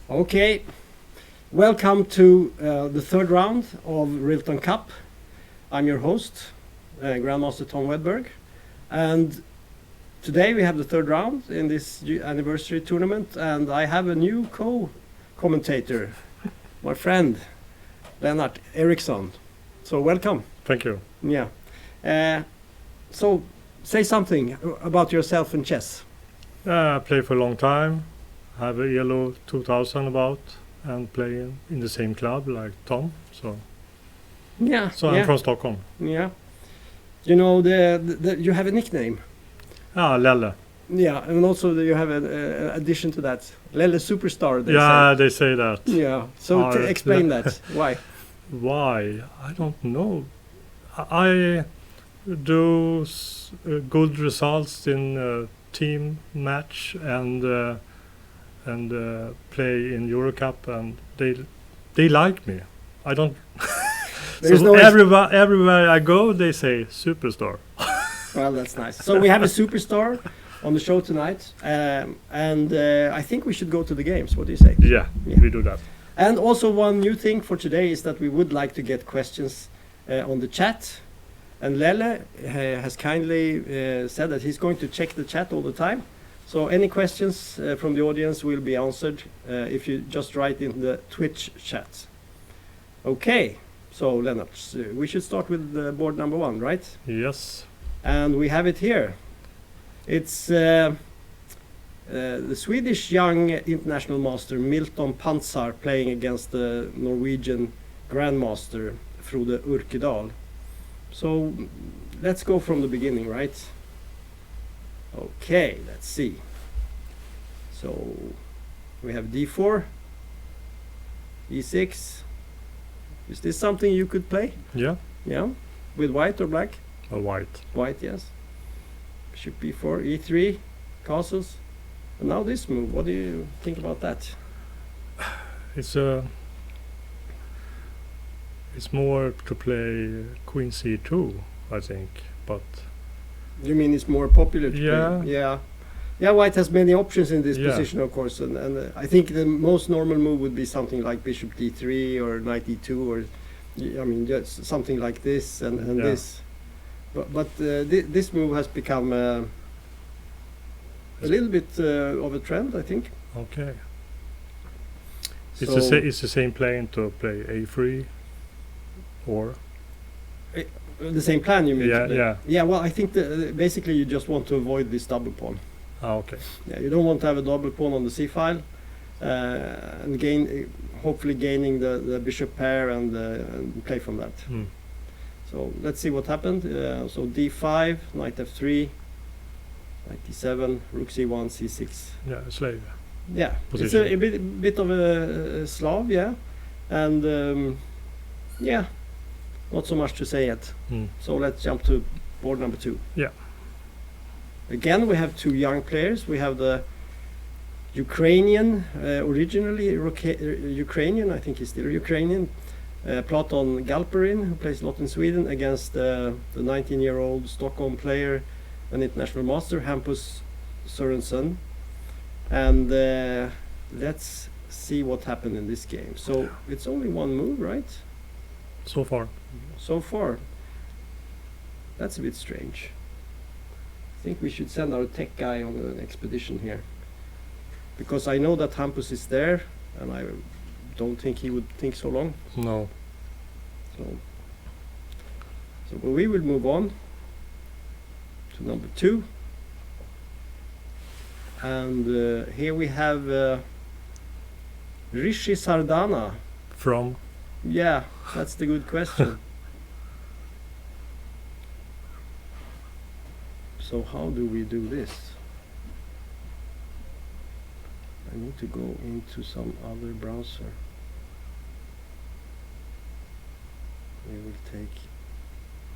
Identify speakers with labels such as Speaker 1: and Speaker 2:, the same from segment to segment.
Speaker 1: Okay, welcome to the third round of Rilton Cup. I'm your host, Grandmaster Tom Wedberg, and today we have the third round in this anniversary tournament, and I have a new co-commentator, my friend Lennarth Eriksson. So welcome.
Speaker 2: Thank you.
Speaker 1: Yeah. So say something about yourself in chess.
Speaker 2: I play for a long time. Have a yellow 2000 about and play in the same club like Tom. So I'm from Stockholm.
Speaker 1: Yeah. You know you have a nickname.
Speaker 2: Lelle.
Speaker 1: Yeah, and also you have an addition to that, Lelle Superstar.
Speaker 2: They say that.
Speaker 1: Yeah. So explain that. Why?
Speaker 2: Why? I don't know. I do good results in team match and play in Euro Cup, and they like me. I don't. Everywhere I go, they say superstar.
Speaker 1: Well, that's nice. So we have a superstar on the show tonight, and I think we should go to the games. What do you say?
Speaker 2: Yeah, we do that.
Speaker 1: And also one new thing for today is that we would like to get questions on the chat. And Lelle has kindly said that he's going to check the chat all the time. So any questions from the audience will be answered if you just write in the Twitch chat. Okay, so Lennart, we should start with board number 1, right?
Speaker 2: Yes.
Speaker 1: And we have it here. It's the Swedish young international master Milton Pantzar playing against the Norwegian grandmaster Frode Urkedal. So let's go from the beginning, right? Okay, let's see. So we have d4, e6. Is this something you could play?
Speaker 2: Yeah.
Speaker 1: Yeah, with white or black?
Speaker 2: White.
Speaker 1: White, yes. Bishop b4, e3, castles. And now this move, what do you think about that?
Speaker 2: It's more to play queen c2, I think, but...
Speaker 1: You mean it's more popular to play?
Speaker 2: Yeah.
Speaker 1: Yeah, white has many options in this position, of course, and I think the most normal move would be something like bishop d3 or knight e2, or I mean just something like this and this. But this move has become a little bit of a trend, I think.
Speaker 2: Okay.
Speaker 1: So
Speaker 2: it's the same plan to play a3 or...
Speaker 1: The same plan, you mean?
Speaker 2: Yeah.
Speaker 1: Yeah, well, I think basically you just want to avoid this double pawn.
Speaker 2: Okay.
Speaker 1: Yeah, you don't want to have a double pawn on the c file, and hopefully gaining the bishop pair and play from that. So let's see what happened. So d5, knight f3, knight d7, rook c1, c6.
Speaker 2: Yeah, slave.
Speaker 1: Yeah,
Speaker 2: position.
Speaker 1: It's a bit of a Slav, yeah, and yeah, not so much to say yet. So let's jump to board number 2.
Speaker 2: Yeah.
Speaker 1: Again, we have 2 young players. We have the Ukrainian, originally Ukrainian, I think he's still Ukrainian, Platon Galperin, who plays a lot in Sweden, against the 19-year-old Stockholm player and international master, Hampus Sørensen. And let's see what happened in this game. So it's only one move, right?
Speaker 2: So far.
Speaker 1: So far. That's a bit strange. I think we should send our tech guy on an expedition here, because I know that Hampus is there, and I don't think he would think so long.
Speaker 2: No.
Speaker 1: So we will move on to number 2, and here we have Rishi Sardana.
Speaker 2: From?
Speaker 1: Yeah, that's the good question. So how do we do this? I need to go into some other browser. We will take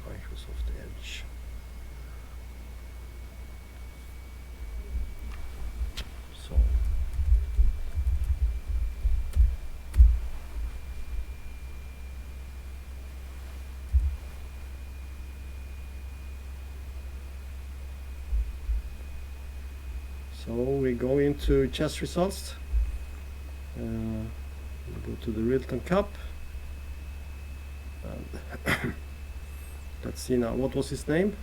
Speaker 1: Microsoft Edge. So So we go into chess results. We'll go to the Rilton Cup. And let's see now. What was his name?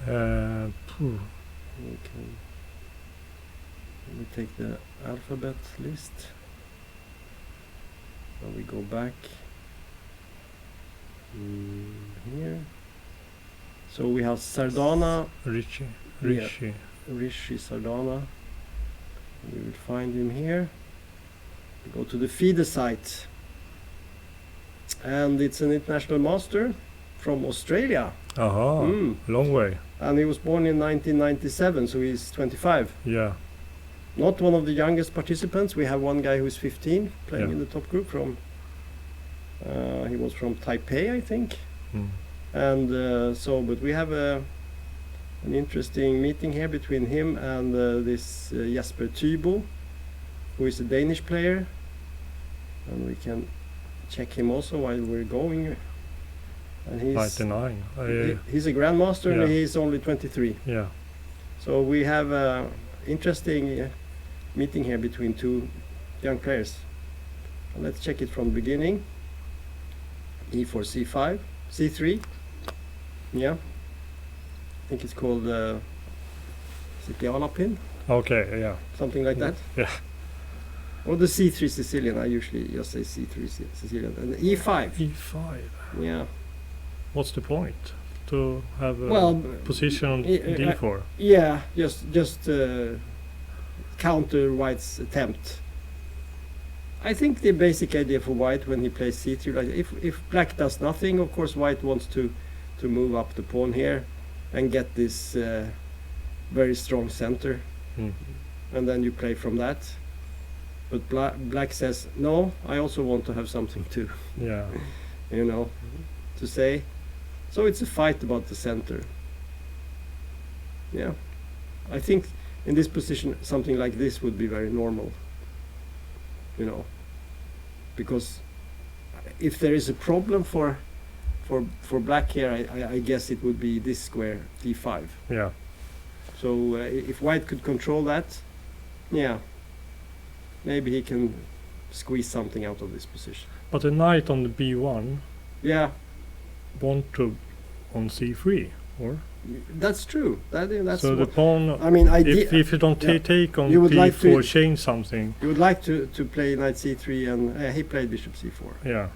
Speaker 1: We take the alphabet list. And we go back here. So we have Sardana.
Speaker 2: Rishi
Speaker 1: Sardana. We will find him here. We go to the feeder site. And it's an international master from Australia.
Speaker 2: Long way.
Speaker 1: And he was born in 1997, so he's 25.
Speaker 2: Yeah.
Speaker 1: Not one of the youngest participants. We have one guy who's 15 playing in the top group from. He was from Taipei, I think. And but we have an interesting meeting here between him and this Jesper Tybo, who is a Danish player, and we can check him also while we're going. And he's
Speaker 2: 99.
Speaker 1: He's a grandmaster, and he's only 23.
Speaker 2: Yeah.
Speaker 1: So we have an interesting meeting here between two young players. And let's check it from the beginning. E4, C5, C3. Yeah. I think it's called Siciliana pin.
Speaker 2: Okay, yeah.
Speaker 1: Something like that.
Speaker 2: Yeah.
Speaker 1: Or the C3 Sicilian. I usually just say C3 Sicilian. And E5.
Speaker 2: E5.
Speaker 1: Yeah.
Speaker 2: What's the point? To have a position on D4?
Speaker 1: Yeah, just counter White's attempt. I think the basic idea for White when he plays C3, like if Black does nothing, of course White wants to move up the pawn here and get this very strong center, and then you play from that. But Black says, no, I also want to have something to, to say. So it's a fight about the center. Yeah, I think in this position something like this would be very normal. Because if there is a problem for Black here, I guess it would be this square D5.
Speaker 2: Yeah.
Speaker 1: So if White could control that, maybe he can squeeze something out of this position.
Speaker 2: But a knight on the B1.
Speaker 1: Yeah.
Speaker 2: Want to on C3, or?
Speaker 1: That's true. That's
Speaker 2: so the pawn.
Speaker 1: I mean,
Speaker 2: if you don't take on D4, like change something.
Speaker 1: You would like to play knight C3, and he played bishop C4.
Speaker 2: Yeah.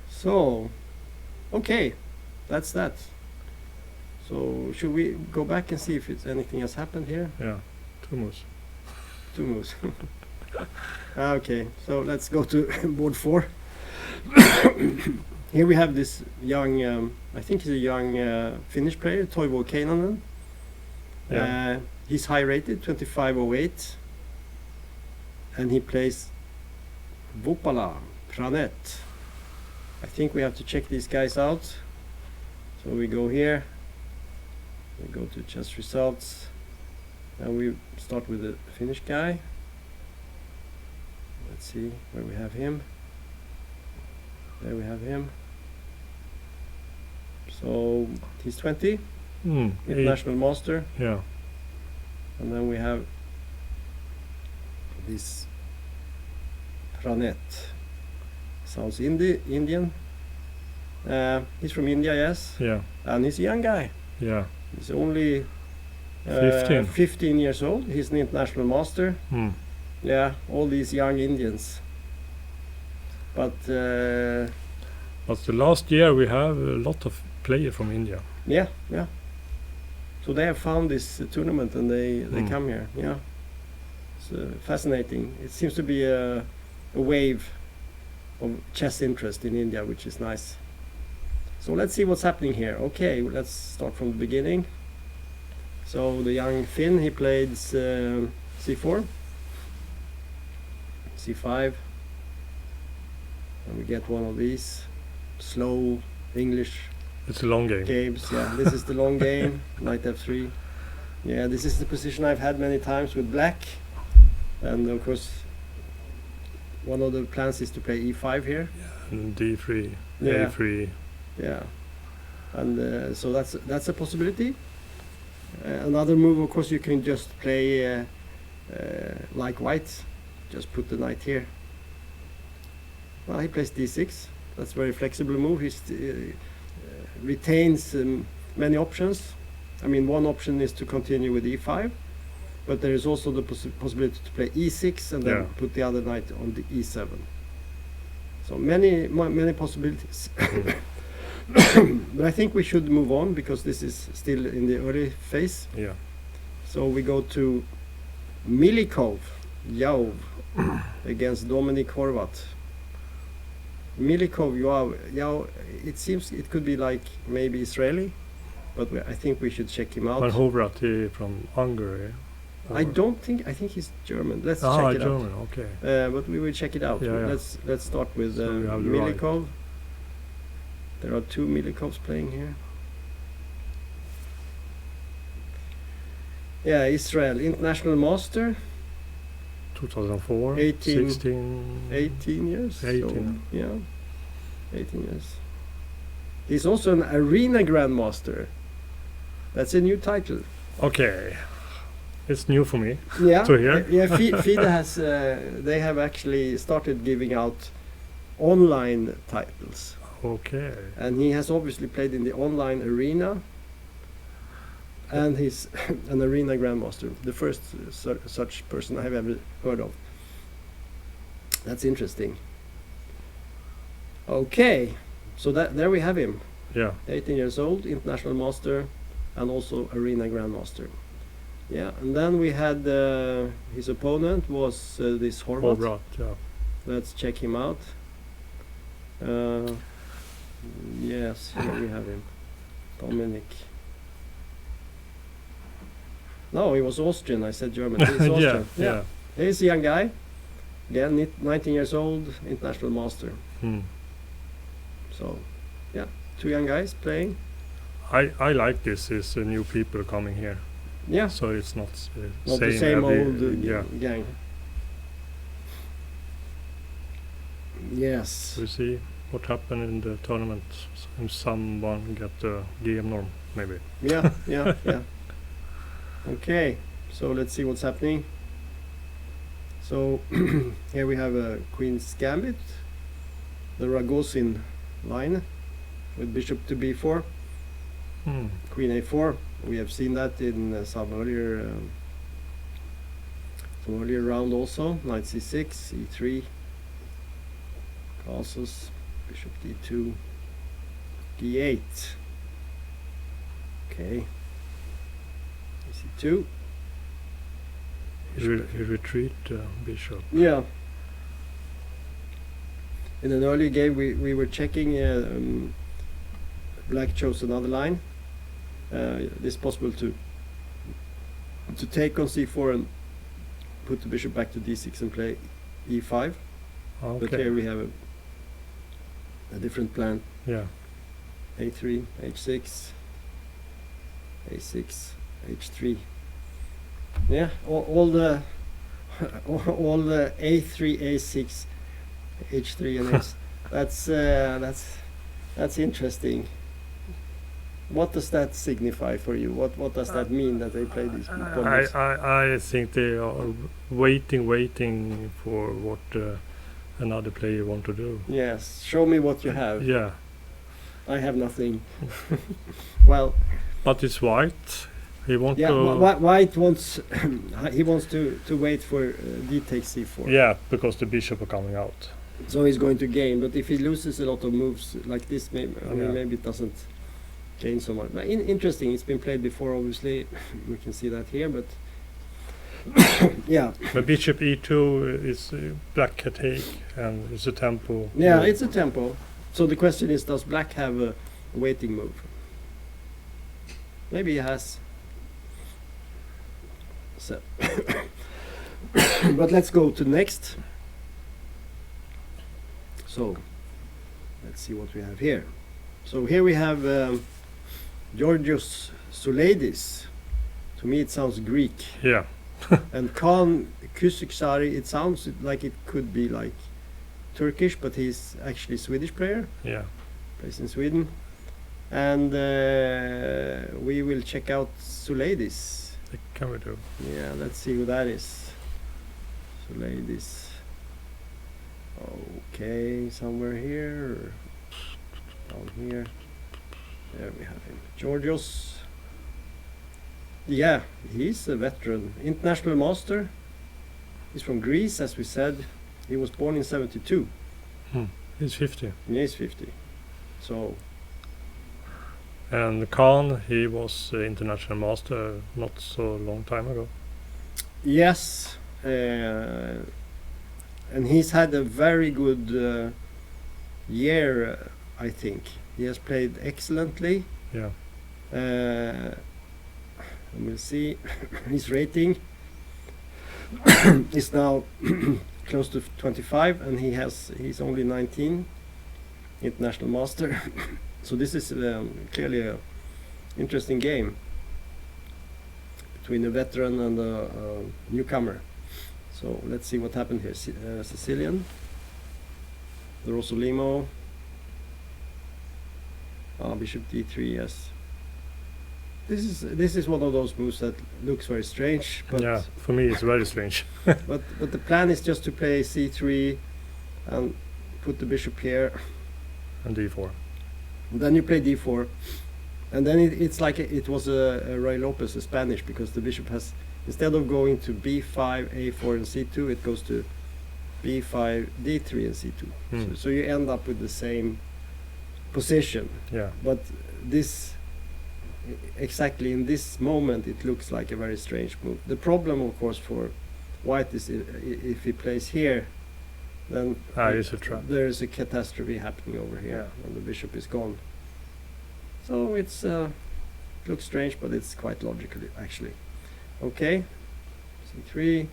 Speaker 1: So, okay, that's that. So should we go back and see if anything has happened here?
Speaker 2: Yeah, 2 moves.
Speaker 1: 2 moves. Okay, so let's go to board 4. Here we have this young, I think he's a young Finnish player, Toivo Keinonen.
Speaker 2: Yeah.
Speaker 1: He's high rated, 2508. And he plays Vopala, Pranet. I think we have to check these guys out. So we go here. We go to chess results. And we start with the Finnish guy. Let's see where we have him. There we have him. So he's 20, international master.
Speaker 2: Yeah.
Speaker 1: And then we have this Pranet. Sounds Indian. He's from India, yes.
Speaker 2: Yeah.
Speaker 1: And he's a young guy.
Speaker 2: Yeah.
Speaker 1: He's only 15 years old. He's an international master. Yeah, all these young Indians. But
Speaker 2: the last year we have a lot of players from India.
Speaker 1: Yeah. So they have found this tournament and they come here. Yeah, it's fascinating. It seems to be a wave of chess interest in India, which is nice. So let's see what's happening here. Okay, let's start from the beginning. So the young Finn, he played C4, C5. And we get one of these slow English.
Speaker 2: It's a long game.
Speaker 1: Games, yeah. This is the long game. Knight F3. Yeah, this is the position I've had many times with Black. And of course, one of the plans is to play E5 here.
Speaker 2: Yeah, and D3,
Speaker 1: yeah.
Speaker 2: A3.
Speaker 1: Yeah, and so that's a possibility. Another move, of course, you can just play like white, just put the knight here. Well, he plays d6. That's a very flexible move. He retains many options. I mean, one option is to continue with e5, but there is also the possibility to play e6 and then put the other knight on the e7. So many possibilities. But I think we should move on because this is still in the early phase.
Speaker 2: Yeah.
Speaker 1: So we go to Milikov, Yov, against Dominik Horvat. Milikov, Yov, it seems it could be like maybe Israeli, but I think we should check him out.
Speaker 2: And Horvat from Hungary.
Speaker 1: I think he's German. Let's check it
Speaker 2: German,
Speaker 1: out.
Speaker 2: okay.
Speaker 1: But we will check it out.
Speaker 2: Yeah,
Speaker 1: Let's start with
Speaker 2: So we have the
Speaker 1: Milikov. There are two Milikovs playing here. Yeah, Israel, international master.
Speaker 2: 2004,
Speaker 1: 18
Speaker 2: 16...
Speaker 1: 18 years.
Speaker 2: 18.
Speaker 1: So, yeah, 18 years. He's also an arena grandmaster. That's a new title.
Speaker 2: Okay. It's new for me
Speaker 1: Yeah,
Speaker 2: to hear.
Speaker 1: yeah. FIDE has. They have actually started giving out online titles.
Speaker 2: Okay.
Speaker 1: And he has obviously played in the online arena. And he's an arena grandmaster, the first such person I've ever heard of. That's interesting. Okay, so there we have him.
Speaker 2: Yeah.
Speaker 1: 18 years old, international master, and also arena grandmaster. Yeah, and then we had his opponent was this Horvat.
Speaker 2: Horvat, yeah.
Speaker 1: Let's check him out. Yes, here we have him, Dominik. No, he was Austrian. I said German. He's Austrian.
Speaker 2: yeah.
Speaker 1: He's a young guy. Again, 19 years old, international master. So, yeah, two young guys playing.
Speaker 2: I like this. Is new people coming here.
Speaker 1: Yeah.
Speaker 2: So it's not
Speaker 1: the same old gang. Yes.
Speaker 2: We see what happened in the tournament. And someone get the game norm, maybe.
Speaker 1: Yeah. Okay, so let's see what's happening. So here we have a Queen's Gambit, the Ragozin line with bishop to b4, Queen a4. We have seen that in some earlier round also. Knight c6, e3, castles, bishop d2, d8. Okay. e2.
Speaker 2: He retreat bishop.
Speaker 1: Yeah. In an early game, we were checking. Black chose another line. It's possible to take on c4 and put the bishop back to d6 and play e5.
Speaker 2: Okay.
Speaker 1: But here we have a different plan.
Speaker 2: Yeah.
Speaker 1: a3, h6, a6, h3. Yeah, all the a3, a6, h3 and that's interesting. What does that signify for you? What does that mean that they play these pawns?
Speaker 2: I think they are waiting for what another player want to do.
Speaker 1: Yes, show me what you have.
Speaker 2: Yeah.
Speaker 1: I have nothing. Well.
Speaker 2: But it's white. He wants
Speaker 1: White wants he wants to wait for d takes c4.
Speaker 2: Yeah, because the bishop are coming out.
Speaker 1: So he's going to gain, but if he loses a lot of moves like this, maybe maybe it doesn't gain so much. But interesting, it's been played before. Obviously, we can see that here, but yeah.
Speaker 2: The bishop e2 is black can take, and it's a tempo.
Speaker 1: Yeah, it's a tempo. So the question is, does black have a waiting move? Maybe he has. So but let's go to next. So let's see what we have here. So here we have Georgios Souleidis. To me it sounds Greek.
Speaker 2: Yeah.
Speaker 1: And Kaan Küçüksari, it sounds like it could be like Turkish, but he's actually a Swedish player.
Speaker 2: Yeah.
Speaker 1: Plays in Sweden. And we will check out Souleidis.
Speaker 2: What can we do?
Speaker 1: Yeah, let's see who that is. to lay this. Okay, somewhere here, or down here. There we have him. Georgios. Yeah, he's a veteran. International master. He's from Greece, as we said. He was born in 72.
Speaker 2: He's 50.
Speaker 1: Yeah, he's 50. So.
Speaker 2: And Khan, he was international master not so long time ago.
Speaker 1: Yes. And he's had a very good year, I think. He has played excellently.
Speaker 2: Yeah.
Speaker 1: And we'll see. His rating is now close to 25, and he's only 19, international master. So this is clearly a interesting game between a veteran and a newcomer. So let's see what happened here. Sicilian, the Rosolimo, bishop d3. Yes, this is one of those moves that looks very strange. But
Speaker 2: yeah, for me it's very strange.
Speaker 1: but the plan is just to play c3 and put the bishop here,
Speaker 2: and d4.
Speaker 1: And then you play d4, and then it's like it was a Roy Lopez, a Spanish, because the bishop has, instead of going to b5, a4, and c2, it goes to b5, d3, and c2. So you end up with the same position.
Speaker 2: Yeah.
Speaker 1: But this, exactly in this moment, it looks like a very strange move. The problem, of course, for white is if he plays here, then
Speaker 2: it's a trap.
Speaker 1: there is a catastrophe happening over here, and the bishop is gone. So it's looks strange, but it's quite logical, actually. Okay, c3,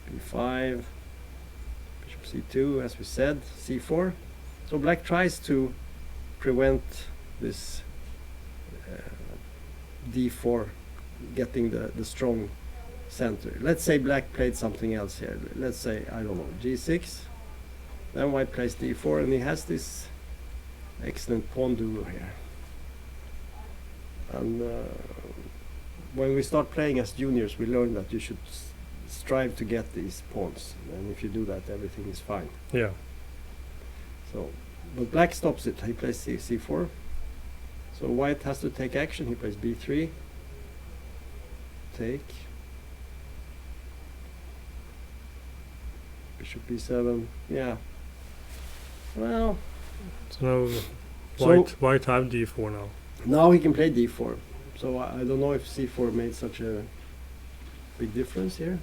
Speaker 1: b5, bishop c2, as we said, c4. So black tries to prevent this d4 getting the strong center. Let's say black played something else here. Let's say, I don't know, g6. Then white plays d4, and he has this excellent pawn duo here. And when we start playing as juniors, we learn that you should strive to get these pawns, and if you do that, everything is fine.
Speaker 2: Yeah.
Speaker 1: So, but black stops it. He plays c4. So white has to take action. He plays b3. Take. Bishop b7. Yeah. Well.
Speaker 2: So now white have d4 now.
Speaker 1: Now he can play d4. So I don't know if c4 made such a big difference here.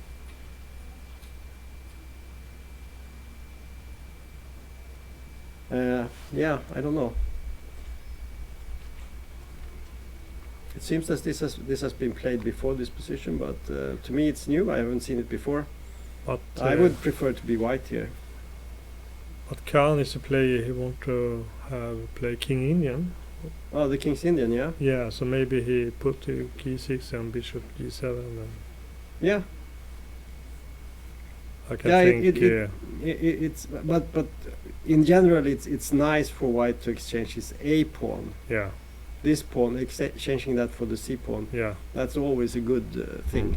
Speaker 1: Yeah, I don't know. It seems that this has been played before, this position, but to me it's new. I haven't seen it before.
Speaker 2: But
Speaker 1: I would prefer to be white here.
Speaker 2: But Khan is a player. He want to play King Indian.
Speaker 1: Oh, the King's Indian, yeah.
Speaker 2: Yeah, so maybe he put g6 and bishop g7. And
Speaker 1: yeah.
Speaker 2: I can think.
Speaker 1: It's but in general it's nice for white to exchange his a pawn.
Speaker 2: Yeah.
Speaker 1: This pawn, exchanging that for the c pawn.
Speaker 2: Yeah.
Speaker 1: That's always a good thing.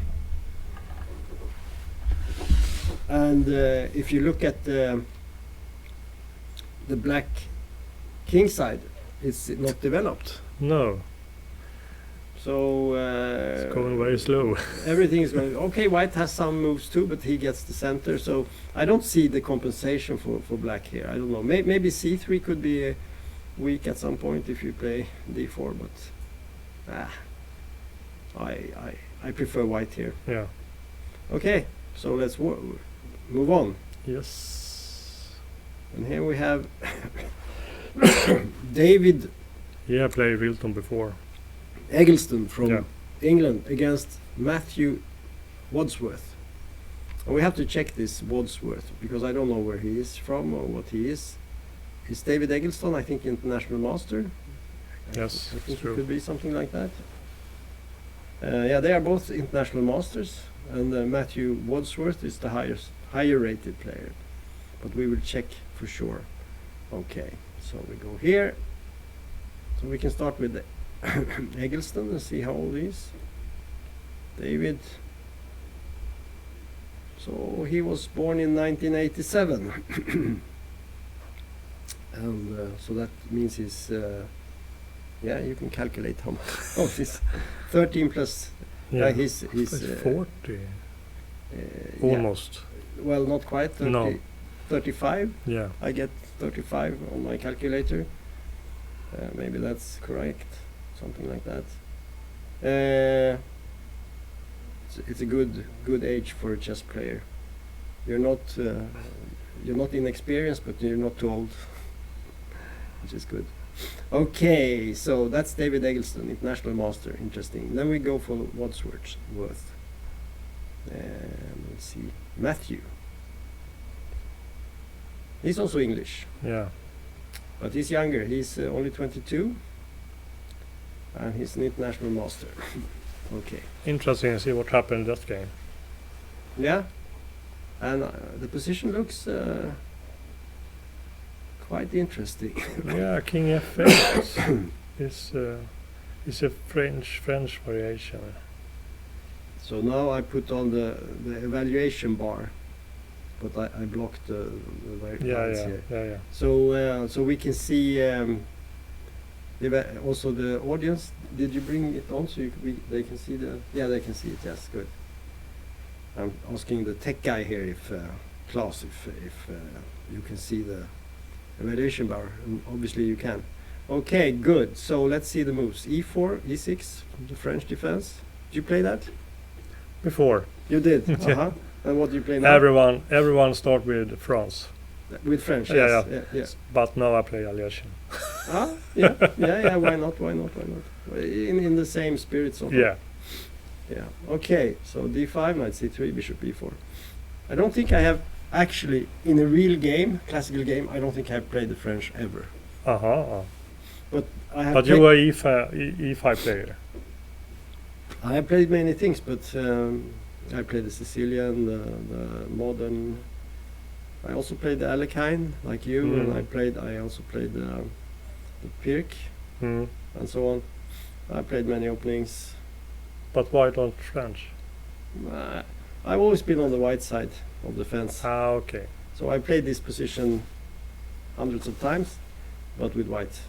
Speaker 1: And if you look at the black king side, it's not developed.
Speaker 2: No.
Speaker 1: So
Speaker 2: it's going very slow.
Speaker 1: Everything is going okay. White has some moves too, but he gets the center. So I don't see the compensation for black here. I don't know. Maybe c3 could be weak at some point if you play d4, but I prefer white here.
Speaker 2: Yeah.
Speaker 1: Okay, so let's move on.
Speaker 2: Yes.
Speaker 1: And here we have David.
Speaker 2: Yeah, played Rilton before.
Speaker 1: Eggleston from England against Matthew Wadsworth. And we have to check this Wadsworth because I don't know where he is from or what he is. Is David Eggleston, I think, international master?
Speaker 2: Yes,
Speaker 1: I think
Speaker 2: true.
Speaker 1: it could be something like that. Yeah, they are both international masters, and Matthew Wadsworth is the higher rated player. But we will check for sure. Okay, so we go here. So we can start with Eggleston and see how old he is. David. So he was born in 1987. And so that means he's, yeah, you can calculate how much. Oh, he's 13 plus, he's
Speaker 2: 40. Almost.
Speaker 1: Yeah. Well, not quite, 30,
Speaker 2: no.
Speaker 1: 35.
Speaker 2: Yeah.
Speaker 1: I get 35 on my calculator. Maybe that's correct, something like that. It's a good age for a chess player. You're not inexperienced, but you're not too old, which is good. Okay, so that's David Eggleston, international master. Interesting. Then we go for Wadsworth. Let's see, Matthew. He's also English.
Speaker 2: Yeah.
Speaker 1: But he's younger. He's only 22, and he's an international master. Okay.
Speaker 2: Interesting to see what happened in that game.
Speaker 1: Yeah, and the position looks quite interesting.
Speaker 2: Yeah, King F8 is a French variation.
Speaker 1: So now I put on the evaluation bar, but I blocked the lines here.
Speaker 2: Yeah.
Speaker 1: So we can see also the audience. Did you bring it on so they can see the? Yeah, they can see it. Yes, good. I'm asking the tech guy here if Klaus, if you can see the evaluation bar, and obviously you can. Okay, good. So let's see the moves. E4, E6, the French defense. Did you play that?
Speaker 2: Before.
Speaker 1: You did.
Speaker 2: Yeah.
Speaker 1: And what do you play now?
Speaker 2: Everyone start with France.
Speaker 1: With French.
Speaker 2: Yeah,
Speaker 1: yes.
Speaker 2: yeah. But now I play Aliashin.
Speaker 1: Yeah. Why not? In the same spirit, sort of.
Speaker 2: Yeah.
Speaker 1: Yeah. Okay. So D5, knight C3, bishop B4. I don't think I have actually in a real game, classical game. I don't think I've played the French ever. But I have.
Speaker 2: But you were E5 player.
Speaker 1: I have played many things, but I played the Sicilian, the modern. I also played the Alekhine, like you, and I also played the Pirk, and so on. I played many openings.
Speaker 2: But why don't French?
Speaker 1: I've always been on the white side of the fence.
Speaker 2: Okay.
Speaker 1: So I played this position hundreds of times, but with white.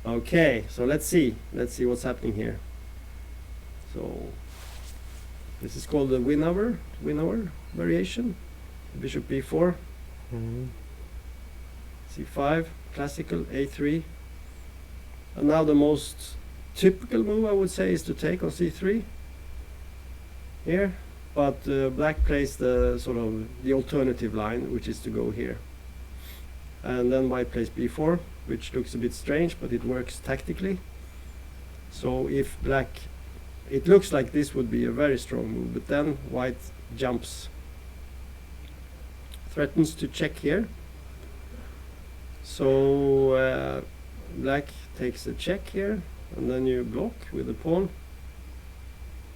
Speaker 1: Okay, so let's see what's happening here. So this is called the win-over variation. Bishop B4, C5, classical A3, and now the most typical move I would say is to take on C3 here, but black plays the sort of the alternative line, which is to go here, and then white plays B4, which looks a bit strange, but it works tactically. So if black, it looks like this would be a very strong move, but then white jumps, threatens to check here. So black takes a check here, and then you block with the pawn,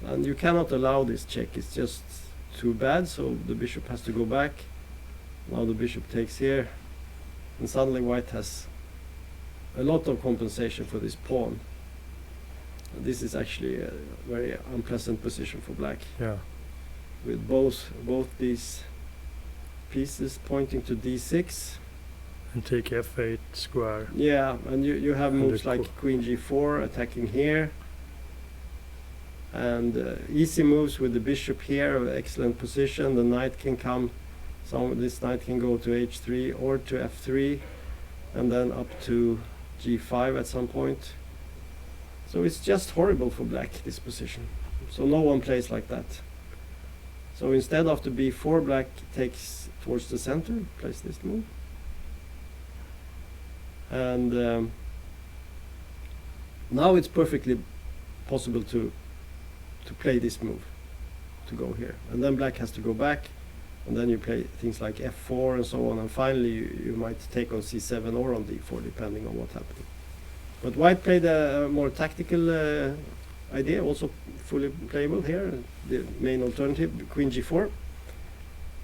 Speaker 1: and you cannot allow this check. It's just too bad, so the bishop has to go back. Now the bishop takes here, and suddenly white has a lot of compensation for this pawn. This is actually a very unpleasant position for black.
Speaker 2: Yeah.
Speaker 1: With both these pieces pointing to D6.
Speaker 2: And take F8 square.
Speaker 1: Yeah, and you have moves like Queen G4 attacking here. And easy moves with the bishop here, excellent position. The knight can come, this knight can go to H3 or to F3, and then up to G5 at some point. So it's just horrible for black, this position. So no one plays like that. So instead after B4, black takes towards the center, plays this move. And now it's perfectly possible to play this move, to go here. And then black has to go back, and then you play things like F4 and so on, and finally you might take on C7 or on D4, depending on what happens. But white played a more tactical idea, also fully playable here, the main alternative, Queen G4.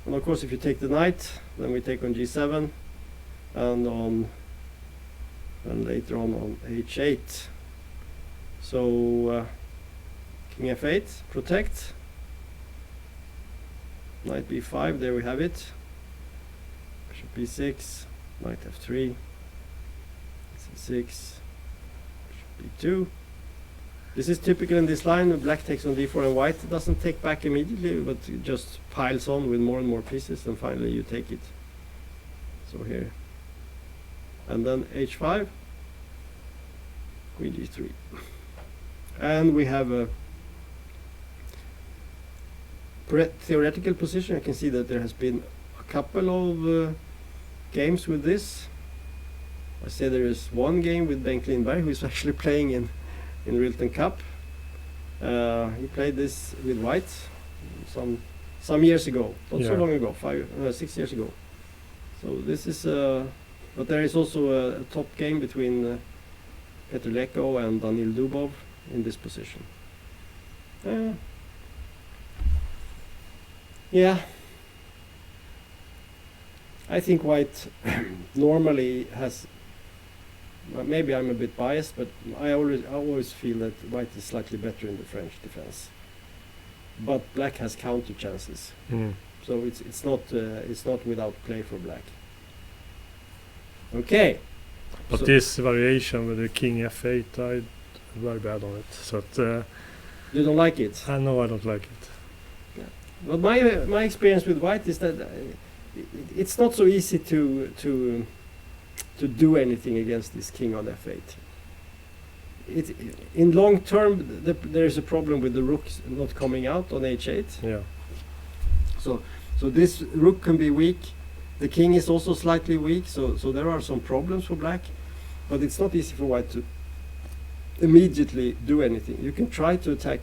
Speaker 1: And of course if you take the knight, then we take on G7, and later on H8. So King F8, protect. Knight b5, there we have it. Bishop b6, knight f3, c6, bishop b2. This is typical in this line. Black takes on d4 and white doesn't take back immediately, but it just piles on with more and more pieces, and finally you take it. So here. And then h5, queen g3. And we have a theoretical position. I can see that there has been a couple of games with this. I say there is one game with Bengt Lindberg, who is actually playing in Rilton Cup. He played this with white some years ago, not so long ago, 6 years ago. So this is, but there is also a top game between Petr Leko and Daniil Dubov in this position. Yeah, I think white normally has. Maybe I'm a bit biased, but I always feel that white is slightly better in the French defense. But black has counter chances, so it's not without play for black. Okay.
Speaker 2: But
Speaker 1: so
Speaker 2: this variation with the king f8, I'm very bad on it. So
Speaker 1: you don't like it?
Speaker 2: I know I don't like it.
Speaker 1: Yeah. But my experience with white is that it's not so easy to do anything against this king on f8. In long term, there is a problem with the rook not coming out on h8.
Speaker 2: Yeah.
Speaker 1: So this rook can be weak. The king is also slightly weak. So there are some problems for black, but it's not easy for white to immediately do anything. You can try to attack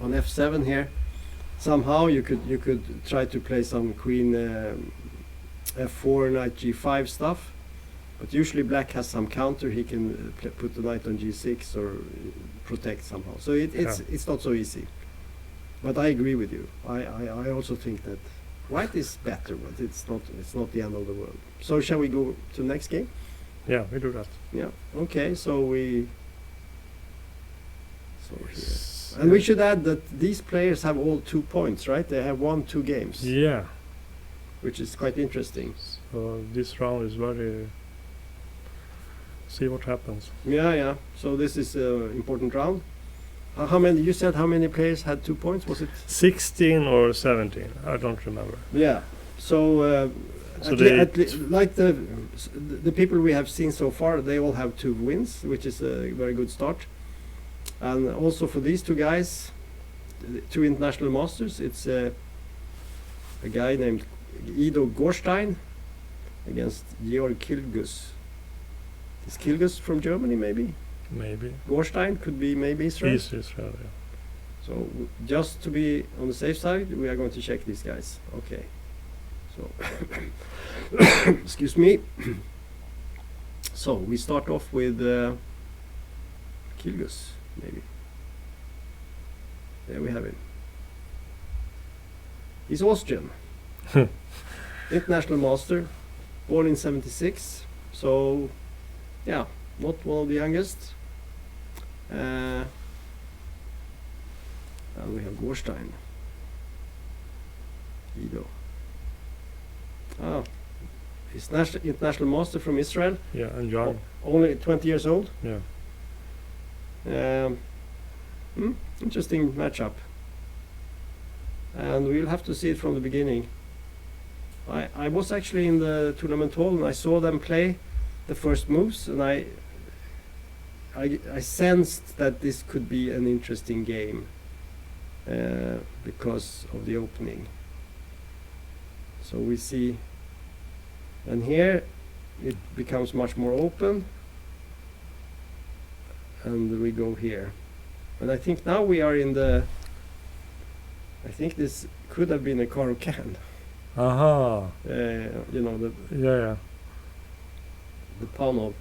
Speaker 1: on f7 here. Somehow you could try to play some queen f4, knight g5 stuff, but usually black has some counter. He can put the knight on g6 or protect somehow. So it's not so easy. But I agree with you. I also think that white is better, but it's not the end of the world. So shall we go to the next game?
Speaker 2: Yeah, we do that.
Speaker 1: Yeah. Okay. So here. And we should add that these players have all 2 points, right? They have won 2 games.
Speaker 2: Yeah.
Speaker 1: Which is quite interesting.
Speaker 2: So this round is very. See what happens.
Speaker 1: Yeah. So this is an important round. How many? You said how many players had 2 points? Was it
Speaker 2: 16 or 17? I don't remember.
Speaker 1: Yeah. So, like the people we have seen so far, they all have 2 wins, which is a very good start. And also for these 2 guys, 2 international masters, it's a guy named Ido Gorstein against Georg Kilgus. Is Kilgus from Germany, maybe?
Speaker 2: Maybe.
Speaker 1: Gorstein could be maybe Israel.
Speaker 2: He's Israel, yeah.
Speaker 1: So just to be on the safe side, we are going to check these guys. Okay. So, excuse me. So we start off with Kilgus, maybe. There we have him. He's Austrian. International master, born in '76. So, yeah, not one of the youngest. And we have Gorstein. Ido. He's international master from Israel.
Speaker 2: Yeah, and young.
Speaker 1: Only 20 years old.
Speaker 2: Yeah.
Speaker 1: Interesting matchup. And we'll have to see it from the beginning. I was actually in the tournament hall and I saw them play the first moves, and I sensed that this could be an interesting game because of the opening. So we see, and here it becomes much more open, and we go here. And I think now we are in the, I think this could have been a Caro-Can.
Speaker 2: Aha.
Speaker 1: You know, the Panov.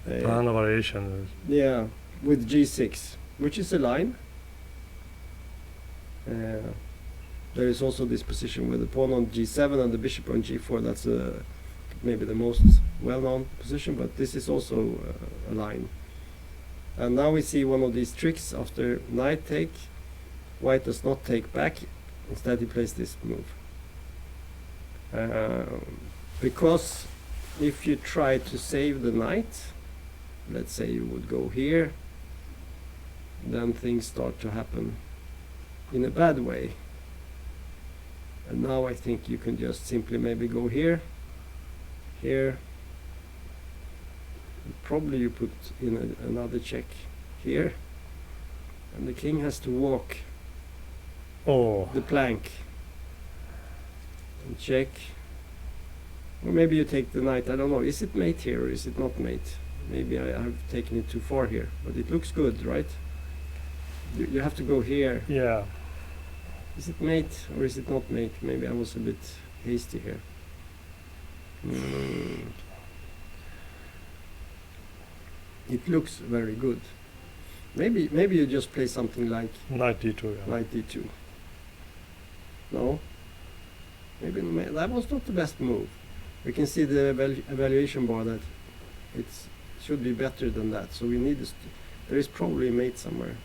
Speaker 2: Panov variation.
Speaker 1: Yeah, with g6, which is a line. There is also this position with the pawn on g7 and the bishop on g4. That's maybe the most well-known position, but this is also a line. And now we see one of these tricks after knight take. White does not take back. Instead he plays this move. Because if you try to save the knight, let's say you would go here, then things start to happen in a bad way. And now I think you can just simply maybe go here, here, and probably you put in another check here, and the king has to walk the plank and check. Or maybe you take the knight, I don't know, is it mate here or is it not mate? Maybe I have taken it too far here, but it looks good, right? You have to go here.
Speaker 2: Yeah.
Speaker 1: Is it mate or is it not mate? Maybe I was a bit hasty here. It looks very good. Maybe you just play something like
Speaker 2: Knight d2. Yeah.
Speaker 1: Knight d2. No? Maybe that was not the best move. We can see the evaluation bar that it should be better than that. So we need this. There is probably a mate somewhere.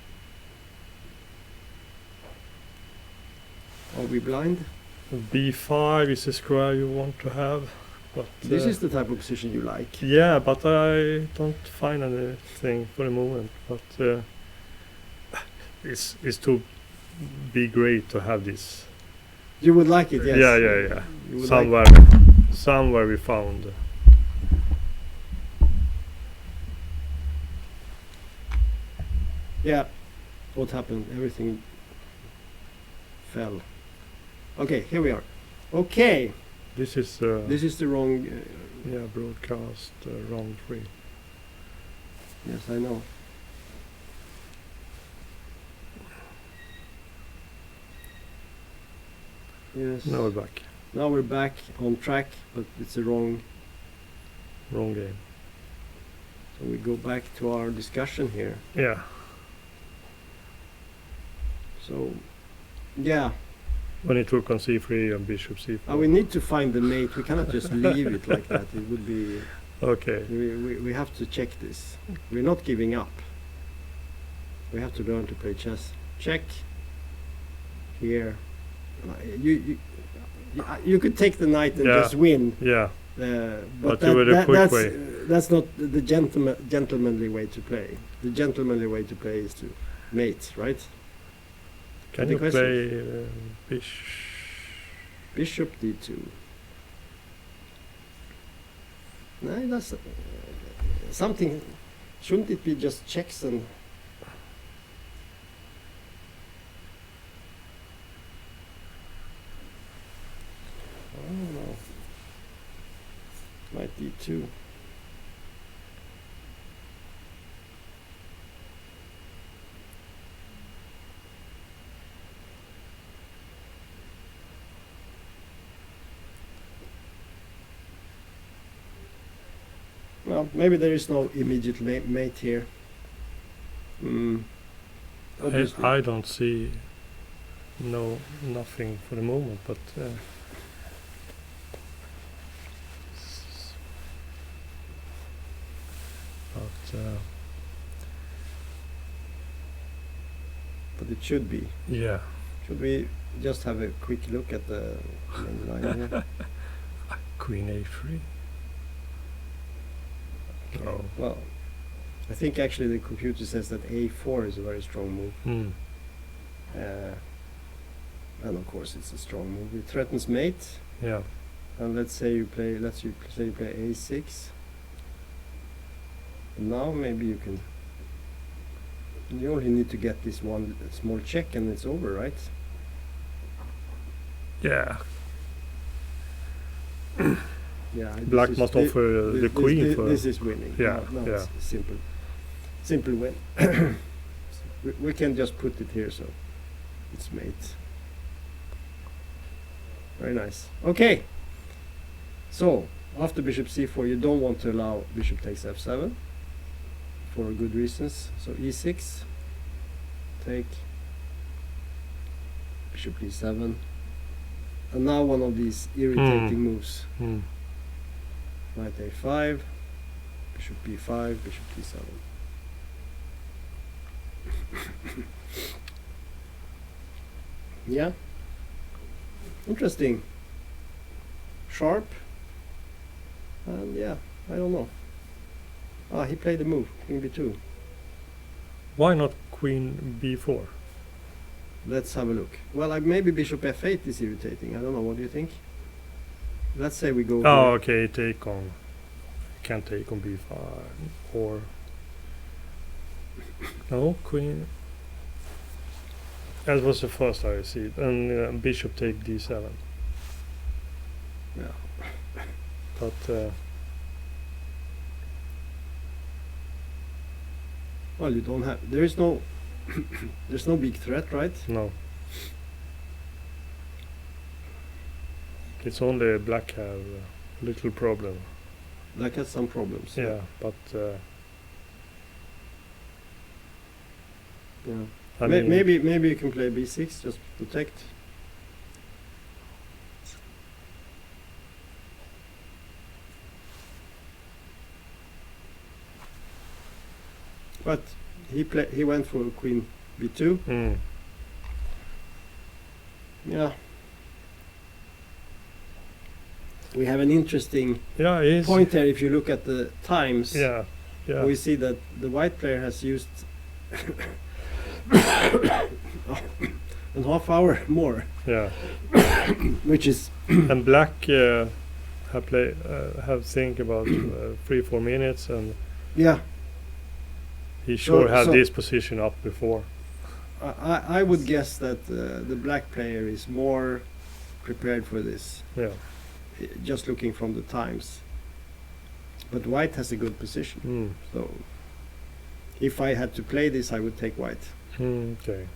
Speaker 1: Are we blind?
Speaker 2: b5 is the square you want to have, but
Speaker 1: this is the type of position you like.
Speaker 2: Yeah, but I don't find anything for the moment. But it's to be great to have this.
Speaker 1: You would like it, yes.
Speaker 2: Yeah.
Speaker 1: You would
Speaker 2: Somewhere we found.
Speaker 1: Yeah. What happened? Everything fell. Okay, here we are. Okay.
Speaker 2: This is
Speaker 1: the wrong.
Speaker 2: Broadcast round 3.
Speaker 1: Yes, I know. Yes.
Speaker 2: Now we're back.
Speaker 1: Now we're back on track, but it's a wrong
Speaker 2: game.
Speaker 1: So we go back to our discussion here.
Speaker 2: Yeah.
Speaker 1: So, yeah.
Speaker 2: When it took on c3 and bishop c4.
Speaker 1: We need to find the mate. We cannot just leave it like that. It would be...
Speaker 2: Okay.
Speaker 1: We have to check this. We're not giving up. We have to learn to play chess. Check. Here. You could take the knight and just win.
Speaker 2: Yeah.
Speaker 1: But
Speaker 2: you were the quick way.
Speaker 1: That's not the gentlemanly way to play. The gentlemanly way to play is to mate, right?
Speaker 2: Can you play
Speaker 1: Bishop d2? No, that's something. Shouldn't it be just checks and? I don't know. Knight d2. Well, maybe there is no immediate mate here.
Speaker 2: I don't see nothing for the moment, but
Speaker 1: it should be.
Speaker 2: Yeah.
Speaker 1: Should we just have a quick look at the main line here?
Speaker 2: Queen a3.
Speaker 1: Okay. Oh. Well, I think actually the computer says that a4 is a very strong move. And of course it's a strong move. It threatens mate.
Speaker 2: Yeah.
Speaker 1: And let's say you play a6. And now maybe you can. You only need to get this one small check and it's over, right?
Speaker 2: Yeah.
Speaker 1: Yeah.
Speaker 2: Black must offer the queen for.
Speaker 1: This is winning.
Speaker 2: Yeah.
Speaker 1: No,
Speaker 2: yeah.
Speaker 1: It's simple win. we can just put it here, so it's mate. Very nice. Okay. So after bishop c4, you don't want to allow bishop takes f7 for good reasons. So e6, take bishop d7, and now one of these irritating moves. Knight a5, bishop b5, bishop d7. 。Yeah. Interesting. Sharp. And yeah, I don't know. Ah, he played the move, Queen B2.
Speaker 2: Why not Queen B4?
Speaker 1: Let's have a look. Well, maybe Bishop F8 is irritating. I don't know. What do you think? Let's say we go.
Speaker 2: Oh, okay. Take on. Can't take on B5 or. No, Queen. That was the first I see. And Bishop take D7.
Speaker 1: Yeah.
Speaker 2: But.
Speaker 1: Well, you don't have. There is no. There's no big threat, right?
Speaker 2: No. It's only black have a little problem.
Speaker 1: Black has some problems.
Speaker 2: Yeah, but.
Speaker 1: Yeah.
Speaker 2: I mean,
Speaker 1: maybe you can play B6, just protect. But he went for Queen B2.
Speaker 2: Mm.
Speaker 1: Yeah. We have an interesting point there if you look at the times.
Speaker 2: Yeah. Yeah.
Speaker 1: We see that the white player has used a half hour more.
Speaker 2: Yeah.
Speaker 1: Which is
Speaker 2: and black have think about 3-4 minutes, and
Speaker 1: yeah,
Speaker 2: he sure had this position up before.
Speaker 1: I would guess that the black player is more prepared for this.
Speaker 2: Yeah.
Speaker 1: Just looking from the times. But white has a good position.
Speaker 2: Mm.
Speaker 1: So if I had to play this, I would take white.
Speaker 2: Okay.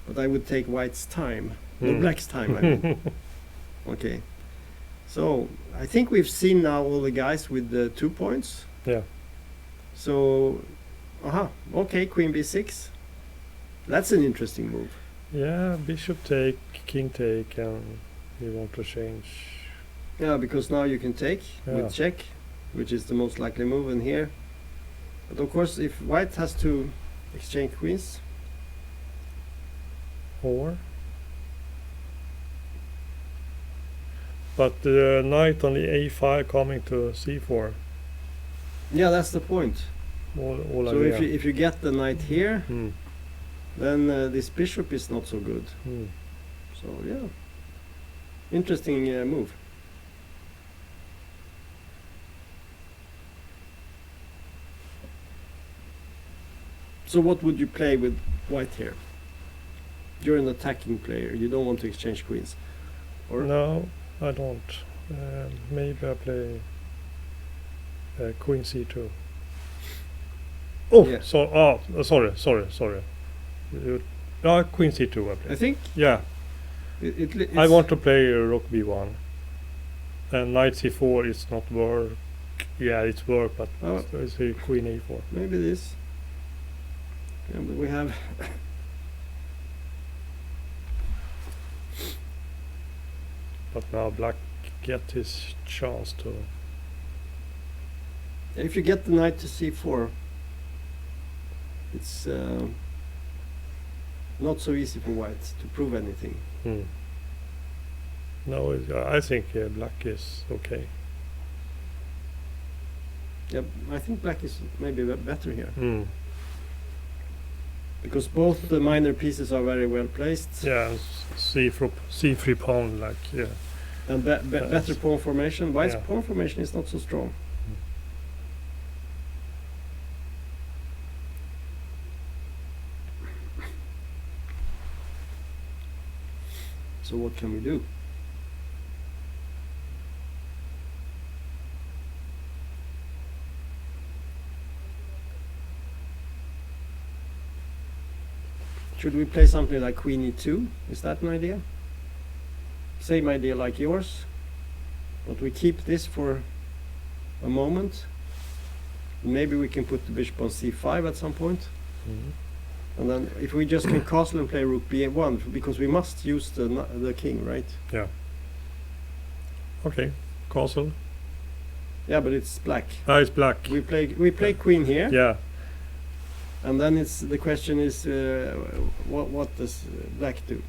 Speaker 1: But I would take white's time. No, black's time, I mean. Okay. So I think we've seen now all the guys with the 2 points.
Speaker 2: Yeah.
Speaker 1: So, okay, Queen B6. That's an interesting move.
Speaker 2: Yeah, bishop take, king take, and you want to change.
Speaker 1: Yeah, because now you can take with check, which is the most likely move in here. But of course, if white has to exchange queens.
Speaker 2: Or. But the knight on the a5 coming to c4.
Speaker 1: Yeah, that's the point. So if you get the knight here, then this bishop is not so good. So yeah, interesting move. So what would you play with white here? You're an attacking player. You don't want to exchange queens. Or
Speaker 2: no, I don't. Maybe I play queen c2. Oh, yeah. Sorry. Queen c2 I play.
Speaker 1: I think.
Speaker 2: Yeah. I want to play rook b1. And knight c4 is not work. Yeah, it's work, but it's a queen a4.
Speaker 1: Maybe this. Yeah, but we have.
Speaker 2: But now black get his chance to.
Speaker 1: If you get the knight to c4, it's not so easy for white to prove anything.
Speaker 2: No, I think black is okay.
Speaker 1: Yeah, I think black is maybe better here. Because both the minor pieces are very well placed.
Speaker 2: Yeah, c3 pawn, like, yeah.
Speaker 1: And better pawn formation. White's pawn formation is not so strong. So what can we do? Should we play something like Queen E2? Is that an idea? Same idea like yours, but we keep this for a moment. Maybe we can put the bishop on C5 at some point. And then if we just can castle and play rook B1, because we must use the king, right?
Speaker 2: Yeah. Okay, castle.
Speaker 1: Yeah, but it's black.
Speaker 2: It's black.
Speaker 1: We play queen here.
Speaker 2: Yeah.
Speaker 1: And then the question is, what does black do?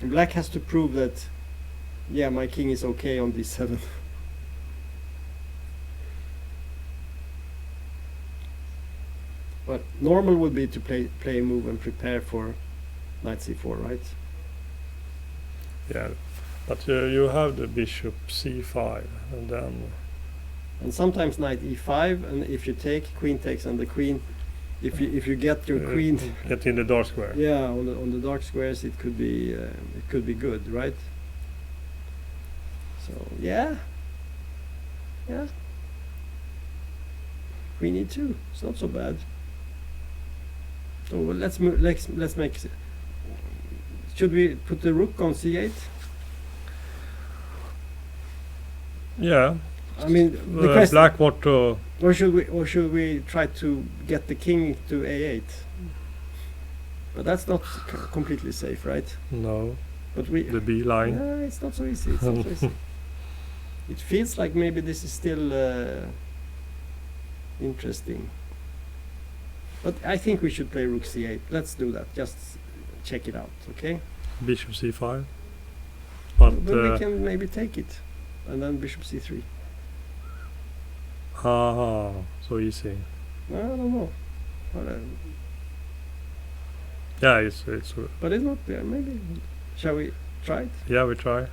Speaker 1: And black has to prove that, yeah, my king is okay on d7. But normal would be to play a move and prepare for knight c4, right?
Speaker 2: Yeah, but you have the bishop c5, and then...
Speaker 1: And sometimes knight e5, and if you take, queen takes, and the queen, if you get your queen...
Speaker 2: Get in the dark square.
Speaker 1: Yeah, on the dark squares it could be good, right? So, yeah. Yeah. Queen e2, it's not so bad. So let's make. Should we put the rook on c8?
Speaker 2: Yeah.
Speaker 1: I mean, the question,
Speaker 2: black what to...
Speaker 1: or should we try to get the king to a8? But that's not completely safe, right?
Speaker 2: No.
Speaker 1: But we
Speaker 2: the B line.
Speaker 1: Yeah, it's not so easy. It's not so easy. It feels like maybe this is still interesting. But I think we should play rook c8. Let's do that. Just check it out, okay?
Speaker 2: Bishop c5. But
Speaker 1: we can maybe take it, and then bishop c3.
Speaker 2: Ah, so easy.
Speaker 1: I don't know. But,
Speaker 2: yeah, it's.
Speaker 1: But it's not there. Maybe. Shall we try it?
Speaker 2: Yeah, we try.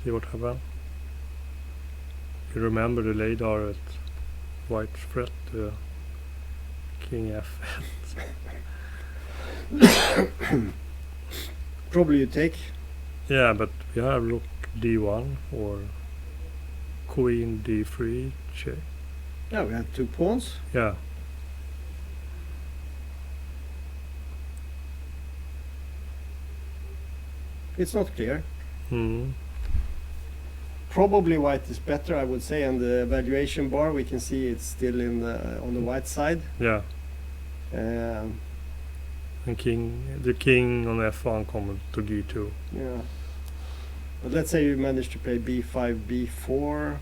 Speaker 2: See what happens. You remember the Ladar at white threat, king f.
Speaker 1: Probably you take.
Speaker 2: Yeah, but we have rook d1 or queen d3 check.
Speaker 1: Yeah, we have 2 pawns.
Speaker 2: Yeah.
Speaker 1: It's not clear.
Speaker 2: Hmm.
Speaker 1: Probably white is better, I would say. And the evaluation bar, we can see it's still in on the white side.
Speaker 2: Yeah. And the king on f1 coming to d2.
Speaker 1: Yeah. But let's say you manage to play b5, b4,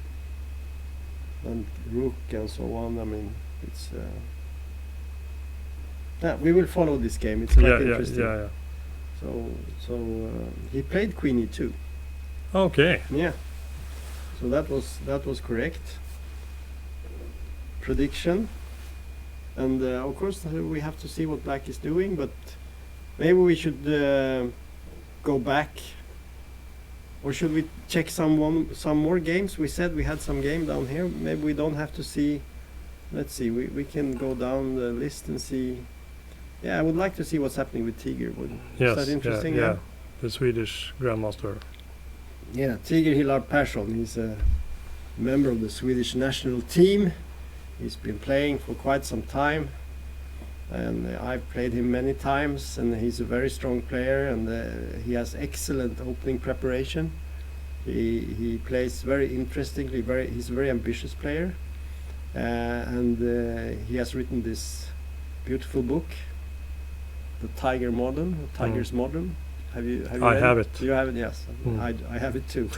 Speaker 1: and rook and so on. I mean, it's. Yeah, we will follow this game. It's quite interesting.
Speaker 2: Yeah.
Speaker 1: So he played queen e2.
Speaker 2: Okay.
Speaker 1: Yeah. So that was correct prediction, and of course we have to see what black is doing. But maybe we should go back, or should we check some more games? We said we had some game down here. Maybe we don't have to see. Let's see. We can go down the list and see. Yeah, I would like to see what's happening with Tiger.
Speaker 2: Yes,
Speaker 1: is that interesting?
Speaker 2: Yeah. The Swedish grandmaster.
Speaker 1: Yeah, Tiger Hillard Persson. He's a member of the Swedish national team. He's been playing for quite some time, and I've played him many times, and he's a very strong player, and he has excellent opening preparation. He plays very interestingly. He's a very ambitious player, and he has written this beautiful book, The Tiger's Model. Have you
Speaker 2: I
Speaker 1: read
Speaker 2: have
Speaker 1: it?
Speaker 2: it.
Speaker 1: You have it, yes.
Speaker 2: Mm.
Speaker 1: I have it too.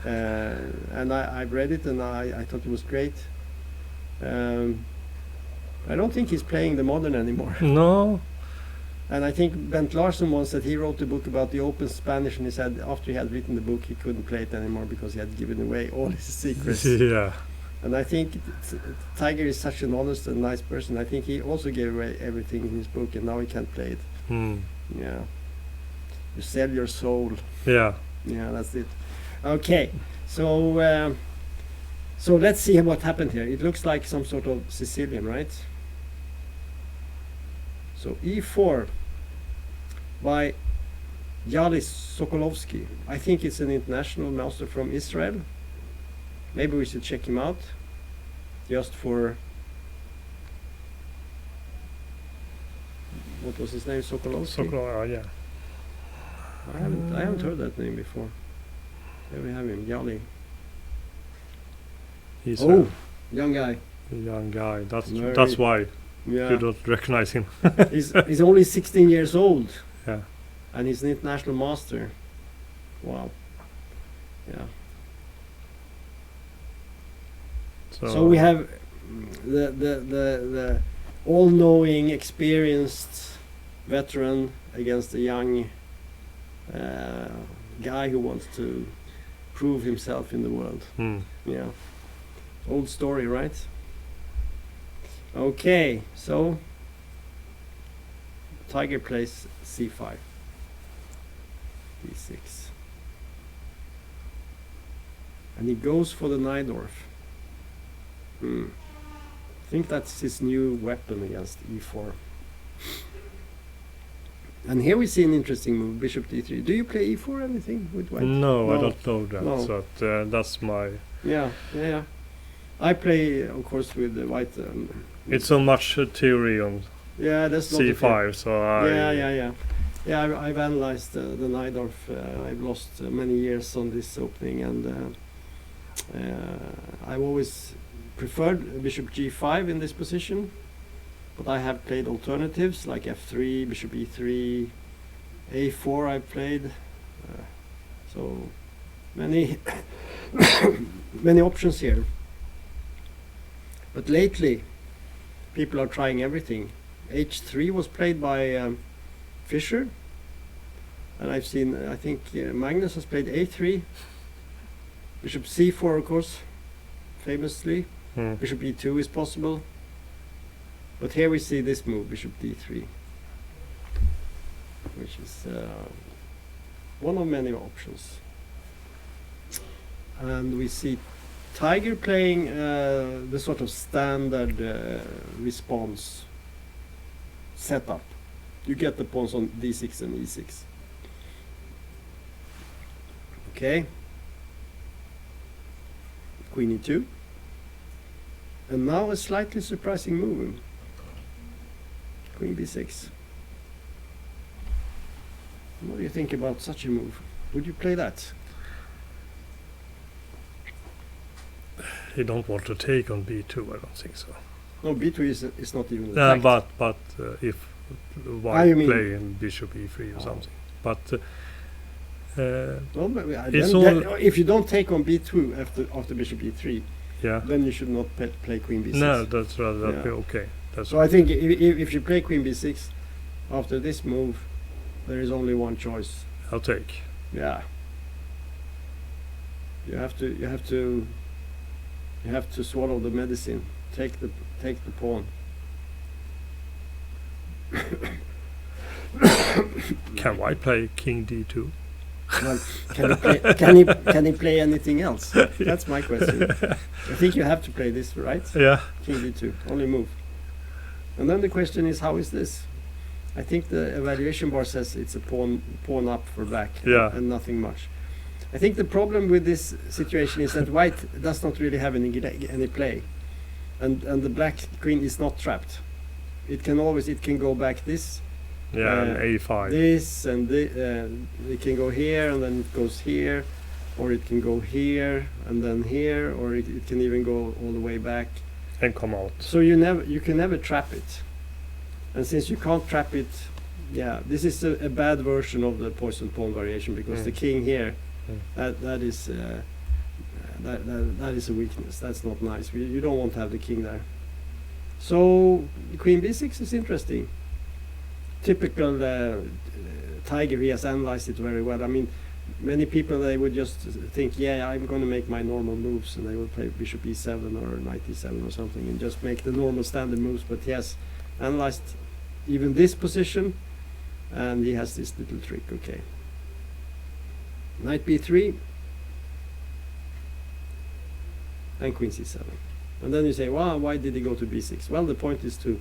Speaker 1: And I've read it, and I thought it was great. I don't think he's playing the modern anymore.
Speaker 2: No.
Speaker 1: And I think Bent Larsen once said he wrote a book about the open Spanish, and he said after he had written the book he couldn't play it anymore because he had given away all his secrets.
Speaker 2: Yeah.
Speaker 1: And I think Tiger is such an honest and nice person. I think he also gave away everything in his book, and now he can't play it.
Speaker 2: Mm.
Speaker 1: Yeah. You sell your soul.
Speaker 2: Yeah.
Speaker 1: Yeah, that's it. Okay, so let's see what happened here. It looks like some sort of Sicilian, right? So e4 by Yalis Sokolovsky. I think it's an international master from Israel. Maybe we should check him out, just for. What was his name? Sokolovsky.
Speaker 2: Yeah.
Speaker 1: I haven't heard that name before. There we have him, Yali.
Speaker 2: He's
Speaker 1: young guy.
Speaker 2: a young guy. That's why you don't recognize him.
Speaker 1: he's only 16 years old.
Speaker 2: Yeah.
Speaker 1: And he's an international master. Wow. Yeah. So we have the all-knowing, experienced veteran against the young guy who wants to prove himself in the world. Yeah, old story, right? Okay, so Tiger plays c5, d6, and he goes for the Najdorf. I think that's his new weapon against e4. And here we see an interesting move, bishop d3. Do you play e4 anything with white?
Speaker 2: No, I don't know that.
Speaker 1: No.
Speaker 2: So that's my.
Speaker 1: Yeah. I play, of course, with the white.
Speaker 2: It's so much theory on
Speaker 1: that's not
Speaker 2: c5, so I.
Speaker 1: Yeah, I've analyzed the Najdorf. I've lost many years on this opening, and I've always preferred bishop g5 in this position. But I have played alternatives like f3, bishop e3, a4 I've played. So many many options here. But lately people are trying everything. h3 was played by Fischer. And I've seen, I think Magnus has played a3. Bishop c4, of course, famously. Bishop e2 is possible. But here we see this move, bishop d3, which is one of many options. And we see Tiger playing the sort of standard response setup. You get the pawns on d6 and e6. Okay. Queen e2. And now a slightly surprising move. Queen b6. What do you think about such a move? Would you play that?
Speaker 2: He don't want to take on b2. I don't think so.
Speaker 1: No, b2 is not even attacked.
Speaker 2: But if white play in bishop e3 or something. But
Speaker 1: if you don't take on b2 after bishop e3, then you should not play queen b6.
Speaker 2: No, that's rather okay.
Speaker 1: So I think if you play queen b6 after this move, there is only one choice.
Speaker 2: I'll take.
Speaker 1: Yeah. You have to swallow the medicine. Take the pawn.
Speaker 2: Can white play king d2?
Speaker 1: Well, can he play anything else? That's my question. I think you have to play this, right?
Speaker 2: Yeah.
Speaker 1: King d2, only move. And then the question is, how is this? I think the evaluation bar says it's a pawn up for black, and nothing much. I think the problem with this situation is that white does not really have any play, and the black queen is not trapped. It can go back this.
Speaker 2: And a5.
Speaker 1: This and it can go here and then it goes here, or it can go here and then here, or it can even go all the way back
Speaker 2: and come out.
Speaker 1: So you can never trap it, and since you can't trap it, this is a bad version of the poisoned pawn variation, because the king here, that is a weakness. That's not nice. You don't want to have the king there. So queen b6 is interesting. Typical Tiger, he has analyzed it very well. I mean, many people, they would just think, I'm going to make my normal moves, and they will play bishop e7 or knight e7 or something and just make the normal standard moves. But he has analyzed even this position, and he has this little trick. Okay, knight b3 and queen c7. And then you say, well, why did he go to b6? Well, the point is to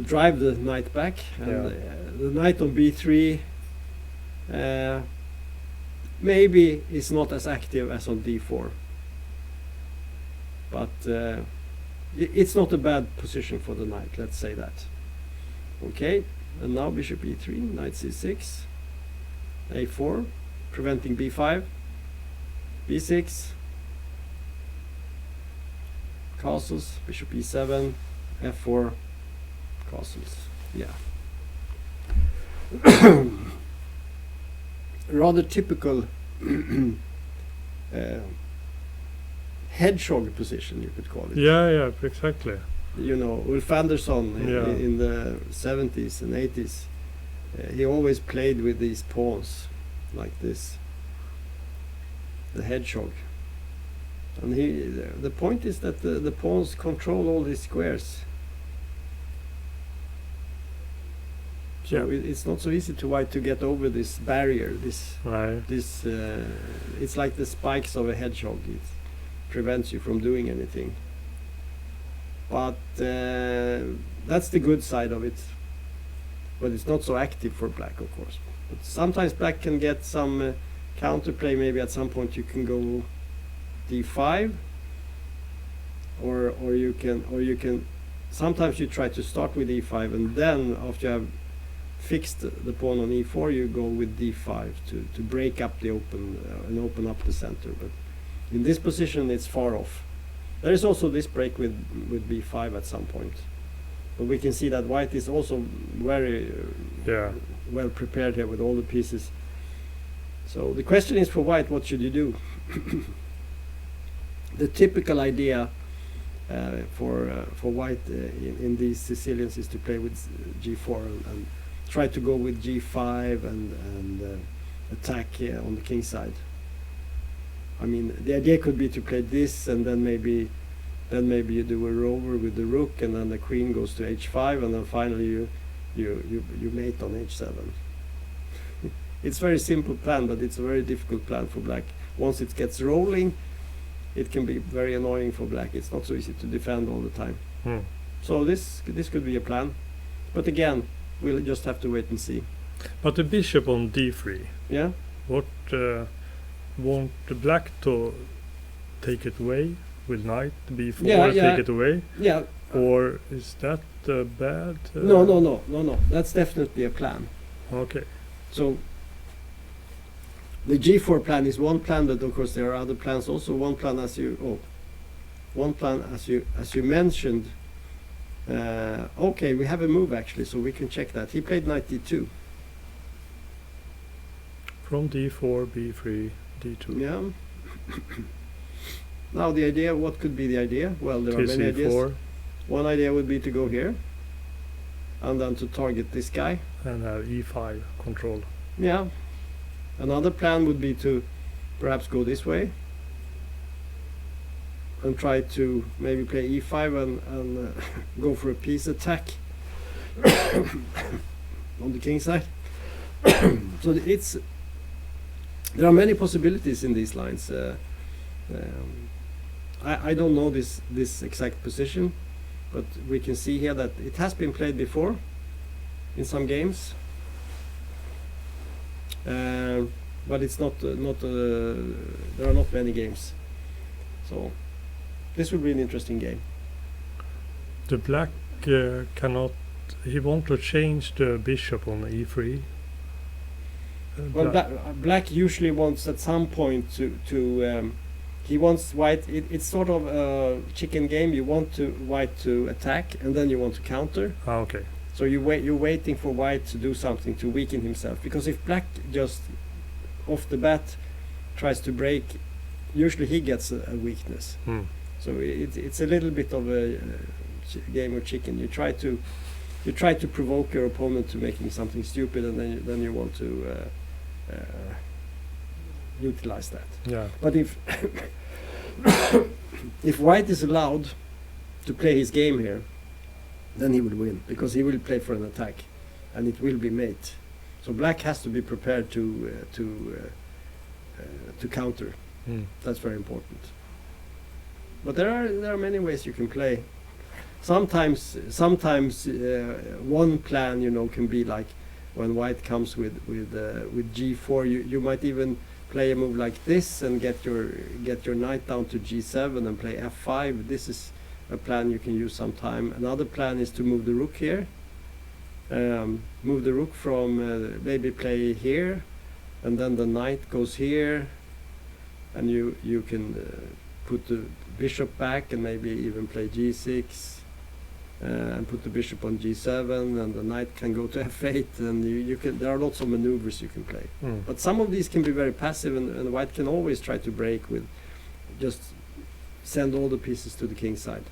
Speaker 1: drive the knight back, and the knight on b3 maybe is not as active as on d4, but it's not a bad position for the knight, let's say that. Okay, and now bishop e3, knight c6, a4, preventing b5, b6, castles, bishop e7, f4, castles. Rather typical hedgehog position, you could call it.
Speaker 2: Yeah, exactly.
Speaker 1: You know, Ulf Andersson in the 70s and 80s he always played with these pawns like this, the hedgehog. And the point is that the pawns control all these squares. So it's not so easy to white to get over this barrier. It's like the spikes of a hedgehog. It prevents you from doing anything. But that's the good side of it. But it's not so active for black, of course. But sometimes black can get some counterplay. Maybe at some point you can go d5, or you can. Sometimes you try to start with e5, and then after you have fixed the pawn on e4, you go with d5 to break up the open and open up the center. But in this position, it's far off. There is also this break with b5 at some point. But we can see that white is also very well prepared here with all the pieces. So the question is for white, what should you do? The typical idea for white in these Sicilians is to play with g4 and try to go with g5 and attack on the king side. I mean, the idea could be to play this, and then maybe you do a rover with the rook, and then the queen goes to h5, and then finally you mate on h7. It's a very simple plan, but it's a very difficult plan for black. Once it gets rolling, it can be very annoying for black. It's not so easy to defend all the time. So this could be a plan, but again, we'll just have to wait and see.
Speaker 2: But the bishop on d3.
Speaker 1: Yeah.
Speaker 2: What want the black to take it away with knight b4? Take it away.
Speaker 1: Yeah.
Speaker 2: Or is that bad?
Speaker 1: No. That's definitely a plan.
Speaker 2: Okay.
Speaker 1: So the g4 plan is one plan, but of course there are other plans also. One plan as you mentioned. Okay, we have a move actually, so we can check that. He played knight d2.
Speaker 2: From d4, b3, d2.
Speaker 1: Yeah. Now the idea, what could be the idea? Well, there are many ideas. One idea would be to go here, and then to target this guy.
Speaker 2: And have e5 control.
Speaker 1: Yeah. Another plan would be to perhaps go this way and try to maybe play e5 and go for a piece attack on the king side. So there are many possibilities in these lines. I don't know this exact position, but we can see here that it has been played before in some games. But it's not there are not many games, so this would be an interesting game.
Speaker 2: The black cannot. He wants to change the bishop on e3.
Speaker 1: Well, black usually wants at some point to he wants white. It's sort of a chicken game. You want white to attack, and then you want to counter.
Speaker 2: Okay.
Speaker 1: So you're waiting for white to do something to weaken himself. Because if black just off the bat tries to break, usually he gets a weakness. So it's a little bit of a game of chicken. You try to provoke your opponent to making something stupid, and then you want to utilize that.
Speaker 2: Yeah.
Speaker 1: But if white is allowed to play his game here, then he will win, because he will play for an attack, and it will be mate. So black has to be prepared to counter. That's very important. But there are many ways you can play. Sometimes one plan can be like when white comes with g4. You might even play a move like this and get your knight down to g7 and play f5. This is a plan you can use sometime. Another plan is to move the rook here. Move the rook from maybe play here, and then the knight goes here, and you can put the bishop back and maybe even play g6 and put the bishop on g7, and the knight can go to f8, and you can. There are lots of maneuvers you can play. But some of these can be very passive, and white can always try to break with just send all the pieces to the king side.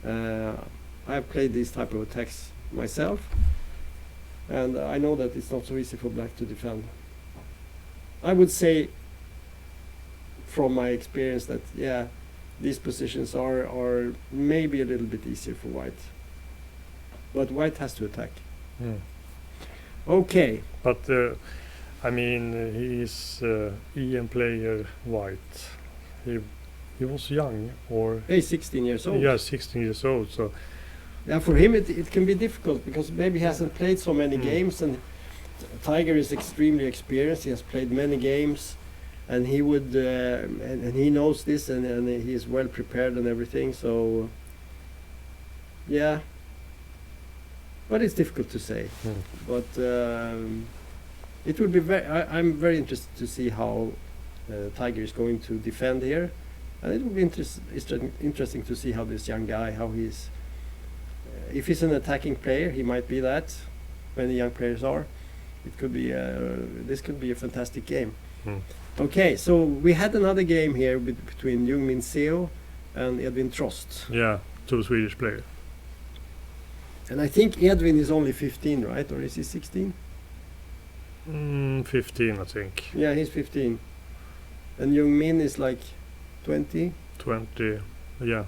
Speaker 1: I have played these type of attacks myself, And I know that it's not so easy for black to defend. I would say, from my experience, that these positions are maybe a little bit easier for white. But white has to attack. Okay.
Speaker 2: But I mean, he's EM player white. He was young, or
Speaker 1: he's 16 years old.
Speaker 2: Yeah, 16 years old. So
Speaker 1: yeah, for him it can be difficult because maybe he hasn't played so many games, and Tiger is extremely experienced. He has played many games, and he would and he knows this, and he is well prepared and everything. So yeah, but it's difficult to say. But it would be I'm very interested to see how Tiger is going to defend here, and it would be interesting to see how this young guy, how he's. If he's an attacking player, he might be that. Many young players are. It could be. This could be a fantastic game. Okay, so we had another game here between Jung-Min Seo and Edwin Trost.
Speaker 2: Yeah, 2 Swedish players.
Speaker 1: And I think Edwin is only 15, right? Or is he 16?
Speaker 2: 15, I think.
Speaker 1: Yeah, he's 15. And Jung-Min is like 20?
Speaker 2: 20, yeah.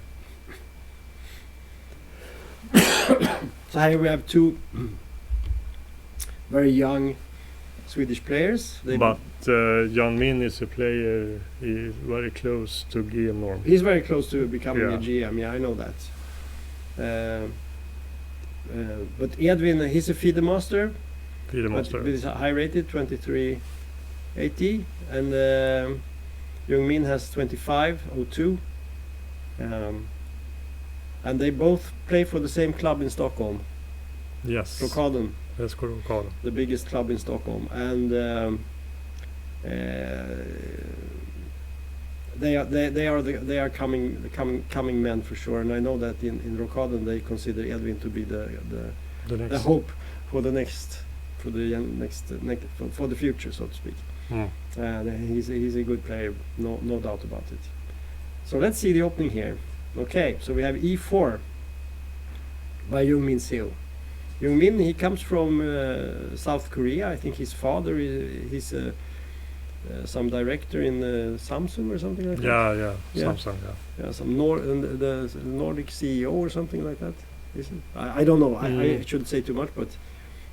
Speaker 1: So here we have 2 very young Swedish players.
Speaker 2: But Jung-Min is a player, he's very close to GM norm.
Speaker 1: He's very close to becoming a GM, yeah, I know that. But Edwin, he's a FIDE master.
Speaker 2: FIDE master.
Speaker 1: With high rated, 2380. And Jung-Min has 2502. And they both play for the same club in Stockholm.
Speaker 2: Yes.
Speaker 1: Rokaden.
Speaker 2: That's Rokaden.
Speaker 1: The biggest club in Stockholm. And they are coming men for sure. And I know that in Rokaden they consider Edwin to be the hope for the for the future, so to speak. And he's a good player, no doubt about it. So let's see the opening here. Okay, so we have E4 by Jung-Min Seo. Jung-Min, he comes from South Korea. I think his father he's some director in Samsung or something like that.
Speaker 2: Yeah, Samsung.
Speaker 1: Yeah, some the Nordic CEO or something like that. Is it? I don't know. I shouldn't say too much, but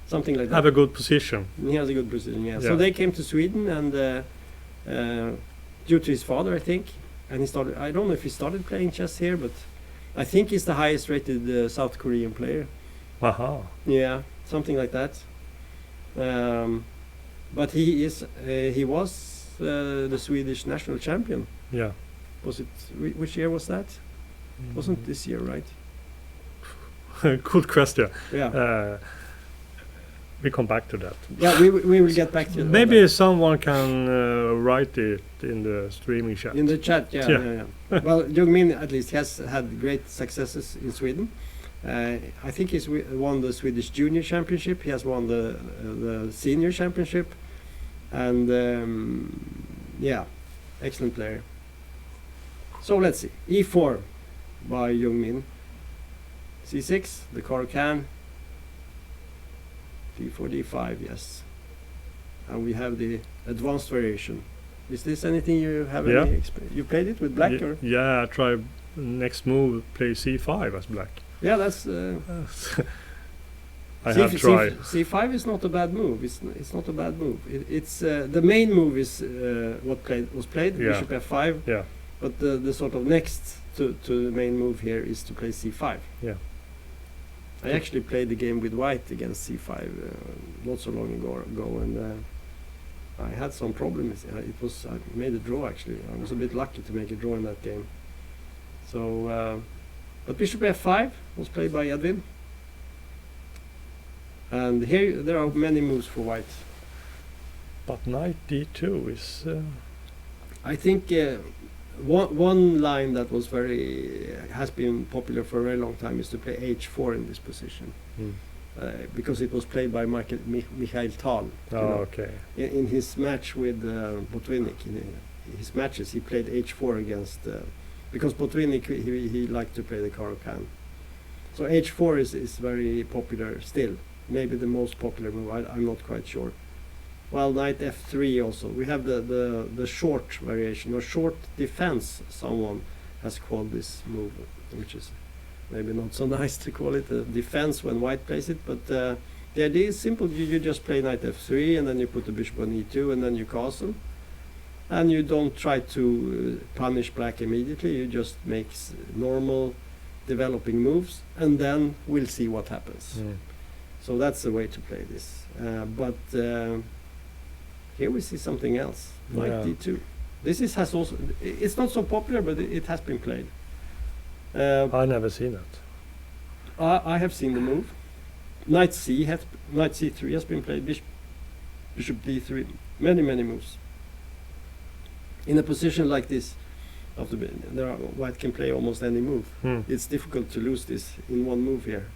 Speaker 1: something like that.
Speaker 2: Have a good position.
Speaker 1: He has a good position. Yeah. So they came to Sweden, and due to his father, I think. And he started. I don't know if he started playing chess here, but I think he's the highest rated South Korean player.
Speaker 2: Aha.
Speaker 1: Yeah, something like that. But he was the Swedish national champion.
Speaker 2: Yeah.
Speaker 1: Was it? Which year was that? Wasn't this year, right?
Speaker 2: Good question.
Speaker 1: Yeah.
Speaker 2: We come back to that.
Speaker 1: Yeah, we will get back to it.
Speaker 2: Maybe someone can write it in the streaming chat.
Speaker 1: In the chat, yeah. Well, Jung-Min at least has had great successes in Sweden. I think he's won the Swedish Junior Championship. He has won the Senior Championship, and excellent player. So let's see. E4 by Jung-Min. C6, the Caro-Kann. D4, D5, yes. And we have the advanced variation. Is this anything you have any experience? You played it with black or?
Speaker 2: Yeah, I tried next move, play C5 as black.
Speaker 1: Yeah, that's...
Speaker 2: I have tried.
Speaker 1: C5 is not a bad move. It's not a bad move. It's the main move is what was played, Bishop F5.
Speaker 2: Yeah.
Speaker 1: But the sort of next to the main move here is to play C5.
Speaker 2: Yeah.
Speaker 1: I actually played the game with white against C5 not so long ago, and I had some problems. I made a draw actually. I was a bit lucky to make a draw in that game. So, but Bishop F5 was played by Edwin, and here there are many moves for white.
Speaker 2: But Knight D2 is.
Speaker 1: I think one line that was has been popular for a very long time is to play H4 in this position, because it was played by Mikhail Tal.
Speaker 2: Okay.
Speaker 1: In his match with Botvinnik, in his matches he played H4 against because Botvinnik he liked to play the Caro-Kann. So H4 is very popular still. maybe the most popular move. I'm not quite sure. Well, knight f3 also. We have the short variation, or short defense, someone has called this move, which is maybe not so nice to call it a defense when white plays it, but the idea is simple. You just play knight f3, and then you put the bishop on e2, and then you castle. And you don't try to punish black immediately, you just make normal developing moves, and then we'll see what happens. So that's the way to play this. But here we see something else, knight d2. This has also, it's not so popular, but it has been played.
Speaker 2: I never seen it.
Speaker 1: I have seen the move. Knight c3 has been played, bishop d3, many moves. In a position like this, white can play almost any move. It's difficult to lose this in one move here.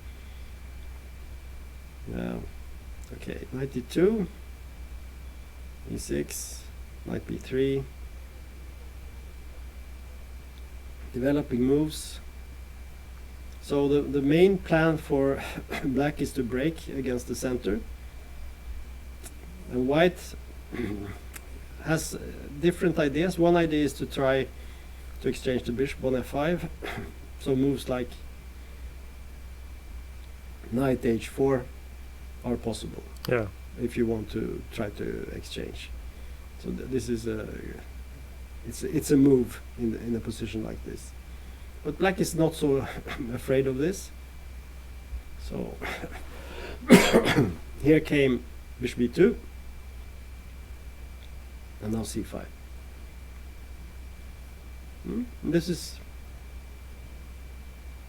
Speaker 1: Okay, knight d2, e6, knight b3. Developing moves. So the main plan for black is to break against the center. And white has different ideas. One idea is to try to exchange the bishop on f5. So moves like knight h4 are possible.
Speaker 2: Yeah.
Speaker 1: If you want to try to exchange. So this is it's a move in a position like this. But black is not so afraid of this. So here came bishop b2. And now c5. This is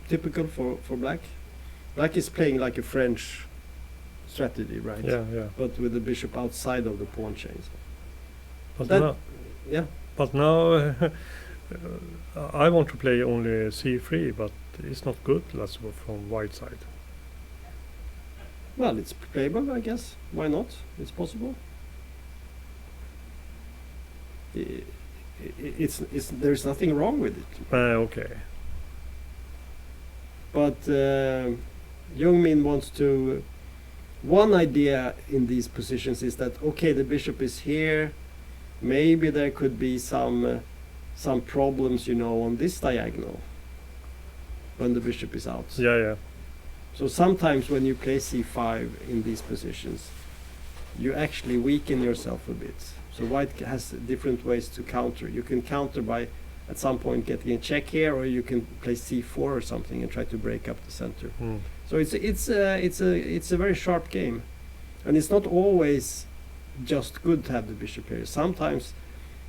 Speaker 1: typical for black. Black is playing like a French strategy, right?
Speaker 2: Yeah.
Speaker 1: But with the bishop outside of the pawn chain.
Speaker 2: But
Speaker 1: that,
Speaker 2: now,
Speaker 1: yeah.
Speaker 2: But now I want to play only c3, but it's not good. Let's go from white side.
Speaker 1: Well, it's playable, I guess. Why not? It's possible. There's nothing wrong with it.
Speaker 2: Okay.
Speaker 1: But Jungmin wants to. One idea in these positions is that okay, the bishop is here. Maybe there could be some problems, on this diagonal when the bishop is out.
Speaker 2: Yeah.
Speaker 1: So sometimes when you play c5 in these positions, you actually weaken yourself a bit. So white has different ways to counter. You can counter by at some point getting a check here, or you can play c4 or something and try to break up the center. So it's a very sharp game, and it's not always just good to have the bishop here. Sometimes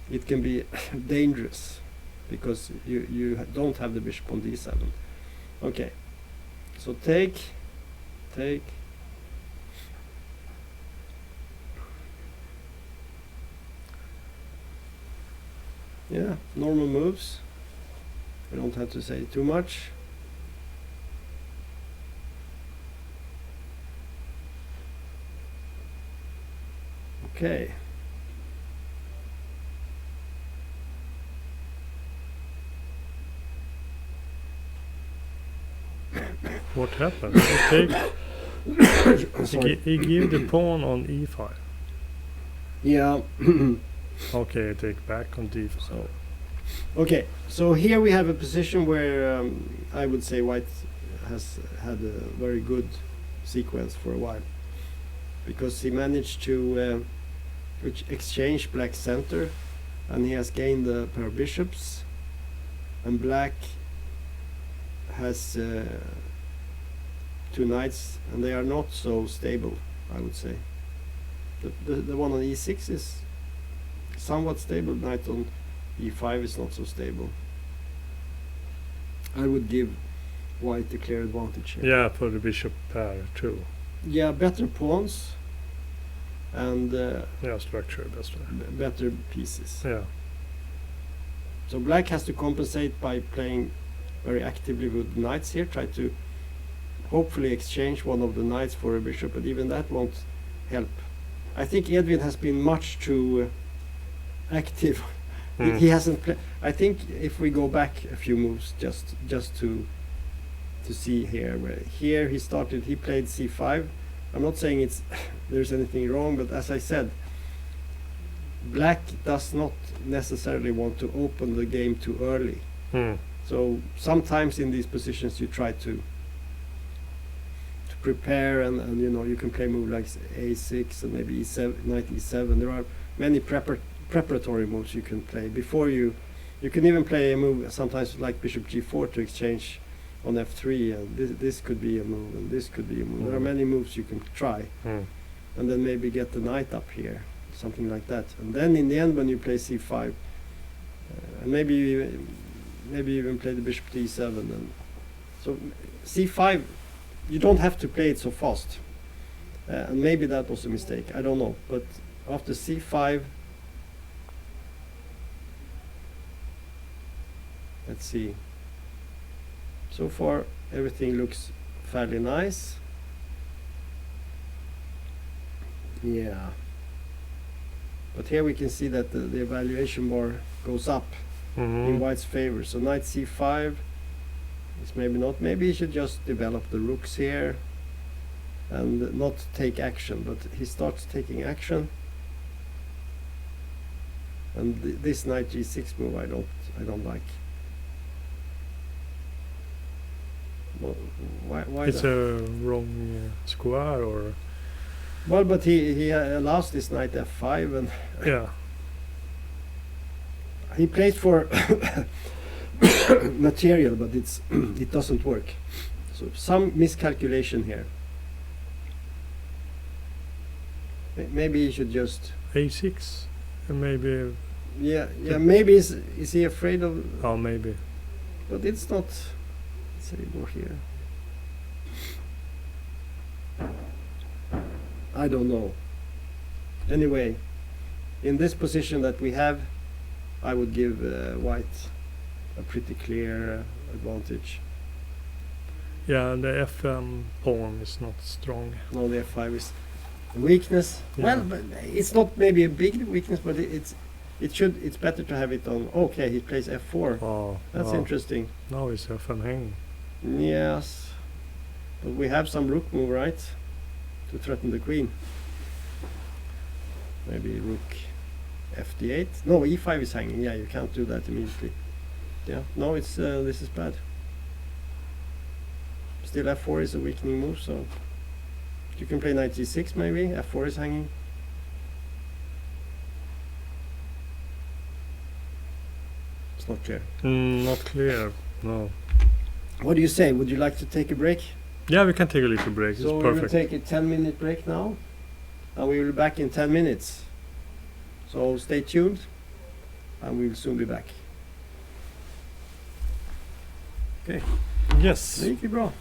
Speaker 1: it can be dangerous because you don't have the bishop on d7. Okay, so take. Yeah, normal moves. We don't have to say too much. Okay.
Speaker 2: What happened? He gave the pawn on e5.
Speaker 1: Yeah.
Speaker 2: Okay, take back on d5.
Speaker 1: So, okay, so here we have a position where I would say white has had a very good sequence for a while, because he managed to exchange black's center, and he has gained a pair of bishops, and black has two knights, and they are not so stable, I would say. The one on e6 is somewhat stable, knight on e5 is not so stable. I would give white a clear advantage here.
Speaker 2: Yeah, for the bishop pair too.
Speaker 1: Yeah, better pawns and
Speaker 2: structure
Speaker 1: better pieces.
Speaker 2: Yeah.
Speaker 1: So black has to compensate by playing very actively with knights here, try to hopefully exchange one of the knights for a bishop, but even that won't help. I think Edwin has been much too active. He hasn't played. I think if we go back a few moves just to see here, where here he played c5, I'm not saying there's anything wrong, but as I said, black does not necessarily want to open the game too early. So sometimes in these positions you try to prepare, and you can play move like a6 and maybe e7, knight e7. There are many preparatory moves you can play before you can even play a move sometimes like bishop g4 to exchange on f3, and this could be a move, and this could be a move. There are many moves you can try, and then maybe get the knight up here, something like that. And then in the end, when you play c5, and maybe even play the bishop to e7, and so c5, you don't have to play it so fast, and maybe that was a mistake. I don't know, but after c5, let's see. So far, everything looks fairly nice. Yeah. But here we can see that the evaluation bar goes up in white's favor. So knight c5 is maybe not. Maybe he should just develop the rooks here and not take action. But he starts taking action. And this knight g6 move I don't like. Why
Speaker 2: it's a wrong square, or
Speaker 1: well, but he allows this knight f5, and
Speaker 2: yeah,
Speaker 1: he plays for material, but it doesn't work. So some miscalculation here. Maybe he should just
Speaker 2: a6, maybe.
Speaker 1: Yeah. Maybe is he afraid of?
Speaker 2: Oh, maybe.
Speaker 1: But it's not. Let's say more here. I don't know. Anyway, in this position that we have, I would give white a pretty clear advantage.
Speaker 2: Yeah, the FM pawn is not strong.
Speaker 1: No, the f5 is a weakness.
Speaker 2: Yeah.
Speaker 1: Well, but it's not maybe a big weakness, but it's better to have it on. Okay, he plays f4.
Speaker 2: Oh,
Speaker 1: That's interesting.
Speaker 2: Now it's FM hanging.
Speaker 1: Yes, but we have some rook move, right, to threaten the queen. Maybe rook fd8. No, e5 is hanging. Yeah, you can't do that immediately. Yeah, no, it's this is bad. Still f4 is a weakening move, so you can play knight g6 maybe. f4 is hanging. It's not clear.
Speaker 2: Not clear, no.
Speaker 1: What do you say? Would you like to take a break?
Speaker 2: Yeah, we can take a little break.
Speaker 1: So
Speaker 2: it's
Speaker 1: we will
Speaker 2: perfect.
Speaker 1: take a 10-minute break now, and we will be back in 10 minutes. So stay tuned, and we will soon be back. Okay.
Speaker 2: Yes.
Speaker 1: Det gick ju bra.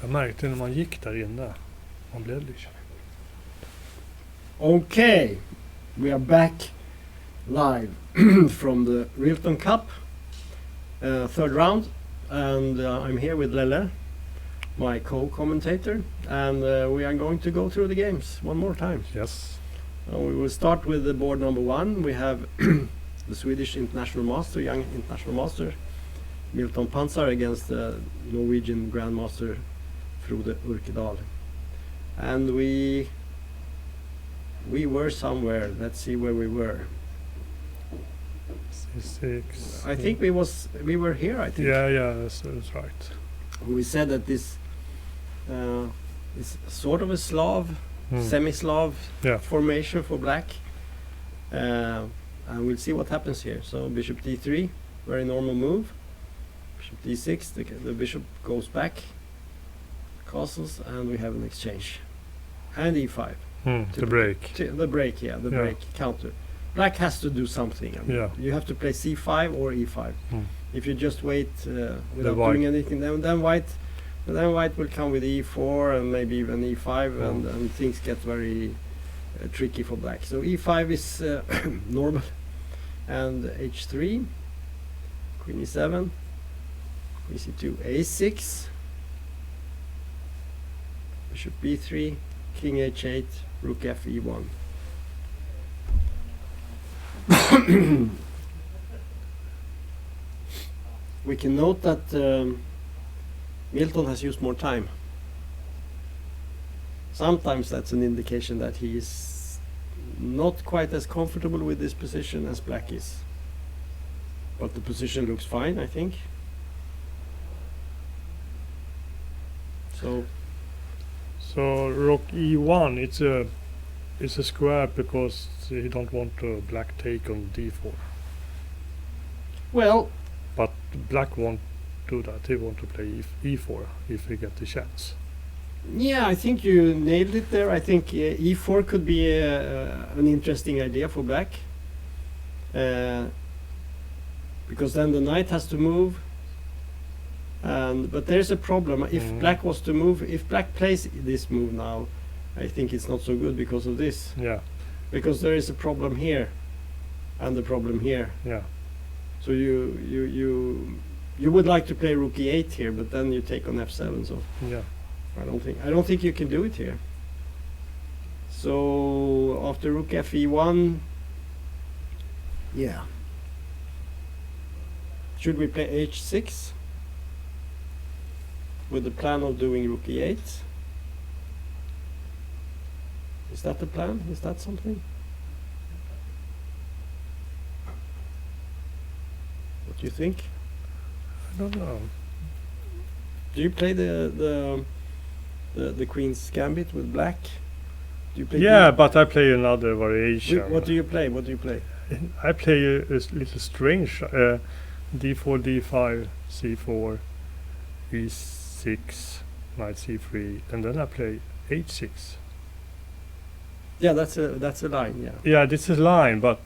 Speaker 2: Jag märkte när man gick där inne. Man blev liksom.
Speaker 1: Okay, we are back live from the Rilton Cup, third round, and I'm here with Lelle, my co-commentator, and we are going to go through the games one more time.
Speaker 2: Yes.
Speaker 1: We will start with the board number 1. We have the Swedish international master, young international master, Milton Pansar against the Norwegian grandmaster Frode Urkedal. And we were somewhere. Let's see where we were.
Speaker 2: C6.
Speaker 1: I think we were here. I think.
Speaker 2: Yeah, that's right.
Speaker 1: We said that this is sort of a Slav, semi-Slav formation for black, and we'll see what happens here. So bishop d3, very normal move. Bishop d6, the bishop goes back, castles, and we have an exchange. And e5.
Speaker 2: The break.
Speaker 1: The break, yeah, the break counter. Black has to do something. I mean, you have to play c5 or e5. If you just wait without doing anything, then white will come with e4 and maybe even e5, and things get very tricky for black. So e5 is normal, and h3, queen e7, queen c2, a6, bishop b3, king h8, rook f e1. We can note that Milton has used more time. Sometimes that's an indication that he is not quite as comfortable with this position as black is. But the position looks fine, I think. So
Speaker 2: rook e1, it's a square because he don't want to black take on d4.
Speaker 1: Well,
Speaker 2: but black won't do that. He want to play e4 if he get the chance.
Speaker 1: Yeah, I think you nailed it there. I think e4 could be an interesting idea for black, because then the knight has to move. But there's a problem. If black was to move, if black plays this move now, I think it's not so good because of this.
Speaker 2: Yeah.
Speaker 1: Because there is a problem here, and the problem here.
Speaker 2: Yeah.
Speaker 1: So you would like to play rook e8 here, but then you take on f7. So
Speaker 2: yeah,
Speaker 1: I don't think you can do it here. So after rook f e1, yeah. Should we play h6 with the plan of doing rook e8? Is that the plan? Is that something? What do you think?
Speaker 2: I don't know.
Speaker 1: Do you play the Queen's Gambit with black? Do you play
Speaker 2: but I play another variation.
Speaker 1: What do you play? What do you play?
Speaker 2: I play a little strange d4, d5, c4, e6, knight c3, and then I play h6.
Speaker 1: Yeah, that's a line. Yeah.
Speaker 2: Yeah, this is line, but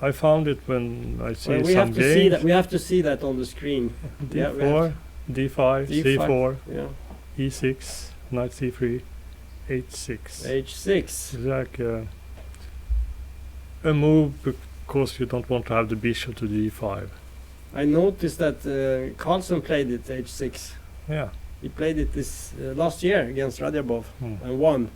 Speaker 2: I found it when I see
Speaker 1: we
Speaker 2: some
Speaker 1: have to
Speaker 2: games.
Speaker 1: see that. We have to see that on the screen.
Speaker 2: d4, d5, c4,
Speaker 1: yeah.
Speaker 2: e6, knight c3, h6.
Speaker 1: h6.
Speaker 2: It's like a move because you don't want to have the bishop to d5.
Speaker 1: I noticed that Carlsen played it h6.
Speaker 2: Yeah.
Speaker 1: He played it this last year against Radyabov and won.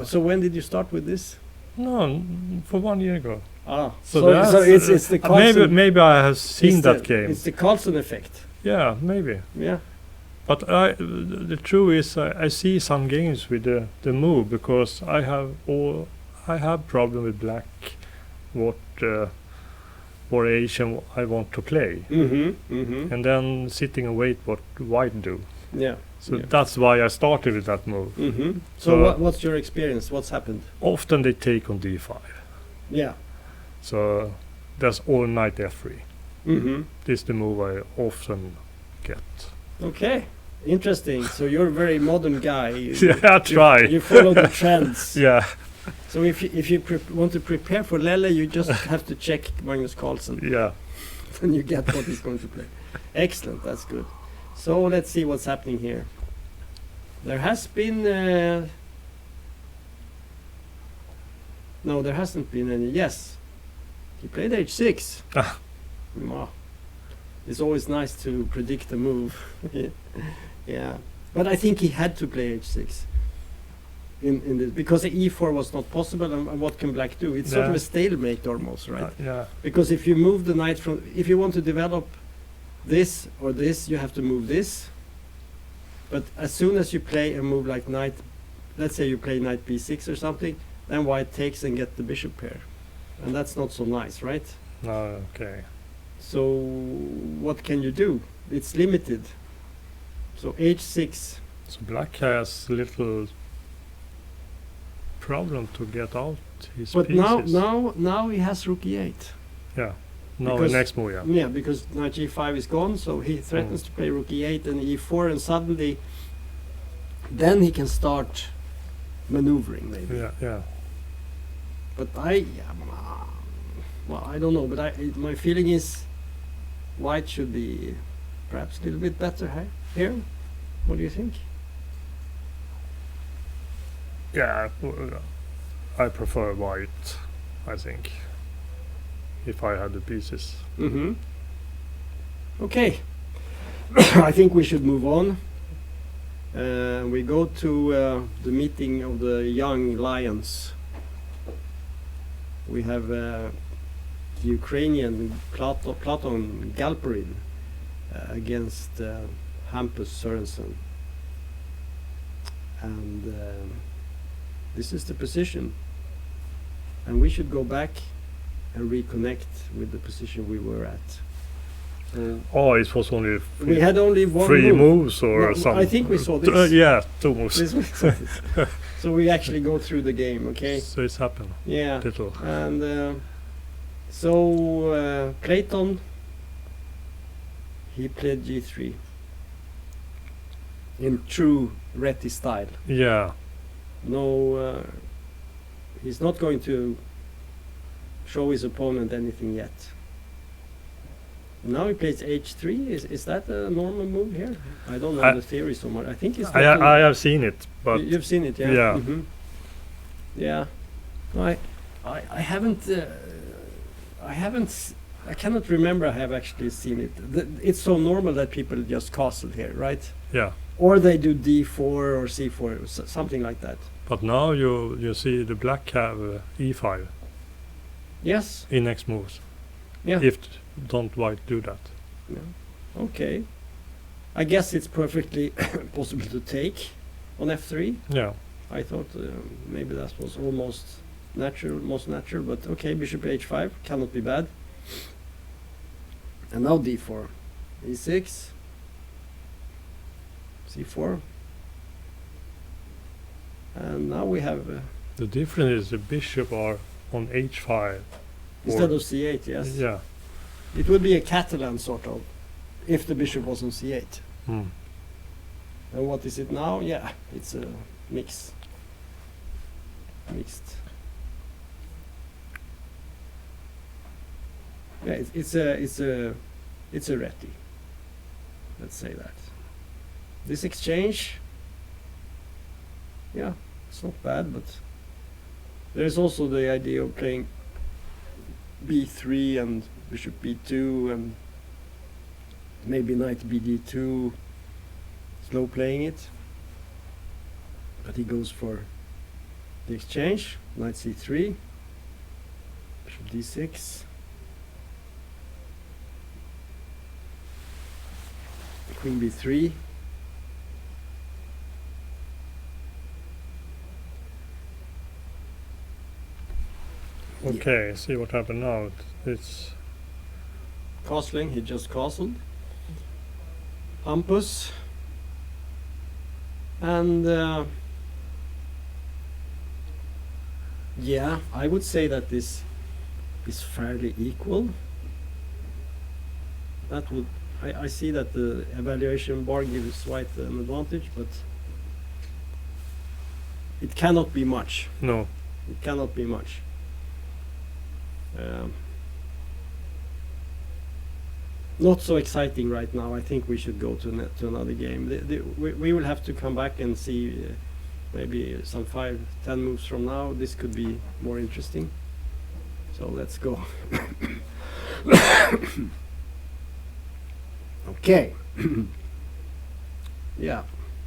Speaker 1: So when did you start with this?
Speaker 2: No, for 1 year ago.
Speaker 1: Ah, so it's the Carlsen.
Speaker 2: Maybe I have seen that game.
Speaker 1: It's the Carlsen effect.
Speaker 2: Yeah, maybe.
Speaker 1: Yeah.
Speaker 2: But the truth is, I see some games with the move because I have problem with black. What variation I want to play, and then sitting and wait what white do.
Speaker 1: Yeah.
Speaker 2: So that's why I started with that move.
Speaker 1: So what's your experience? What's happened?
Speaker 2: Often they take on d5.
Speaker 1: Yeah.
Speaker 2: So there's all knight f3. This is the move I often get.
Speaker 1: Okay, interesting. So you're a very modern guy.
Speaker 2: I try.
Speaker 1: You follow the trends.
Speaker 2: Yeah.
Speaker 1: So if you want to prepare for Lelle, you just have to check Magnus Carlsen.
Speaker 2: Yeah.
Speaker 1: Then you get what he's going to play. Excellent, that's good. So let's see what's happening here. There has been no, there hasn't been any. Yes, he played h6. Wow. It's always nice to predict a move. Yeah, but I think he had to play h6 in this because the e4 was not possible. And what can black do? It's sort of a stalemate almost, right?
Speaker 2: Yeah.
Speaker 1: Because if you move the knight from, if you want to develop this or this, you have to move this. But as soon as you play a move like knight, let's say you play knight b6 or something, then white takes and get the bishop pair, and that's not so nice, right?
Speaker 2: No, okay.
Speaker 1: So what can you do? It's limited. So h6.
Speaker 2: So black has little problem to get out his
Speaker 1: But
Speaker 2: pieces.
Speaker 1: now he has rook e8.
Speaker 2: Yeah. No,
Speaker 1: Because-
Speaker 2: the next move, yeah.
Speaker 1: Yeah, because knight g5 is gone, so he threatens to play rook e8 and e4, and suddenly then he can start maneuvering maybe.
Speaker 2: Yeah, yeah.
Speaker 1: But well, I don't know, but my feeling is white should be perhaps a little bit better here. What do you think?
Speaker 2: Yeah, I prefer white, I think, if I had the pieces.
Speaker 1: Mm-hmm. Okay. I think we should move on. We go to the meeting of the young lions. We have the Ukrainian Platon Galperin against Hampus Sørensen. And this is the position. And we should go back and reconnect with the position we were at.
Speaker 2: Oh, it was only
Speaker 1: We had only one
Speaker 2: three
Speaker 1: move.
Speaker 2: moves or
Speaker 1: No,
Speaker 2: something.
Speaker 1: I think we saw this.
Speaker 2: Yeah, two moves.
Speaker 1: This was- so we actually go through the game, okay?
Speaker 2: So it's happened.
Speaker 1: Yeah.
Speaker 2: Little.
Speaker 1: And Clayton, he played g3 in true Reti style.
Speaker 2: Yeah.
Speaker 1: No, he's not going to show his opponent anything yet. Now he plays h3. Is that a normal move here? I don't know the theory so much. I think it's.
Speaker 2: I have seen it, but
Speaker 1: You've seen it, yeah.
Speaker 2: Yeah.
Speaker 1: Mhm. Yeah. No, I haven't. I cannot remember I have actually seen it. It's so normal that people just castle here, right?
Speaker 2: yeah.
Speaker 1: Or they do d4 or c4, something like that.
Speaker 2: But now you see the black have e5
Speaker 1: Yes.
Speaker 2: in next moves.
Speaker 1: Yeah.
Speaker 2: If don't white do that.
Speaker 1: Yeah. Okay. I guess it's perfectly possible to take on f3.
Speaker 2: Yeah.
Speaker 1: I thought maybe that was almost most natural, but okay, bishop h5 cannot be bad. And now d4, e6, c4, and now we have
Speaker 2: The difference is the bishop are on h5.
Speaker 1: instead of c8, yes.
Speaker 2: Yeah.
Speaker 1: It would be a Catalan sort of, if the bishop was on c8.
Speaker 2: Hmm.
Speaker 1: And what is it now? Yeah, it's a mixed. Yeah, it's a Reti. Let's say that. This exchange, yeah, it's not bad, but there's also the idea of playing b3 and bishop b2 and maybe knight bd2, slow playing it. But he goes for the exchange, knight c3, bishop d6, queen b3,
Speaker 2: Okay, see what happened now. It's
Speaker 1: castling, he just castled. Hampus. And yeah, I would say that this is fairly equal. That would, I see that the evaluation bar gives white an advantage, but it cannot be much.
Speaker 2: no.
Speaker 1: It cannot be much. not so exciting right now. I think we should go to another game. We will have to come back and see maybe some 5-10 moves from now. This could be more interesting. So let's go. Okay. Yeah.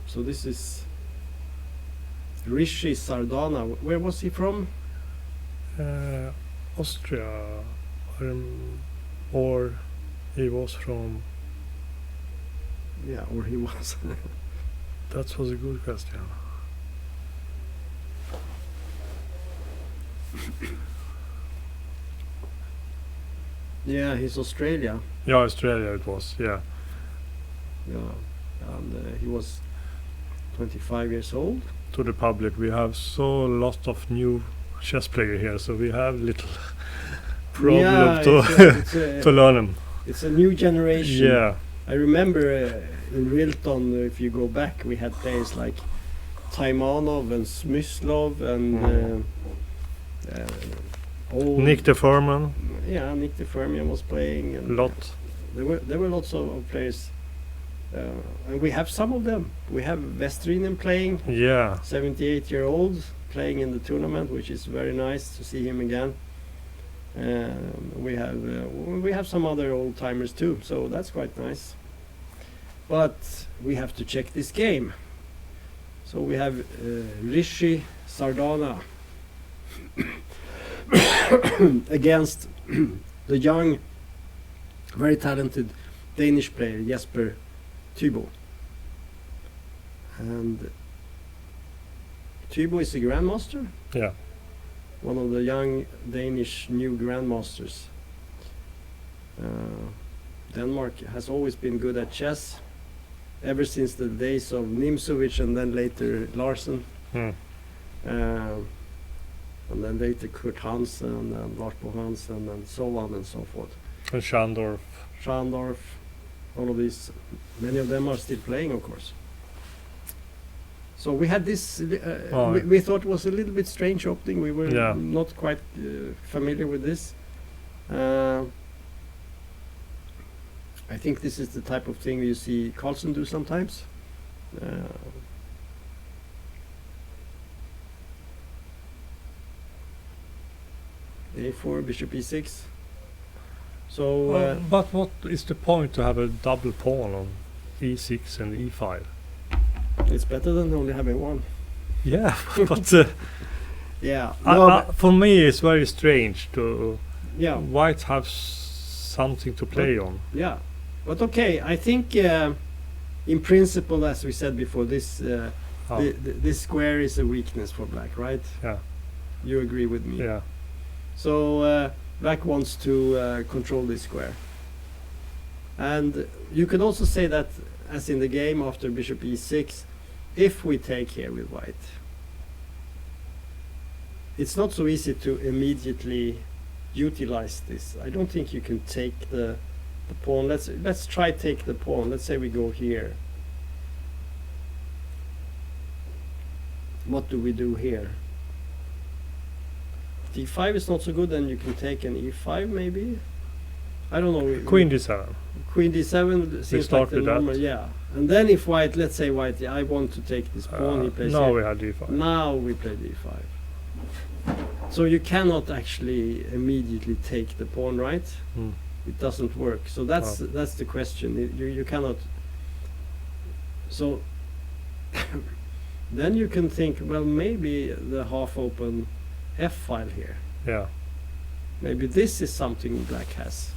Speaker 1: So this is Rishi Sardana. Where was he from?
Speaker 2: Austria, or he was from.
Speaker 1: Yeah, or he was.
Speaker 2: That was a good question.
Speaker 1: Yeah, he's Australia.
Speaker 2: Yeah, Australia it was. Yeah.
Speaker 1: Yeah, and he was 25 years old.
Speaker 2: To the public, we have so lot of new chess player here, so we have little problem to learn them.
Speaker 1: It's a new generation.
Speaker 2: Yeah.
Speaker 1: I remember in Rilton, if you go back, we had players like Taimanov and Smyslov and
Speaker 2: Nick de Furman.
Speaker 1: Yeah, Nick de Furman was playing. And
Speaker 2: lot.
Speaker 1: There were lots of players. And we have some of them. We have Westerinen playing.
Speaker 2: Yeah.
Speaker 1: 78-year-old playing in the tournament, which is very nice to see him again. We have some other old timers too, so that's quite nice. But we have to check this game. So we have Rishi Sardana against the young, very talented Danish player Jesper Tybo. And Tybo is a grandmaster.
Speaker 2: Yeah.
Speaker 1: One of the young Danish new grandmasters. Denmark has always been good at chess, ever since the days of Nimzowitsch and then later Larsen. And then later Kurt Hansen and Lars Bo Hansen and so on and so forth.
Speaker 2: And Schandorf.
Speaker 1: All of these, many of them are still playing, of course. So we had this, we thought it was a little bit strange opening. We were not quite familiar with this. I think this is the type of thing you see Carlsen do sometimes. A4, bishop e6. So,
Speaker 2: but what is the point to have a double pawn on e6 and e5?
Speaker 1: It's better than only having one.
Speaker 2: Yeah, but
Speaker 1: yeah.
Speaker 2: For me, it's very strange to White have something to play on.
Speaker 1: Yeah, but okay, I think in principle, as we said before, this this square is a weakness for Black, right?
Speaker 2: Yeah.
Speaker 1: You agree with me?
Speaker 2: Yeah.
Speaker 1: So Black wants to control this square, and you could also say that, as in the game after bishop e6, if we take here with White, it's not so easy to immediately utilize this. I don't think you can take the pawn. Let's try take the pawn. Let's say we go here. What do we do here? d5 is not so good, then you can take an e5 maybe. I don't know.
Speaker 2: Queen d7.
Speaker 1: Queen d7 seems like the normal, yeah. And then if White, let's say White, I want to take this pawn, he plays
Speaker 2: now we have d5.
Speaker 1: Now we play d5. So you cannot actually immediately take the pawn, right? It doesn't work. So that's the question. You cannot. So then you can think, well, maybe the half-open f file here.
Speaker 2: Yeah.
Speaker 1: Maybe this is something Black has.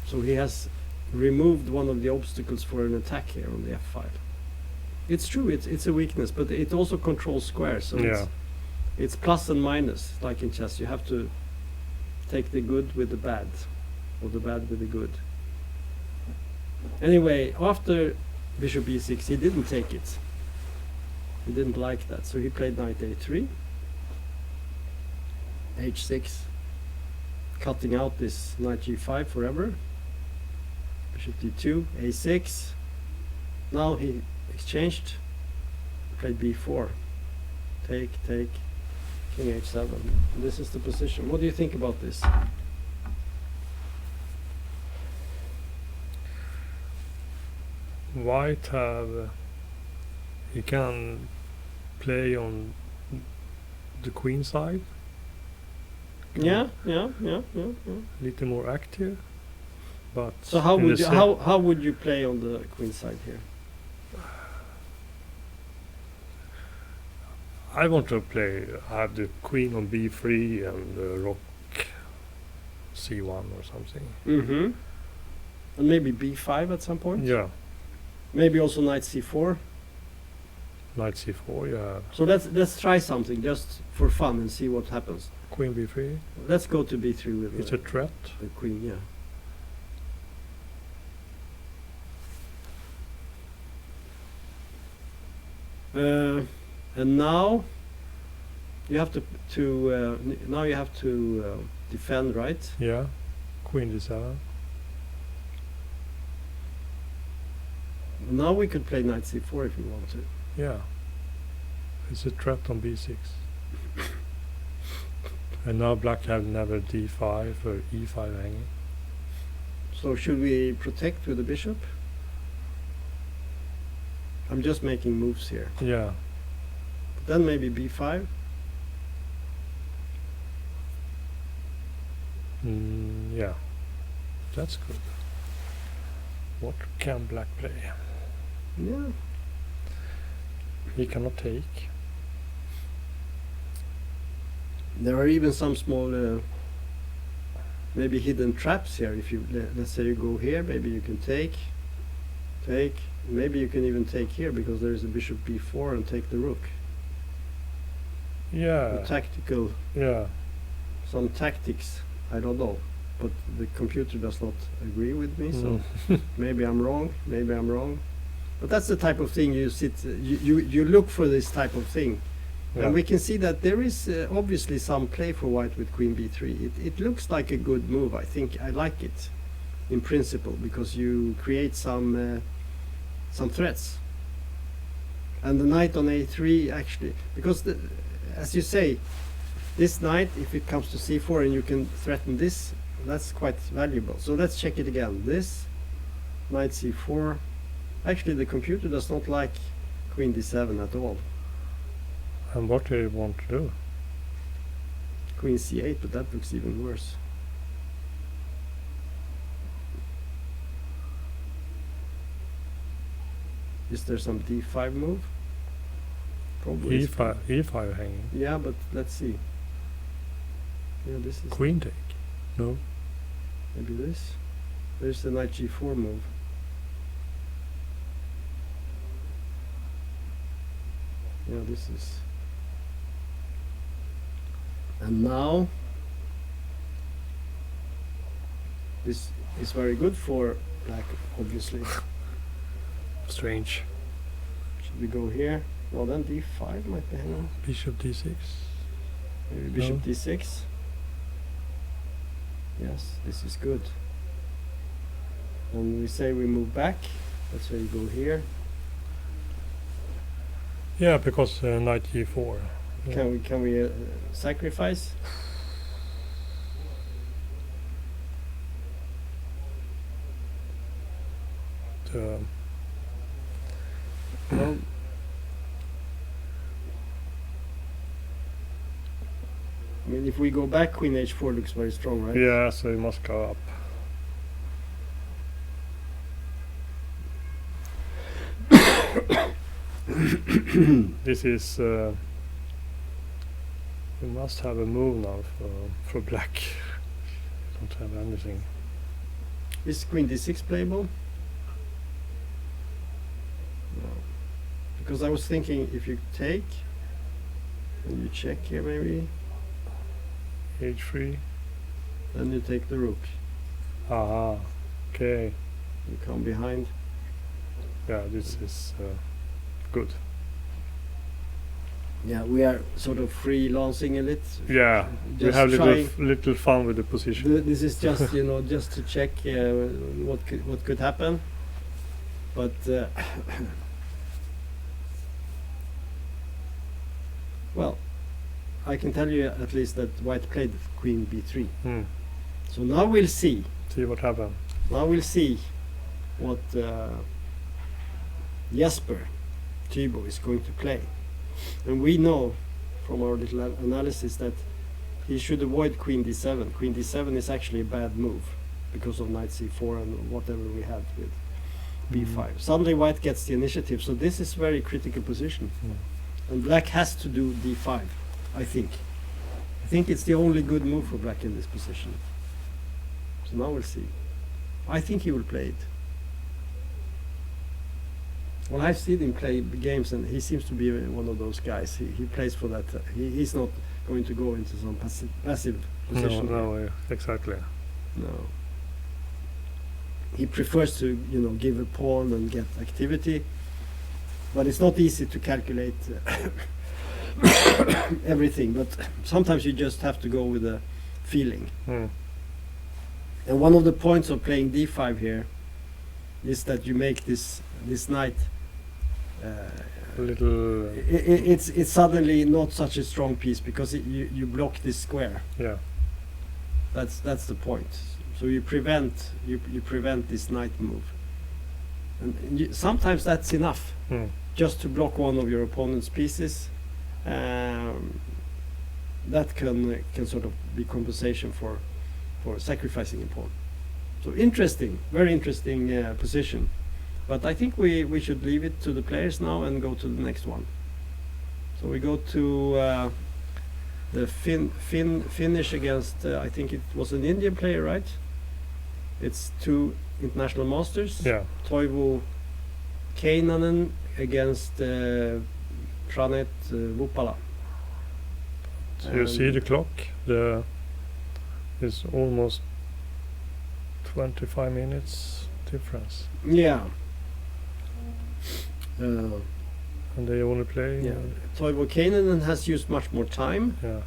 Speaker 1: So he has removed one of the obstacles for an attack here on the f file. It's true, it's a weakness, but it also controls squares. So it's plus and minus, like in chess. You have to take the good with the bad, or the bad with the good. Anyway, after bishop e6, he didn't take it. He didn't like that, so he played knight a3, h6, cutting out this knight g5 forever. Bishop d2, a6. Now he exchanged, played b4. Take, king h7. This is the position. What do you think about this?
Speaker 2: White have he can play on the queen side.
Speaker 1: Yeah.
Speaker 2: Little more active. But
Speaker 1: so how would you play on the queen side here?
Speaker 2: I want to have the queen on b3 and rook c1 or something.
Speaker 1: Mm-hmm. And maybe b5 at some point?
Speaker 2: Yeah.
Speaker 1: Maybe also knight c4?
Speaker 2: Knight c4, yeah.
Speaker 1: So let's try something just for fun and see what happens.
Speaker 2: Queen b3.
Speaker 1: Let's go to b3 with
Speaker 2: It's a threat.
Speaker 1: The queen, yeah. And now you have to defend, right?
Speaker 2: Yeah. Queen d7.
Speaker 1: Now we could play knight c4 if we want to.
Speaker 2: Yeah. It's a threat on b6. And now black have never d5 or e5 hanging.
Speaker 1: So should we protect with the bishop? I'm just making moves here.
Speaker 2: Yeah.
Speaker 1: But then maybe b5.
Speaker 2: Yeah. That's good. What can black play?
Speaker 1: Yeah.
Speaker 2: He cannot take.
Speaker 1: There are even some small maybe hidden traps here. If you let's say you go here, maybe you can take. Maybe you can even take here because there is a bishop b4 and take the rook.
Speaker 2: Yeah.
Speaker 1: Tactical.
Speaker 2: Yeah.
Speaker 1: Some tactics. I don't know, but the computer does not agree with me. So maybe I'm wrong. But that's the type of thing you look for this type of thing.
Speaker 2: Yeah.
Speaker 1: And we can see that there is obviously some play for white with queen b3. It looks like a good move. I think I like it in principle because you create some threats. And the knight on a3 actually, because as you say, this knight, if it comes to c4 and you can threaten this, that's quite valuable. So let's check it again. This knight c4. Actually, the computer does not like queen d7 at all.
Speaker 2: And what do you want to do?
Speaker 1: Queen c8, but that looks even worse. Is there some d5 move? Probably.
Speaker 2: e5 hanging.
Speaker 1: Yeah, but let's see. Yeah, this is
Speaker 2: Queen take. No.
Speaker 1: maybe this. There's the knight g4 move. Yeah, this is. And now this is very good for black, obviously.
Speaker 2: Strange.
Speaker 1: Should we go here? Well, then d5 might be hanging.
Speaker 2: Bishop d6.
Speaker 1: Maybe bishop
Speaker 2: No.
Speaker 1: d6. Yes, this is good. And we say we move back. Let's say we go here.
Speaker 2: Yeah, because knight g4. Yeah.
Speaker 1: Can we sacrifice? Well, I mean, if we go back, queen h4 looks very strong, right?
Speaker 2: Yeah, so you must go up. This is. We must have a move now for black. Don't have anything.
Speaker 1: Is queen d6 playable? No. Because I was thinking if you take, and you check here maybe,
Speaker 2: h3.
Speaker 1: then you take the rook.
Speaker 2: Aha. Okay.
Speaker 1: You come behind.
Speaker 2: Yeah, this is good.
Speaker 1: Yeah, we are sort of freelancing a little.
Speaker 2: Yeah, we
Speaker 1: Just
Speaker 2: have
Speaker 1: trying.
Speaker 2: little fun with the position.
Speaker 1: This is just just to check what could happen, but well, I can tell you at least that white played queen b3. So now we'll see.
Speaker 2: See what happened.
Speaker 1: Now we'll see what Jesper Tybo is going to play. And we know from our little analysis that he should avoid queen d7. Queen d7 is actually a bad move because of knight c4 and whatever we had with b5. Suddenly white gets the initiative, so this is very critical position. And black has to do d5, I think. I think it's the only good move for black in this position. So now we'll see. I think he will play it. Well, I've seen him play games, and he seems to be one of those guys. He plays for that. He's not going to go into some passive position.
Speaker 2: No, exactly.
Speaker 1: No. He prefers to, give a pawn and get activity, but it's not easy to calculate everything. But sometimes you just have to go with a feeling. And one of the points of playing d5 here is that you make this knight
Speaker 2: a little.
Speaker 1: It's suddenly not such a strong piece because you block this square.
Speaker 2: Yeah.
Speaker 1: That's the point. So you prevent this knight move, and sometimes that's enough just to block one of your opponent's pieces. That can sort of be compensation for sacrificing a pawn. So interesting, very interesting position. But I think we should leave it to the players now and go to the next one. So we go to the finish against, I think it was an Indian player, right? It's 2 international masters.
Speaker 2: Yeah.
Speaker 1: Toivo Keinanen against Pranet Vupala.
Speaker 2: So you see the clock. It's almost 25 minutes difference.
Speaker 1: Yeah.
Speaker 2: And they only play.
Speaker 1: Yeah. Toivo Keinanen has used much more time.
Speaker 2: Yeah.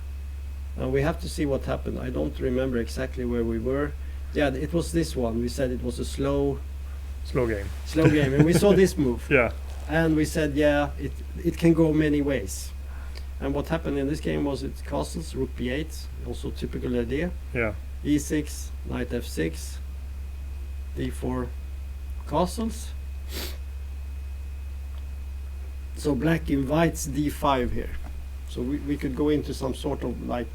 Speaker 1: And we have to see what happened. I don't remember exactly where we were. Yeah, it was this one. We said it was a slow
Speaker 2: game.
Speaker 1: Slow game, and we saw this move.
Speaker 2: Yeah.
Speaker 1: And we said, yeah, it can go many ways. And what happened in this game was it's castles, rook b8, also typical idea.
Speaker 2: Yeah.
Speaker 1: e6, knight f6, d4, castles. So black invites d5 here. So we could go into some sort of like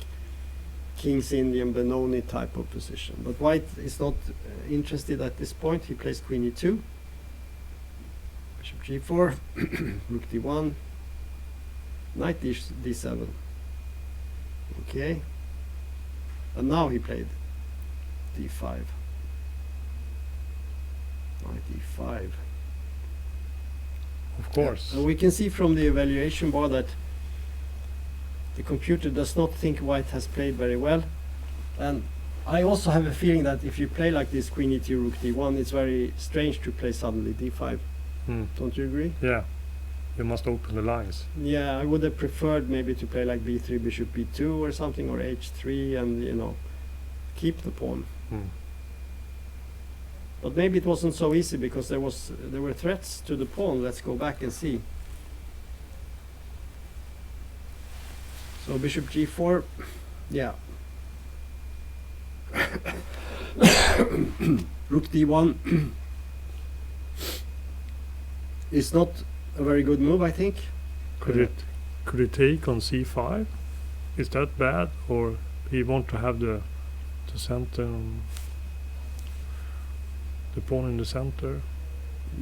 Speaker 1: King's Indian Benoni type of position. But white is not interested at this point. He plays queen e2, bishop g4, rook d1, knight d7. Okay. And now he played d5. Knight d5.
Speaker 2: Of course.
Speaker 1: And we can see from the evaluation bar that the computer does not think white has played very well. And I also have a feeling that if you play like this, queen e2, rook d1, it's very strange to play suddenly d5. Don't you agree?
Speaker 2: Yeah. You must open the lines.
Speaker 1: Yeah, I would have preferred maybe to play like b3, bishop b2 or something, or h3, and keep the pawn. But maybe it wasn't so easy because there were threats to the pawn. Let's go back and see. So bishop g4, yeah. Rook d1 is not a very good move, I think.
Speaker 2: Could it take on c5? Is that bad, or he want to have the center, the pawn in the center?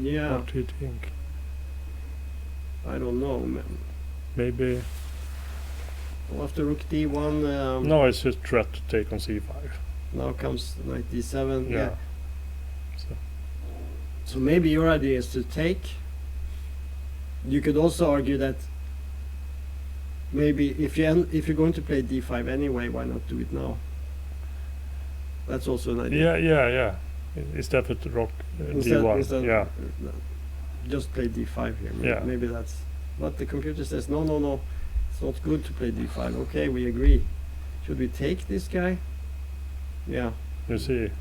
Speaker 1: Yeah.
Speaker 2: What do you think?
Speaker 1: I don't know, man.
Speaker 2: Maybe.
Speaker 1: After rook d1.
Speaker 2: No, it's a threat to take on c5.
Speaker 1: Now comes knight d7.
Speaker 2: Yeah.
Speaker 1: So maybe your idea is to take. You could also argue that maybe if you're going to play d5 anyway, why not do it now? That's also an idea.
Speaker 2: Yeah. Instead of rock d1. Yeah.
Speaker 1: Just play d5 here.
Speaker 2: Yeah.
Speaker 1: Maybe that's. But the computer says no. It's not good to play d5. Okay, we agree. Should we take this guy? Yeah.
Speaker 2: You see.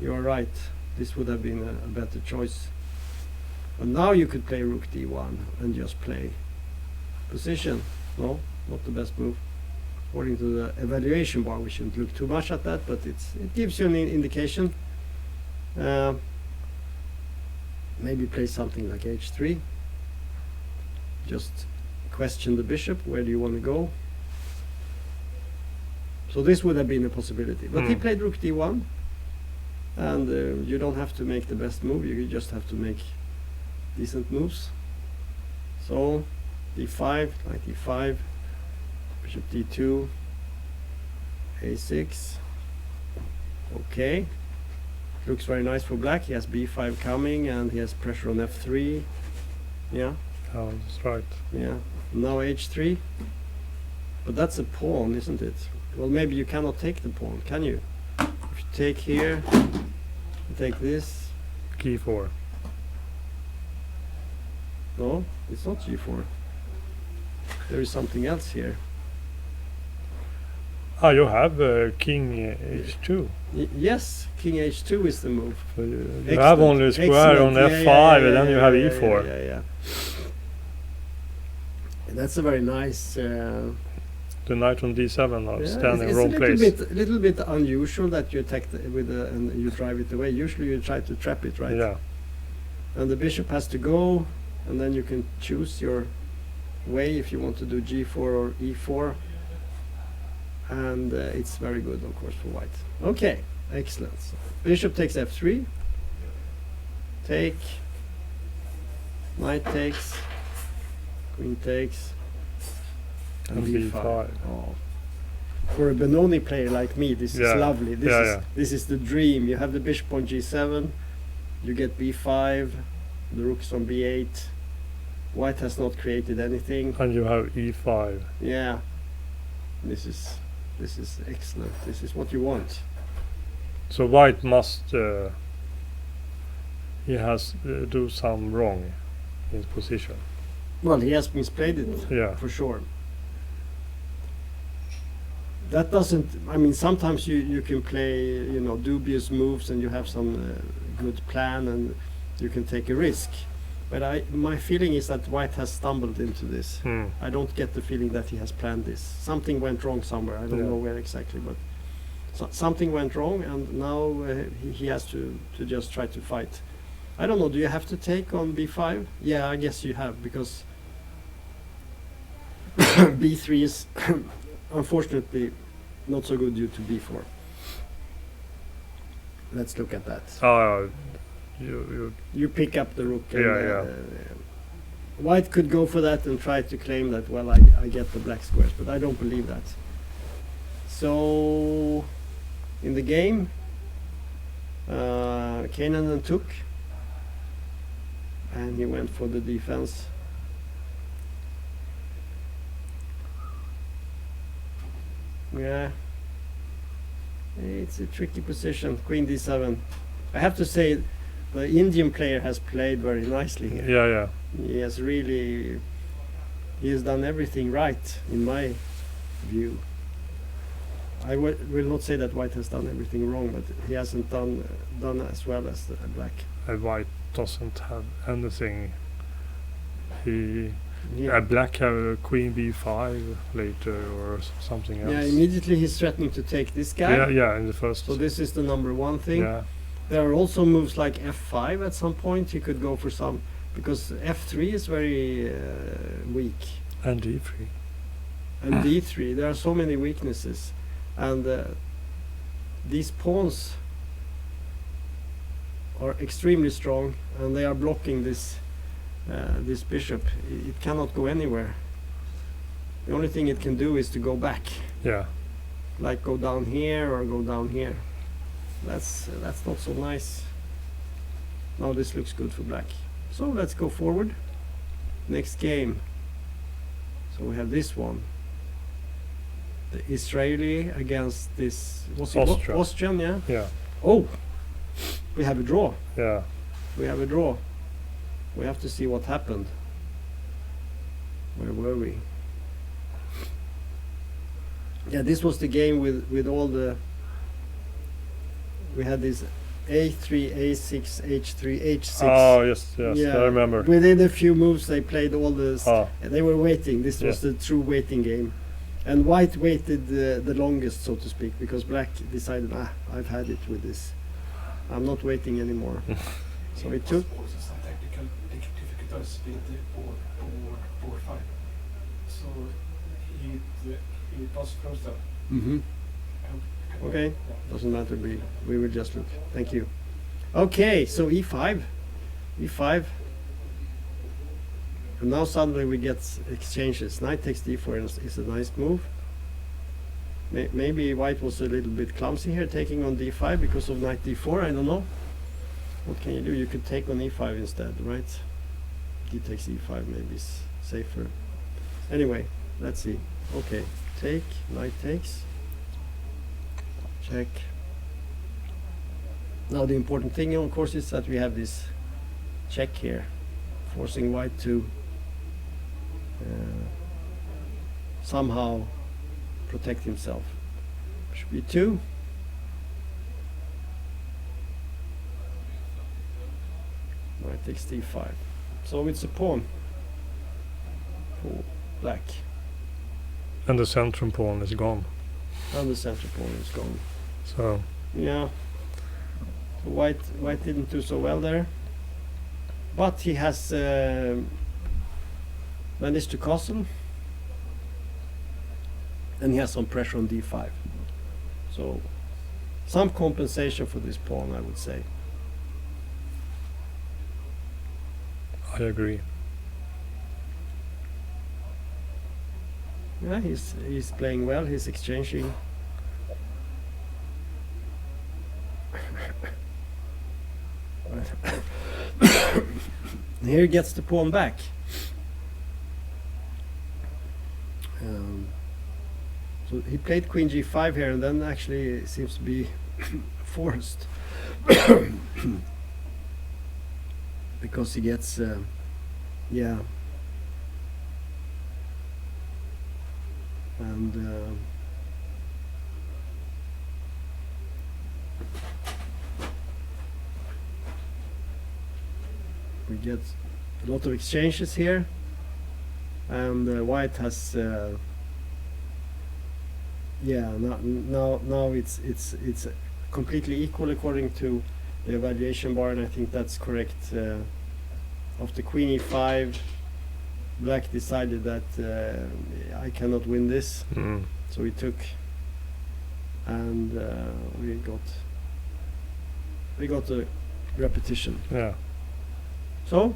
Speaker 1: You are right. This would have been a better choice. But now you could play rook d1 and just play position. No, not the best move. According to the evaluation bar, we shouldn't look too much at that, but it gives you an indication. Maybe play something like h3. just question the bishop. Where do you want to go? So this would have been a possibility. But he played rook d1. And you don't have to make the best move. You just have to make decent moves. So d5, knight d5, bishop d2, a6. Okay. Looks very nice for black. He has b5 coming and he has pressure on f3. Yeah.
Speaker 2: Oh, that's right.
Speaker 1: Yeah. Now h3. But that's a pawn, isn't it? Well, maybe you cannot take the pawn, can you? If you take here, take this.
Speaker 2: G4.
Speaker 1: No, it's not g4. There is something else here.
Speaker 2: Ah, you have king h2.
Speaker 1: Yes, king h2 is the move.
Speaker 2: So you have only a square on f5 and then you have e4.
Speaker 1: Yeah. And that's a very nice...
Speaker 2: the knight on d7 now standing wrong place.
Speaker 1: It's a little bit unusual that you attack with and you drive it away. Usually you try to trap it, right?
Speaker 2: Yeah.
Speaker 1: And the bishop has to go, and then you can choose your way if you want to do g4 or e4. And it's very good, of course, for white. Okay, excellent. So bishop takes f3. Take. Knight takes. Queen takes. And b5. Oh. For a Benoni player like me, this is lovely. This is the dream. You have the bishop on g7. You get b5. The rook's on b8. White has not created anything.
Speaker 2: And you have e5.
Speaker 1: Yeah. This is excellent. This is what you want.
Speaker 2: So white must he has do some wrong in position.
Speaker 1: Well, he has misplayed it for sure. That doesn't, I mean, sometimes you can play, dubious moves and you have some good plan and you can take a risk. But my feeling is that white has stumbled into this. I don't get the feeling that he has planned this. Something went wrong somewhere. I don't know where exactly, but something went wrong, and now he has to just try to fight. I don't know. Do you have to take on b5? Yeah, I guess you have, because b3 is unfortunately not so good due to b4. Let's look at that. You pick up the rook. White could go for that and try to claim that, well, I get the black squares, but I don't believe that. So in the game, Keinanen took, and he went for the defense. Yeah, it's a tricky position. Queen d7. I have to say, the Indian player has played very nicely here.
Speaker 2: Yeah.
Speaker 1: He has done everything right, in my view. I will not say that white has done everything wrong, but he hasn't done as well as black.
Speaker 2: And white doesn't have anything. Black have a queen b5 later or something else.
Speaker 1: Yeah, immediately he's threatening to take this guy.
Speaker 2: Yeah, in the first.
Speaker 1: So this is the number one thing.
Speaker 2: Yeah.
Speaker 1: There are also moves like f5 at some point. He could go for some, because f3 is very weak.
Speaker 2: And d3.
Speaker 1: And d3. There are so many weaknesses. And these pawns are extremely strong, and they are blocking this bishop. It cannot go anywhere. The only thing it can do is to go back.
Speaker 2: Yeah.
Speaker 1: Like go down here or go down here. That's not so nice. Now this looks good for black. So let's go forward. Next game. So we have this one. The Israeli against this Austrian, yeah?
Speaker 2: Yeah.
Speaker 1: Oh, we have a draw.
Speaker 2: Yeah.
Speaker 1: We have a draw. We have to see what happened. Where were we? Yeah, this was the game with all the... We had this a3, a6, h3, h6.
Speaker 2: Oh, yes, yeah. I remember.
Speaker 1: Within a few moves they played all this. They were waiting. This was the true waiting game. And white waited the longest, so to speak, because black decided, I've had it with this. I'm not waiting anymore. So we took.
Speaker 3: Also some technical difficulties with the board 5. So it was frozen.
Speaker 1: Mm-hmm. Okay, doesn't matter. We will just look. Thank you. Okay, so e5, and now suddenly we get exchanges. Knight takes d4 is a nice move. Maybe white was a little bit clumsy here, taking on d5 because of knight d4. I don't know. What can you do? You could take on e5 instead, right? D takes e5 maybe is safer. Anyway, let's see. Okay, take, knight takes. Check. Now the important thing, of course, is that we have this check here, forcing white to somehow protect himself. Should be 2. Knight takes d5. So it's a pawn for black.
Speaker 2: And the central pawn is gone.
Speaker 1: And the center pawn is gone.
Speaker 2: So
Speaker 1: yeah. So white didn't do so well there. But he has managed to castle. And he has some pressure on d5. So some compensation for this pawn, I would say.
Speaker 2: I agree.
Speaker 1: Yeah, he's playing well. He's exchanging. Here he gets the pawn back. So he played queen g5 here, and then actually it seems to be forced because he gets yeah, and we get a lot of exchanges here, and white has yeah, now it's completely equal according to the evaluation bar, and I think that's correct. After queen e5, black decided that I cannot win this, so he took, and we got a repetition.
Speaker 2: Yeah.
Speaker 1: So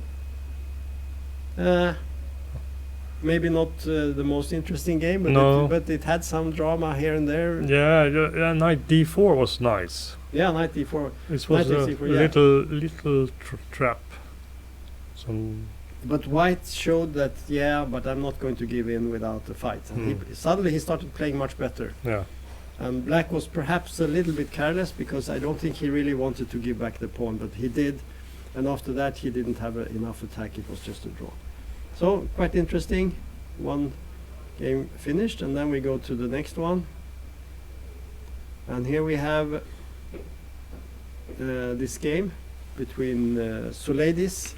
Speaker 1: maybe not the most interesting game, but
Speaker 2: No.
Speaker 1: but it had some drama here and there.
Speaker 2: Yeah, knight d4 was nice.
Speaker 1: Yeah, knight d4.
Speaker 2: This was
Speaker 1: Knight
Speaker 2: a
Speaker 1: d4, yeah.
Speaker 2: little trap. Some
Speaker 1: But white showed that, yeah, but I'm not going to give in without a fight. And suddenly he started playing much better.
Speaker 2: yeah.
Speaker 1: And black was perhaps a little bit careless because I don't think he really wanted to give back the pawn, but he did. And after that he didn't have enough attack, it was just a draw. So quite interesting. One game finished, and then we go to the next one. And here we have this game between Souleidis,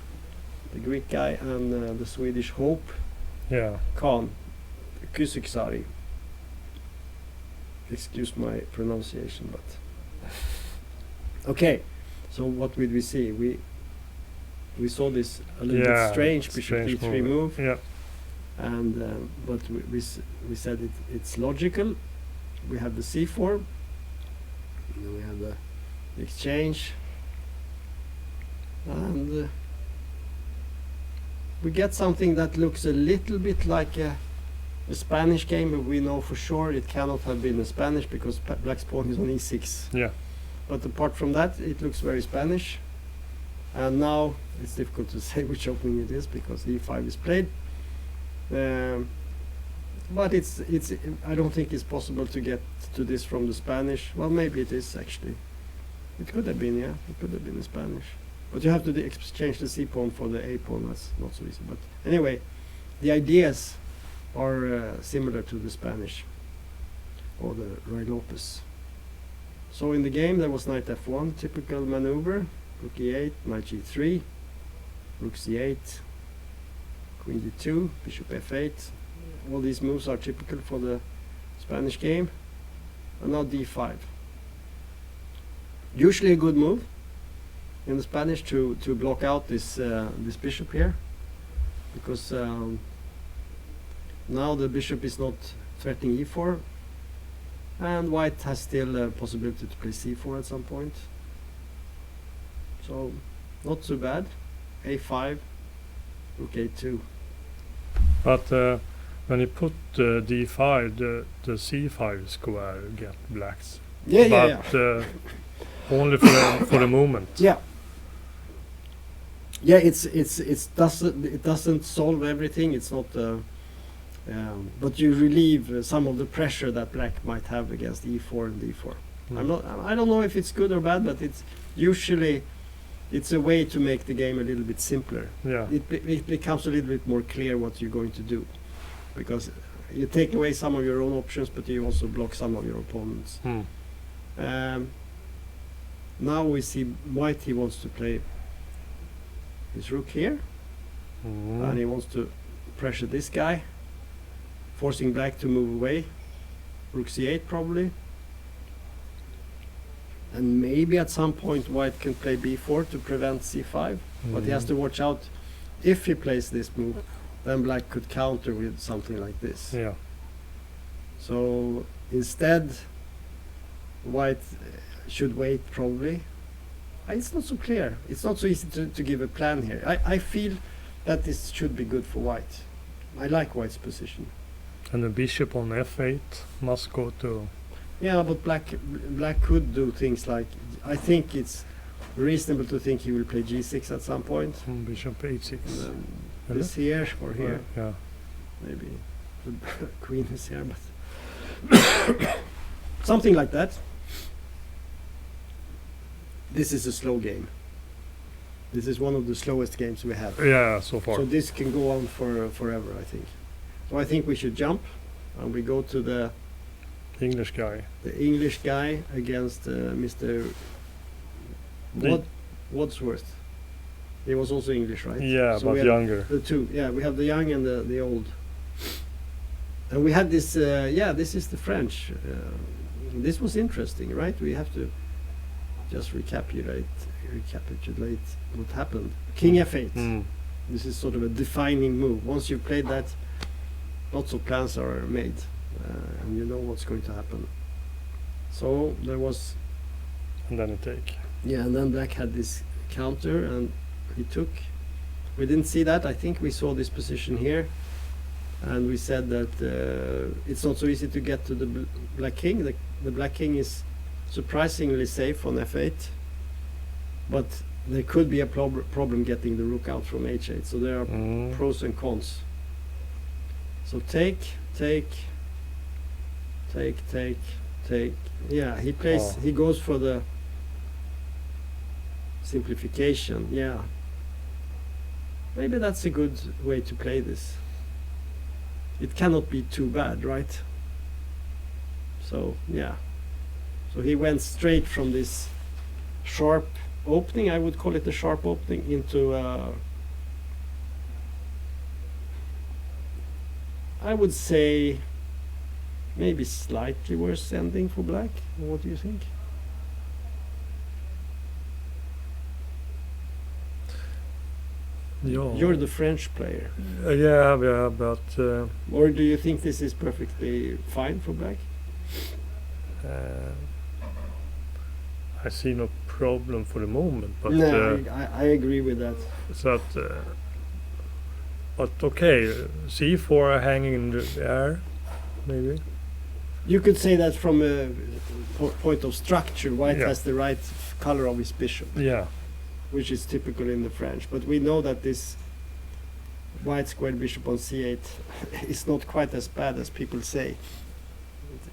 Speaker 1: the Greek guy, and the Swedish Hope,
Speaker 2: Yeah.
Speaker 1: Khan, Kysiksari. Excuse my pronunciation, but okay. So what did we see? We saw this a little bit strange bishop d3 move,
Speaker 2: Yeah.
Speaker 1: and but we said it's logical. We have the c4, and then we have the exchange, and we get something that looks a little bit like a Spanish game, but we know for sure it cannot have been a Spanish because black's pawn is on e6.
Speaker 2: Yeah.
Speaker 1: But apart from that, it looks very Spanish. And now it's difficult to say which opening it is because e5 is played. But it's I don't think it's possible to get to this from the Spanish. Well, maybe it is actually. It could have been, yeah. It could have been in Spanish. But you have to exchange the c pawn for the a pawn. That's not so easy. But anyway, the ideas are similar to the Spanish or the Ruy Lopez. So in the game there was knight f1, typical maneuver, rook e8, knight g3, rook c8, queen d2, bishop f8. All these moves are typical for the Spanish game. And now d5. Usually a good move, in the Spanish to block out this this bishop here, because now the bishop is not threatening e4, and white has still a possibility to play c4 at some point. So not too bad. a5, rook a2.
Speaker 2: But when you put d5, the c5 square get blacks.
Speaker 1: Yeah,
Speaker 2: But only for the moment.
Speaker 1: Yeah. Yeah, it doesn't solve everything. It's not, but you relieve some of the pressure that black might have against e4 and d4. I don't know if it's good or bad, but it's usually a way to make the game a little bit simpler.
Speaker 2: Yeah.
Speaker 1: It becomes a little bit more clear what you're going to do, because you take away some of your own options, but you also block some of your opponents. Now we see white. He wants to play his rook here, and he wants to pressure this guy, forcing black to move away. Rook c8 probably, and maybe at some point white can play b4 to prevent c5, but he has to watch out. If he plays this move, then black could counter with something like this.
Speaker 2: Yeah.
Speaker 1: So instead, white should wait probably. It's not so clear. It's not so easy to give a plan here. I feel that this should be good for white. I like white's position.
Speaker 2: And the bishop on f8 must go to...
Speaker 1: Yeah, but black could do things like, I think it's reasonable to think he will play g6 at some point.
Speaker 2: Bishop h6.
Speaker 1: This here or here.
Speaker 2: Yeah.
Speaker 1: Maybe the queen is here, but something like that. This is a slow game. This is one of the slowest games we have.
Speaker 2: Yeah, so far.
Speaker 1: So this can go on for forever, I think. So I think we should jump, and we go to the
Speaker 2: English guy.
Speaker 1: The English guy against Mr. Wadsworth. He was also English, right?
Speaker 2: Yeah,
Speaker 1: so
Speaker 2: but younger.
Speaker 1: The two. Yeah, we have the young and the old. And we had this. This is the French. This was interesting, right? We have to just recapitulate what happened. King f8. This is sort of a defining move. Once you've played that, lots of plans are made, and you know what's going to happen. So there was.
Speaker 2: And then a take.
Speaker 1: Yeah, and then black had this counter, and he took. We didn't see that. I think we saw this position here, and we said that it's not so easy to get to the black king. The black king is surprisingly safe on f8, but there could be a problem getting the rook out from h8. So there are pros and cons. So take. Yeah, he plays. He goes for the simplification. Yeah, maybe that's a good way to play this. It cannot be too bad, right? So yeah. So he went straight from this sharp opening, I would call it a sharp opening, into I would say maybe slightly worse ending for black. What do you think?
Speaker 2: Yeah.
Speaker 1: You're the French player.
Speaker 2: Yeah, but...
Speaker 1: or do you think this is perfectly fine for black?
Speaker 2: I see no problem for the moment, but
Speaker 1: no, I agree with that.
Speaker 2: So that, but okay, c4 hanging in the air, maybe.
Speaker 1: You could say that from a point of structure, white
Speaker 2: Yeah.
Speaker 1: has the right color of his bishop,
Speaker 2: Yeah.
Speaker 1: which is typical in the French. But we know that this white squared bishop on c8 is not quite as bad as people say.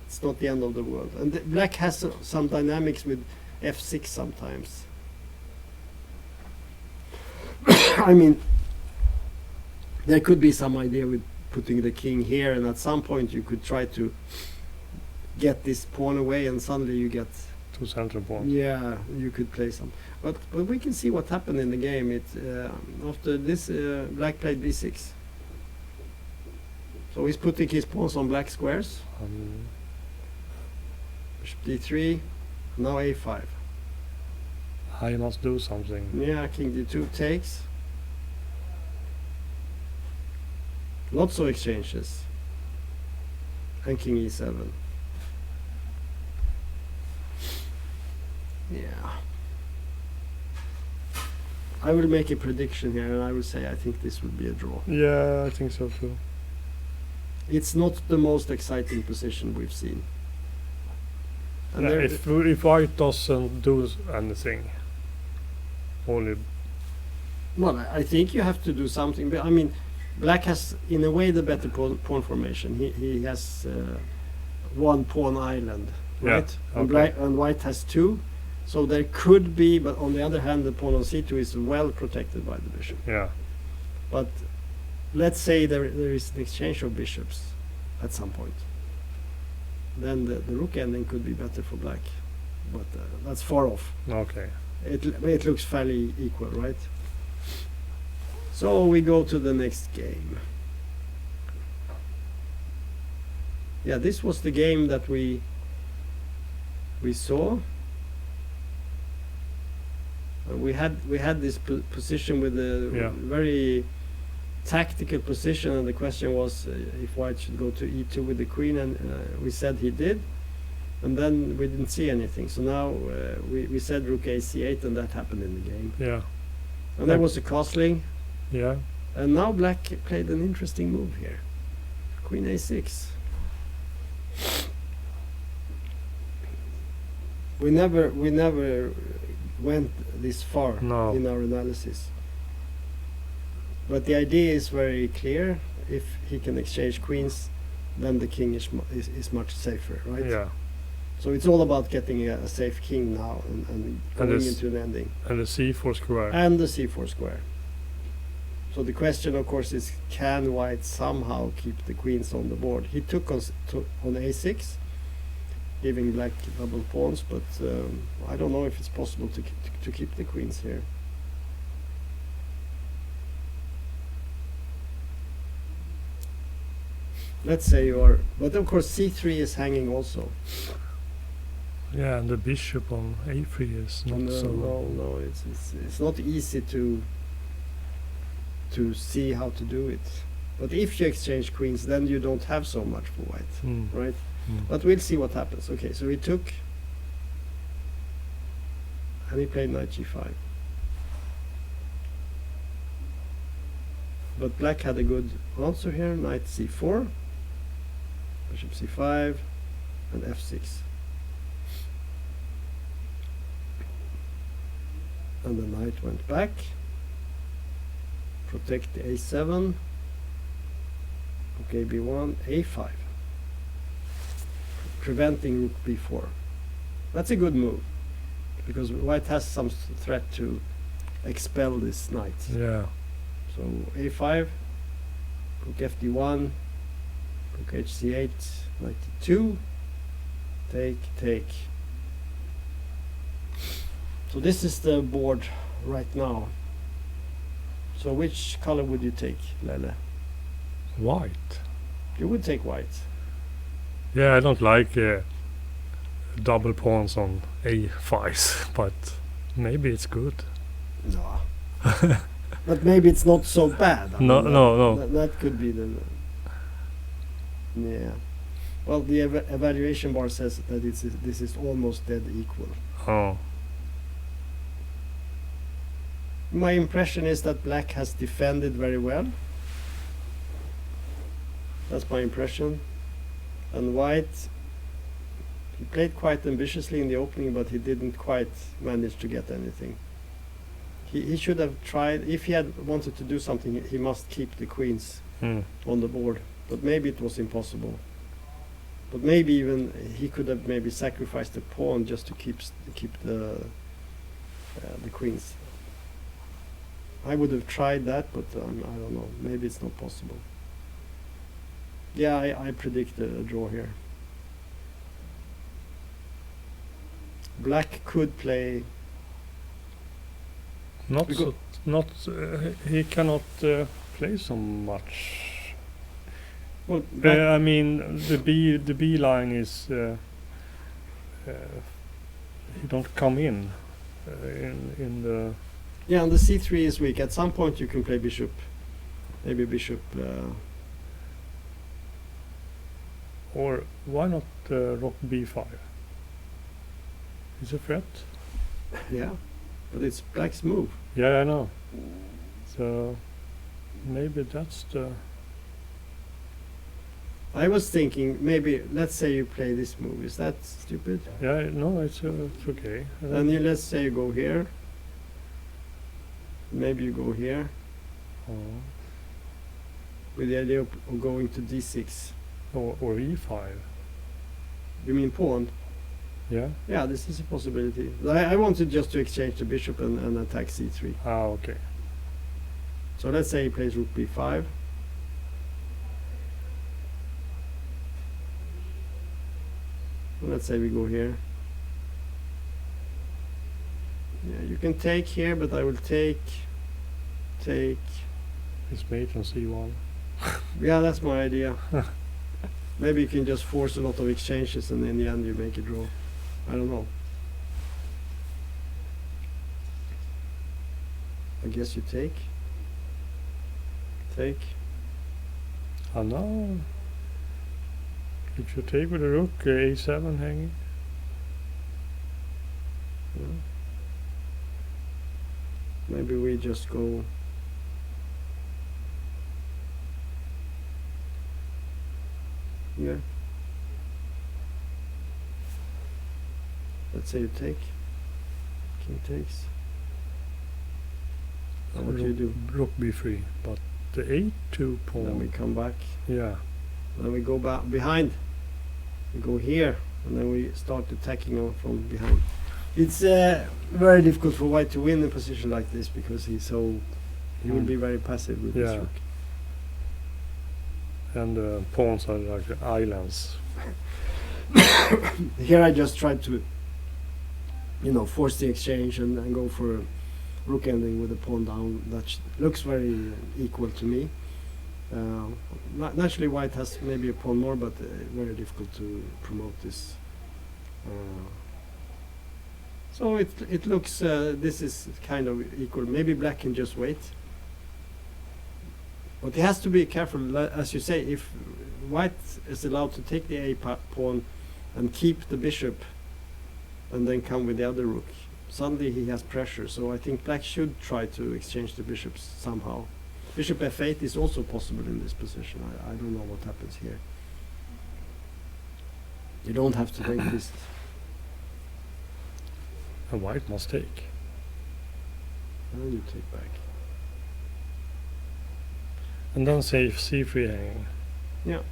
Speaker 1: It's not the end of the world. And the black has some dynamics with f6 sometimes. I mean, there could be some idea with putting the king here, and at some point you could try to get this pawn away, and suddenly you get...
Speaker 2: Two central pawns.
Speaker 1: Yeah, you could play some. But we can see what happened in the game. It after this, black played b6. So he's putting his pawns on black squares. Bishop d3, now a5.
Speaker 2: I must do something.
Speaker 1: Yeah, king d2 takes. Lots of exchanges. And king e7. Yeah. I will make a prediction here, and I will say I think this will be a draw.
Speaker 2: Yeah, I think so too.
Speaker 1: It's not the most exciting position we've seen. And
Speaker 2: Yeah,
Speaker 1: there-
Speaker 2: if white doesn't do anything, only
Speaker 1: well, I think you have to do something. But I mean, black has, in a way, the better pawn formation. He has one pawn island,
Speaker 2: Yeah,
Speaker 1: right? And,
Speaker 2: okay.
Speaker 1: and white has two. So there could be, but on the other hand, the pawn on c2 is well protected by the bishop.
Speaker 2: yeah,
Speaker 1: But let's say there is an exchange of bishops at some point. Then the rook ending could be better for black. But that's far off.
Speaker 2: okay.
Speaker 1: It looks fairly equal, right? So we go to the next game. Yeah, this was the game that we saw. We had this position with a
Speaker 2: Yeah.
Speaker 1: very tactical position, and the question was if white should go to e2 with the queen, and we said he did, and then we didn't see anything. So now we said rook a c8, and that happened in the game.
Speaker 2: Yeah,
Speaker 1: And there was a castling,
Speaker 2: yeah,
Speaker 1: and now black played an interesting move here. Queen a6. We never went this far
Speaker 2: No.
Speaker 1: in our analysis. But the idea is very clear. If he can exchange queens, then the king is much safer, right?
Speaker 2: yeah.
Speaker 1: So it's all about getting a safe king now and going
Speaker 2: this-
Speaker 1: into an ending.
Speaker 2: And the c4 square.
Speaker 1: And the c4 square. So the question, of course, is can white somehow keep the queens on the board? He took on a6, giving black double pawns, but I don't know if it's possible to keep the queens here. Let's say you are, but of course c3 is hanging also.
Speaker 2: Yeah, and the bishop on a3 is not
Speaker 1: No,
Speaker 2: so.
Speaker 1: no, it's not easy to see how to do it. But if you exchange queens, then you don't have so much for white,
Speaker 2: Mm.
Speaker 1: right?
Speaker 2: Mm.
Speaker 1: But we'll see what happens. Okay, so he took, and he played knight g5. But black had a good answer here, knight c4, bishop c5, and f6. And the knight went back, protect the a7, okay, b1, a5, preventing rook b4. That's a good move, because white has some threat to expel this knight.
Speaker 2: Yeah,
Speaker 1: So a5, rook fd1, rook hc8, knight e2, take. So this is the board right now. So which color would you take, Lele?
Speaker 2: white.
Speaker 1: You would take white.
Speaker 2: Yeah, I don't like double pawns on a5s, but maybe it's good.
Speaker 1: No. But maybe it's not so bad. I
Speaker 2: No,
Speaker 1: mean,
Speaker 2: no.
Speaker 1: That could be the. Yeah. Well, the evaluation bar says that this is almost dead equal.
Speaker 2: Oh,
Speaker 1: My impression is that black has defended very well. That's my impression. And white, he played quite ambitiously in the opening, but he didn't quite manage to get anything. He should have tried, if he had wanted to do something, he must keep the queens
Speaker 2: mm.
Speaker 1: on the board. But maybe it was impossible. But maybe even he could have maybe sacrificed the pawn just to keep the queens. I would have tried that, but I don't know. Maybe it's not possible. Yeah, I predict a draw here. Black could play.
Speaker 2: Not
Speaker 1: Because-
Speaker 2: so. Not he cannot play so much.
Speaker 1: Well, black,
Speaker 2: I mean, the B line is he don't come in. in the.
Speaker 1: Yeah, and the c3 is weak. At some point you can play bishop, maybe bishop.
Speaker 2: Or why not rook b5? It's a threat.
Speaker 1: Yeah, but it's black's move.
Speaker 2: Yeah, I know. So maybe that's the.
Speaker 1: I was thinking maybe let's say you play this move. Is that stupid?
Speaker 2: Yeah, no, it's okay.
Speaker 1: And let's say you go here. Maybe you go here
Speaker 2: Oh.
Speaker 1: with the idea of going to d6.
Speaker 2: Or e5.
Speaker 1: You mean pawn?
Speaker 2: Yeah.
Speaker 1: Yeah, this is a possibility. I wanted just to exchange the bishop and attack c3.
Speaker 2: Ah, okay.
Speaker 1: So let's say he plays rook b5. And let's say we go here. Yeah, you can take here, but I will take.
Speaker 2: It's mate on c1.
Speaker 1: Yeah, that's my idea. Maybe you can just force a lot of exchanges and in the end you make a draw. I don't know. I guess you take. Take.
Speaker 2: Ah, no. If you take with the rook, a7 hanging.
Speaker 1: Yeah. Maybe we just go. Yeah. Let's say you take. King takes. And what do you do?
Speaker 2: Rook b3, but the a2 pawn.
Speaker 1: Then we come back.
Speaker 2: Yeah.
Speaker 1: Then we go back behind. We go here, and then we start attacking on from behind. It's very difficult for White to win a position like this because he will be very passive with this
Speaker 2: Yeah.
Speaker 1: rook.
Speaker 2: And pawns are like islands.
Speaker 1: Here I just tried to, force the exchange and go for a rook ending with a pawn down. That looks very equal to me. Naturally, White has maybe a pawn more, but very difficult to promote this. So it looks this is kind of equal. Maybe Black can just wait. But he has to be careful, as you say, if White is allowed to take the a pawn and keep the bishop and then come with the other rook, suddenly he has pressure. So I think Black should try to exchange the bishops somehow. Bishop f8 is also possible in this position. I don't know what happens here. You don't have to take this.
Speaker 2: And White must take.
Speaker 1: And you take back.
Speaker 2: And then say c3 hanging.
Speaker 1: Yeah.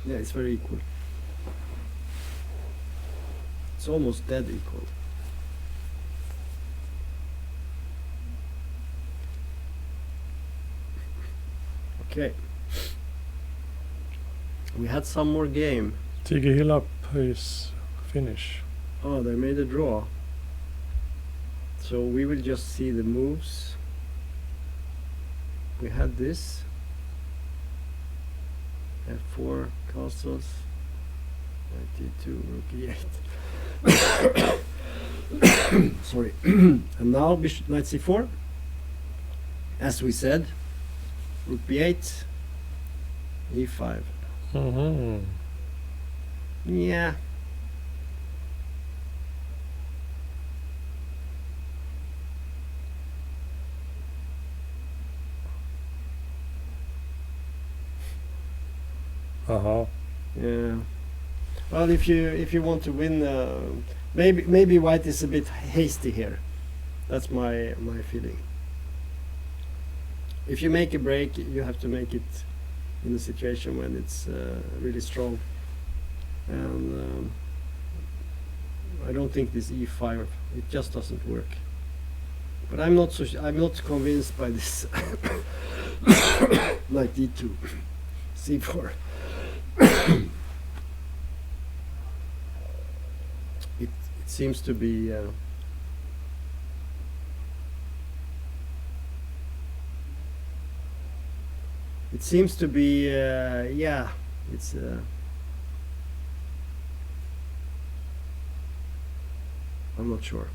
Speaker 1: Yeah, it's very equal. It's almost dead equal. Okay. We had some more game.
Speaker 2: Tigger Hill up is finish.
Speaker 1: Oh, they made a draw. So we will just see the moves. We had this. F4 castles. Knight d2, rook e8. Sorry. And now bishop knight c4. As we said, rook b8, e5.
Speaker 2: Mm-hmm.
Speaker 1: Yeah.
Speaker 2: Uh-huh.
Speaker 1: Yeah. Well, if you want to win, maybe White is a bit hasty here. That's my feeling. If you make a break, you have to make it in a situation when it's really strong. And I don't think this e5. It just doesn't work. But I'm not convinced by this knight d2, c4. It seems to be yeah, it's I'm not sure.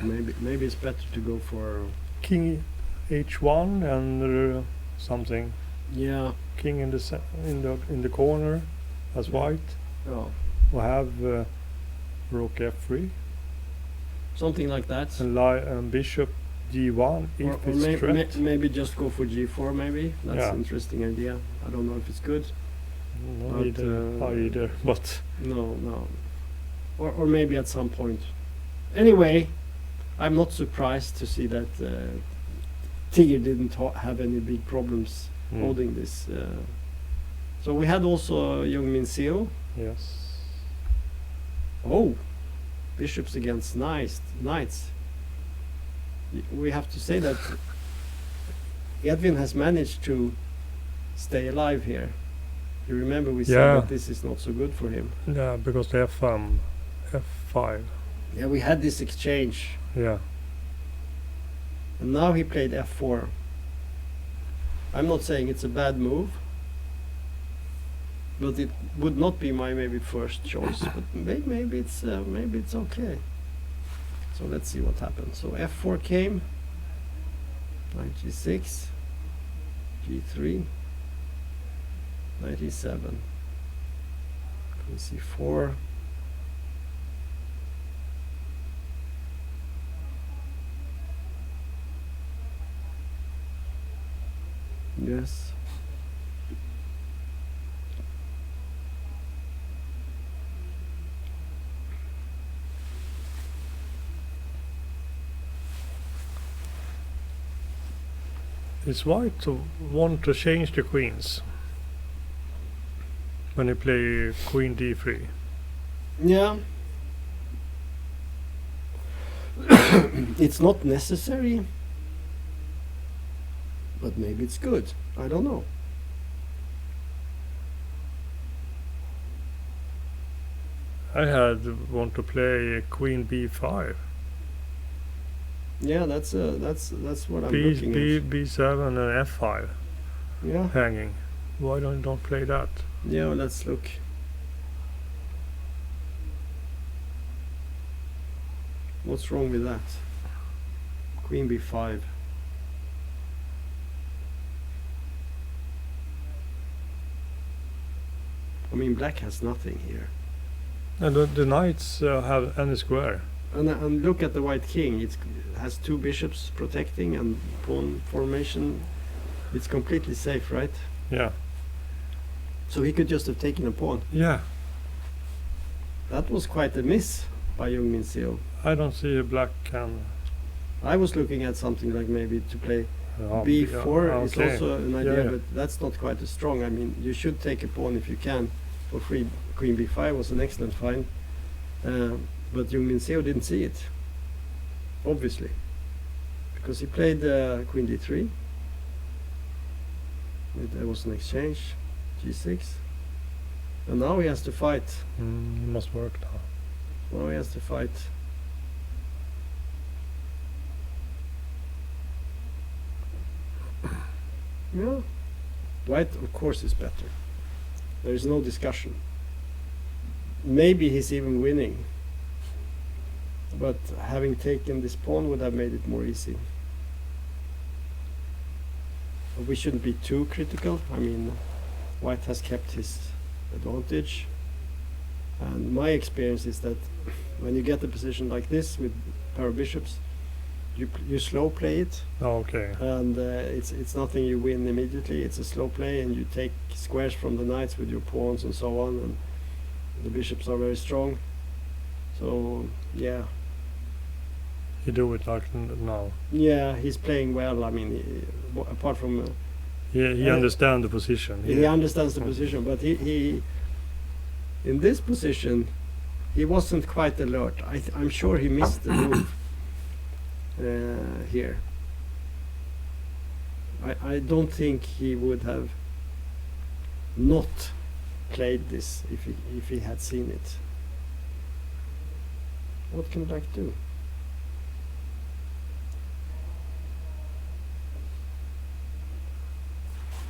Speaker 1: Maybe it's better to go for
Speaker 2: King h1 and something.
Speaker 1: yeah.
Speaker 2: King in the corner as
Speaker 1: Yeah.
Speaker 2: white.
Speaker 1: Yeah.
Speaker 2: We have rook f3
Speaker 1: Something like that.
Speaker 2: and bishop g1 if
Speaker 1: Or
Speaker 2: it's threat.
Speaker 1: maybe just go for g4. Maybe that's
Speaker 2: Yeah.
Speaker 1: an interesting idea. I don't know if it's good.
Speaker 2: No,
Speaker 1: But,
Speaker 2: either, but
Speaker 1: No. Or maybe at some point. Anyway, I'm not surprised to see that Tiger didn't have any big problems holding this. So we had also Jung-Min Seo.
Speaker 2: yes.
Speaker 1: Oh, bishops against knights. We have to say that Edwin has managed to stay alive here. You remember we said
Speaker 2: Yeah.
Speaker 1: that this is not so good for him.
Speaker 2: Yeah, because they have f5.
Speaker 1: Yeah, we had this exchange,
Speaker 2: Yeah.
Speaker 1: and now he played f4. I'm not saying it's a bad move, but it would not be my maybe first choice. But maybe it's okay. So let's see what happens. So f4 came, knight g6, g3, knight e7, queen c4. Yes.
Speaker 2: It's white to want to change the queens when you play queen d3.
Speaker 1: Yeah. It's not necessary, but maybe it's good. I don't know.
Speaker 2: I had want to play queen b5.
Speaker 1: Yeah, that's what I'm
Speaker 2: B,
Speaker 1: looking
Speaker 2: B,
Speaker 1: at.
Speaker 2: b7 and f5
Speaker 1: Yeah.
Speaker 2: hanging. Why don't play that?
Speaker 1: Yeah, let's look. What's wrong with that? Queen b5. I mean, black has nothing here.
Speaker 2: And the knights have any square.
Speaker 1: And look at the white king. It has two bishops protecting and pawn formation. It's completely safe, right?
Speaker 2: Yeah.
Speaker 1: So he could just have taken a pawn.
Speaker 2: Yeah.
Speaker 1: That was quite a miss by Jung-Min Seo.
Speaker 2: I don't see a black can.
Speaker 1: I was looking at something like maybe to play
Speaker 2: b4
Speaker 1: b4 is also an idea,
Speaker 2: Yeah.
Speaker 1: but that's not quite as strong. I mean, you should take a pawn if you can for free. Queen b5 was an excellent find, but Jung-Min Seo didn't see it, obviously, because he played queen d3. There was an exchange, g6, and now he has to fight.
Speaker 2: It must work now.
Speaker 1: Now he has to fight. Yeah, white of course is better. There is no discussion. Maybe he's even winning, but having taken this pawn would have made it more easy. But we shouldn't be too critical. I mean, white has kept his advantage, and my experience is that when you get a position like this with pair of bishops, you slow play it,
Speaker 2: Okay.
Speaker 1: and it's nothing you win immediately. It's a slow play, and you take squares from the knights with your pawns and so on, and the bishops are very strong. So yeah,
Speaker 2: You do it like now.
Speaker 1: yeah, he's playing well. I mean, apart from
Speaker 2: He understands the position.
Speaker 1: he understands the position, but he in this position he wasn't quite alert. I'm sure he missed the move here. I don't think he would have not played this if he had seen it. What can black do?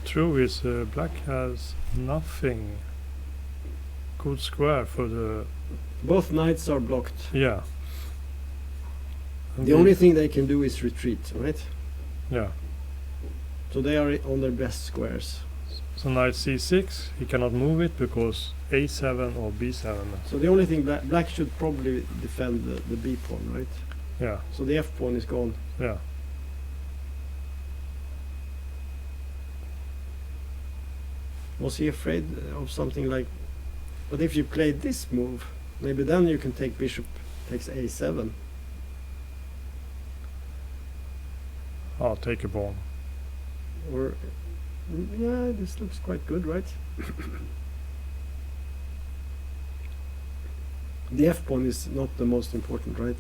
Speaker 2: True is black has nothing. good square for the
Speaker 1: Both knights are blocked.
Speaker 2: yeah. And
Speaker 1: The only thing they can do is retreat, right?
Speaker 2: yeah.
Speaker 1: So they are on their best squares.
Speaker 2: So knight c6, he cannot move it because a7 or b7.
Speaker 1: So the only thing black should probably defend the b pawn, right?
Speaker 2: Yeah,
Speaker 1: So the f pawn is gone.
Speaker 2: yeah.
Speaker 1: Was he afraid of something like? But if you play this move, maybe then you can take bishop takes a7.
Speaker 2: I'll take a pawn.
Speaker 1: Or yeah, this looks quite good, right? The f pawn is not the most important, right?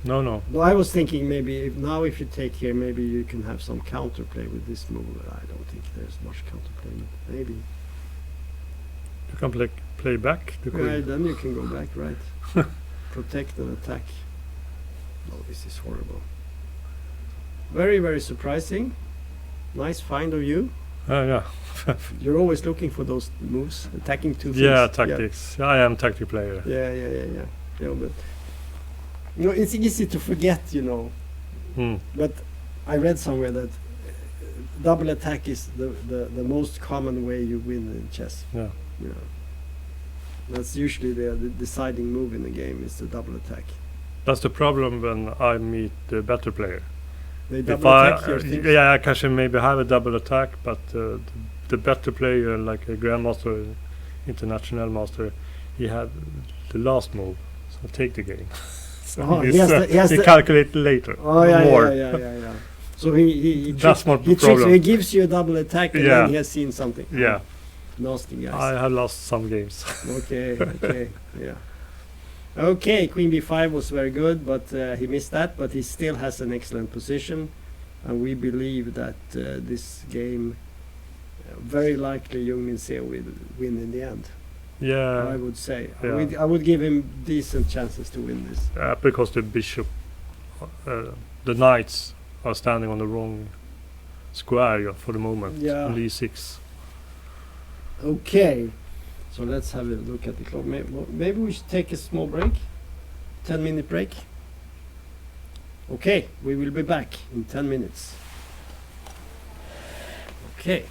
Speaker 2: No, no.
Speaker 1: Though I was thinking maybe if you take here, maybe you can have some counterplay with this move. I don't think there's much counterplay. Maybe.
Speaker 2: You can play back the queen.
Speaker 1: Right, then you can go back, right? Protect and attack. Oh, this is horrible. Very, very surprising. Nice find of you.
Speaker 2: Yeah.
Speaker 1: You're always looking for those moves, attacking two things.
Speaker 2: Yeah, tactics. I am tactic player.
Speaker 1: Yeah. Yeah, but it's easy to forget, But I read somewhere that double attack is the most common way you win in chess.
Speaker 2: Yeah.
Speaker 1: That's usually the deciding move in the game is the double attack.
Speaker 2: That's the problem when I meet the better player.
Speaker 1: They
Speaker 2: If
Speaker 1: double attack your things.
Speaker 2: yeah, I can maybe have a double attack, but the better player, like a grandmaster, international master, he had the last move, so take the game. So
Speaker 1: Oh,
Speaker 2: he calculate later.
Speaker 1: Oh yeah,
Speaker 2: more.
Speaker 1: yeah. So he
Speaker 2: That's more
Speaker 1: he
Speaker 2: problem.
Speaker 1: so he gives you a double attack and
Speaker 2: Yeah.
Speaker 1: then he has seen something.
Speaker 2: Yeah,
Speaker 1: Nasty guys.
Speaker 2: I have lost some games.
Speaker 1: Okay, yeah. Okay, Queen B5 was very good, but he missed that. But he still has an excellent position, and we believe that this game, very likely Jung Min Se will win in the end.
Speaker 2: Yeah,
Speaker 1: I would say.
Speaker 2: yeah.
Speaker 1: I would give him decent chances to win this.
Speaker 2: because the bishop, the knights are standing on the wrong square for the moment.
Speaker 1: Yeah.
Speaker 2: On e6.
Speaker 1: Okay, so let's have a look at the clock. Maybe we should take a small break, 10-minute break. Okay, we will be back in 10 minutes. Okay.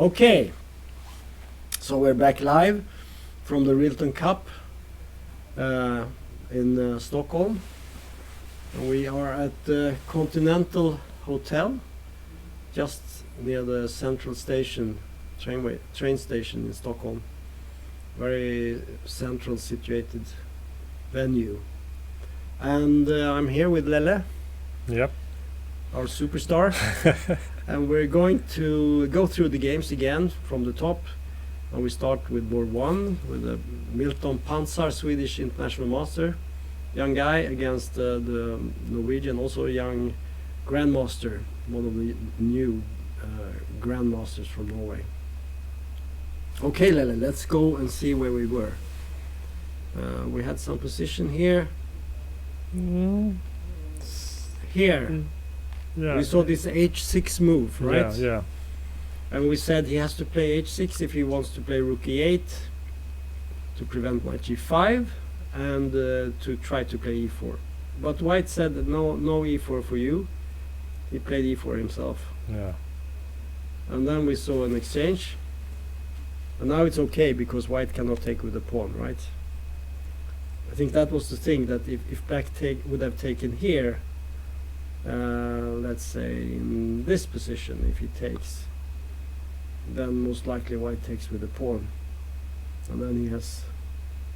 Speaker 1: Okay, so we're back live from the Rilton Cup in Stockholm. We are at the Continental Hotel, just near the Central Station, train station in Stockholm. Very central situated venue. And I'm here with Lelle,
Speaker 2: Yep.
Speaker 1: our superstar. And we're going to go through the games again from the top. And we start with board 1 with Milton Pansar, Swedish international master. Young guy against the Norwegian, also a young grandmaster, one of the new grandmasters from Norway. Okay, Lelle, let's go and see where we were. We had some position here. Here.
Speaker 2: Yeah.
Speaker 1: We saw this h6 move, right?
Speaker 2: Yeah, yeah.
Speaker 1: And we said he has to play h6 if he wants to play rook e8 to prevent knight g5 and to try to play e4. But White said that no e4 for you. He played e4 himself.
Speaker 2: Yeah.
Speaker 1: And then we saw an exchange. And now it's okay because White cannot take with the pawn, right? I think that was the thing, that if Black would have taken here, let's say in this position, if he takes, then most likely White takes with the pawn. And then he has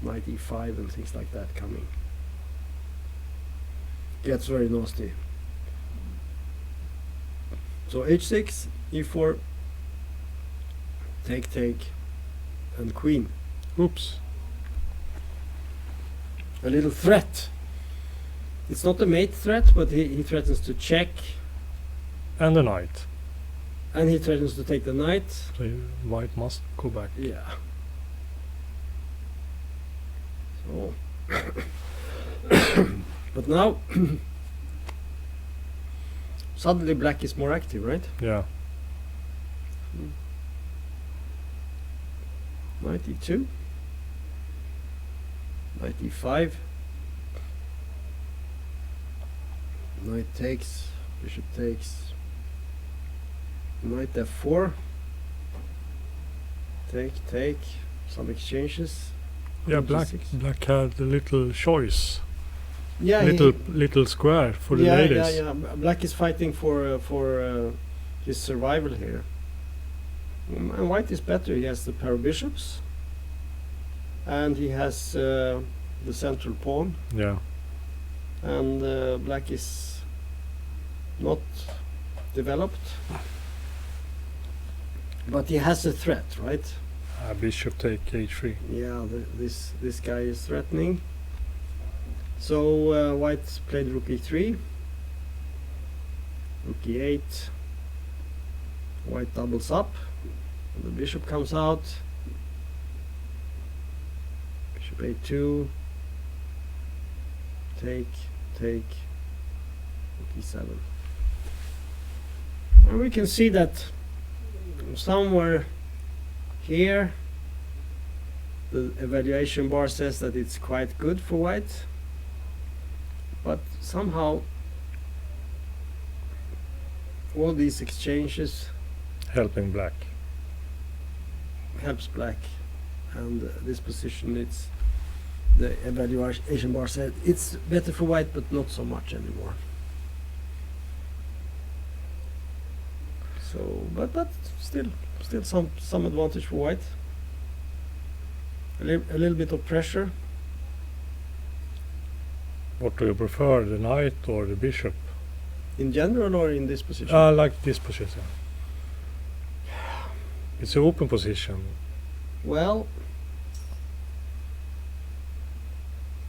Speaker 1: knight e5 and things like that coming. Gets very nasty. So h6, e4, take, and queen.
Speaker 2: Oops.
Speaker 1: A little threat. It's not a mate threat, but he threatens to check,
Speaker 2: And a knight.
Speaker 1: and he threatens to take the knight.
Speaker 2: So White must go back.
Speaker 1: Yeah. So, but now suddenly Black is more active, right?
Speaker 2: Yeah.
Speaker 1: Knight e2, knight e5, knight takes, bishop takes, knight f4, take, some exchanges.
Speaker 2: Yeah,
Speaker 1: Queen
Speaker 2: black
Speaker 1: g6.
Speaker 2: had a little choice.
Speaker 1: Yeah,
Speaker 2: Little square for the ladies.
Speaker 1: Yeah. Black is fighting for his survival here. And White is better. He has the pair of bishops, and he has the central pawn.
Speaker 2: Yeah.
Speaker 1: And Black is not developed, but he has a threat, right?
Speaker 2: Bishop take h3.
Speaker 1: Yeah, this guy is threatening. So White played rook e3, rook e8. White doubles up, and the bishop comes out. Bishop a2, take, rook e7. And we can see that somewhere here the evaluation bar says that it's quite good for White, but somehow all these exchanges
Speaker 2: Helping Black.
Speaker 1: helps Black, and this position, it's the evaluation bar said it's better for White, but not so much anymore. So, but still some advantage for White. A little bit of pressure.
Speaker 2: What do you prefer, the knight or the bishop?
Speaker 1: In general, or in this position?
Speaker 2: I like this position. It's an open position.
Speaker 1: Well,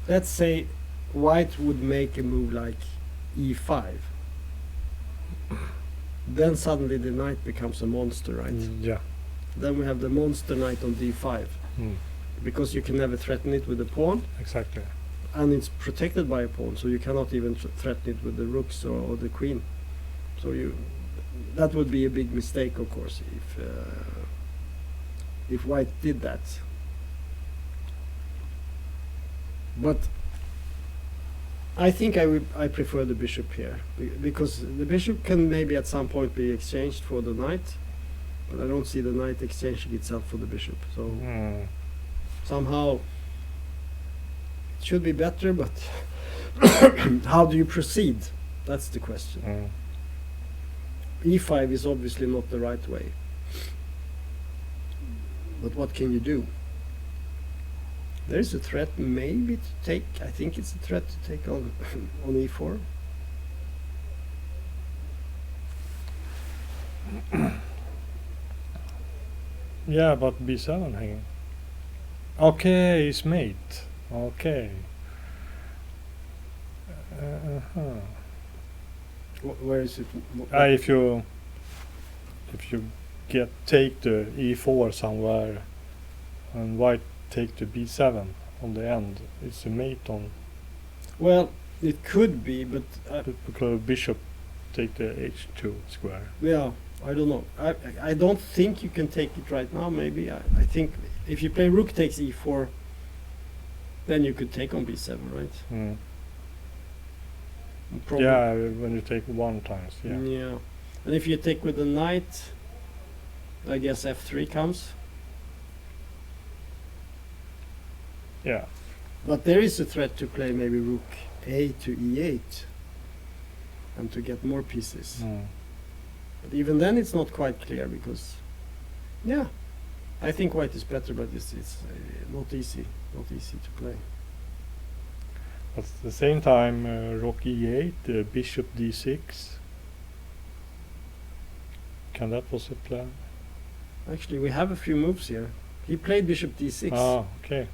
Speaker 1: let's say White would make a move like e5. Then suddenly the knight becomes a monster, right?
Speaker 2: Yeah.
Speaker 1: Then we have the monster knight on d5, because you can never threaten it with the pawn,
Speaker 2: Exactly.
Speaker 1: and it's protected by a pawn, so you cannot even threaten it with the rooks or the queen. So that would be a big mistake, of course, if White did that. But I think I prefer the bishop here, because the bishop can maybe at some point be exchanged for the knight, but I don't see the knight exchanging itself for the bishop. So
Speaker 2: Mm.
Speaker 1: somehow it should be better, but how do you proceed? That's the question.
Speaker 2: Mm.
Speaker 1: E5 is obviously not the right way. But what can you do? There's a threat maybe to take, I think it's a threat to take on on E4.
Speaker 2: Yeah, but B7 hanging. Okay, it's mate. Okay. Uh-huh.
Speaker 1: Where is it?
Speaker 2: If you take the E4 somewhere and white take the B7 on the end, it's a mate on
Speaker 1: Well, it could be, but
Speaker 2: because bishop take the H2 square.
Speaker 1: yeah, I don't know. I don't think you can take it right now. Maybe I think if you play rook takes E4, then you could take on B7, right?
Speaker 2: Mm.
Speaker 1: Probably.
Speaker 2: Yeah, when you take 1 times, yeah.
Speaker 1: Yeah. And if you take with the knight, I guess F3 comes.
Speaker 2: Yeah.
Speaker 1: But there is a threat to play maybe rook A to E8 and to get more pieces.
Speaker 2: Mm.
Speaker 1: But even then it's not quite clear because, yeah, I think white is better, but it's not easy to play.
Speaker 2: At the same time, rook E8, bishop D6. Can that was a plan?
Speaker 1: Actually, we have a few moves here. He played bishop D6,
Speaker 2: Ah, okay.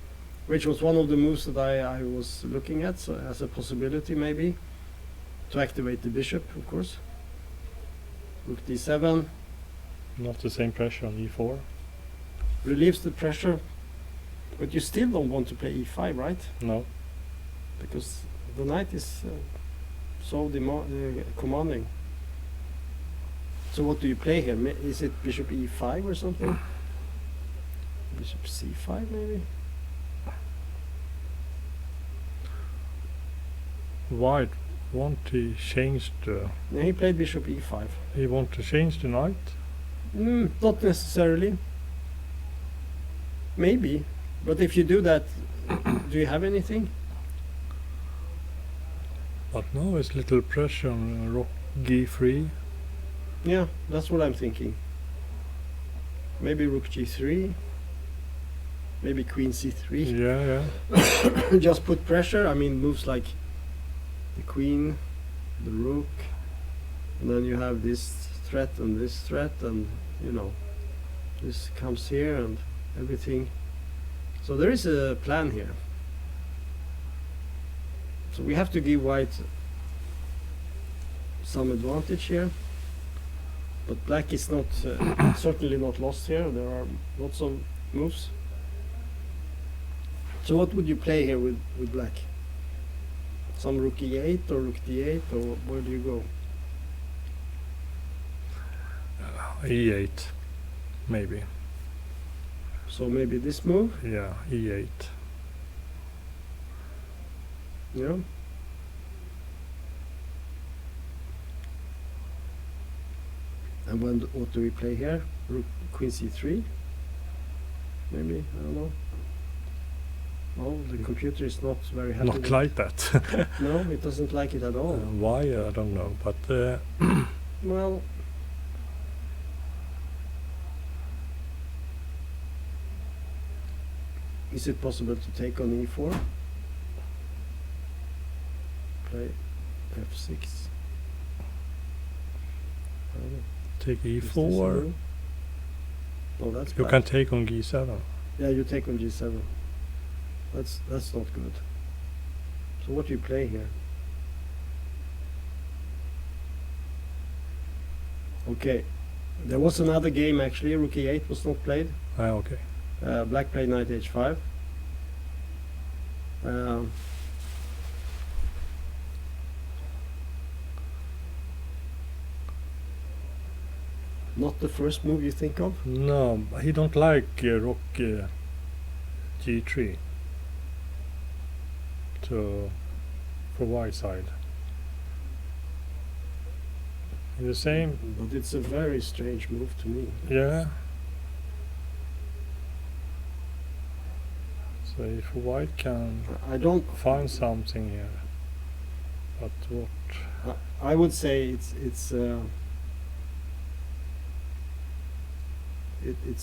Speaker 1: which was one of the moves that I was looking at, so as a possibility maybe to activate the bishop, of course. Rook D7
Speaker 2: Not the same pressure on E4.
Speaker 1: relieves the pressure, but you still don't want to play E5, right?
Speaker 2: No.
Speaker 1: Because the knight is so commanding. So what do you play here? Is it bishop E5 or something? Bishop C5 maybe?
Speaker 2: White want to change the.
Speaker 1: Yeah, he played bishop E5.
Speaker 2: He want to change the knight.
Speaker 1: Not necessarily. Maybe. But if you do that, do you have anything?
Speaker 2: But now it's little pressure on rook G3.
Speaker 1: Yeah, that's what I'm thinking. Maybe rook G3. Maybe queen C3.
Speaker 2: Yeah, yeah.
Speaker 1: Just put pressure. I mean, moves like the queen, the rook, and then you have this threat, and you know, this comes here and everything. So there is a plan here. So we have to give white some advantage here, but black is not certainly not lost here. There are lots of moves. So what would you play here with black? Some rook E8 or rook D8, or where do you go?
Speaker 2: E8, maybe.
Speaker 1: So maybe this move,
Speaker 2: Yeah, E8.
Speaker 1: yeah. And what do we play here? Rook queen C3? Maybe, I don't know. Oh, the computer is not very happy.
Speaker 2: Not
Speaker 1: with
Speaker 2: like that.
Speaker 1: No, it doesn't like it at all.
Speaker 2: Why? I don't know. But
Speaker 1: Well, is it possible to take on E4? Play F6. I don't know.
Speaker 2: take
Speaker 1: Is this a
Speaker 2: E4.
Speaker 1: move? Oh, that's
Speaker 2: You
Speaker 1: bad.
Speaker 2: can take on G7.
Speaker 1: Yeah, you take on G7. That's not good. So what do you play here? Okay, there was another game actually. Rook E8 was not played.
Speaker 2: Ah, okay.
Speaker 1: Black played knight H5. Not the first move you think of.
Speaker 2: No, he don't like rook G3 for white side. The same.
Speaker 1: But it's a very strange move to me.
Speaker 2: Yeah. So if white can
Speaker 1: I don't.
Speaker 2: find something here, but what?
Speaker 1: I would say it's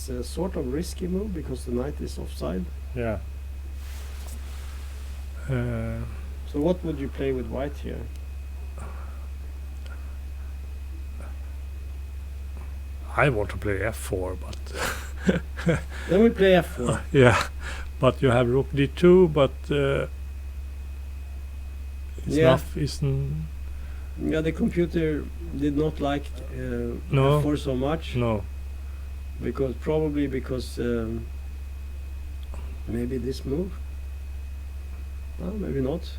Speaker 1: a sort of risky move because the knight is offside.
Speaker 2: Yeah.
Speaker 1: So what would you play with white here?
Speaker 2: I want to play f4, but
Speaker 1: Then we play f4.
Speaker 2: yeah, but you have rook d2, but it's
Speaker 1: Yeah.
Speaker 2: not isn't
Speaker 1: Yeah, the computer did not like
Speaker 2: No.
Speaker 1: f4 so much
Speaker 2: no.
Speaker 1: probably because maybe this move. Well, maybe not.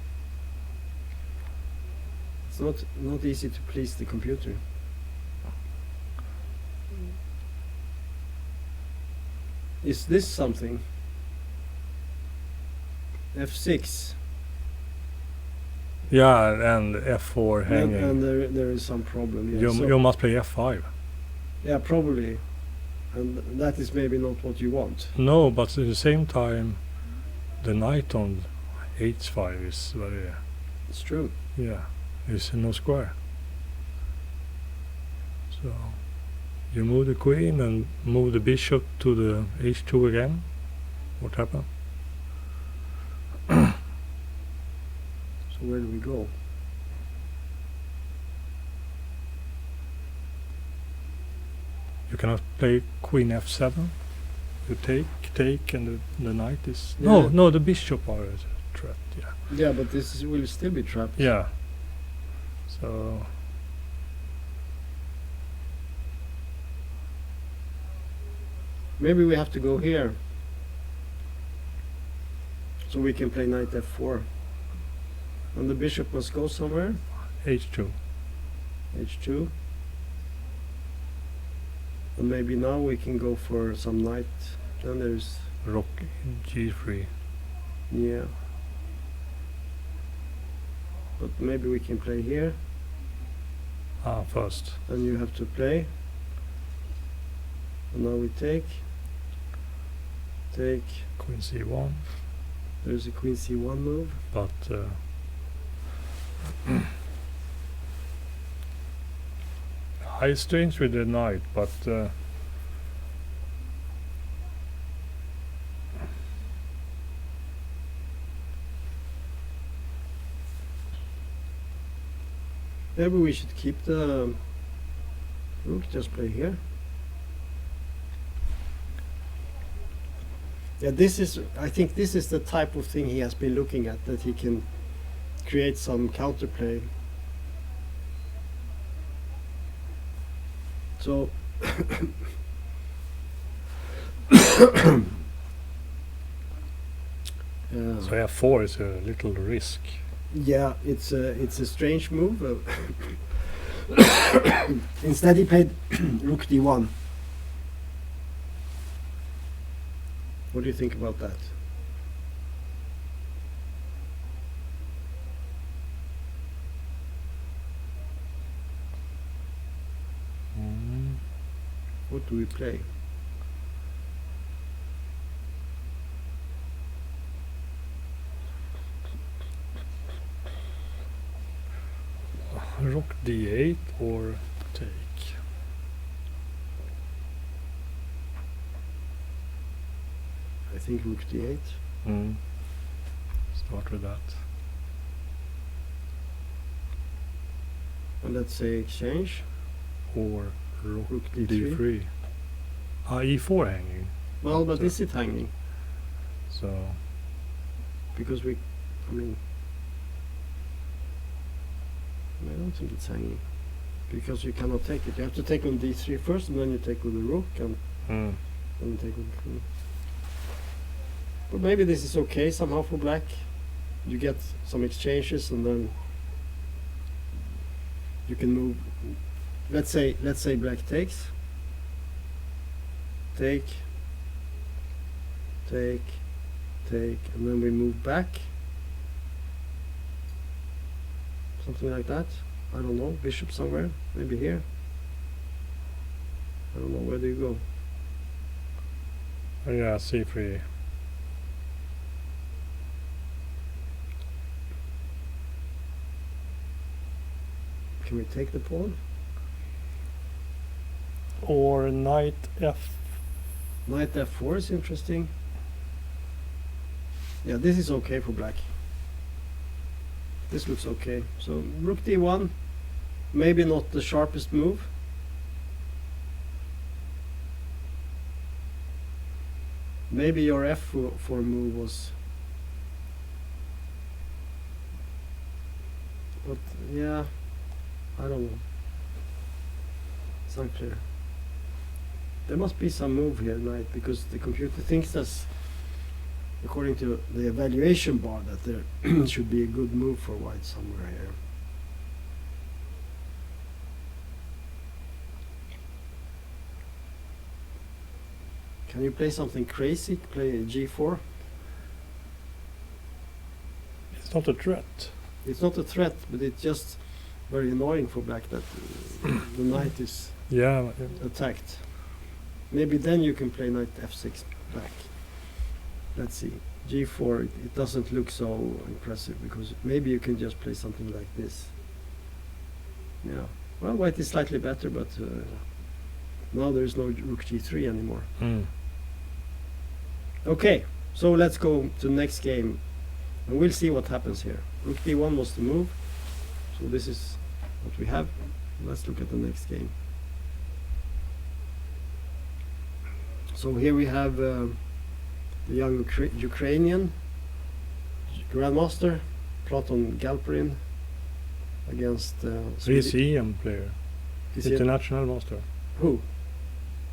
Speaker 1: It's not easy to please the computer. Is this something? f6.
Speaker 2: Yeah, and f4 hanging.
Speaker 1: And there is some problem. Yeah.
Speaker 2: You must play f5.
Speaker 1: Yeah, probably. And that is maybe not what you want.
Speaker 2: No, but at the same time, the knight on h5 is very
Speaker 1: It's true.
Speaker 2: yeah, it's no square. So you move the queen and move the bishop to the h2 again. What happened?
Speaker 1: So where do we go?
Speaker 2: You cannot play queen f7. You take, and the knight is
Speaker 1: Yeah.
Speaker 2: no, the bishop are a threat. Yeah,
Speaker 1: Yeah, but will still be trapped.
Speaker 2: yeah. So
Speaker 1: Maybe we have to go here. So we can play knight f4. And the bishop must go somewhere.
Speaker 2: h2.
Speaker 1: h2. And maybe now we can go for some knight. Then there's,
Speaker 2: Rook g3.
Speaker 1: yeah. But maybe we can play here.
Speaker 2: First.
Speaker 1: And you have to play. And now we take.
Speaker 2: Queen c1.
Speaker 1: There's a queen c1 move.
Speaker 2: But it's strange with the knight, but
Speaker 1: Maybe we should keep the rook, just play here. Yeah, I think this is the type of thing he has been looking at, that he can create some counterplay. So
Speaker 2: so f4 is a little risk.
Speaker 1: yeah, it's a strange move. Instead he played rook d1. What do you think about that? What do we play?
Speaker 2: Rook d8 or take.
Speaker 1: I think rook d8.
Speaker 2: Start with that.
Speaker 1: And let's say exchange.
Speaker 2: Or rook
Speaker 1: d3.
Speaker 2: d3. E4 hanging.
Speaker 1: Well, but
Speaker 2: So-
Speaker 1: is it hanging?
Speaker 2: So
Speaker 1: Because I don't think it's hanging. Because you cannot take it. You have to take on d3 first, and then you take with the rook, and then you take with the queen. But maybe this is okay somehow for black. You get some exchanges, and then you can move. Let's say black takes. Take, and then we move back. Something like that. I don't know, bishop somewhere, maybe here. I don't know, where do you go?
Speaker 2: Oh, yeah, c3.
Speaker 1: Can we take the pawn?
Speaker 2: Or knight f.
Speaker 1: Knight f4 is interesting. Yeah, this is okay for black. This looks okay. So rook d1, maybe not the sharpest move. Maybe your f4 move was... But yeah, I don't know. It's unclear. There must be some move here, knight, because the computer thinks that's, according to the evaluation bar, that there should be a good move for white somewhere here. Can you play something crazy? Play a g4?
Speaker 2: It's not a threat.
Speaker 1: It's not a threat, but it's just very annoying for black that the knight is
Speaker 2: Yeah.
Speaker 1: attacked. Maybe then you can play knight f6 black. Let's see. g4, it doesn't look so impressive, because maybe you can just play something like this. Yeah. Well, white is slightly better, but now there is no rook g3 anymore.
Speaker 2: Mm.
Speaker 1: Okay, so let's go to the next game, and we'll see what happens here. Rook d1 was the move, so this is what we have. Let's look at the next game. So here we have the young Ukrainian grandmaster Platon Galperin against
Speaker 2: He's EM player.
Speaker 1: Is he
Speaker 2: International master.
Speaker 1: who?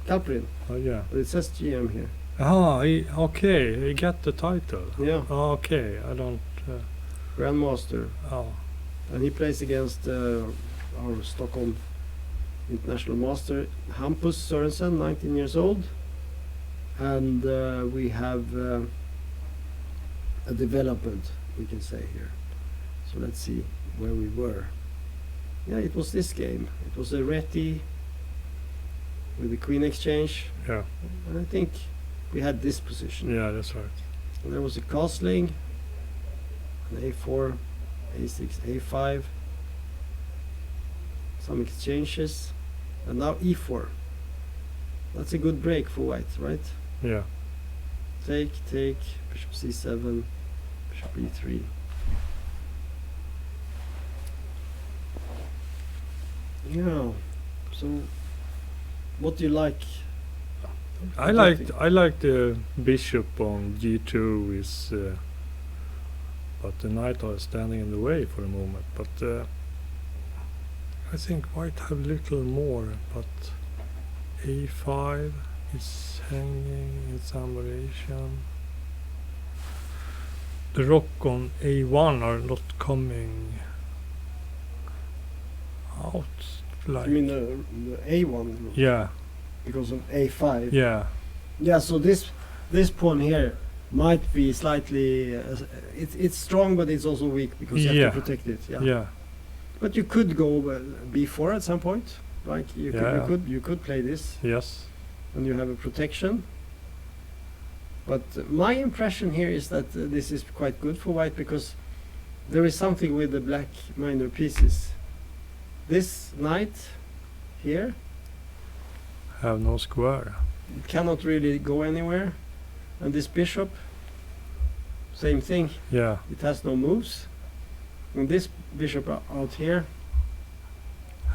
Speaker 1: Galperin,
Speaker 2: Oh, yeah.
Speaker 1: but it says GM here.
Speaker 2: Ah, okay, he got the title.
Speaker 1: Yeah,
Speaker 2: Okay, I don't...
Speaker 1: grandmaster,
Speaker 2: oh,
Speaker 1: and he plays against our Stockholm international master Hampus Sørensen, 19 years old. And we have a development, we can say here. So let's see where we were. Yeah, it was this game. It was a Reti with the queen exchange.
Speaker 2: yeah.
Speaker 1: And I think we had this position.
Speaker 2: Yeah, that's right.
Speaker 1: And there was a castling, an a4, a6, a5, some exchanges, and now e4. That's a good break for white, right?
Speaker 2: Yeah.
Speaker 1: Take, bishop c7, bishop e3. Yeah. So, what do you like?
Speaker 2: I like the bishop on g2 is, but the knight are standing in the way for a moment. But I think white have little more. But a5 is hanging in some variation. The rook on a1 are not coming out. Like
Speaker 1: I mean the a1
Speaker 2: yeah,
Speaker 1: because of a5.
Speaker 2: yeah,
Speaker 1: Yeah. So this pawn here might be slightly. It's strong, but it's also weak because you
Speaker 2: Yeah.
Speaker 1: have to protect it. Yeah.
Speaker 2: yeah.
Speaker 1: But you could go b4 at some point. Like
Speaker 2: Yeah.
Speaker 1: you could play this,
Speaker 2: Yes.
Speaker 1: and you have a protection. But my impression here is that this is quite good for white, because there is something with the black minor pieces. This knight here,
Speaker 2: Have no square.
Speaker 1: it cannot really go anywhere, and this bishop, same thing.
Speaker 2: Yeah.
Speaker 1: It has no moves, and this bishop out here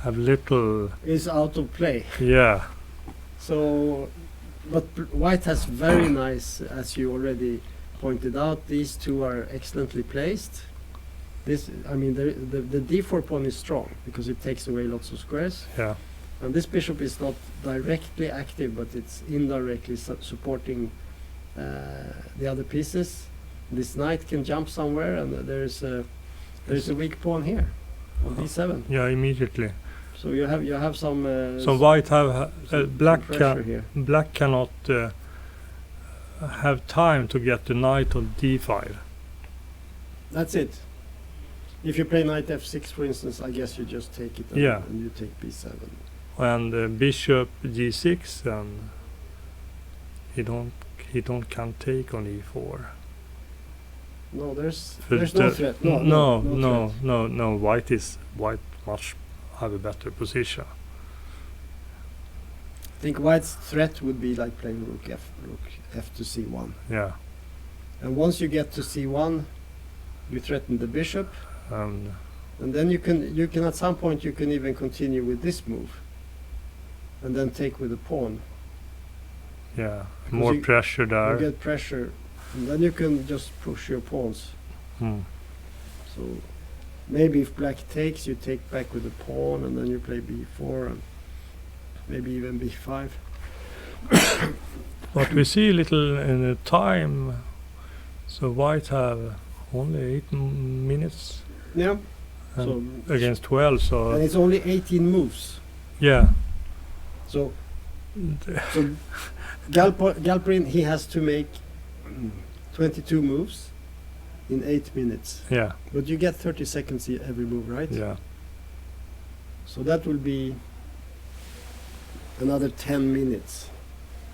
Speaker 2: Have little.
Speaker 1: is out of play.
Speaker 2: Yeah.
Speaker 1: So, but white has very nice, as you already pointed out, these two are excellently placed. This, I mean, the d4 pawn is strong because it takes away lots of squares,
Speaker 2: Yeah.
Speaker 1: and this bishop is not directly active, but it's indirectly supporting the other pieces. This knight can jump somewhere, and there's a weak pawn here on d7.
Speaker 2: Yeah. Immediately.
Speaker 1: So you have some
Speaker 2: So white have black
Speaker 1: pressure here.
Speaker 2: black cannot have time to get the knight on d5.
Speaker 1: That's it. If you play knight f6, for instance, I guess you just take it
Speaker 2: Yeah.
Speaker 1: and you take b7.
Speaker 2: And bishop g6, and he don't can take on e4.
Speaker 1: No, there's
Speaker 2: But
Speaker 1: no threat. No threat.
Speaker 2: No. White much have a better position.
Speaker 1: I think white's threat would be like playing rook f to c1.
Speaker 2: Yeah.
Speaker 1: And once you get to c1, you threaten the bishop,
Speaker 2: And
Speaker 1: and then you can at some point you can even continue with this move, and then take with the pawn.
Speaker 2: yeah,
Speaker 1: Because
Speaker 2: more
Speaker 1: you-
Speaker 2: pressure
Speaker 1: You
Speaker 2: there.
Speaker 1: get pressure, and then you can just push your pawns.
Speaker 2: Hmm.
Speaker 1: So maybe if black takes, you take back with the pawn, and then you play b4 and maybe even b5.
Speaker 2: But we see a little in the time. So white have only 8 minutes
Speaker 1: Yeah.
Speaker 2: and
Speaker 1: So
Speaker 2: against 12.
Speaker 1: and
Speaker 2: So
Speaker 1: it's only 18 moves.
Speaker 2: yeah.
Speaker 1: So Galperin, he has to make 22 moves in 8 minutes.
Speaker 2: Yeah.
Speaker 1: But you get 30 seconds every move, right?
Speaker 2: Yeah.
Speaker 1: So that will be another 10 minutes.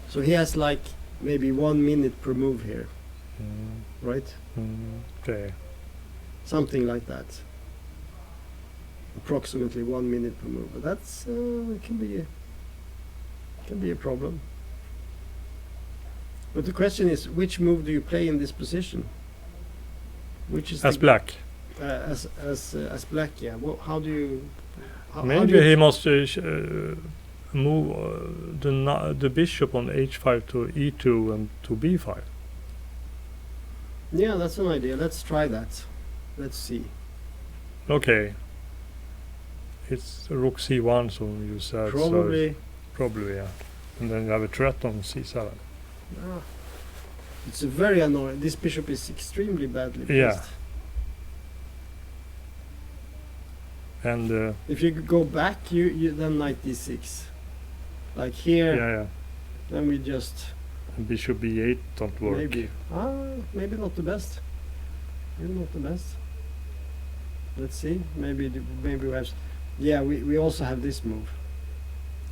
Speaker 1: So he has like maybe 1 minute per move here, right?
Speaker 2: Okay.
Speaker 1: Something like that. Approximately 1 minute per move. But that's it can be a problem. But the question is, which move do you play in this position? Which is
Speaker 2: As
Speaker 1: the,
Speaker 2: black.
Speaker 1: as black? Yeah. Well, how do you? How do
Speaker 2: Maybe
Speaker 1: you
Speaker 2: he must move the bishop on h5 to e2 and to b5.
Speaker 1: Yeah, that's an idea. Let's try that. Let's see.
Speaker 2: Okay. It's rook c1, so you said.
Speaker 1: Probably.
Speaker 2: So probably, yeah. And then you have a threat on c7.
Speaker 1: Ah, it's a very annoying. This bishop is extremely badly placed.
Speaker 2: Yeah. And
Speaker 1: If you go back, you then knight d6. Like here,
Speaker 2: yeah.
Speaker 1: then we just
Speaker 2: And bishop b8 don't work.
Speaker 1: maybe not the best. Maybe not the best. Let's see. Maybe we have. Yeah, we also have this move.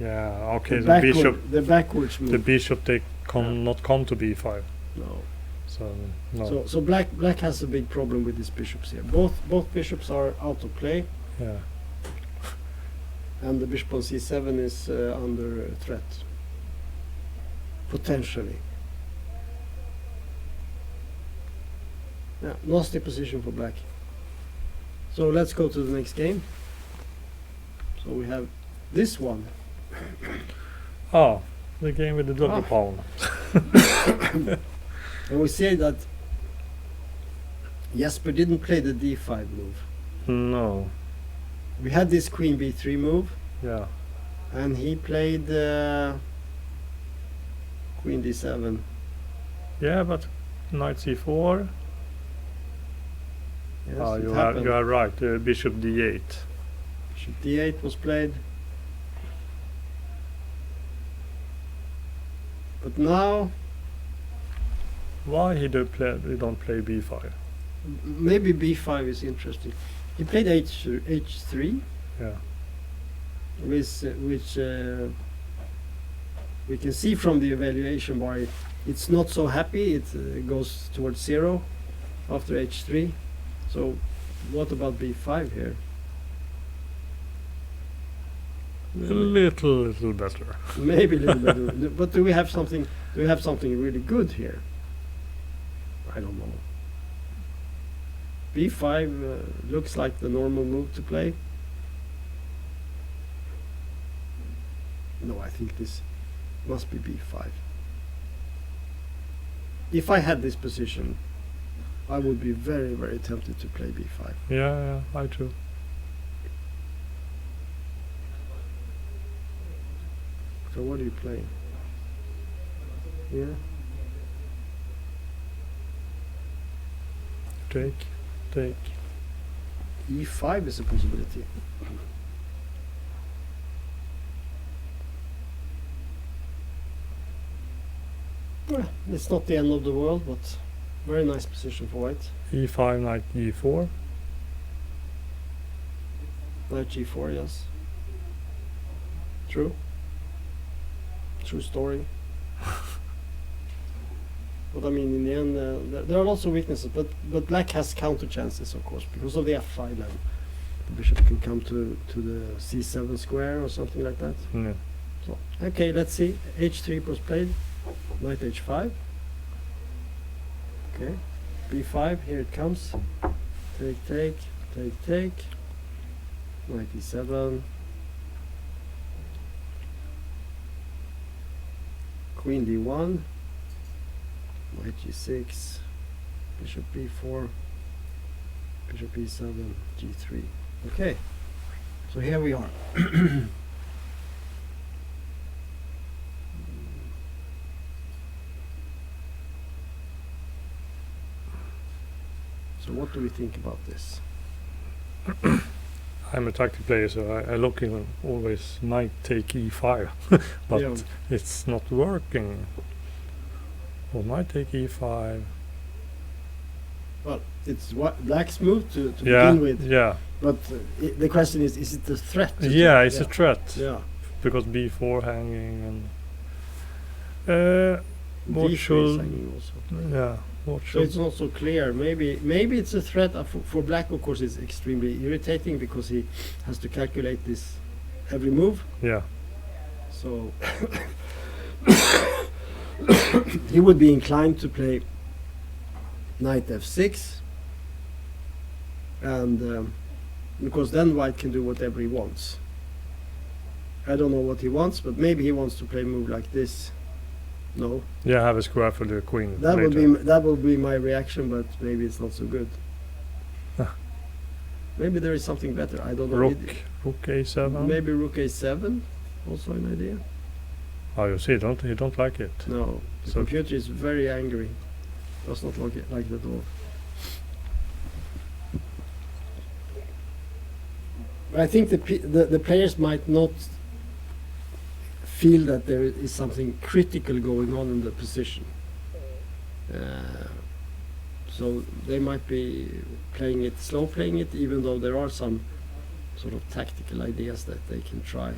Speaker 2: Yeah. Okay.
Speaker 1: the
Speaker 2: The
Speaker 1: backwards move.
Speaker 2: the bishop they
Speaker 1: Yeah.
Speaker 2: not come to b5.
Speaker 1: No.
Speaker 2: So no.
Speaker 1: So black has a big problem with these bishops here. Both bishops are out of play,
Speaker 2: Yeah.
Speaker 1: and the bishop on c7 is under threat. Potentially. Yeah, nasty position for black. So let's go to the next game. So we have this one.
Speaker 2: Ah, the game with the double
Speaker 1: Ah.
Speaker 2: pawn.
Speaker 1: And we say that Jesper didn't play the d5 move.
Speaker 2: No.
Speaker 1: We had this queen b3 move,
Speaker 2: Yeah.
Speaker 1: and he played queen d7.
Speaker 2: Yeah, but knight c4.
Speaker 1: Yes,
Speaker 2: Ah,
Speaker 1: it
Speaker 2: you
Speaker 1: happened.
Speaker 2: are right. Bishop d8.
Speaker 1: Bishop d8 was played. But now,
Speaker 2: Why he don't play b5?
Speaker 1: maybe b5 is interesting. He played h3,
Speaker 2: Yeah.
Speaker 1: which we can see from the evaluation bar. It's not so happy. It goes towards 0 after h3. So what about b5 here?
Speaker 2: A little better.
Speaker 1: Maybe a little bit. But do we have something? Do we have something really good here? I don't know. b5 looks like the normal move to play. No, I think this must be b5. If I had this position, I would be very, very tempted to play b5.
Speaker 2: Yeah, I too.
Speaker 1: So what are you playing? Yeah.
Speaker 2: Take.
Speaker 1: e5 is a possibility. Well, it's not the end of the world, but very nice position for white.
Speaker 2: e5, knight e4.
Speaker 1: Knight g4, yes. True. True story. But I mean, in the end, there are lots of weaknesses, but black has counter chances, of course, because of the f5 level. The bishop can come to the c7 square or something like that.
Speaker 2: Yeah.
Speaker 1: So, okay, let's see. h3 was played. Knight h5. Okay. b5, here it comes. Take, take, take, take. Knight e7. Queen d1. Knight g6. Bishop b4. Bishop e7. g3. Okay. So here we are. So what do we think about this?
Speaker 2: I'm a tactic player, so I looking always knight take e5, but
Speaker 1: Yeah.
Speaker 2: it's not working. Well, knight take e5.
Speaker 1: Well, it's what black's move to
Speaker 2: Yeah,
Speaker 1: begin with.
Speaker 2: yeah,
Speaker 1: But the question is it a threat?
Speaker 2: yeah. It's a threat
Speaker 1: Yeah.
Speaker 2: because b4 hanging and what
Speaker 1: D3 is
Speaker 2: should
Speaker 1: hanging also.
Speaker 2: yeah what
Speaker 1: So
Speaker 2: should
Speaker 1: it's not so clear. Maybe it's a threat. For black, of course, it's extremely irritating because he has to calculate this every move.
Speaker 2: yeah
Speaker 1: So he would be inclined to play knight f6, and because then white can do whatever he wants. I don't know what he wants, but maybe he wants to play a move like this. No,
Speaker 2: yeah have a square for the queen
Speaker 1: that would
Speaker 2: later.
Speaker 1: be that would be my reaction, but maybe it's not so good.
Speaker 2: Huh.
Speaker 1: Maybe there is something better. I don't know.
Speaker 2: rook a7.
Speaker 1: Maybe rook a7, also an idea.
Speaker 2: Oh, you see, you don't like it.
Speaker 1: No, the
Speaker 2: So-
Speaker 1: computer is very angry. Does not like it at all. But I think the players might not feel that there is something critical going on in the position. So they might be slow playing it, even though there are some sort of tactical ideas that they can try.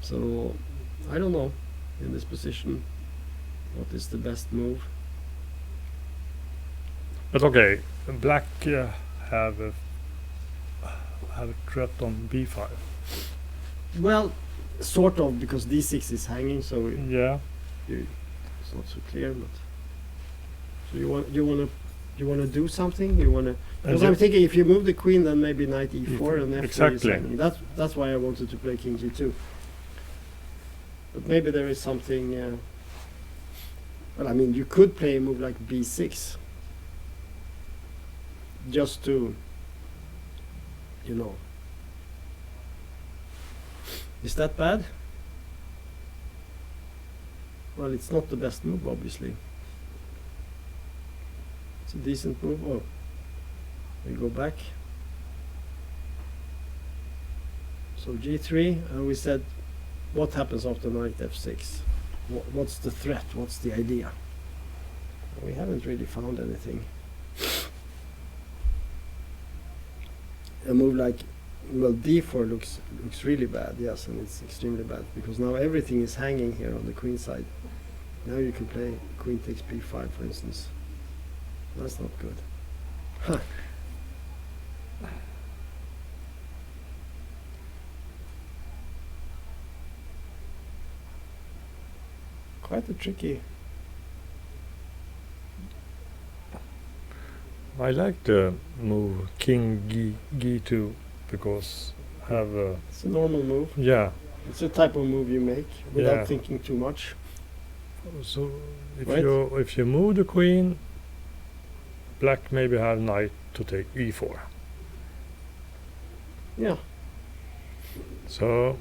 Speaker 1: So I don't know in this position what is the best move.
Speaker 2: But okay, black have a threat on b5.
Speaker 1: Well, sort of, because d6 is hanging, so
Speaker 2: Yeah,
Speaker 1: it's not so clear. But so you want to do something. You want to. Because I'm thinking if you move the queen, then maybe knight e4 and f3 is
Speaker 2: Exactly.
Speaker 1: hanging. That's why I wanted to play king g2. But maybe there is something. Well, I mean, you could play a move like b6, just to, you know. Is that bad? Well, it's not the best move, obviously. It's a decent move. Oh, we go back. So g3, and we said, what happens after knight f6? What's the threat? What's the idea? We haven't really found anything. A move like, well, d4 looks really bad, yes, and it's extremely bad because now everything is hanging here on the queen side. Now you can play queen takes b5, for instance. That's not good. Huh. Quite a tricky.
Speaker 2: I like the move king g2 because have a
Speaker 1: It's a normal move.
Speaker 2: yeah.
Speaker 1: It's a type of move you make without
Speaker 2: Yeah.
Speaker 1: thinking too much.
Speaker 2: So if
Speaker 1: Right.
Speaker 2: you move the queen, black maybe have knight to take e4.
Speaker 1: Yeah.
Speaker 2: So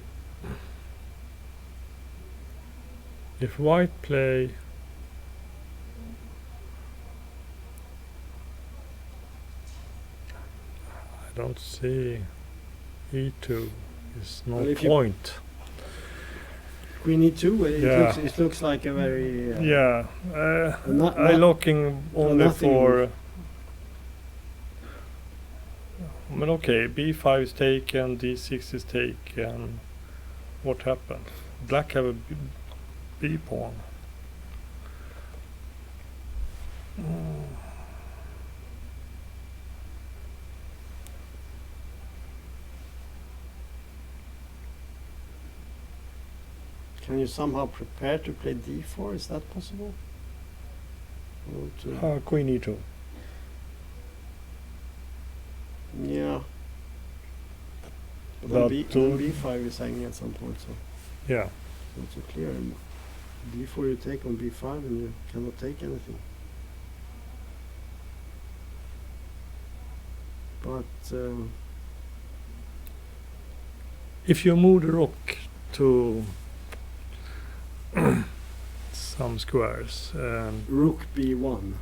Speaker 2: if white play I don't see e2 is no
Speaker 1: Well, if you-
Speaker 2: point.
Speaker 1: Queen e2.
Speaker 2: Yeah.
Speaker 1: It looks like a very.
Speaker 2: Yeah,
Speaker 1: Not-
Speaker 2: I
Speaker 1: not-
Speaker 2: looking only
Speaker 1: nothing
Speaker 2: for But okay, b5 is taken, d6 is taken. What happened? Black have a b pawn.
Speaker 1: Can you somehow prepare to play d4? Is that possible? Or to-
Speaker 2: Queen e2.
Speaker 1: yeah. But
Speaker 2: But
Speaker 1: then b5 is hanging at some point, so
Speaker 2: Yeah.
Speaker 1: it's not so clear. And b4 you take on b5 and you cannot take anything. But
Speaker 2: If you move the rook to some squares,
Speaker 1: rook b1.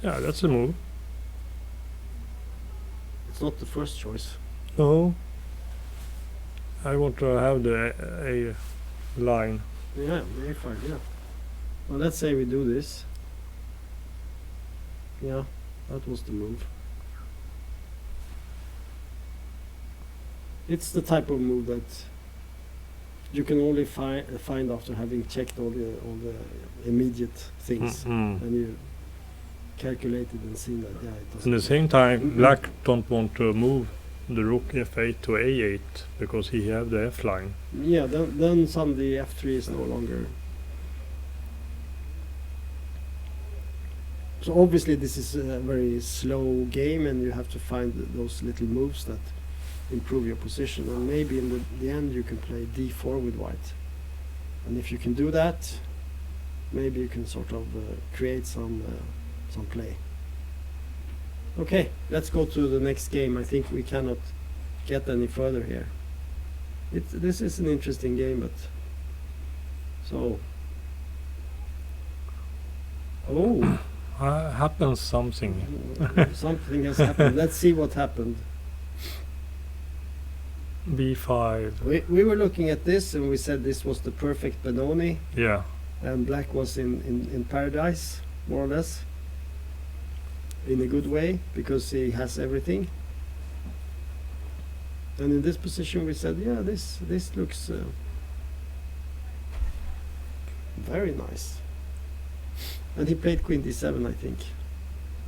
Speaker 2: yeah, that's a move.
Speaker 1: It's not the first choice.
Speaker 2: No. I want to have the a line.
Speaker 1: Yeah, the a5, yeah. Well, let's say we do this. Yeah, that was the move. It's the type of move that you can only find after having checked all the immediate things, and you calculated and seen that it doesn't.
Speaker 2: At the same time, black don't want to move the rook f8 to a8 because he have the f line.
Speaker 1: Yeah, then suddenly f3 is no longer. So obviously this is a very slow game, and you have to find those little moves that improve your position, and maybe in the end you can play d4 with white, and if you can do that, maybe you can sort of create some play. Okay, let's go to the next game. I think we cannot get any further here. This is an interesting game, but so
Speaker 2: Happens something.
Speaker 1: something has happened. Let's see what happened.
Speaker 2: b5.
Speaker 1: We were looking at this and we said this was the perfect Benoni,
Speaker 2: Yeah.
Speaker 1: and black was in paradise, more or less, in a good way, because he has everything. And in this position we said, yeah, this looks very nice. And he played queen d7, I think.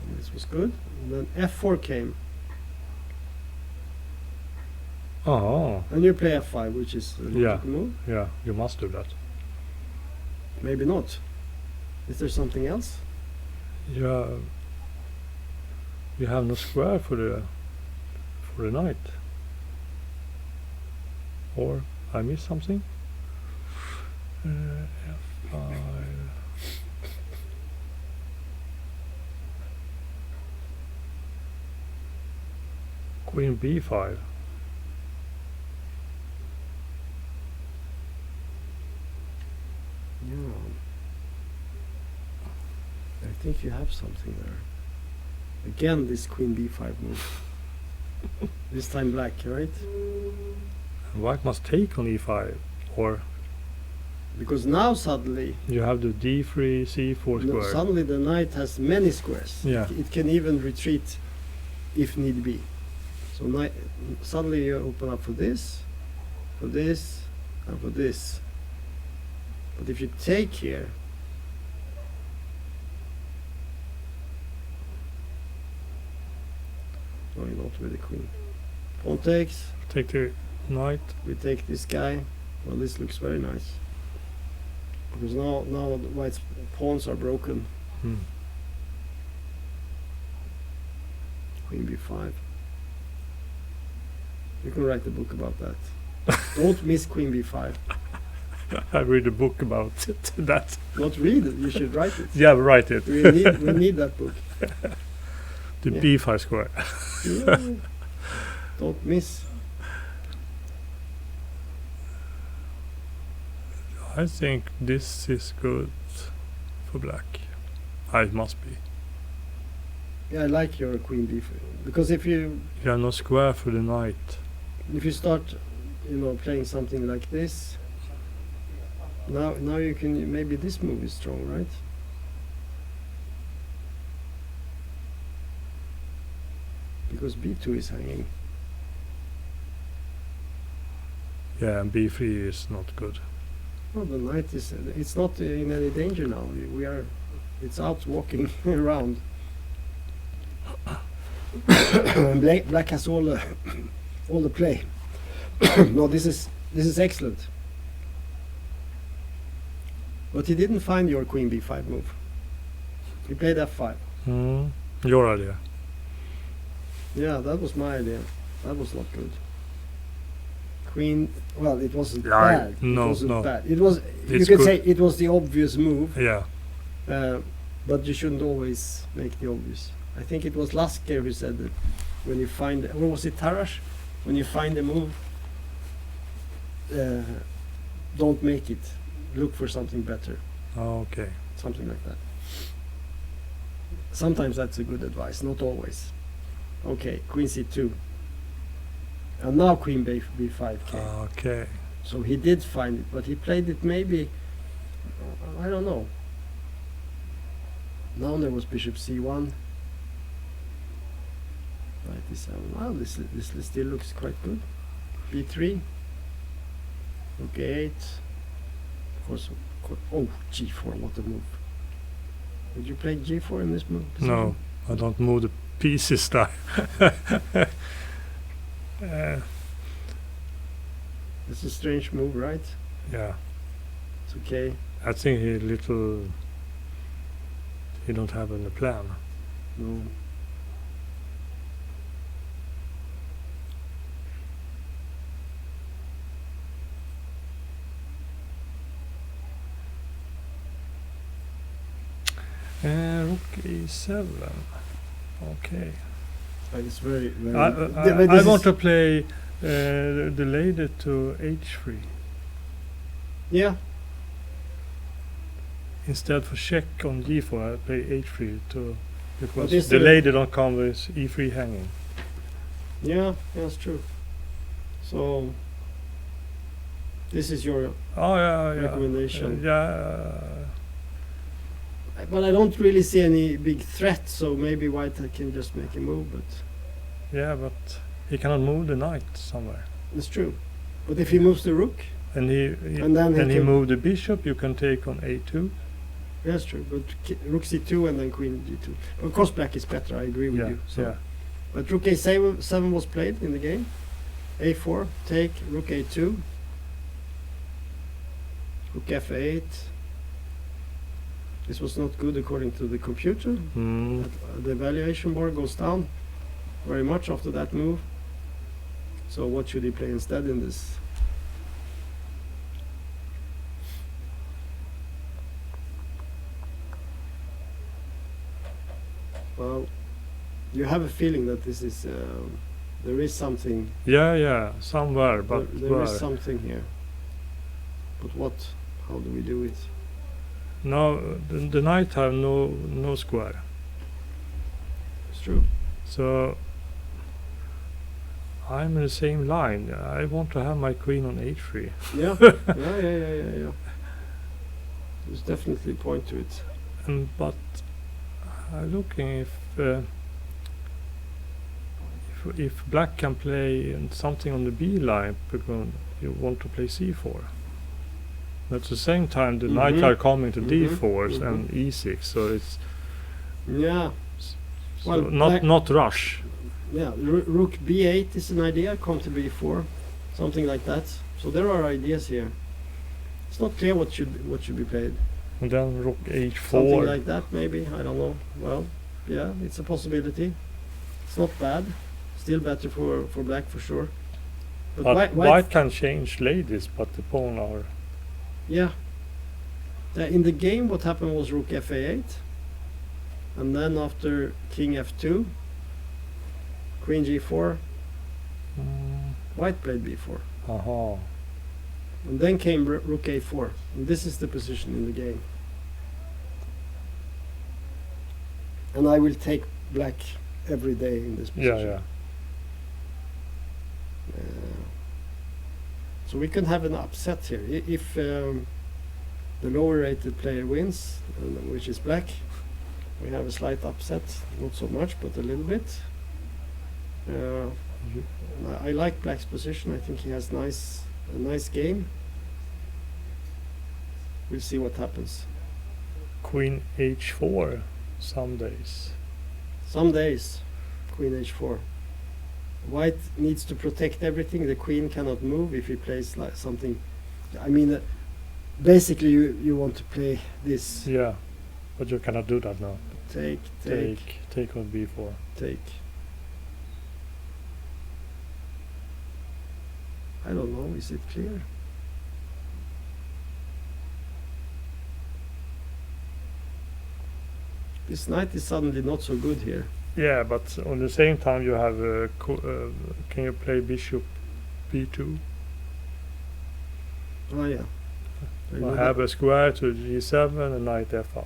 Speaker 1: And this was good. And then f4 came.
Speaker 2: Oh.
Speaker 1: And you play f5, which is a logical move.
Speaker 2: Yeah, you must do that.
Speaker 1: Maybe not. Is there something else?
Speaker 2: Yeah. You have no square for the knight. Or I missed something. F5. Queen b5.
Speaker 1: Yeah. I think you have something there. Again, this queen b5 move. This time black, right?
Speaker 2: White must take on e5, or
Speaker 1: Because now suddenly,
Speaker 2: you have the d3, c4
Speaker 1: no,
Speaker 2: square.
Speaker 1: suddenly the knight has many squares.
Speaker 2: Yeah.
Speaker 1: It can even retreat if need be. So suddenly you open up for this, and for this. But if you take here, no, not with the queen. Pawn takes.
Speaker 2: Take the knight.
Speaker 1: We take this guy. Well, this looks very nice. Because now the white's pawns are broken. Queen b5. You can write a book about that. Don't miss queen b5.
Speaker 2: I read a book about that.
Speaker 1: Not read it, you should write it.
Speaker 2: Yeah, write it.
Speaker 1: We need that book.
Speaker 2: The
Speaker 1: Yeah.
Speaker 2: b5 square.
Speaker 1: Yeah. Don't miss.
Speaker 2: I think this is good for black. It must be.
Speaker 1: Yeah, I like your queen b5 because if you
Speaker 2: You have no square for the knight.
Speaker 1: start, playing something like this, now you can maybe this move is strong, right? because b2 is hanging.
Speaker 2: Yeah, and b3 is not good.
Speaker 1: Well, the knight is. It's not in any danger now. We are. It's out walking around. And black has all the play. No, this is excellent. But he didn't find your queen b5 move. He played f5.
Speaker 2: Your idea.
Speaker 1: Yeah, that was my idea. That was not good. Queen. Well, it wasn't
Speaker 2: Yeah,
Speaker 1: bad.
Speaker 2: no,
Speaker 1: it wasn't
Speaker 2: no.
Speaker 1: bad. It was. You
Speaker 2: It's
Speaker 1: could
Speaker 2: good.
Speaker 1: say it was the obvious move.
Speaker 2: Yeah.
Speaker 1: But you shouldn't always make the obvious. I think it was Lasker who said that when you find, or was it Tarash? When you find a move, don't make it. Look for something better.
Speaker 2: Okay.
Speaker 1: Something like that. Sometimes that's a good advice, not always. Okay, Queen C2. And now Queen B5 came.
Speaker 2: Okay.
Speaker 1: So he did find it, but he played it maybe, I don't know. Now there was Bishop C1. Knight E7. Wow, this still looks quite good. B3. Rook A8. Of course, oh, G4, what a move. Would you play G4 in this move?
Speaker 2: No, I don't move the pieces there.
Speaker 1: It's a strange move, right?
Speaker 2: Yeah.
Speaker 1: It's okay.
Speaker 2: I think he don't have any plan.
Speaker 1: No.
Speaker 2: Rook E7. Okay.
Speaker 1: It's very, very.
Speaker 2: I want to play the lady to H3
Speaker 1: Yeah,
Speaker 2: instead for check on G4. I play H3 to
Speaker 1: But
Speaker 2: because
Speaker 1: is
Speaker 2: the
Speaker 1: there-
Speaker 2: lady don't come with E3 hanging.
Speaker 1: yeah, that's true. So, this is your
Speaker 2: Oh yeah, yeah.
Speaker 1: recommendation.
Speaker 2: Yeah.
Speaker 1: But I don't really see any big threat, so maybe White can just make a move, but
Speaker 2: Yeah, but he cannot move the knight somewhere.
Speaker 1: it's true. But if he moves the rook,
Speaker 2: And he
Speaker 1: And then he can-
Speaker 2: moved the bishop. You can take on A2.
Speaker 1: that's true. But rook c2 and then queen g2. Of course, black is better, I agree with
Speaker 2: Yeah,
Speaker 1: you. So.
Speaker 2: yeah.
Speaker 1: But rook a7 was played in the game. a4, take, rook a2. Rook f8. This was not good according to the computer.
Speaker 2: Mm.
Speaker 1: The evaluation board goes down very much after that move. So what should he play instead in this? Well, you have a feeling that this is there is something.
Speaker 2: Yeah, somewhere, but
Speaker 1: there
Speaker 2: where?
Speaker 1: is something here. But what? How do we do it?
Speaker 2: No, the knight have no square.
Speaker 1: It's true.
Speaker 2: So I'm in the same line. I want to have my queen on H3.
Speaker 1: Yeah, yeah. There's definitely a point to it.
Speaker 2: But I'm looking if black can play something on the B line because you want to play C4. At the same time, the knight
Speaker 1: Mhm.
Speaker 2: are coming to
Speaker 1: Mhm,
Speaker 2: D4
Speaker 1: mhm.
Speaker 2: and E6, so it's
Speaker 1: Yeah,
Speaker 2: so
Speaker 1: Well, black-
Speaker 2: not rush.
Speaker 1: yeah. Rook b8 is an idea. Come to b4, something like that. So there are ideas here. It's not clear what should be played.
Speaker 2: And then rook
Speaker 1: Something
Speaker 2: H4.
Speaker 1: like that, maybe. I don't know. Well, yeah, it's a possibility. It's not bad. Still better for black for sure.
Speaker 2: But white can change ladies, but the pawn are.
Speaker 1: Yeah. In the game, what happened was rook fa8, and then after king f2, queen g4, white played b4,
Speaker 2: Aha.
Speaker 1: and then came rook a4. And this is the position in the game. And I will take black every day in this position.
Speaker 2: Yeah.
Speaker 1: So we can have an upset here. If the lower rated player wins, which is black, we have a slight upset. Not so much, but a little bit. I like Black's position. I think he has a nice game. We'll see what happens.
Speaker 2: Queen h4 some days.
Speaker 1: Some days, Queen h4. White needs to protect everything. The queen cannot move if he plays like something. I mean, basically you want to play this.
Speaker 2: Yeah, but you cannot do that now.
Speaker 1: Take
Speaker 2: on b4.
Speaker 1: Take. I don't know. Is it clear? This knight is suddenly not so good here.
Speaker 2: Yeah, but on the same time you have can you play bishop b2?
Speaker 1: Oh yeah.
Speaker 2: I have a square to g7 and knight f5.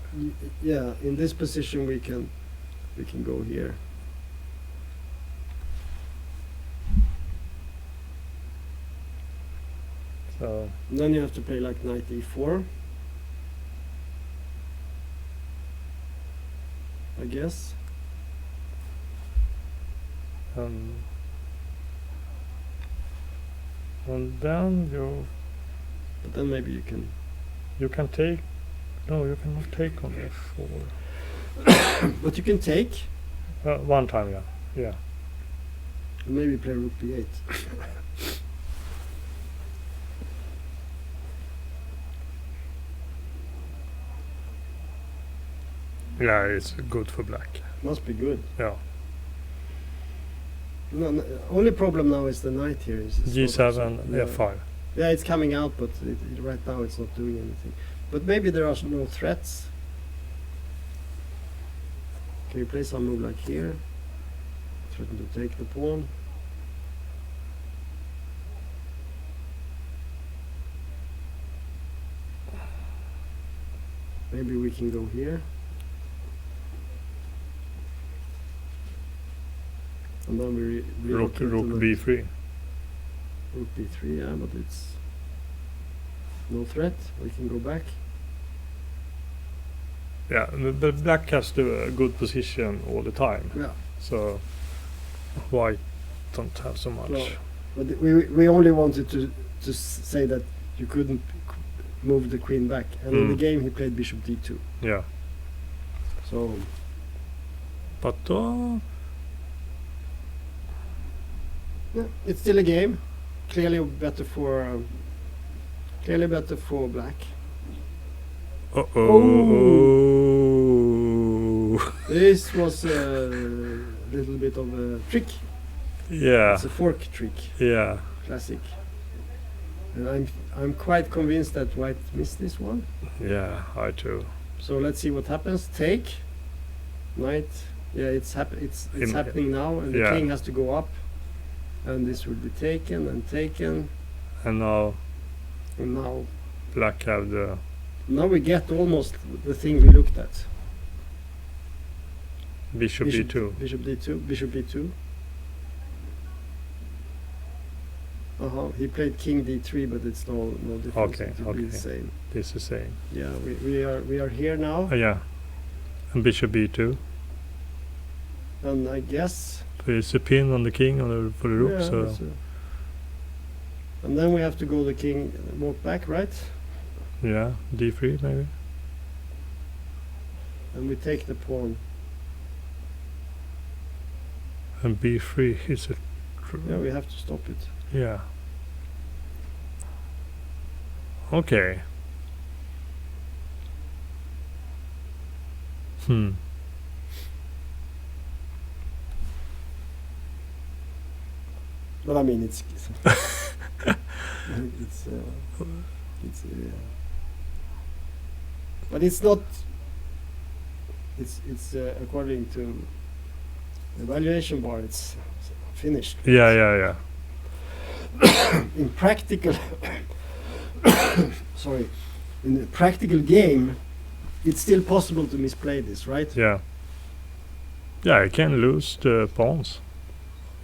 Speaker 1: Yeah, in this position we can go here.
Speaker 2: So
Speaker 1: And then you have to play like knight e4. I guess.
Speaker 2: and then
Speaker 1: But then maybe you can.
Speaker 2: you can take. No, you cannot take on f4.
Speaker 1: But you can take.
Speaker 2: One time, yeah, yeah.
Speaker 1: And maybe play rook b8.
Speaker 2: Yeah, it's good for black.
Speaker 1: Must be good.
Speaker 2: Yeah.
Speaker 1: No, only problem now is the knight here. Is
Speaker 2: G7,
Speaker 1: yeah.
Speaker 2: F5.
Speaker 1: Yeah, it's coming out, but right now it's not doing anything. But maybe there are no threats. Can you play some move like here? Threaten to take the pawn. Maybe we can go here. And then we
Speaker 2: Rook
Speaker 1: relocate
Speaker 2: B3.
Speaker 1: Rook b3, yeah, but it's no threat. We can go back.
Speaker 2: Yeah, the black has a good position all the time.
Speaker 1: Yeah.
Speaker 2: So white don't have so much.
Speaker 1: No, but we only wanted to say that you couldn't move the queen back. And in the game he played bishop d2.
Speaker 2: Yeah.
Speaker 1: So
Speaker 2: But
Speaker 1: yeah, it's still a game. Clearly better for black.
Speaker 2: oh.
Speaker 1: This was a little bit of a trick.
Speaker 2: Yeah.
Speaker 1: It's a fork trick,
Speaker 2: Yeah.
Speaker 1: classic. And I'm quite convinced that white missed this one.
Speaker 2: Yeah, I too.
Speaker 1: So let's see what happens. Take knight. Yeah, it's happening now, and the
Speaker 2: Yeah.
Speaker 1: king has to go up, and this will be taken and taken,
Speaker 2: And now
Speaker 1: and now
Speaker 2: black have the
Speaker 1: we get almost the thing we looked at.
Speaker 2: bishop b2.
Speaker 1: Bishop d2. Bishop b2. He played king d3, but it's no difference.
Speaker 2: Okay,
Speaker 1: It will be
Speaker 2: okay.
Speaker 1: the same.
Speaker 2: This is the same.
Speaker 1: Yeah, we are here now,
Speaker 2: Yeah. And bishop b2.
Speaker 1: and I guess.
Speaker 2: So it's a pin on the king for the rook.
Speaker 1: Yeah,
Speaker 2: So
Speaker 1: that's and then we have to go the king, walk back, right?
Speaker 2: yeah, d3 maybe.
Speaker 1: And we take the pawn.
Speaker 2: And b3 is a
Speaker 1: Yeah, we have to stop it.
Speaker 2: yeah. Okay.
Speaker 1: But I mean, it's but it's not. It's according to the evaluation bar. It's finished.
Speaker 2: Yeah.
Speaker 1: In practical, sorry, in a practical game, it's still possible to misplay this, right?
Speaker 2: Yeah. Yeah, you can lose the pawns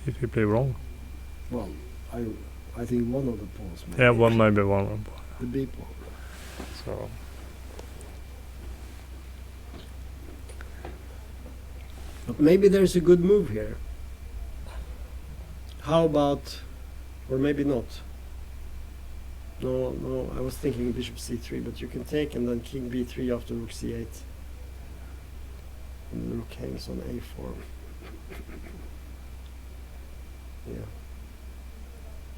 Speaker 2: if you play wrong.
Speaker 1: Well, I think one of the pawns. Maybe.
Speaker 2: Yeah, maybe one.
Speaker 1: The B pawn.
Speaker 2: So
Speaker 1: But maybe there's a good move here. How about, or maybe not. No, I was thinking bishop c3, but you can take and then king b3 after rook c8. And the rook hangs on a4. Yeah.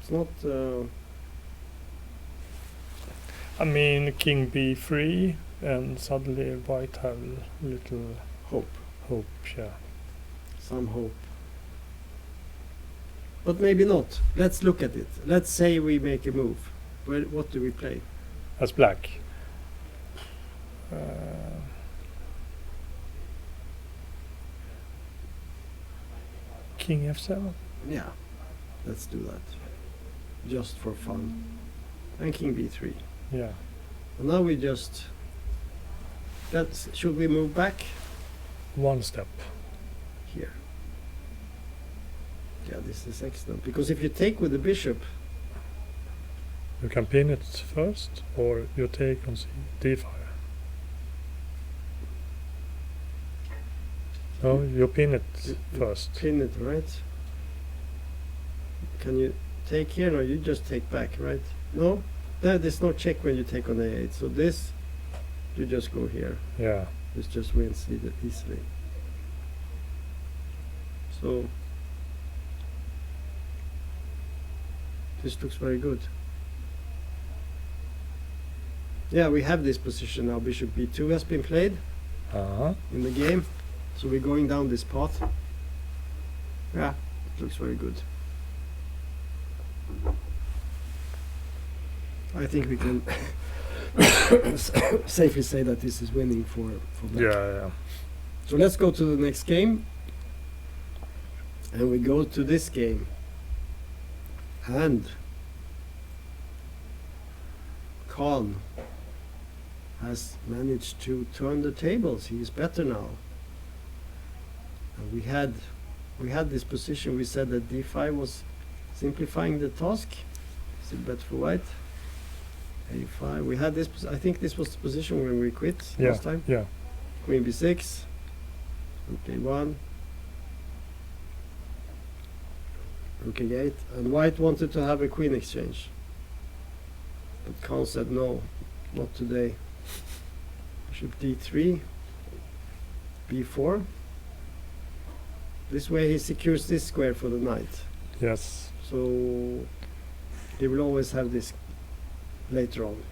Speaker 1: It's not...
Speaker 2: I mean, king b3, and suddenly white have little
Speaker 1: hope.
Speaker 2: hope, yeah.
Speaker 1: Some hope. But maybe not. Let's look at it. Let's say we make a move. What do we play?
Speaker 2: As black. King f7.
Speaker 1: Yeah, let's do that. Just for fun. And king b3.
Speaker 2: Yeah.
Speaker 1: And now we just... should we move back?
Speaker 2: One step.
Speaker 1: Here. Yeah, this is excellent. Because if you take with the bishop,
Speaker 2: You can pin it first, or you take on d5. No, you pin it
Speaker 1: you
Speaker 2: first.
Speaker 1: pin it, right? Can you take here? No, you just take back, right? No? There's no check when you take on a8. So this, you just go here.
Speaker 2: Yeah.
Speaker 1: This just wins easily. So, this looks very good. Yeah, we have this position now. Bishop b2 has been played in the game. So we're going down this path. Yeah, it looks very good. I think we can safely say that this is winning for black.
Speaker 2: Yeah.
Speaker 1: So let's go to the next game. And we go to this game. And Khan has managed to turn the tables. He is better now. And we had this position. We said that d5 was simplifying the task. Is it better for white? a5. We had this. I think this was the position when we quit last time.
Speaker 2: Yeah.
Speaker 1: Queen b6. Rook a1. Rook a8. And white wanted to have a queen exchange. But Khan said no, not today. Bishop d3. b4. This way he secures this square for the knight.
Speaker 2: Yes.
Speaker 1: So he will always have this later on.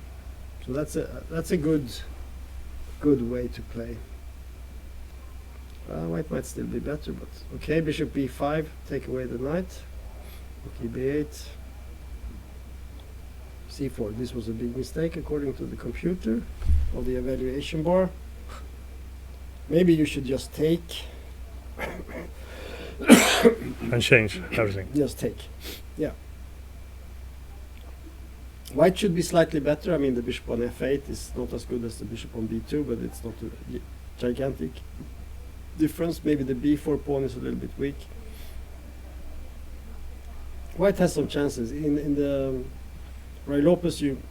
Speaker 1: So that's a good way to play. White might still be better, but okay. Bishop b5, take away the knight. Rook b8. c4. This was a big mistake according to the computer or the evaluation bar. Maybe you should just take.
Speaker 2: And change everything.
Speaker 1: Just take. Yeah. White should be slightly better. I mean, the bishop on f8 is not as good as the bishop on b2, but it's not a gigantic difference. Maybe the b4 pawn is a little bit weak. White has some chances. In the Roy Lopez, you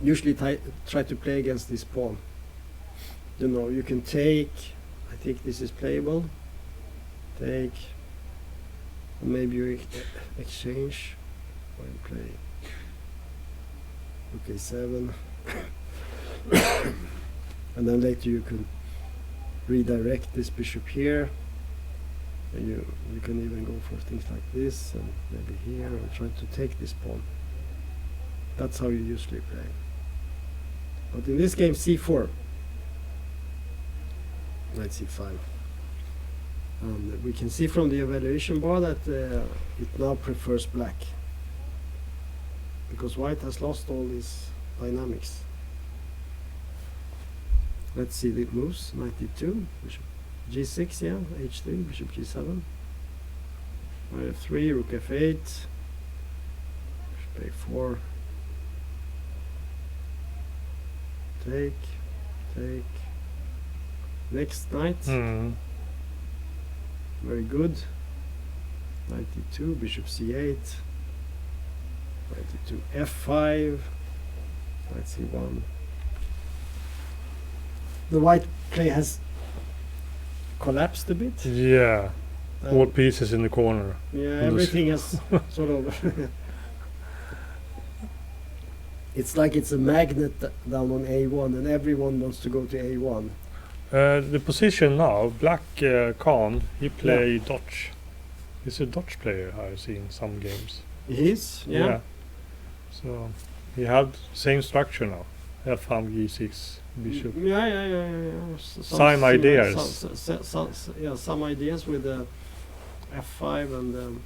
Speaker 1: usually try to play against this pawn. You know, you can take. I think this is playable. Take. And maybe you exchange. Or you play. Okay, 7. And then later you can redirect this bishop here. And you can even go for things like this and maybe here and try to take this pawn. That's how you usually play. But in this game, c4. Knight c5. And we can see from the evaluation bar that it now prefers black. Because white has lost all these dynamics. Let's see the moves. Knight d2, bishop g6, yeah, h3, bishop g7. Knight f3, rook f8, bishop a4. Take. Next knight. Very good. Knight d2, bishop c8. Knight d2, f5. Knight c1. The white play has collapsed a bit.
Speaker 2: Yeah. All pieces in the corner.
Speaker 1: Yeah,
Speaker 2: On the
Speaker 1: everything has sort of. It's like it's a magnet down on A1, and everyone wants to go to A1.
Speaker 2: The position now, Black Khan, he play Dutch. He's a Dutch player I've seen some games.
Speaker 1: He is, yeah.
Speaker 2: So he had same structure now. F5, G6, Bishop.
Speaker 1: Yeah.
Speaker 2: Some ideas.
Speaker 1: Some ideas with the F5 and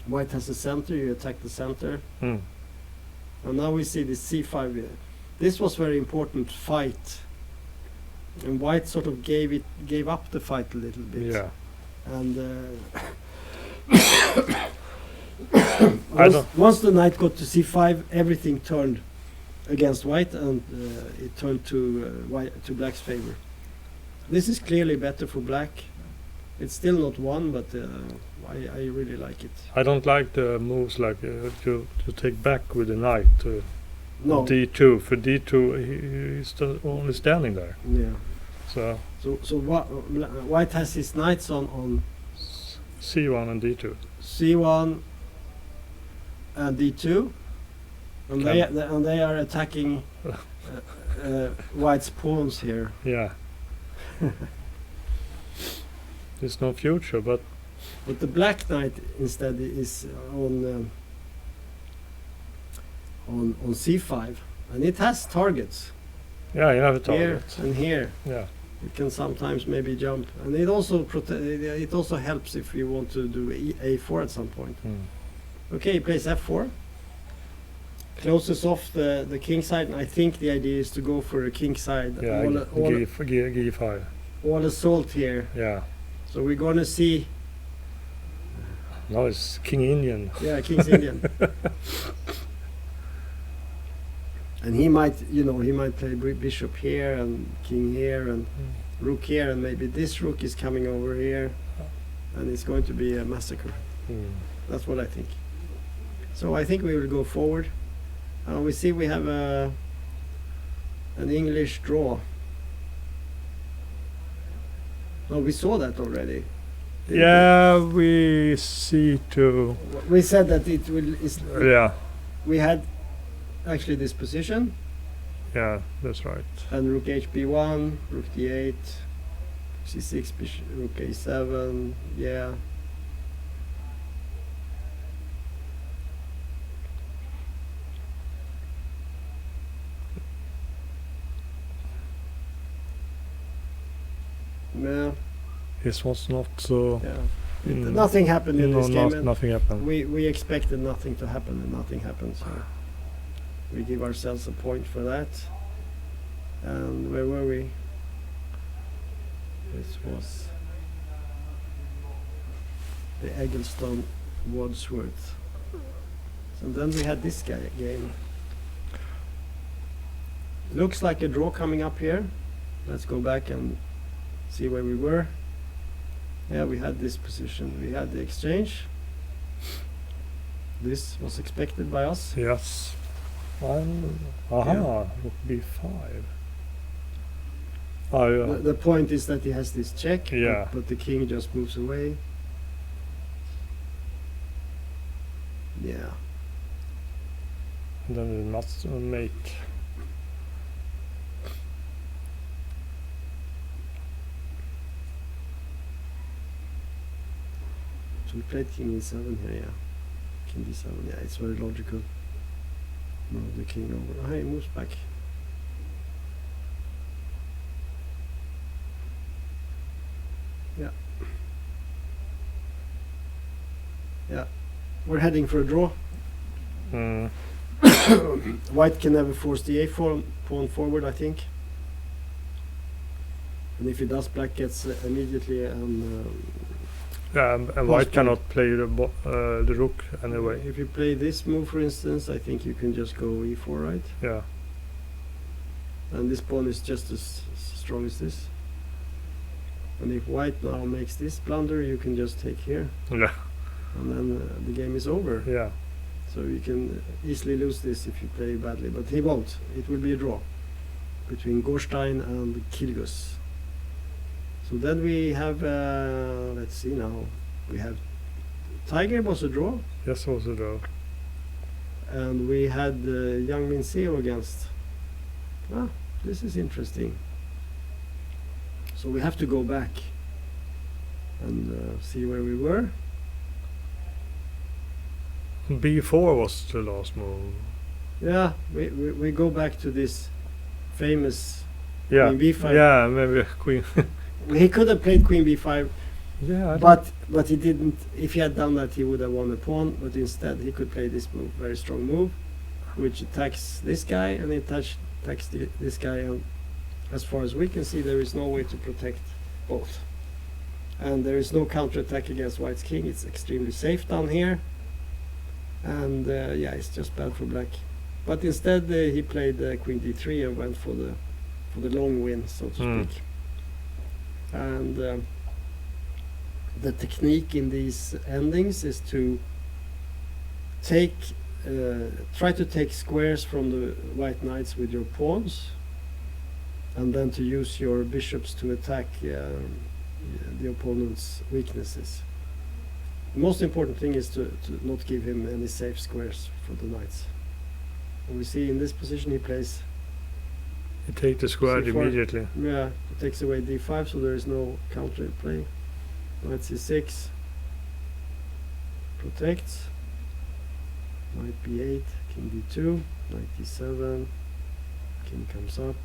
Speaker 1: White has the center. You attack the center,
Speaker 2: Mm.
Speaker 1: and now we see the C5. This was very important fight, and White sort of gave up the fight a little bit.
Speaker 2: Yeah.
Speaker 1: And
Speaker 2: I don't-
Speaker 1: once the knight got to C5, everything turned against White, and it turned to Black's favor. This is clearly better for Black. It's still not won, but I really like it.
Speaker 2: I don't like the moves like to take back with the knight to
Speaker 1: No.
Speaker 2: D2. For D2, he's only standing there.
Speaker 1: Yeah.
Speaker 2: So
Speaker 1: So White has his knights on
Speaker 2: C1 and D2.
Speaker 1: C1 and D2, and
Speaker 2: Can-
Speaker 1: they are attacking White's pawns here.
Speaker 2: Yeah. There's no future, but
Speaker 1: But the Black Knight instead is on C5, and it has targets
Speaker 2: yeah, you have a
Speaker 1: here
Speaker 2: target.
Speaker 1: and here.
Speaker 2: Yeah.
Speaker 1: It can sometimes maybe jump, and it also helps if you want to do A4 at some point.
Speaker 2: Mm.
Speaker 1: Okay, he plays F4, closes off the king side, and I think the idea is to go for a king side.
Speaker 2: Yeah, G5.
Speaker 1: All assault here.
Speaker 2: Yeah.
Speaker 1: So we're gonna see,
Speaker 2: Now it's King Indian.
Speaker 1: yeah, King's Indian. And he might play bishop here and king here and rook here, and maybe this rook is coming over here, and it's going to be a massacre.
Speaker 2: Mm.
Speaker 1: That's what I think. So I think we will go forward. We see we have an English draw. No, we saw that already. didn't
Speaker 2: Yeah, we see to.
Speaker 1: we said that
Speaker 2: Yeah,
Speaker 1: we had actually this position,
Speaker 2: yeah, that's right.
Speaker 1: and rook HB1, rook D8, C6, rook A7, yeah. Yeah,
Speaker 2: This was not so.
Speaker 1: yeah.
Speaker 2: Mm,
Speaker 1: Nothing happened in this game. and
Speaker 2: nothing happened.
Speaker 1: we expected nothing to happen, and nothing happened, so we give ourselves a point for that. And where were we? This was the Eggleston Wadsworth. And then we had this game. Looks like a draw coming up here. Let's go back and see where we were. Yeah, we had this position. We had the exchange. This was expected by us.
Speaker 2: Yes. Aha, rook B5. Oh, yeah.
Speaker 1: The point is that he has this check,
Speaker 2: Yeah.
Speaker 1: but the king just moves away. Yeah.
Speaker 2: Then we must make.
Speaker 1: So we played king E7 here, yeah. King D7, yeah, it's very logical. Move the king over. Ah, he moves back. Yeah. Yeah. We're heading for a draw.
Speaker 2: Mm,
Speaker 1: White can never force the A4 pawn forward, I think. And if he does, Black gets immediately
Speaker 2: yeah, and white cannot play the rook anyway.
Speaker 1: If you play this move, for instance, I think you can just go E4, right?
Speaker 2: Yeah.
Speaker 1: And this pawn is just as strong as this. And if White now makes this blunder, you can just take here,
Speaker 2: Yeah.
Speaker 1: and then the game is over.
Speaker 2: Yeah.
Speaker 1: So you can easily lose this if you play badly, but he won't. It will be a draw between Gorstein and Kilgus. So then we have, let's see now, we have Tiger was a draw,
Speaker 2: Yes, also though.
Speaker 1: and we had Yang Min Seo against. Ah, this is interesting. So we have to go back and see where we were.
Speaker 2: B4 was the last move.
Speaker 1: Yeah, we go back to this famous
Speaker 2: Yeah.
Speaker 1: Queen B5.
Speaker 2: Yeah, maybe Queen.
Speaker 1: He could have played Queen B5,
Speaker 2: Yeah.
Speaker 1: but he didn't. If he had done that, he would have won the pawn. But instead, he could play this move, very strong move, which attacks this guy and it attacks this guy. And as far as we can see, there is no way to protect both. And there is no counterattack against White's king. It's extremely safe down here. And yeah, it's just bad for black. But instead, he played Queen D3 and went for the long win, so to speak. And the technique in these endings is to try to take squares from the white knights with your pawns, and then to use your bishops to attack the opponent's weaknesses. The most important thing is to not give him any safe squares for the knights. And we see in this position he plays.
Speaker 2: You take the square
Speaker 1: C4.
Speaker 2: immediately.
Speaker 1: Yeah, it takes away d5, so there is no counter in play. Knight c6 protects. Knight b8, king d2, knight d7, king comes up.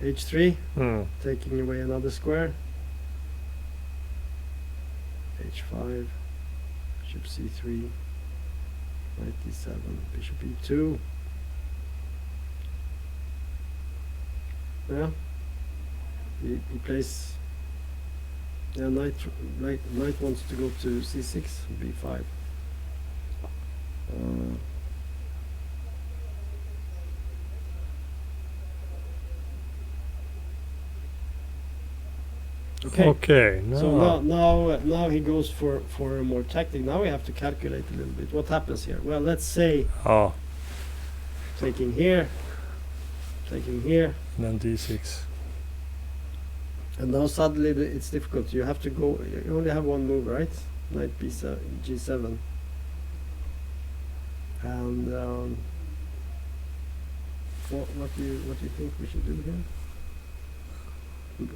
Speaker 1: h3, taking away another square. h5, bishop c3, knight d7, bishop e2. Yeah, he plays. Yeah, knight wants to go to c6, b5. Okay.
Speaker 2: Okay.
Speaker 1: So now he goes for a more tactic. Now we have to calculate a little bit. What happens here? Well, let's say taking here,
Speaker 2: then d6.
Speaker 1: and now suddenly it's difficult. You have to go. You only have one move, right? Knight b7, g7, and what do you think we should do here?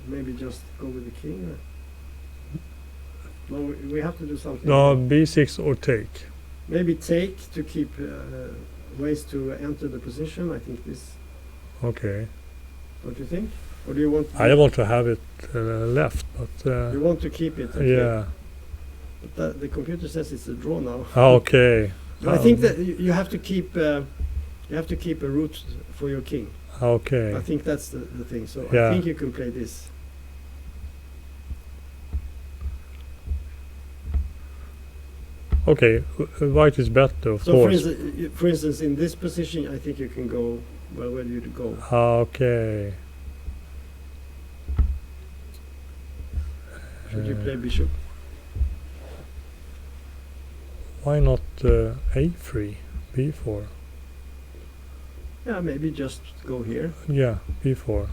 Speaker 1: Maybe just go with the king. No, we have to do something.
Speaker 2: No, b6 or take.
Speaker 1: Maybe take to keep ways to enter the position. I think this.
Speaker 2: Okay.
Speaker 1: What do you think? Or do you want?
Speaker 2: I want to have it left, but.
Speaker 1: You want to keep it. Okay.
Speaker 2: Yeah.
Speaker 1: But the computer says it's a draw now.
Speaker 2: Okay.
Speaker 1: I think that you have to keep. You have to keep a route for your king.
Speaker 2: Okay.
Speaker 1: I think that's the thing. So
Speaker 2: Yeah.
Speaker 1: I think you can play this.
Speaker 2: Okay. White is better, of
Speaker 1: So
Speaker 2: course.
Speaker 1: for instance, in this position, I think you can go. Well, where do you go?
Speaker 2: Okay.
Speaker 1: Should you play bishop?
Speaker 2: Why not a3, b4?
Speaker 1: Yeah, maybe just go here.
Speaker 2: Yeah, b4.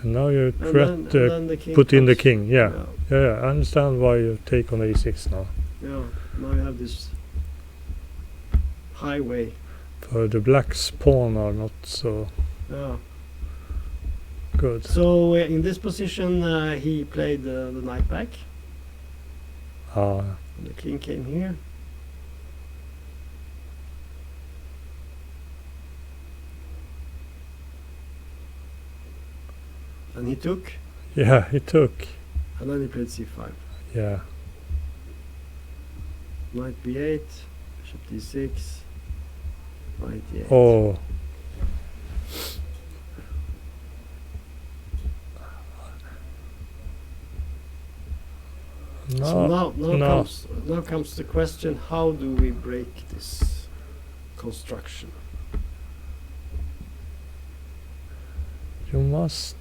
Speaker 2: And now you
Speaker 1: And
Speaker 2: threat
Speaker 1: then the king
Speaker 2: put in the
Speaker 1: comes.
Speaker 2: king. Yeah. Yeah, I understand why you take on a6 now.
Speaker 1: Yeah. Now you have this highway.
Speaker 2: For the black's pawn are not so
Speaker 1: Yeah.
Speaker 2: good.
Speaker 1: So in this position, he played the knight back.
Speaker 2: Ah,
Speaker 1: And the king came here. And he took.
Speaker 2: yeah, he took.
Speaker 1: And then he played c5.
Speaker 2: Yeah.
Speaker 1: Knight b8, bishop d6, knight e8.
Speaker 2: Oh. No.
Speaker 1: So
Speaker 2: no.
Speaker 1: now comes the question: how do we break this construction?
Speaker 2: You must.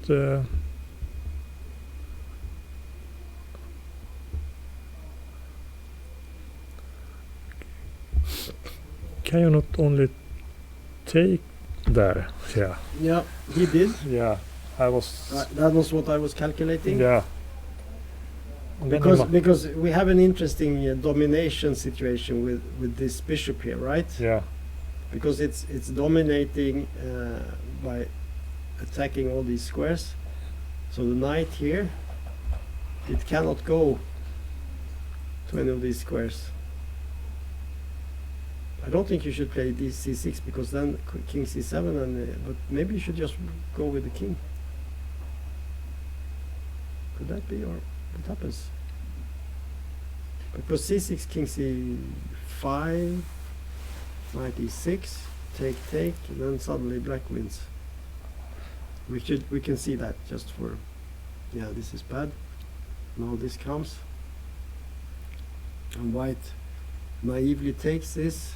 Speaker 2: Can you not only take there? Yeah.
Speaker 1: Yeah, he did.
Speaker 2: Yeah. I was.
Speaker 1: That was what I was calculating.
Speaker 2: Yeah. And then you
Speaker 1: Because we have an interesting domination situation with this bishop here, right?
Speaker 2: yeah.
Speaker 1: Because it's dominating by attacking all these squares. So the knight here, it cannot go to any of these squares. I don't think you should play c6 because then king c7 and but maybe you should just go with the king. Could that be, or what happens? Because c6, king c5, knight e6, take, and then suddenly black wins. We can see that just for, yeah, this is bad. Now this comes, and white naively takes this,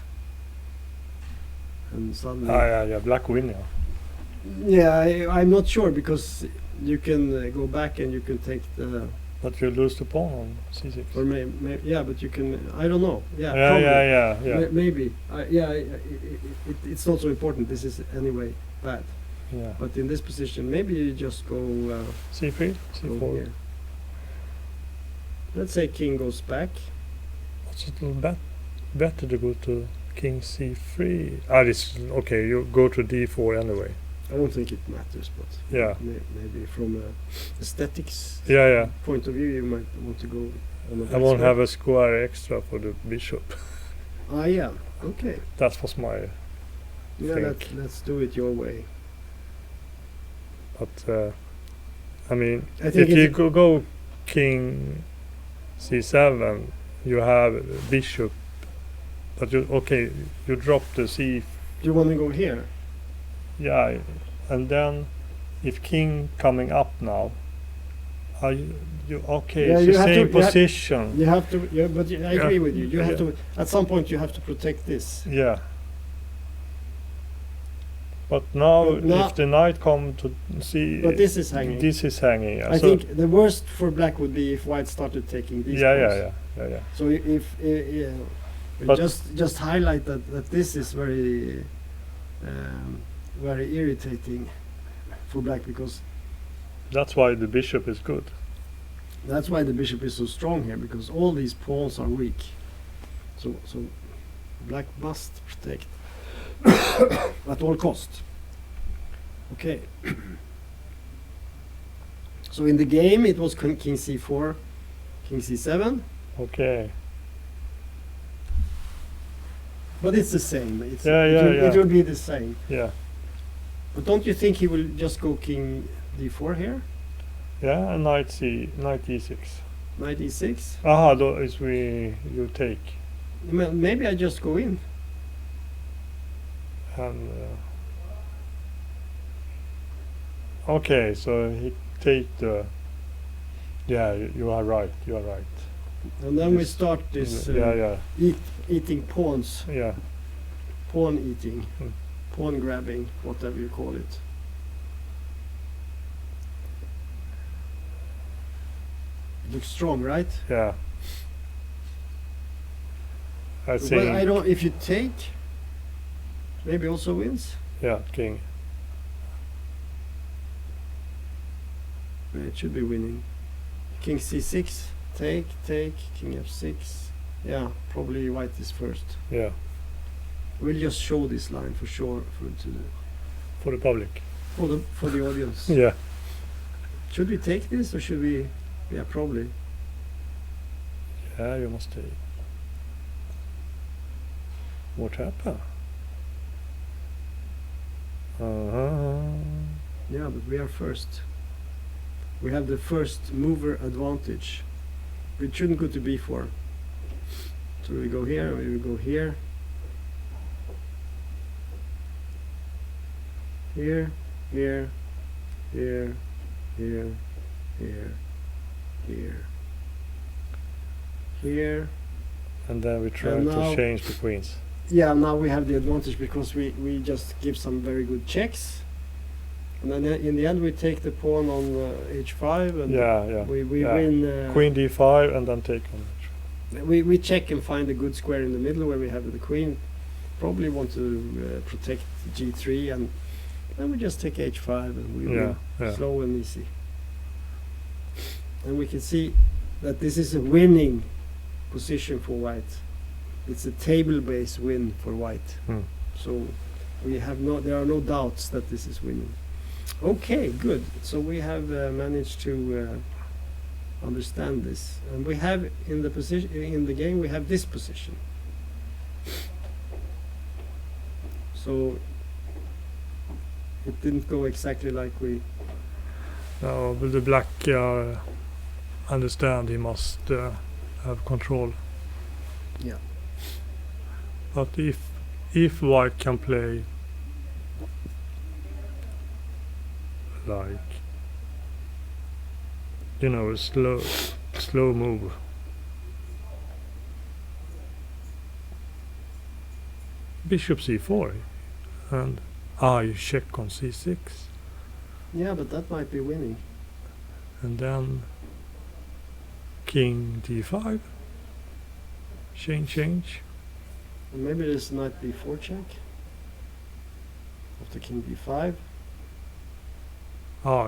Speaker 1: and suddenly.
Speaker 2: Yeah. Black win. Yeah.
Speaker 1: Yeah, I'm not sure because you can go back and you can take the.
Speaker 2: But you lose the pawn on c6.
Speaker 1: Or yeah, but you can. I don't know. Yeah,
Speaker 2: Yeah.
Speaker 1: Maybe. It's not so important. This is anyway bad.
Speaker 2: Yeah.
Speaker 1: But in this position, maybe you just go.
Speaker 2: c3,
Speaker 1: Go
Speaker 2: c4.
Speaker 1: here. Let's say king goes back.
Speaker 2: It's a little better to go to king c3. This okay. You go to d4 anyway.
Speaker 1: I don't think it matters, but
Speaker 2: Yeah.
Speaker 1: maybe from aesthetics
Speaker 2: Yeah.
Speaker 1: point of view, you might want to go. On a
Speaker 2: I won't have a square extra for the bishop.
Speaker 1: Yeah. Okay.
Speaker 2: That was my.
Speaker 1: Yeah.
Speaker 2: Think.
Speaker 1: Let's do it your way.
Speaker 2: But I mean,
Speaker 1: I think
Speaker 2: if you go king c7, you have bishop. But you drop the c.
Speaker 1: Do you want to go here?
Speaker 2: Yeah, and then if king coming up now, you okay?
Speaker 1: Yeah,
Speaker 2: it's
Speaker 1: you
Speaker 2: the
Speaker 1: have
Speaker 2: same
Speaker 1: to- you have-
Speaker 2: position.
Speaker 1: You have to. Yeah, but I agree with you. You have
Speaker 2: Yeah.
Speaker 1: to. At some point, you have to protect this.
Speaker 2: Yeah. But now,
Speaker 1: But now-
Speaker 2: if the knight come to see,
Speaker 1: But this is hanging.
Speaker 2: This is hanging. Yeah.
Speaker 1: I
Speaker 2: so
Speaker 1: think the worst for black would be if white started taking these. pawns.
Speaker 2: Yeah.
Speaker 1: So if
Speaker 2: But-
Speaker 1: just highlight that this is very very irritating for black because
Speaker 2: That's why the bishop is good.
Speaker 1: that's why the bishop is so strong here because all these pawns are weak. So black must protect at all cost. Okay. So in the game it was king c4, king c7.
Speaker 2: Okay.
Speaker 1: But it's the same. It
Speaker 2: Yeah.
Speaker 1: will be the same.
Speaker 2: Yeah.
Speaker 1: But don't you think he will just go king d4 here?
Speaker 2: Yeah. And knight e6.
Speaker 1: Knight e6?
Speaker 2: Aha. You take
Speaker 1: Well, maybe I just go in.
Speaker 2: and. Okay, so he take the. Yeah, you are right. You are right.
Speaker 1: And then we
Speaker 2: Yes.
Speaker 1: start this
Speaker 2: Yeah.
Speaker 1: eating pawns.
Speaker 2: Yeah.
Speaker 1: Pawn eating.
Speaker 2: Mm.
Speaker 1: Pawn grabbing, whatever you call it. It looks strong, right?
Speaker 2: Yeah. I think.
Speaker 1: Well, I don't. If you take, maybe also wins.
Speaker 2: Yeah, king.
Speaker 1: It should be winning. King c6, take, king f6. Yeah, probably white is first.
Speaker 2: Yeah,
Speaker 1: We'll just show this line for sure
Speaker 2: for the public.
Speaker 1: for the audience.
Speaker 2: Yeah.
Speaker 1: Should we take this or should we? Yeah, probably.
Speaker 2: Yeah, you must take. What happened?
Speaker 1: Yeah, but we are first. We have the first mover advantage. We shouldn't go to b4. So we go here, we will go here. Here, here, here, here, here, here, here.
Speaker 2: And then we try
Speaker 1: And now-
Speaker 2: to change the queens.
Speaker 1: Yeah, now we have the advantage because we just give some very good checks. And then in the end we take the pawn on h5 and
Speaker 2: Yeah.
Speaker 1: we
Speaker 2: yeah.
Speaker 1: win.
Speaker 2: Queen d5 and then take on.
Speaker 1: We check and find a good square in the middle where we have the queen. Probably want to protect g3 and Then we just take h5 and we
Speaker 2: Yeah,
Speaker 1: win.
Speaker 2: yeah.
Speaker 1: Slow and easy. And we can see that this is a winning position for white. It's a table-based win for white.
Speaker 2: Hmm.
Speaker 1: So there are no doubts that this is winning. Okay, good. So we have managed to understand this, and we have in the game we have this position. So it didn't go exactly like we.
Speaker 2: No, but the black understand he must have control.
Speaker 1: Yeah.
Speaker 2: But if white can play like, you know, a slow move, bishop c4, and you check on c6,
Speaker 1: Yeah, but that might be winning.
Speaker 2: and then king d5, change.
Speaker 1: And maybe there's knight b4 check. After king b5.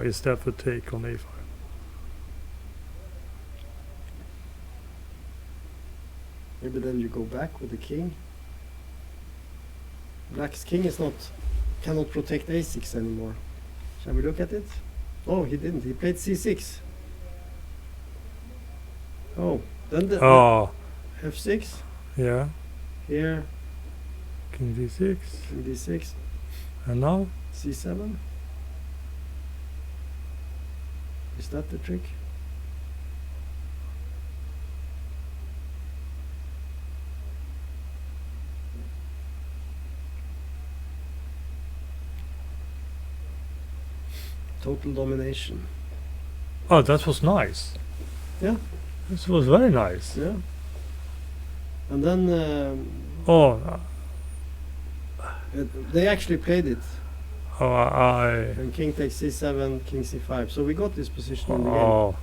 Speaker 2: Is that for take on a5?
Speaker 1: Maybe then you go back with the king. Black's king cannot protect a6 anymore. Shall we look at it? Oh, he didn't. He played c6. Oh, then the f6
Speaker 2: Yeah,
Speaker 1: here,
Speaker 2: king d6,
Speaker 1: king d6,
Speaker 2: and now
Speaker 1: c7. Is that the trick? Total domination.
Speaker 2: Oh, that was nice.
Speaker 1: Yeah.
Speaker 2: This was very nice.
Speaker 1: Yeah. And then they actually played it. And king takes c7, king c5. So we got this position in the game.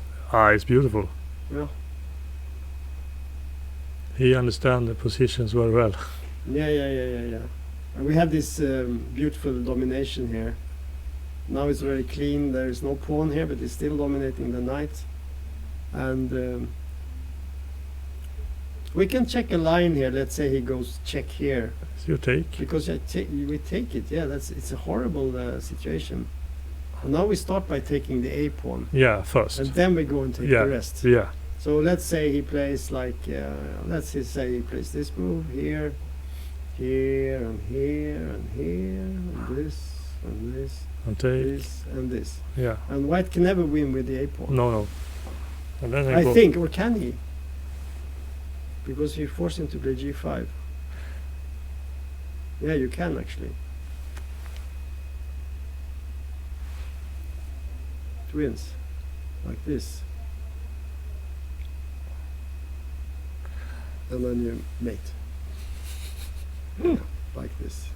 Speaker 2: It's beautiful.
Speaker 1: Yeah.
Speaker 2: He understands the positions very well.
Speaker 1: Yeah. And we have this beautiful domination here. Now it's very clean. There is no pawn here, but it's still dominating the knight. And we can check a line here. Let's say he goes check here.
Speaker 2: It's your take.
Speaker 1: Because we take it. Yeah, it's a horrible situation. And now we start by taking the a pawn.
Speaker 2: Yeah, first.
Speaker 1: And then we go and take the rest.
Speaker 2: Yeah.
Speaker 1: So let's say he plays like, let's say he plays this move here, here, and here, and here, and this, and this,
Speaker 2: And take.
Speaker 1: this, and this.
Speaker 2: Yeah.
Speaker 1: And white can never win with the a pawn.
Speaker 2: No. And then
Speaker 1: I think, or can he? Because you force him to play g5. Yeah, you can actually. It wins. Like this. And then you mate. Like this.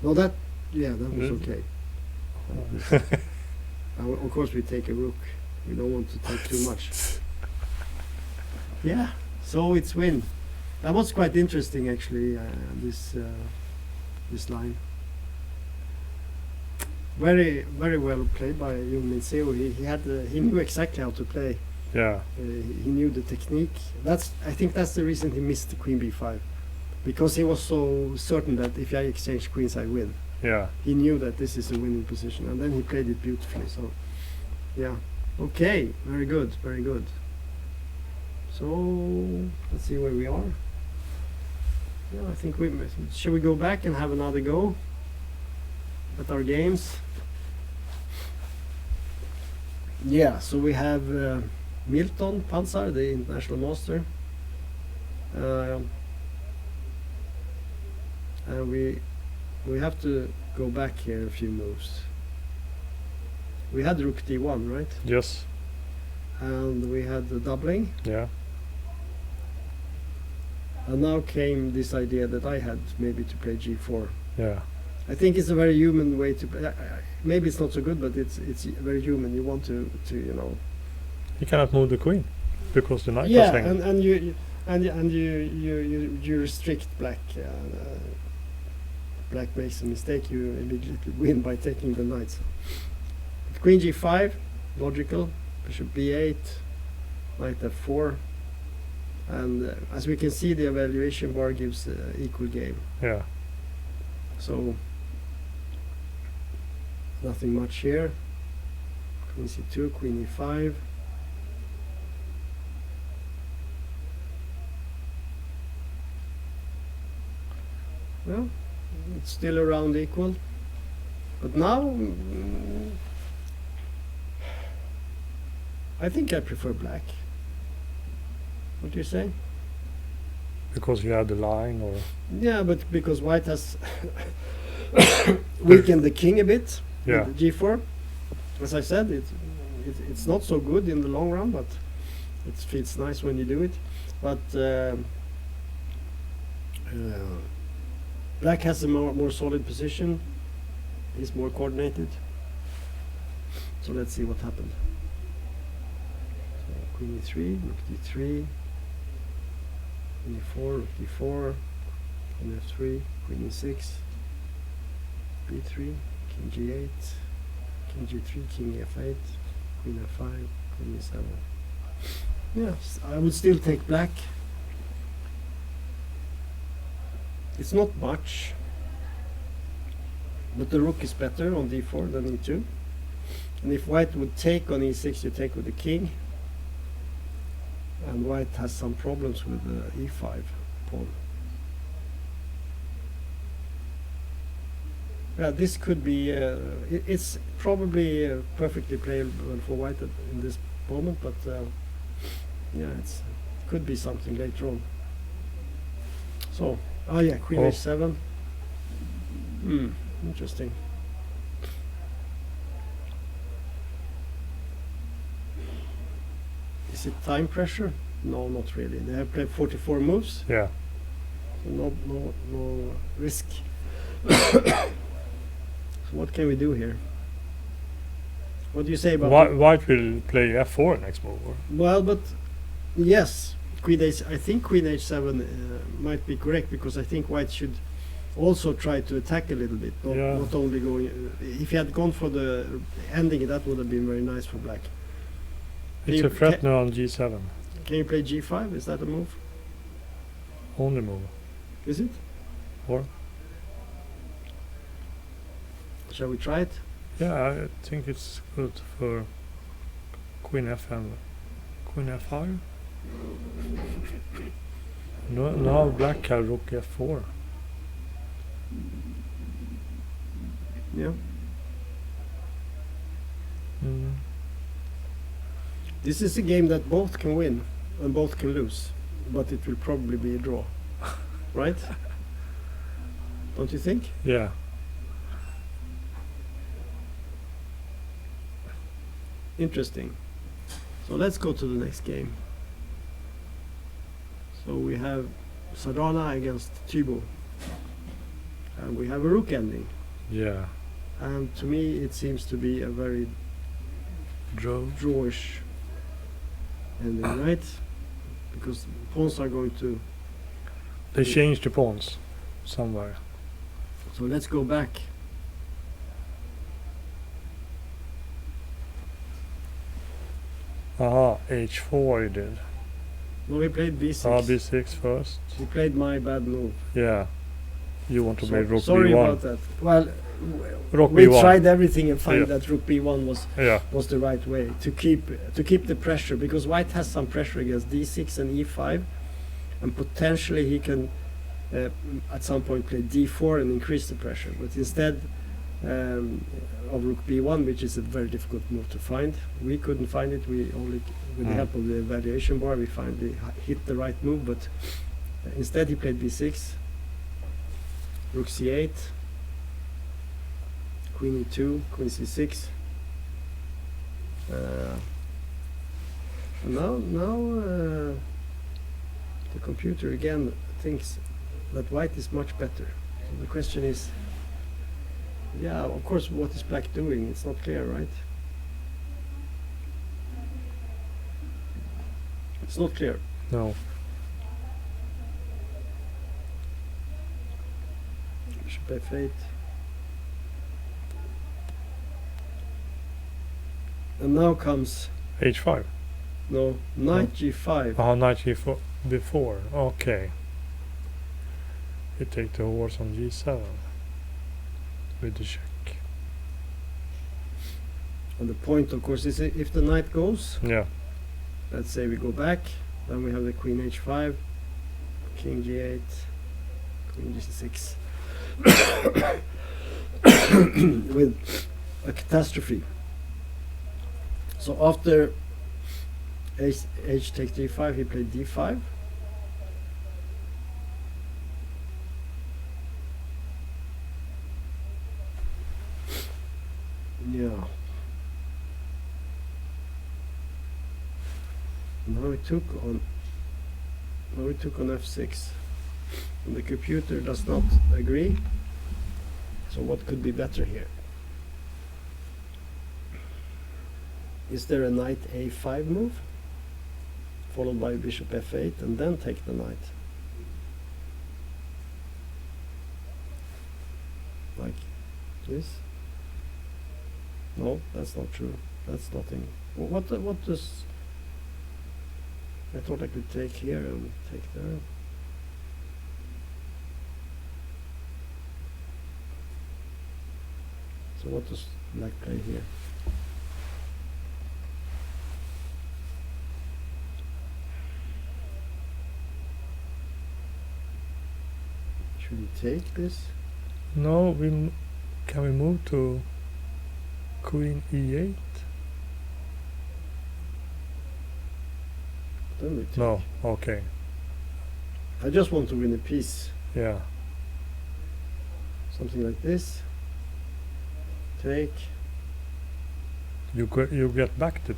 Speaker 1: No, that was okay. Like this. Of course we take a rook. We don't want to take too much. Yeah, so it's win. That was quite interesting actually, this line. Very, very well played by Jung Min Seo. He knew exactly how to play.
Speaker 2: Yeah.
Speaker 1: He knew the technique. I think that's the reason he missed the queen b5, because he was so certain that if I exchange queens I win.
Speaker 2: Yeah.
Speaker 1: He knew that this is a winning position, and then he played it beautifully. So, yeah, okay, very good, very good. So let's see where we are. Yeah, I think should we go back and have another go at our games? Yeah, so we have Milton Panzer, the international master, and we have to go back here a few moves. We had rook d1, right?
Speaker 2: Yes.
Speaker 1: And we had the doubling.
Speaker 2: Yeah.
Speaker 1: And now came this idea that I had, maybe to play g4.
Speaker 2: Yeah.
Speaker 1: I think it's a very human way to play. Maybe it's not so good, but it's very human. You want to
Speaker 2: He cannot move the queen because the knight is
Speaker 1: yeah,
Speaker 2: hanging.
Speaker 1: and you restrict black. black makes a mistake, you immediately win by taking the knight. So. Queen g5, logical. Bishop b8, knight f4, and as we can see, the evaluation bar gives equal game.
Speaker 2: Yeah.
Speaker 1: So nothing much here. Queen c2, queen e5. Well, it's still around equal, but now I think I prefer black. What do you say?
Speaker 2: Because you have the line, or
Speaker 1: Yeah, but because white has weakened the king a bit.
Speaker 2: yeah,
Speaker 1: With the g4. As I said, it's not so good in the long run, but it feels nice when you do it. But black has a more solid position. He's more coordinated. So let's see what happened. So queen e3, rook d3, queen e4, rook d4, queen f3, queen e6, b3, king g8, king g3, king f8, queen f5, queen e7. Yes, I would still take black. It's not much, but the rook is better on d4 than e2. And if white would take on e6, you take with the king. And white has some problems with the e5 pawn. Yeah, this could be, it's probably perfectly playable for white in this moment, but yeah, it could be something later on. So, oh yeah, queen h7. Interesting. Is it time pressure? No, not really. They have played 44 moves,
Speaker 2: yeah.
Speaker 1: so no risk. So what can we do here? What do you say about
Speaker 2: White will play f4 next move, or?
Speaker 1: Well, but yes, queen h. I think queen h7 might be correct, because I think white should also try to attack a little bit, not only going. If he had gone for the ending, that would have been very nice for black.
Speaker 2: It's a threat now on g7.
Speaker 1: Can you play g5? Is that a move?
Speaker 2: Only move.
Speaker 1: Is it?
Speaker 2: Or?
Speaker 1: Shall we try it?
Speaker 2: Yeah, I think it's good for queen f5. Queen f5? No, now black has rook f4.
Speaker 1: Yeah. This is a game that both can win and both can lose, but it will probably be a draw, right? Don't you think?
Speaker 2: Yeah.
Speaker 1: Interesting. So let's go to the next game. So we have Sardana against Thibaut, and we have a rook ending.
Speaker 2: Yeah.
Speaker 1: And to me, it seems to be a very drawish ending, right? Because pawns are going to.
Speaker 2: They changed the pawns somewhere.
Speaker 1: So let's go back.
Speaker 2: Aha, h4 he did.
Speaker 1: No, we played b6.
Speaker 2: b6 first.
Speaker 1: We played my bad move.
Speaker 2: Yeah. You want to play rook
Speaker 1: sorry
Speaker 2: b1.
Speaker 1: about that. Well,
Speaker 2: Rook
Speaker 1: we
Speaker 2: b1.
Speaker 1: tried everything and found
Speaker 2: Yeah.
Speaker 1: that rook b1 was the right way to keep the pressure, because white has some pressure against d6 and e5, and potentially he can at some point play d4 and increase the pressure. But instead of rook b1, which is a very difficult move to find, we couldn't find it. We only, with the help of the evaluation bar, we finally hit the right move. But instead he played b6, rook c8, queen e2, queen c6. And now the computer again thinks that white is much better. So the question is, yeah, of course, what is black doing? It's not clear, right? It's not clear.
Speaker 2: No.
Speaker 1: Bishop bishop f8. And now comes,
Speaker 2: H5.
Speaker 1: no, knight g5.
Speaker 2: Oh, knight G4 before. Okay. You take the horse on G7 with the check.
Speaker 1: And the point, of course, is if the knight goes,
Speaker 2: Yeah.
Speaker 1: let's say we go back, then we have the queen h5, king g8, queen g6, with a catastrophe. So after h takes d5, he played d5. Yeah. Now we took on f6, and the computer does not agree. So what could be better here? Is there a knight a5 move, followed by bishop f8, and then take the knight? Like this? No, that's not true. That's nothing. What does... I thought I could take here and take there. So what does black play here? Should we take this?
Speaker 2: No, can we move to queen e8?
Speaker 1: Then we take.
Speaker 2: No, okay.
Speaker 1: I just want to win a piece.
Speaker 2: Yeah.
Speaker 1: Something like this. Take.
Speaker 2: You get back to,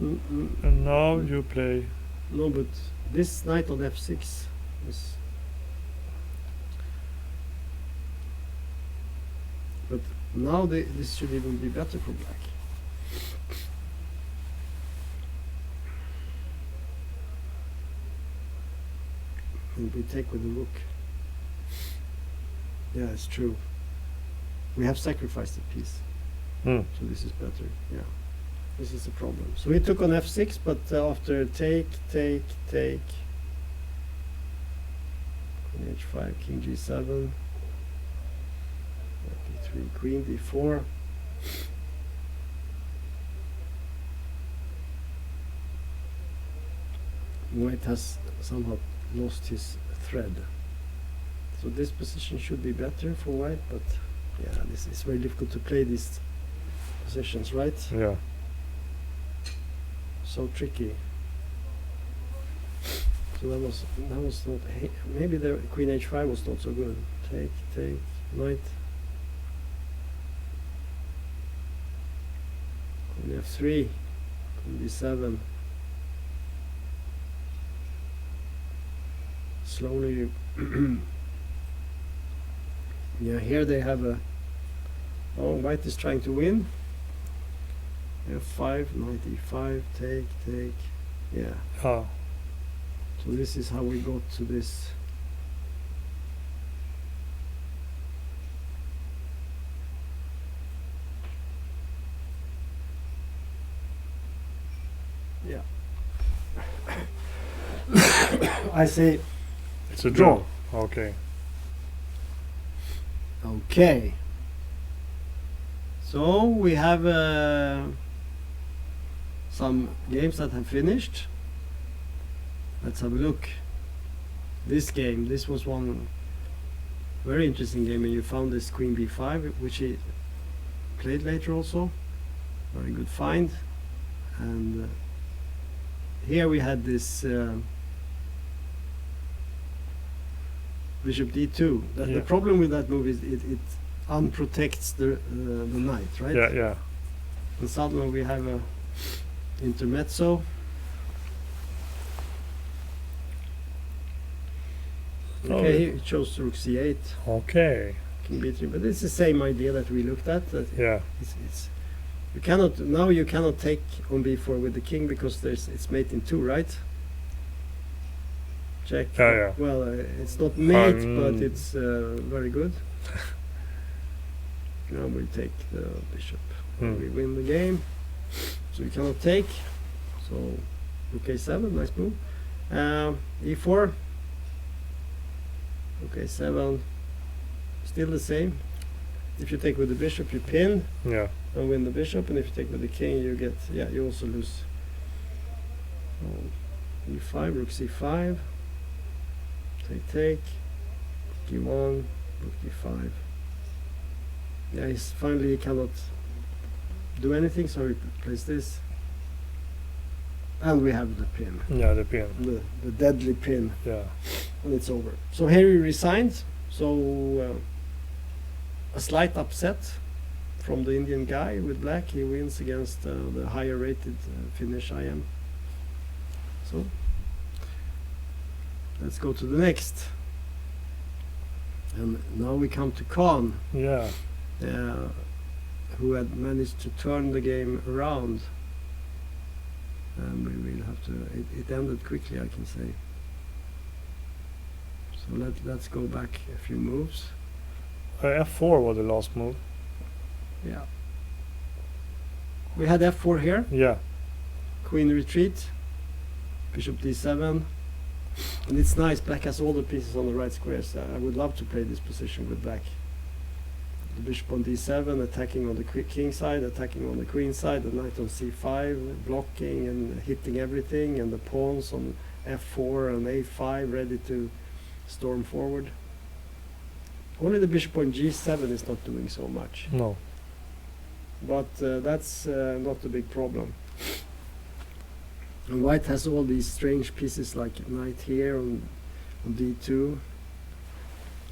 Speaker 1: Mm-mm.
Speaker 2: and now you play.
Speaker 1: No, but this knight on f6 is... But now this should even be better for black. And we take with the rook. Yeah, it's true. We have sacrificed a piece,
Speaker 2: Hmm.
Speaker 1: so this is better. Yeah, this is the problem. So we took on f6, but after take, queen h5, king g7, d3, queen d4. White has somehow lost his thread. So this position should be better for white, but yeah, this is very difficult to play these positions, right?
Speaker 2: Yeah.
Speaker 1: So tricky. So that was not maybe the queen h5 was not so good. Take knight. Queen f3, queen d7. Slowly. Yeah, here they have a... Oh, white is trying to win. f5, knight e5, take. Yeah.
Speaker 2: Oh.
Speaker 1: So this is how we got to this. Yeah. I say
Speaker 2: It's a
Speaker 1: draw.
Speaker 2: draw. Okay.
Speaker 1: okay. So we have some games that have finished. Let's have a look. This game, this was one very interesting game, and you found this queen b5, which he played later also. Very good find. And here we had this bishop d2. The
Speaker 2: Yeah.
Speaker 1: problem with that move is it unprotects the knight, right?
Speaker 2: Yeah, yeah.
Speaker 1: And suddenly we have a intermezzo.
Speaker 2: Oh,
Speaker 1: Okay, he chose rook c8,
Speaker 2: Okay.
Speaker 1: king b3, but it's the same idea that we looked at. That
Speaker 2: Yeah.
Speaker 1: it's you cannot take on b4 with the king because it's mate in 2, right? check.
Speaker 2: Yeah.
Speaker 1: Well, it's not mate, but
Speaker 2: Mm.
Speaker 1: it's very good. Now we take the bishop.
Speaker 2: Mm.
Speaker 1: We win the game. So you cannot take. So rook a7, nice move. E4. Rook a7. Still the same. If you take with the bishop, you pin
Speaker 2: Yeah.
Speaker 1: and win the bishop, and if you take with the king, you get, yeah, you also lose. E5, rook c5. Take. E1, rook d5. Yeah, he's finally he cannot do anything, so he plays this. And we have the pin,
Speaker 2: Yeah, the pin.
Speaker 1: the deadly pin,
Speaker 2: Yeah.
Speaker 1: and it's over. So here he resigns. So a slight upset from the Indian guy with black. He wins against the higher rated Finnish IM. So let's go to the next. And now we come to Khan,
Speaker 2: Yeah.
Speaker 1: who had managed to turn the game around. And we will have to, it ended quickly, I can say. So let's go back a few moves.
Speaker 2: F4 was the last move.
Speaker 1: Yeah. We had f4 here,
Speaker 2: Yeah.
Speaker 1: queen retreat, bishop d7. And it's nice, black has all the pieces on the right squares. I would love to play this position with black. The bishop on d7, attacking on the king side, attacking on the queen side, the knight on c5, blocking and hitting everything, and the pawns on f4 and a5 ready to storm forward. Only the bishop on g7 is not doing so much,
Speaker 2: No.
Speaker 1: but that's not a big problem. And white has all these strange pieces like knight here on d2.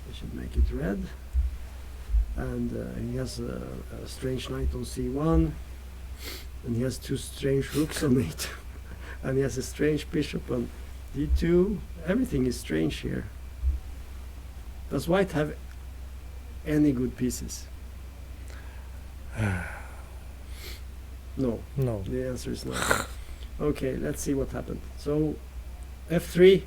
Speaker 1: We should make it red. And he has a strange knight on c1, and he has two strange rooks on it, and he has a strange bishop on d2. Everything is strange here. Does white have any good pieces? No.
Speaker 2: No.
Speaker 1: The answer is no. Okay, let's see what happened. So f3.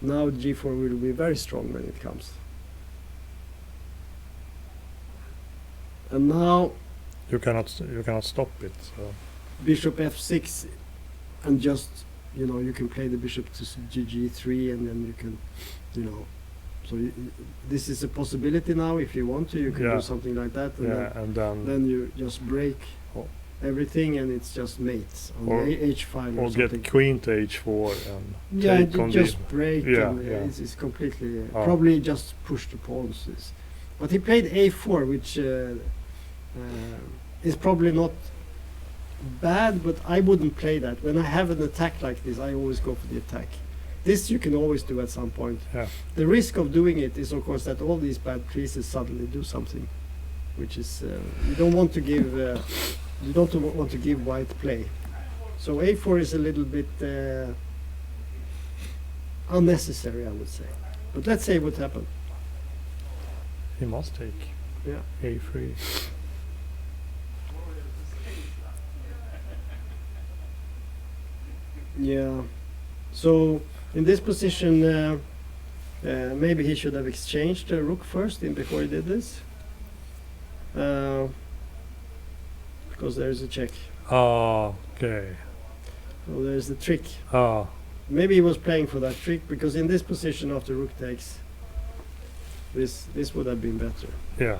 Speaker 1: Now g4 will be very strong when it comes. And now
Speaker 2: You cannot stop it. So.
Speaker 1: bishop f6, and just, you can play the bishop to g3, and then you can, so this is a possibility now. If you want to, you can
Speaker 2: Yeah.
Speaker 1: do something like that, and
Speaker 2: Yeah, and
Speaker 1: then you just break
Speaker 2: Oh.
Speaker 1: everything, and it's just mates on
Speaker 2: Or-
Speaker 1: h5 or
Speaker 2: Or
Speaker 1: something.
Speaker 2: get queen to h4 and
Speaker 1: Yeah,
Speaker 2: take
Speaker 1: you
Speaker 2: on
Speaker 1: just
Speaker 2: the.
Speaker 1: break,
Speaker 2: Yeah,
Speaker 1: and
Speaker 2: yeah.
Speaker 1: it's completely
Speaker 2: Oh.
Speaker 1: probably just push the pawns. But he played a4, which is probably not bad, but I wouldn't play that. When I have an attack like this, I always go for the attack. This you can always do at some point.
Speaker 2: Yeah.
Speaker 1: The risk of doing it is, of course, that all these bad pieces suddenly do something, which is you don't want to give white play. So a4 is a little bit unnecessary, I would say. But let's say what happened.
Speaker 2: He must take
Speaker 1: Yeah.
Speaker 2: a3.
Speaker 1: Yeah. So in this position, maybe he should have exchanged the rook first before he did this, because there's a check.
Speaker 2: Ah, okay.
Speaker 1: So there's the trick.
Speaker 2: Ah,
Speaker 1: Maybe he was playing for that trick, because in this position after rook takes, this would have been better.
Speaker 2: yeah.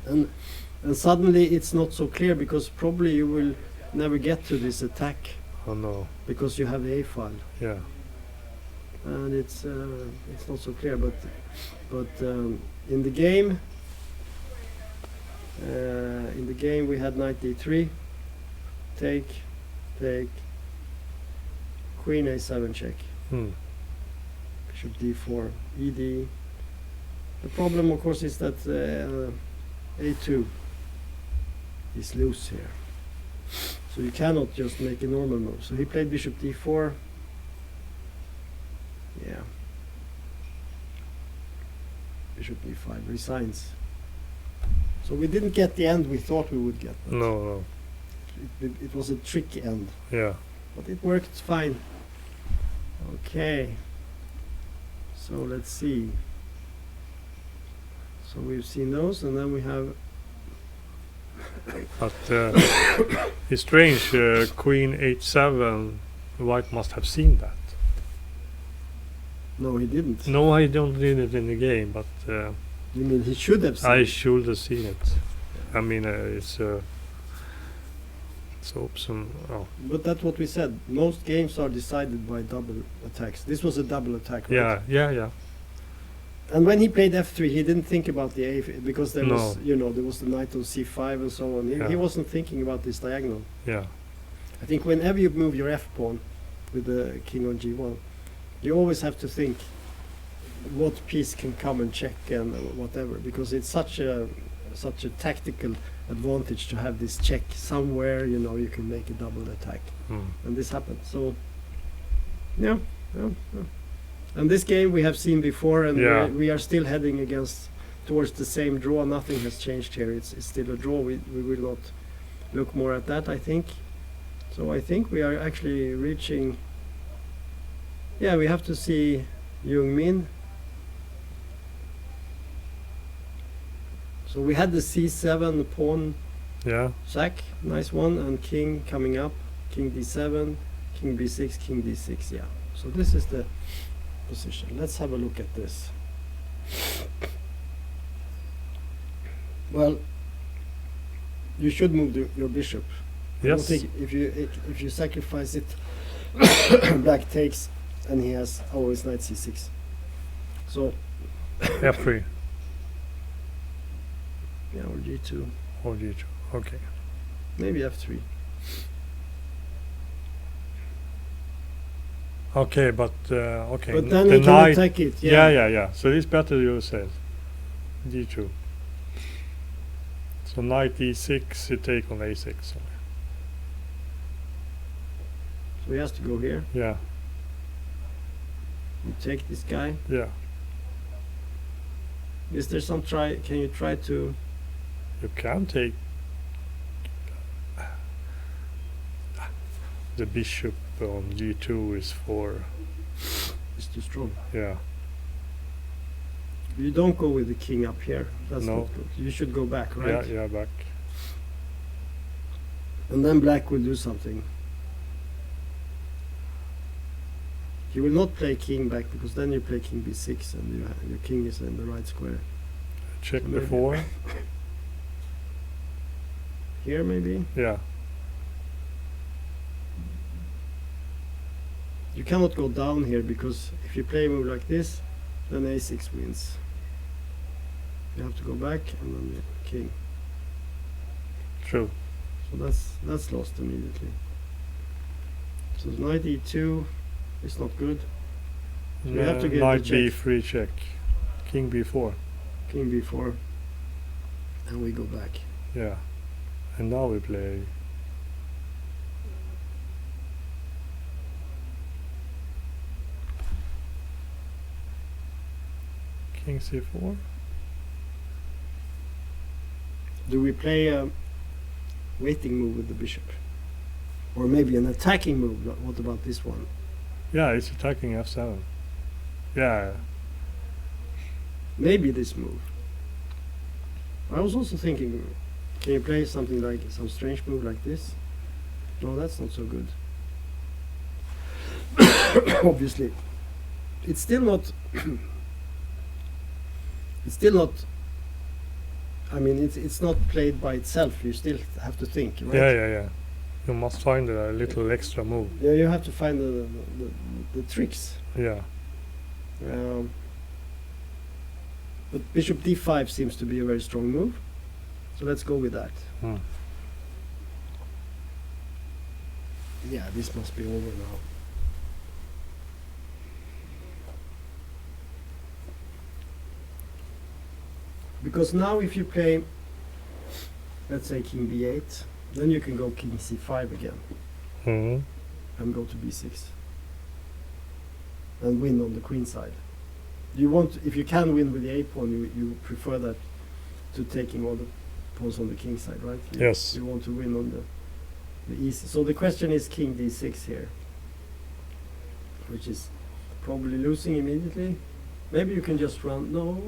Speaker 1: And suddenly it's not so clear, because probably you will never get to this attack
Speaker 2: Oh no.
Speaker 1: because you have the a file.
Speaker 2: Yeah.
Speaker 1: And it's not so clear, but in the game we had knight d3, take, queen a7 check,
Speaker 2: Hmm.
Speaker 1: bishop d4, ed. The problem, of course, is that a2 is loose here, so you cannot just make a normal move. So he played bishop d4. Yeah. Bishop d5 resigns. So we didn't get the end we thought we would get.
Speaker 2: No, no.
Speaker 1: It was a tricky end,
Speaker 2: Yeah.
Speaker 1: but it worked fine. Okay. So let's see. So we've seen those, and then we have.
Speaker 2: But it's strange. Queen h7. White must have seen that.
Speaker 1: No, he didn't.
Speaker 2: No, I don't read it in the game, but
Speaker 1: You mean he should have seen
Speaker 2: I
Speaker 1: it?
Speaker 2: should have seen it. I mean, it's option. Oh,
Speaker 1: But that's what we said. Most games are decided by double attacks. This was a double attack, right?
Speaker 2: yeah.
Speaker 1: And when he played f3, he didn't think about the a because there
Speaker 2: No.
Speaker 1: was, there was the knight on c5 and so on.
Speaker 2: Yeah.
Speaker 1: He wasn't thinking about this diagonal.
Speaker 2: Yeah.
Speaker 1: I think whenever you move your f pawn with the king on g1, you always have to think what piece can come and check and whatever, because it's such a tactical advantage to have this check somewhere. You can make a double attack, and this happened. So, yeah. And this game we have seen before, and
Speaker 2: Yeah.
Speaker 1: we are still heading towards the same draw. Nothing has changed here. It's still a draw. We will not look more at that, I think. So I think we are actually reaching. Yeah, we have to see Jung Min. So we had the c7 pawn
Speaker 2: Yeah.
Speaker 1: sack, nice one, and king coming up, king d7, king b6, king d6. Yeah. So this is the position. Let's have a look at this. Well, you should move your bishop. I don't
Speaker 2: Yes.
Speaker 1: think if you sacrifice it, black takes, and he has always knight c6. So
Speaker 2: F3
Speaker 1: yeah, or g2,
Speaker 2: or G2. Okay.
Speaker 1: maybe f3.
Speaker 2: Okay, but okay.
Speaker 1: But then
Speaker 2: the
Speaker 1: you can
Speaker 2: knight.
Speaker 1: attack it.
Speaker 2: Yeah. So it's better you said G2. So knight E6, you take on A6.
Speaker 1: So he has to go here.
Speaker 2: Yeah.
Speaker 1: You take this guy.
Speaker 2: Yeah.
Speaker 1: Is there some try? Can you try to?
Speaker 2: You can take the bishop on G2 is for,
Speaker 1: It's too strong.
Speaker 2: yeah.
Speaker 1: You don't go with the king up here. That's
Speaker 2: No.
Speaker 1: not good. You should go back, right?
Speaker 2: Yeah, back.
Speaker 1: And then black will do something. He will not play king back, because then you play king b6 and your king is in the right square.
Speaker 2: Check
Speaker 1: Maybe.
Speaker 2: before.
Speaker 1: Here maybe?
Speaker 2: Yeah.
Speaker 1: You cannot go down here, because if you play a move like this, then a6 wins. You have to go back and then the king.
Speaker 2: True.
Speaker 1: So that's lost immediately. So knight e2 is not good. So you have to get
Speaker 2: knight
Speaker 1: the check.
Speaker 2: B3 check. King B4.
Speaker 1: King b4, and we go back.
Speaker 2: Yeah. And now we play King C4.
Speaker 1: Do we play a waiting move with the bishop? Or maybe an attacking move? What about this one?
Speaker 2: Yeah, it's attacking F7. Yeah.
Speaker 1: Maybe this move. I was also thinking, can you play something like some strange move like this? No, that's not so good. Obviously, it's still not. It's still not. I mean, it's not played by itself. You still have to think, right?
Speaker 2: Yeah. You must find a little extra move.
Speaker 1: Yeah, you have to find the tricks.
Speaker 2: Yeah.
Speaker 1: But bishop d5 seems to be a very strong move, so let's go with that. Yeah, this must be over now. Because now if you play, let's say king b8, then you can go king c5 again
Speaker 2: Hmm.
Speaker 1: and go to b6 and win on the queen side. You want, if you can win with the a pawn, you prefer that to taking all the pawns on the king side, right?
Speaker 2: Yes.
Speaker 1: You want to win on the easy. So the question is king d6 here. which is probably losing immediately. Maybe you can just run. No,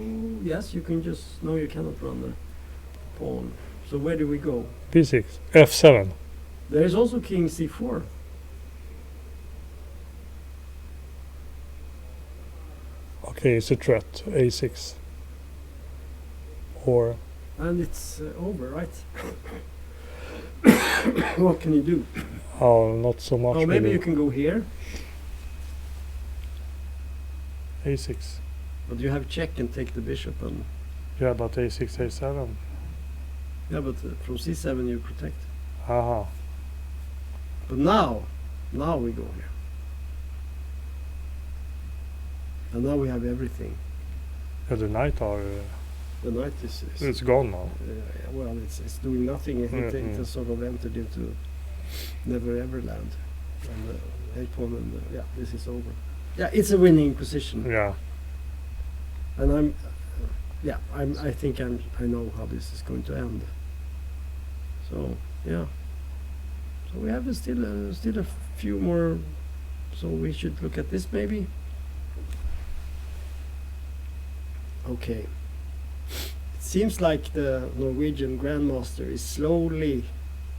Speaker 1: yes, you can just. No, you cannot run the pawn. So where do we go?
Speaker 2: B6, F7.
Speaker 1: There is also king c4.
Speaker 2: Okay, it's a threat. A6. Or
Speaker 1: And it's over, right? What can you do?
Speaker 2: oh, not so much.
Speaker 1: Oh, maybe
Speaker 2: really.
Speaker 1: you can go here,
Speaker 2: A6.
Speaker 1: but you have check and take the bishop, and
Speaker 2: Yeah, but A6, A7.
Speaker 1: yeah, but from c7 you protect.
Speaker 2: Aha.
Speaker 1: But now we go here, and now we have everything.
Speaker 2: Yeah, the knight are.
Speaker 1: The knight is
Speaker 2: It's gone now.
Speaker 1: well, it's doing nothing. It
Speaker 2: Mhm.
Speaker 1: has sort of entered into never ever land, and the a-pawn, and yeah, this is over. Yeah, it's a winning position.
Speaker 2: Yeah.
Speaker 1: And I think I know how this is going to end. So yeah, so we have still a few more. So we should look at this maybe. Okay. It seems like the Norwegian Grandmaster is slowly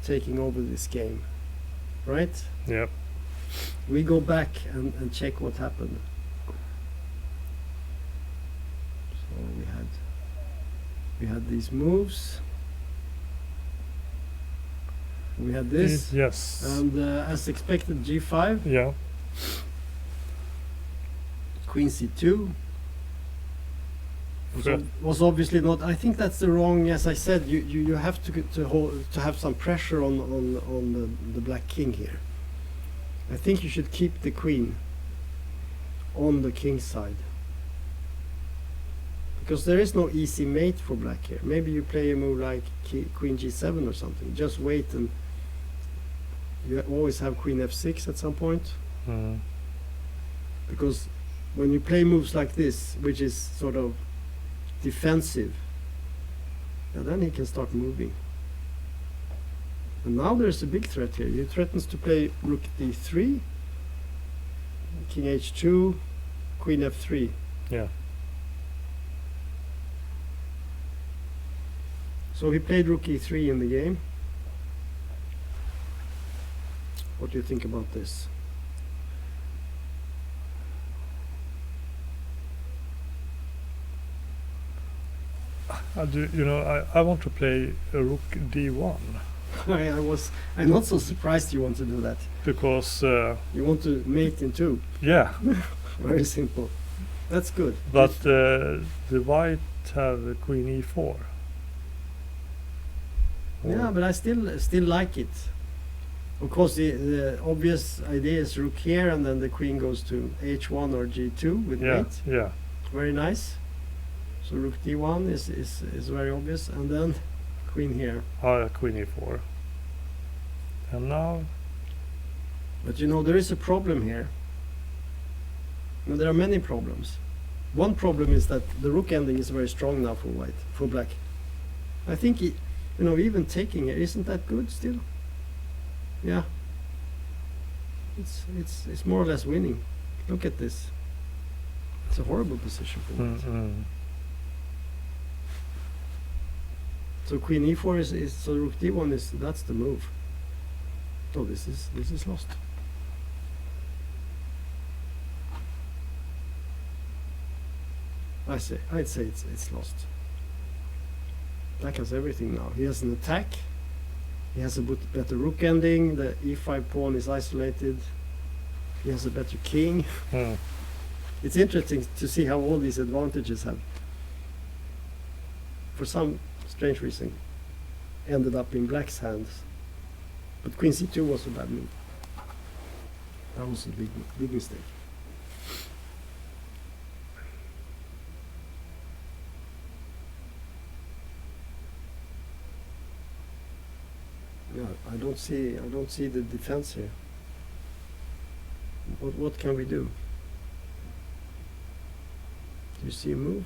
Speaker 1: taking over this game, right?
Speaker 2: Yep.
Speaker 1: We go back and check what happened. So we had these moves. We had this,
Speaker 2: Yes.
Speaker 1: and as expected, g5,
Speaker 2: Yeah.
Speaker 1: queen c2.
Speaker 2: Threat.
Speaker 1: Was obviously not. I think that's the wrong. As I said, you have to have some pressure on the black king here. I think you should keep the queen on the king's side, because there is no easy mate for black here. Maybe you play a move like queen g7 or something. Just wait, and you always have queen f6 at some point,
Speaker 2: Mm.
Speaker 1: because when you play moves like this, which is sort of defensive, and then he can start moving. And now there's a big threat here. He threatens to play rook d3, king h2, queen f3.
Speaker 2: Yeah.
Speaker 1: So he played rook e3 in the game. What do you think about this?
Speaker 2: I want to play a rook d1
Speaker 1: I'm not so surprised you want to do that.
Speaker 2: because
Speaker 1: You want to mate in two.
Speaker 2: yeah,
Speaker 1: Very simple. That's good.
Speaker 2: but the white have a queen e4.
Speaker 1: Yeah, but I still like it. Of course, the obvious idea is rook here, and then the queen goes to h1 or g2 with
Speaker 2: Yeah,
Speaker 1: mate.
Speaker 2: yeah.
Speaker 1: Very nice. So rook d1 is very obvious, and then queen here.
Speaker 2: Queen e4. And now,
Speaker 1: But you know, there is a problem here. Now, there are many problems. One problem is that the rook ending is very strong now for black. I think even taking it, isn't that good still? Yeah. It's more or less winning. Look at this. It's a horrible position for white.
Speaker 2: mm.
Speaker 1: So queen e4 is so rook d1 that's the move. Oh, this is lost. I'd say it's lost. Black has everything now. He has an attack. He has a better rook ending. The e5 pawn is isolated. He has a better king.
Speaker 2: Mm.
Speaker 1: It's interesting to see how all these advantages have, for some strange reason, ended up in black's hands. But queen c2 was a bad move. That was a big mistake. Yeah, I don't see the defense here. What can we do? Do you see a move?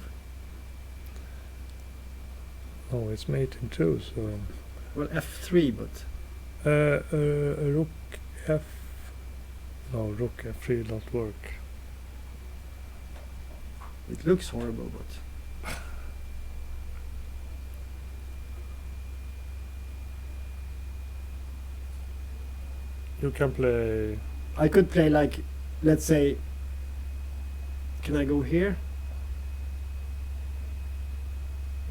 Speaker 2: Oh, it's mate in two, so
Speaker 1: Well, f3, but
Speaker 2: a rook No, rook f3 don't work.
Speaker 1: It looks horrible, but
Speaker 2: You can play.
Speaker 1: I could play like, let's say, can I go here?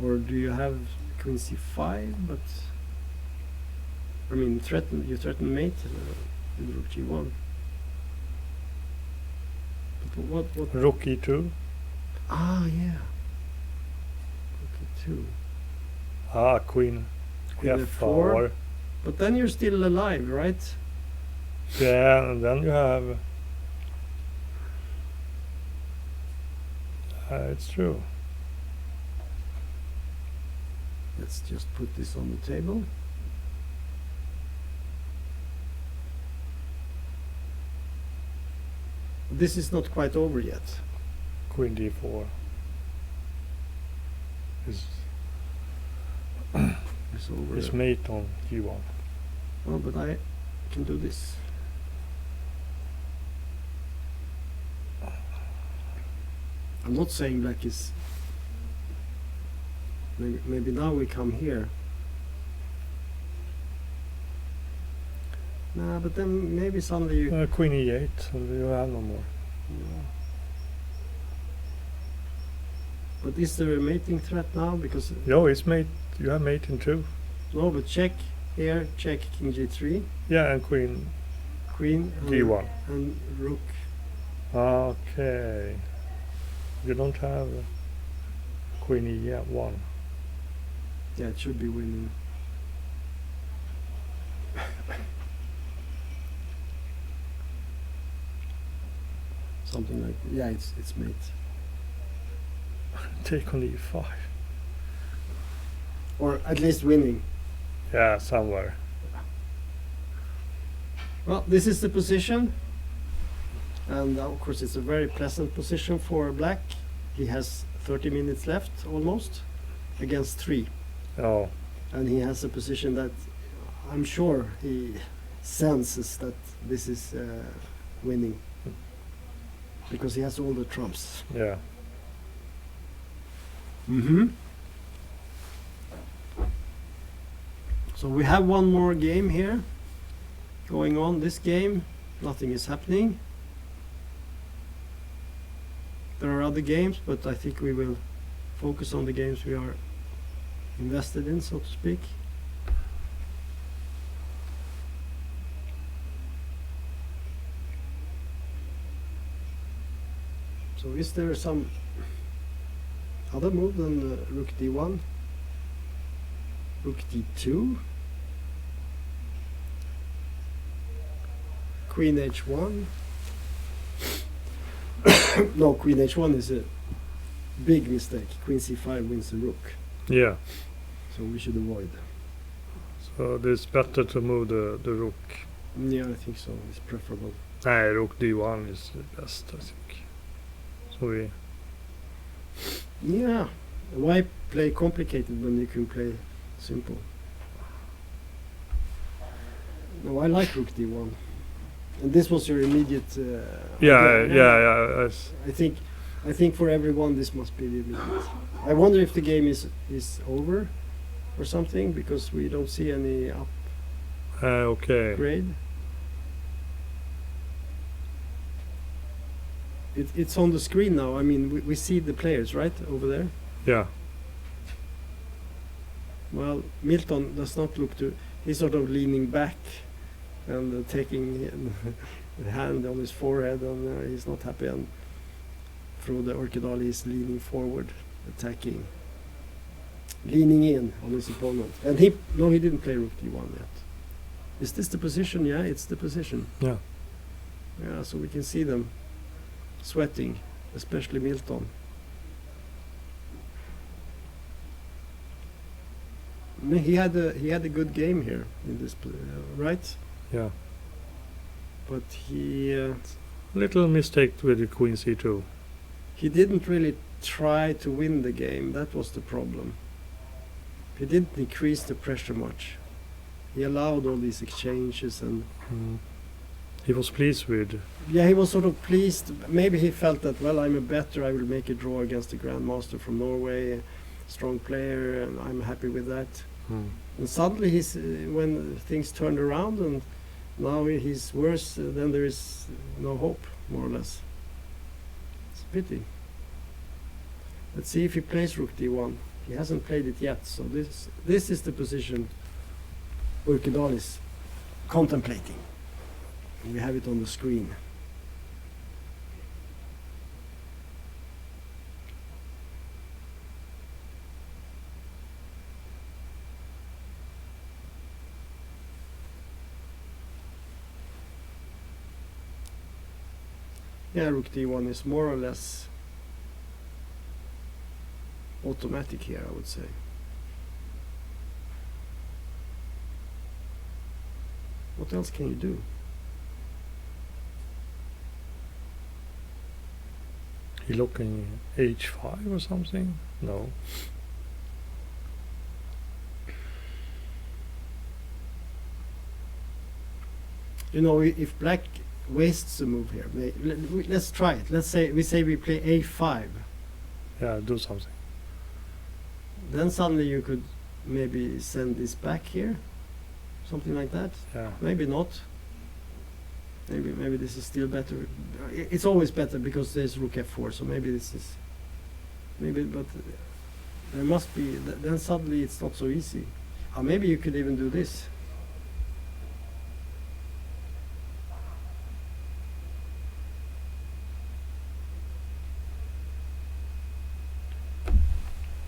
Speaker 1: Or do you have queen c5? But I mean, you threaten mate with rook g1. But what?
Speaker 2: Rook e2.
Speaker 1: Ah, yeah. Rook e2.
Speaker 2: Ah, queen
Speaker 1: Queen
Speaker 2: f4.
Speaker 1: f4. But then you're still alive, right?
Speaker 2: Yeah, and then you have. It's true.
Speaker 1: Let's just put this on the table. This is not quite over yet.
Speaker 2: Queen d4. Is
Speaker 1: It's over.
Speaker 2: is mate on g1.
Speaker 1: Oh, but I can do this. I'm not saying black is. Maybe now we come here. Nah, but then maybe suddenly you.
Speaker 2: Queen e8, and you have no more.
Speaker 1: Yeah. But is there a mating threat now? Because
Speaker 2: Yo, it's mate. You have mate in 2.
Speaker 1: no, but check here, check king g3,
Speaker 2: Yeah, and queen
Speaker 1: queen and,
Speaker 2: g1.
Speaker 1: and rook.
Speaker 2: Okay. You don't have queen e1.
Speaker 1: Yeah, it should be winning. Something like, yeah, it's mate.
Speaker 2: Take on e5.
Speaker 1: Or at least winning.
Speaker 2: Yeah, somewhere.
Speaker 1: Well, this is the position. And of course it's a very pleasant position for black. He has 30 minutes left almost against 3.
Speaker 2: Oh,
Speaker 1: And he has a position that I'm sure he senses that this is winning. Because he has all the trumps.
Speaker 2: yeah.
Speaker 1: Mm-hmm. So we have one more game here going on. This game, nothing is happening. There are other games, but I think we will focus on the games we are invested in, so to speak. So is there some other move than rook d1? Rook d2? Queen h1? No, queen h1 is a big mistake. Queen c5 wins the rook,
Speaker 2: Yeah.
Speaker 1: so we should avoid.
Speaker 2: So it's better to move the rook.
Speaker 1: Yeah, I think so. It's preferable.
Speaker 2: Rook d1 is the best, I think. So we.
Speaker 1: Yeah. Why play complicated when you can play simple? No, I like rook d1. And this was your immediate.
Speaker 2: Yeah.
Speaker 1: I think for everyone this must be the immediate. I wonder if the game is over or something, because we don't see any
Speaker 2: Okay.
Speaker 1: upgrade. It's on the screen now. I mean, we see the players right over there.
Speaker 2: Yeah.
Speaker 1: Well, Milton does not look to. He's sort of leaning back and taking the hand on his forehead, and he's not happy. And Frode Orkedal is leaning forward, attacking, leaning in on his opponent. And he didn't play rook d1 yet. Is this the position? Yeah, it's the position.
Speaker 2: Yeah.
Speaker 1: Yeah, so we can see them sweating, especially Milton. He had a good game here in this, right?
Speaker 2: Yeah.
Speaker 1: But he
Speaker 2: Little mistake with the queen c2.
Speaker 1: he didn't really try to win the game. That was the problem. He didn't increase the pressure much. He allowed all these exchanges, and
Speaker 2: Mm. He was pleased with.
Speaker 1: Yeah, he was sort of pleased. Maybe he felt that, well, I'm a better, I will make a draw against the Grandmaster from Norway, strong player, and I'm happy with that. And suddenly when things turned around and now he's worse, then there is no hope, more or less. It's a pity. Let's see if he plays Rook D1. He hasn't played it yet, so this is the position Burkedal is contemplating. We have it on the screen. Yeah, Rook D1 is more or less automatic here, I would say. What else can you do?
Speaker 2: He looking H5 or something? No.
Speaker 1: You know, if black wastes a move here, let's try it. Let's say we play A5.
Speaker 2: Yeah, do something.
Speaker 1: Then suddenly you could maybe send this back here, something like that.
Speaker 2: Yeah.
Speaker 1: Maybe not. Maybe this is still better. It's always better because there's Rook F4. So maybe this is but there must be. Then suddenly it's not so easy. Or maybe you could even do this.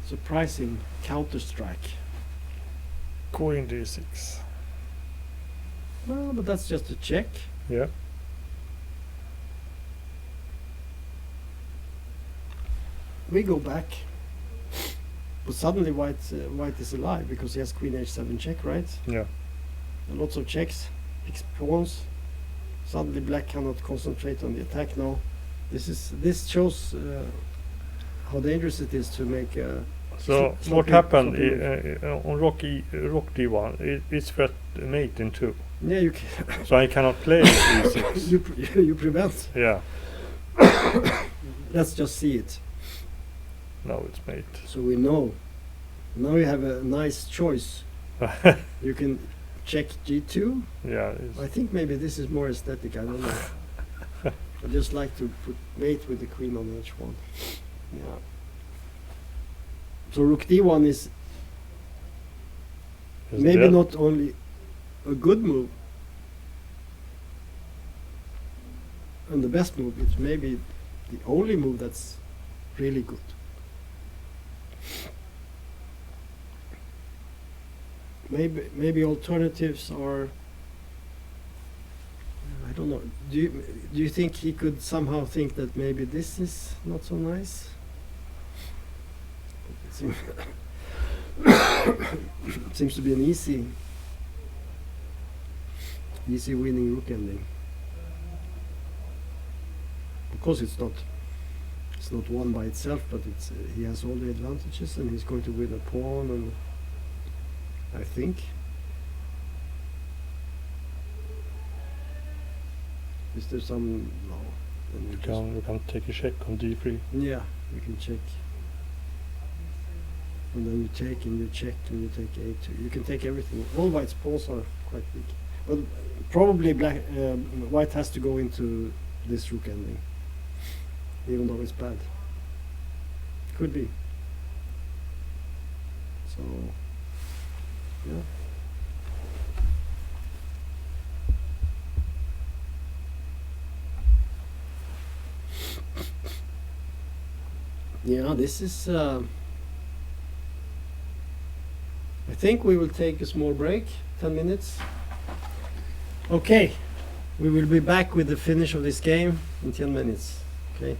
Speaker 1: Surprising counter-strike.
Speaker 2: Queen D6.
Speaker 1: Well, but that's just a check.
Speaker 2: Yeah.
Speaker 1: We go back. But suddenly white is alive because he has Queen H7 check, right?
Speaker 2: Yeah.
Speaker 1: And lots of checks, picks pawns. Suddenly black cannot concentrate on the attack now. This shows how dangerous it is to make a
Speaker 2: So what happened on Rook D1? It's threat mate in 2.
Speaker 1: Yeah, you can.
Speaker 2: So I cannot play D6.
Speaker 1: you prevent.
Speaker 2: Yeah.
Speaker 1: Let's just see it.
Speaker 2: No, it's mate.
Speaker 1: So we know. Now you have a nice choice. You can check G2.
Speaker 2: Yeah.
Speaker 1: I think maybe this is more aesthetic. I don't know. I just like to put mate with the queen on H1. Yeah. So Rook D1 is maybe
Speaker 2: dead.
Speaker 1: not only a good move and the best move, it's maybe the only move that's really good. Maybe alternatives are, I don't know. Do you think he could somehow think that maybe this is not so nice? It seems to be an easy winning rook ending. Of course, it's not won by itself, but he has all the advantages, and he's going to win a pawn, and I think. Is there some? No. Then
Speaker 2: We can take a check on D3.
Speaker 1: yeah, we can check. And then you take and you check and you take A2. You can take everything. All white's pawns are quite big. But probably white has to go into this rook ending. Even though it's bad. Could be. So, yeah. Yeah, this is... I think we will take a small break, 10 minutes. Okay, we will be back with the finish of this game in 10 minutes. Okay.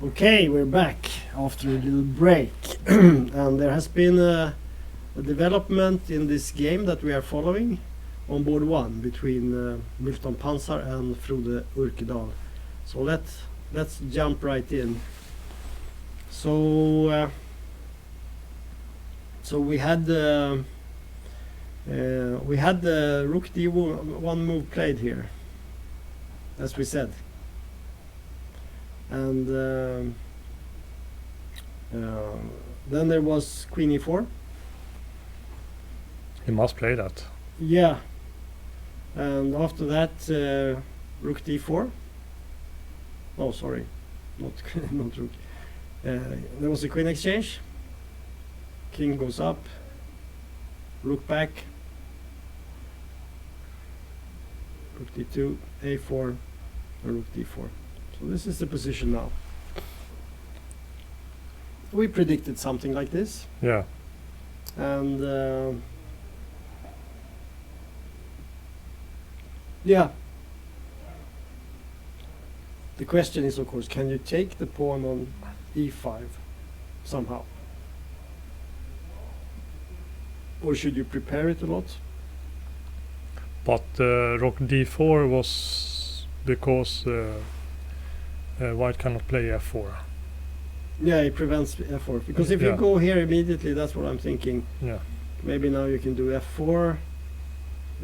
Speaker 1: Okay, we're back after a little break, and there has been a development in this game that we are following on board 1 between Milton Pansar and Frode Urkedal. So let's jump right in. So we had the rook d1 move played here, as we said, and then there was queen e4.
Speaker 2: He must play that.
Speaker 1: Yeah, and after that rook d4. Oh, sorry, not not rook. There was a queen exchange. King goes up, rook back, rook d2, a4, and rook d4. So this is the position now. We predicted something like this,
Speaker 2: Yeah.
Speaker 1: and yeah. The question is, of course, can you take the pawn on e5 somehow? Or should you prepare it a lot?
Speaker 2: But rook d4 was because white cannot play f4.
Speaker 1: Yeah, it prevents f4. Because if
Speaker 2: Yeah.
Speaker 1: you go here immediately, that's what I'm thinking.
Speaker 2: Yeah.
Speaker 1: Maybe now you can do f4.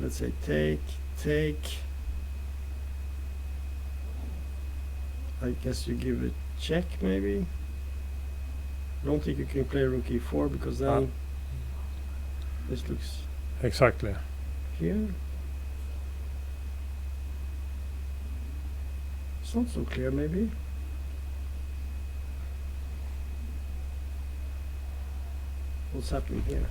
Speaker 1: Let's say take. I guess you give it check, maybe. I don't think you can play rook e4 because then this looks
Speaker 2: Exactly.
Speaker 1: here. It's not so clear, maybe. What's happening here?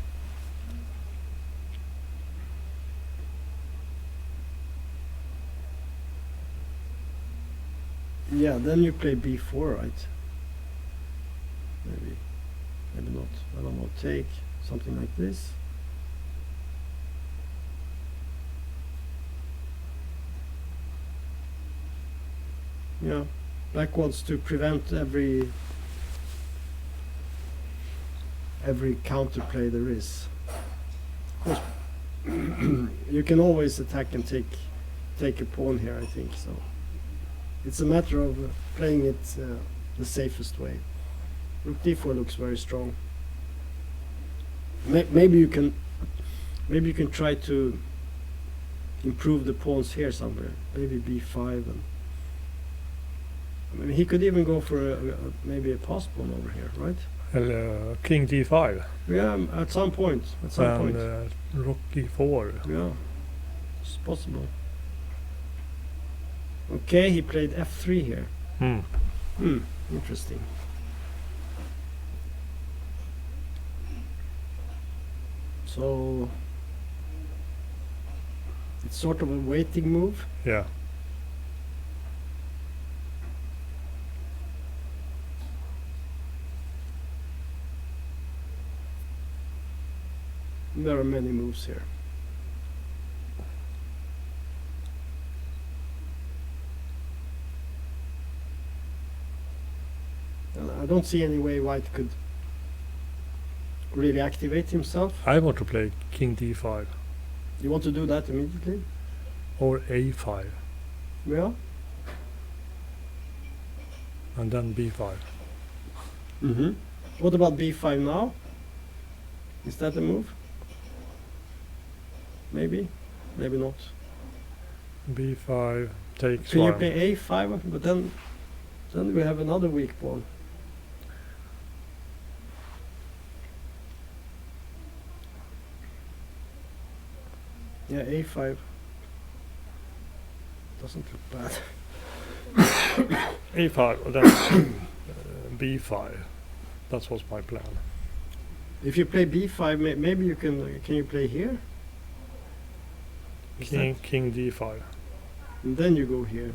Speaker 1: Yeah, then you play b4, right? Maybe not. I don't know. Take something like this. Yeah, black wants to prevent every counterplay there is. Of course, you can always attack and take a pawn here, I think. So it's a matter of playing it the safest way. Rook d4 looks very strong. Maybe you can try to improve the pawns here somewhere. Maybe b5 and. I mean, he could even go for maybe a pass pawn over here, right?
Speaker 2: King d5
Speaker 1: Yeah, at some point.
Speaker 2: and rook e4.
Speaker 1: Yeah, it's possible. Okay, he played f3 here. Interesting. So it's sort of a waiting move.
Speaker 2: Yeah.
Speaker 1: There are many moves here. And I don't see any way white could really activate himself.
Speaker 2: I want to play king d5
Speaker 1: You want to do that immediately?
Speaker 2: or a5
Speaker 1: Yeah.
Speaker 2: and then b5.
Speaker 1: Mm-hmm. What about b5 now? Is that a move? Maybe, maybe not.
Speaker 2: b5 takes
Speaker 1: Can you
Speaker 2: one.
Speaker 1: play a5? But then we have another weak pawn. Yeah, a5 doesn't look bad.
Speaker 2: a5 and then b5. That was my plan.
Speaker 1: If you play b5, maybe you can you play here? Is
Speaker 2: King
Speaker 1: that-
Speaker 2: king d5.
Speaker 1: and then you go here.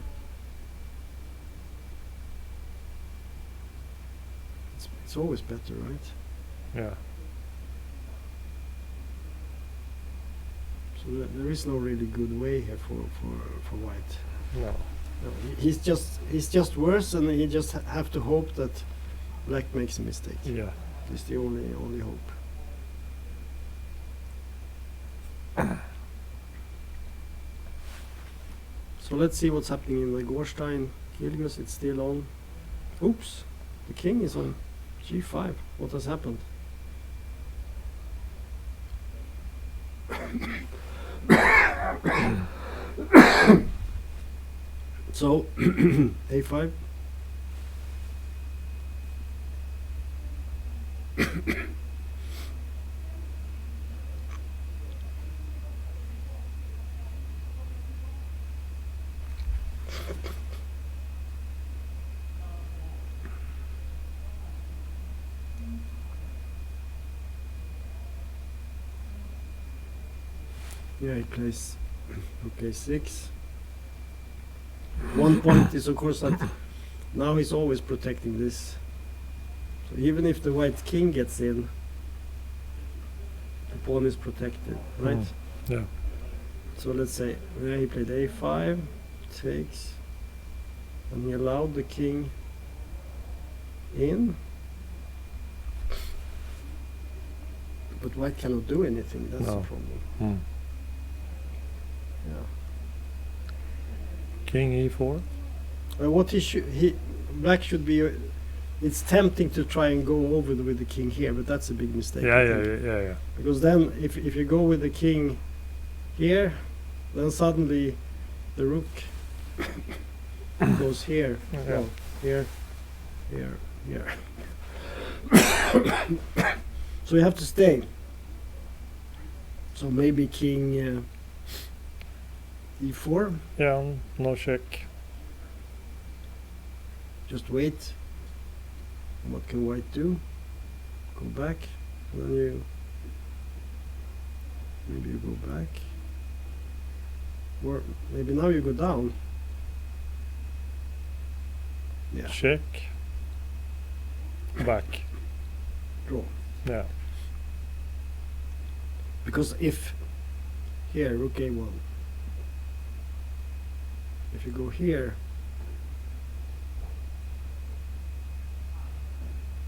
Speaker 1: It's always better, right?
Speaker 2: Yeah.
Speaker 1: So there is no really good way here for white.
Speaker 2: No.
Speaker 1: No, he's just worse, and he just have to hope that black makes a mistake.
Speaker 2: Yeah.
Speaker 1: It's the only hope. So let's see what's happening in the Gorstein. Kilgus, it's still on. Oops, the king is on g5. What has happened? So a5. Yeah, he plays okay 6. One point is of course that now he's always protecting this. So even if the white king gets in, the pawn is protected, right?
Speaker 2: Yeah.
Speaker 1: So let's say he played a5, takes, and he allowed the king in. But white cannot do anything, that's
Speaker 2: No.
Speaker 1: the problem.
Speaker 2: Mm.
Speaker 1: Yeah.
Speaker 2: King e4.
Speaker 1: What black should be. It's tempting to try and go over with the king here, but that's a big mistake. I think.
Speaker 2: Yeah.
Speaker 1: Because then, if you go with the king here, then suddenly the rook goes here.
Speaker 2: Yeah.
Speaker 1: Well, here. So you have to stay. So maybe king e4.
Speaker 2: Yeah, no check.
Speaker 1: Just wait. What can white do? Go back. And then maybe you go back. Or maybe now you go down. Yeah.
Speaker 2: Check. Back.
Speaker 1: Draw.
Speaker 2: Yeah.
Speaker 1: Because if here, rook a1. If you go here,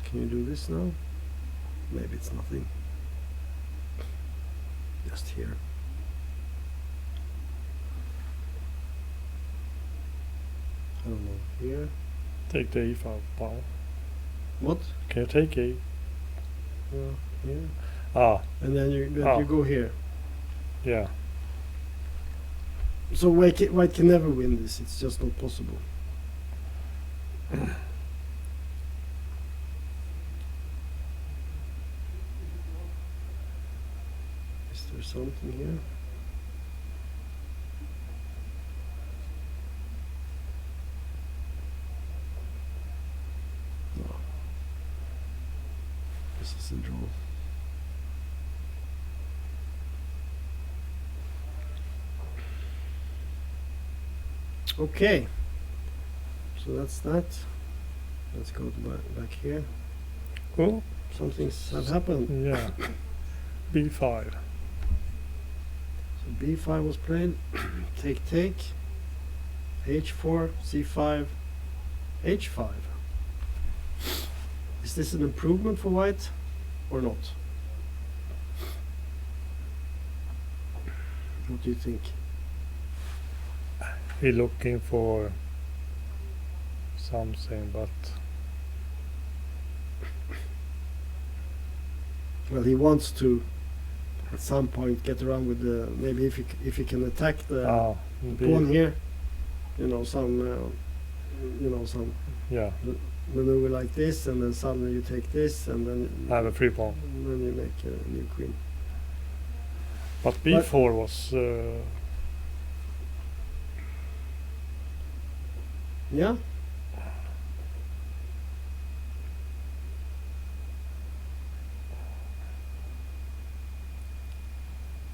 Speaker 1: can you do this now? Maybe it's nothing. Just here. I don't know. Here.
Speaker 2: Take the e5 pawn.
Speaker 1: What?
Speaker 2: Can you take a?
Speaker 1: Here.
Speaker 2: Ah,
Speaker 1: And then you
Speaker 2: Ah.
Speaker 1: you go here.
Speaker 2: yeah.
Speaker 1: So white can never win this. It's just not possible. Is there something here? No. This is a draw. Okay, so that's that. Let's go back here.
Speaker 2: Cool.
Speaker 1: Some things have happened.
Speaker 2: Yeah. b5.
Speaker 1: So b5 was played. Take. h4, c5, h5. Is this an improvement for white or not? What do you think?
Speaker 2: He looking for something, but
Speaker 1: Well, he wants to at some point get around with the, maybe if he can attack the pawn here, some
Speaker 2: yeah,
Speaker 1: maneuver like this, and then suddenly you take this, and then
Speaker 2: have a free pawn.
Speaker 1: and then you make a new queen.
Speaker 2: But b4 was
Speaker 1: Yeah.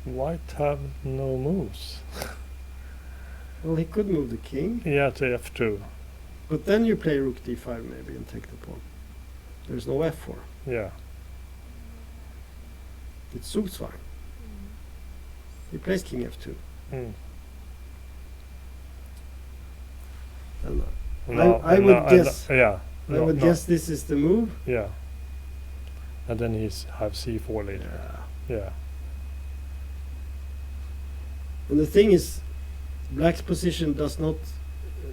Speaker 2: white have no moves.
Speaker 1: Well, he could move the king,
Speaker 2: Yeah, to f2.
Speaker 1: but then you play rook d5 maybe and take the pawn. There's no f4.
Speaker 2: Yeah,
Speaker 1: It suits fine. He plays king f2.
Speaker 2: mm.
Speaker 1: I would guess.
Speaker 2: Yeah.
Speaker 1: I would guess this is the move.
Speaker 2: Yeah. And then he's have c4 later. Yeah.
Speaker 1: And the thing is, black's position does not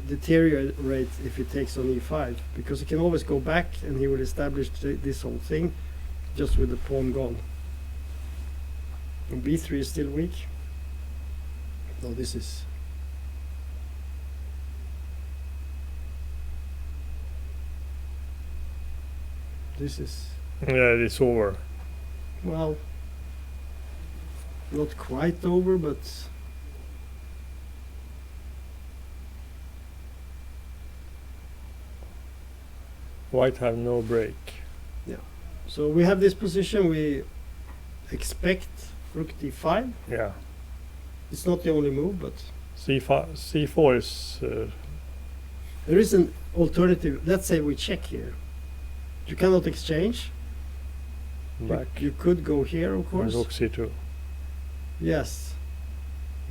Speaker 1: deteriorate if he takes on e5, because he can always go back and he will establish this whole thing just with the pawn gone. And b3 is still weak. No, this is... This is...
Speaker 2: Yeah, it's over.
Speaker 1: Well, not quite over, but...
Speaker 2: White have no break.
Speaker 1: So we have this position, we expect rook d5.
Speaker 2: Yeah.
Speaker 1: It's not the only move, but
Speaker 2: c4 is...
Speaker 1: there is an alternative. Let's say we check here. You cannot exchange.
Speaker 2: back.
Speaker 1: You could go here, of course.
Speaker 2: Rook c2.
Speaker 1: Yes,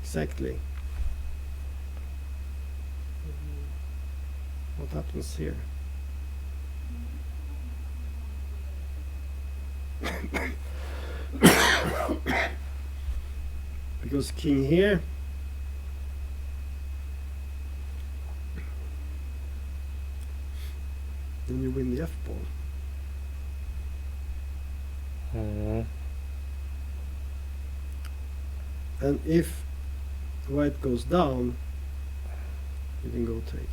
Speaker 1: exactly. What happens here? Because king here, then you win the f-ball. And if white goes down, you can go take.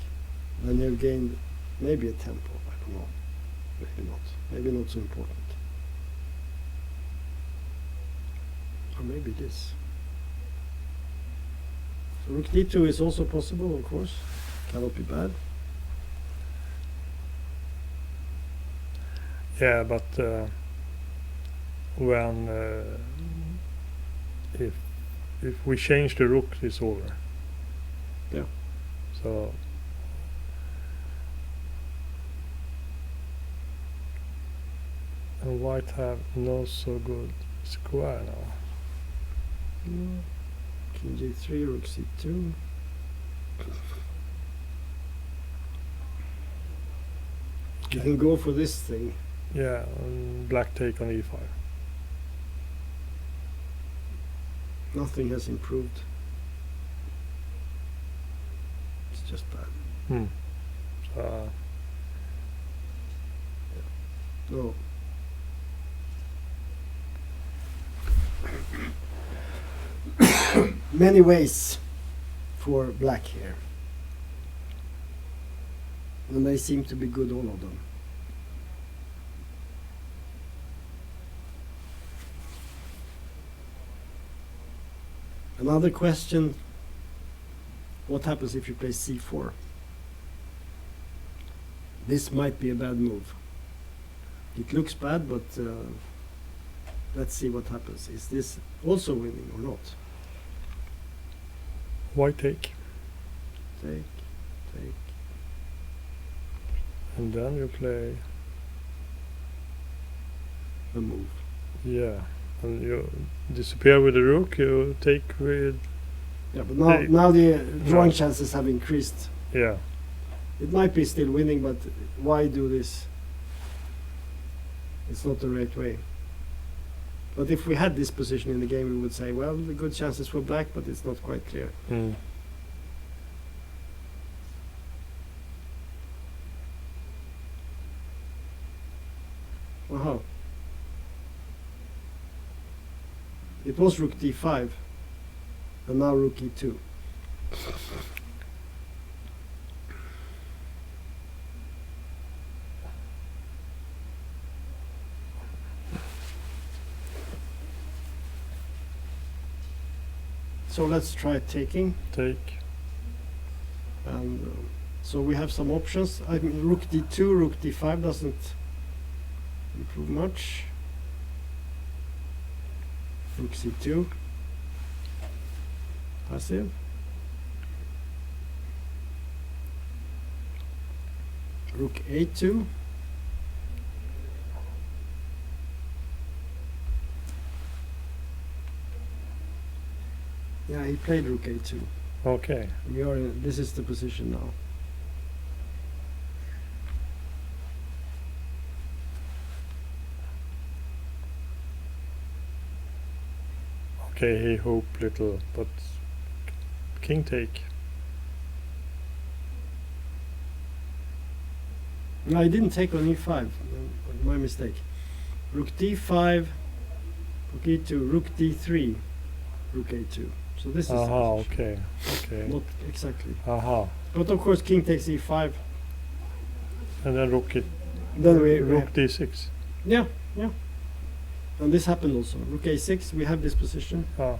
Speaker 1: Then you've gained maybe a tempo, I don't know. Maybe not. Maybe not so important. Or maybe this. So rook d2 is also possible, of course. Cannot be bad.
Speaker 2: Yeah, but when if we change the rook, it's over.
Speaker 1: Yeah.
Speaker 2: So and white have no so good square now.
Speaker 1: King g3, rook c2. You can go for this thing.
Speaker 2: Yeah, and black take on e5.
Speaker 1: Nothing has improved. It's just bad. No. Many ways for black here. And they seem to be good, all of them. Another question, what happens if you play c4? This might be a bad move. It looks bad, but let's see what happens. Is this also winning or not?
Speaker 2: White take.
Speaker 1: Take.
Speaker 2: And then you play,
Speaker 1: A move.
Speaker 2: yeah, and you disappear with the rook, you take with,
Speaker 1: Yeah, but now the drawing chances have increased.
Speaker 2: yeah,
Speaker 1: It might be still winning, but why do this? It's not the right way. But if we had this position in the game, we would say, well, the good chances for black, but it's not quite clear. Wow. It was rook d5, and now rook e2. So let's try taking.
Speaker 2: take,
Speaker 1: And so we have some options. I mean, rook d2, rook d5 doesn't improve much. Rook c2, passive. Rook a2. Yeah, he played rook a2.
Speaker 2: okay,
Speaker 1: We are in, this is the position now.
Speaker 2: Okay, he hope little, but king take.
Speaker 1: No, I didn't take on e5. My mistake. Rook d5, rook e2, rook d3, rook a2. So this is the
Speaker 2: Aha,
Speaker 1: position.
Speaker 2: okay.
Speaker 1: Not exactly.
Speaker 2: Aha.
Speaker 1: But of course, king takes e5.
Speaker 2: And then rook it.
Speaker 1: Then
Speaker 2: Rook d6.
Speaker 1: yeah. And this happened also. Rook a6. We have this position.
Speaker 2: Ah.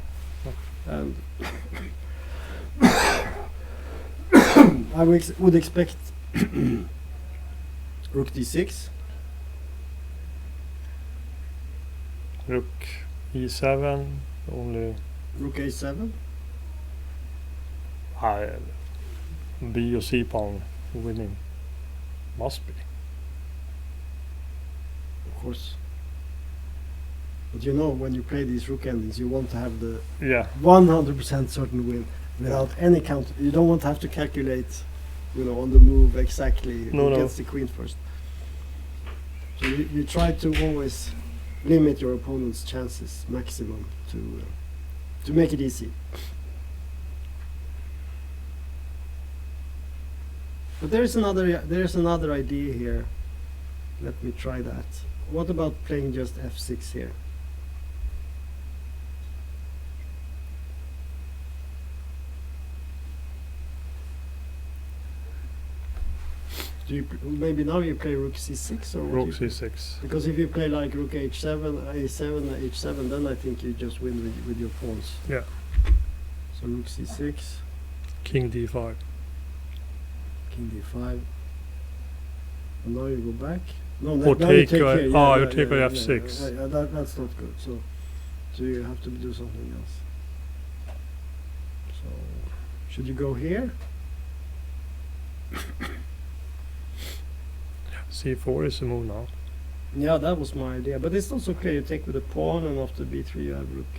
Speaker 1: And I would expect rook d6.
Speaker 2: Rook e7. Only
Speaker 1: Rook a7.
Speaker 2: B or C pawn winning. Must be.
Speaker 1: Of course. But you know, when you play these rook endings, you want to have the
Speaker 2: Yeah.
Speaker 1: 100% certain win without any counter. You don't want to have to calculate, on the move exactly who
Speaker 2: No.
Speaker 1: gets the queen first. So you try to always limit your opponent's chances maximum to make it easy. But there's another idea here. Let me try that. What about playing just f6 here? Maybe now you play rook c6 or what
Speaker 2: Rook
Speaker 1: do you-
Speaker 2: c6.
Speaker 1: Because if you play like rook h7, a7, h7, then I think you just win with your pawns.
Speaker 2: Yeah.
Speaker 1: So rook c6,
Speaker 2: King d5.
Speaker 1: king d5. And now you go back. No,
Speaker 2: Or
Speaker 1: now you
Speaker 2: take
Speaker 1: take
Speaker 2: your-
Speaker 1: here.
Speaker 2: you take your f6.
Speaker 1: That's not good. So you have to do something else. So should you go here?
Speaker 2: c4 is the move now.
Speaker 1: Yeah, that was my idea. But it's also clear you take with a pawn, and after b3 you have rook.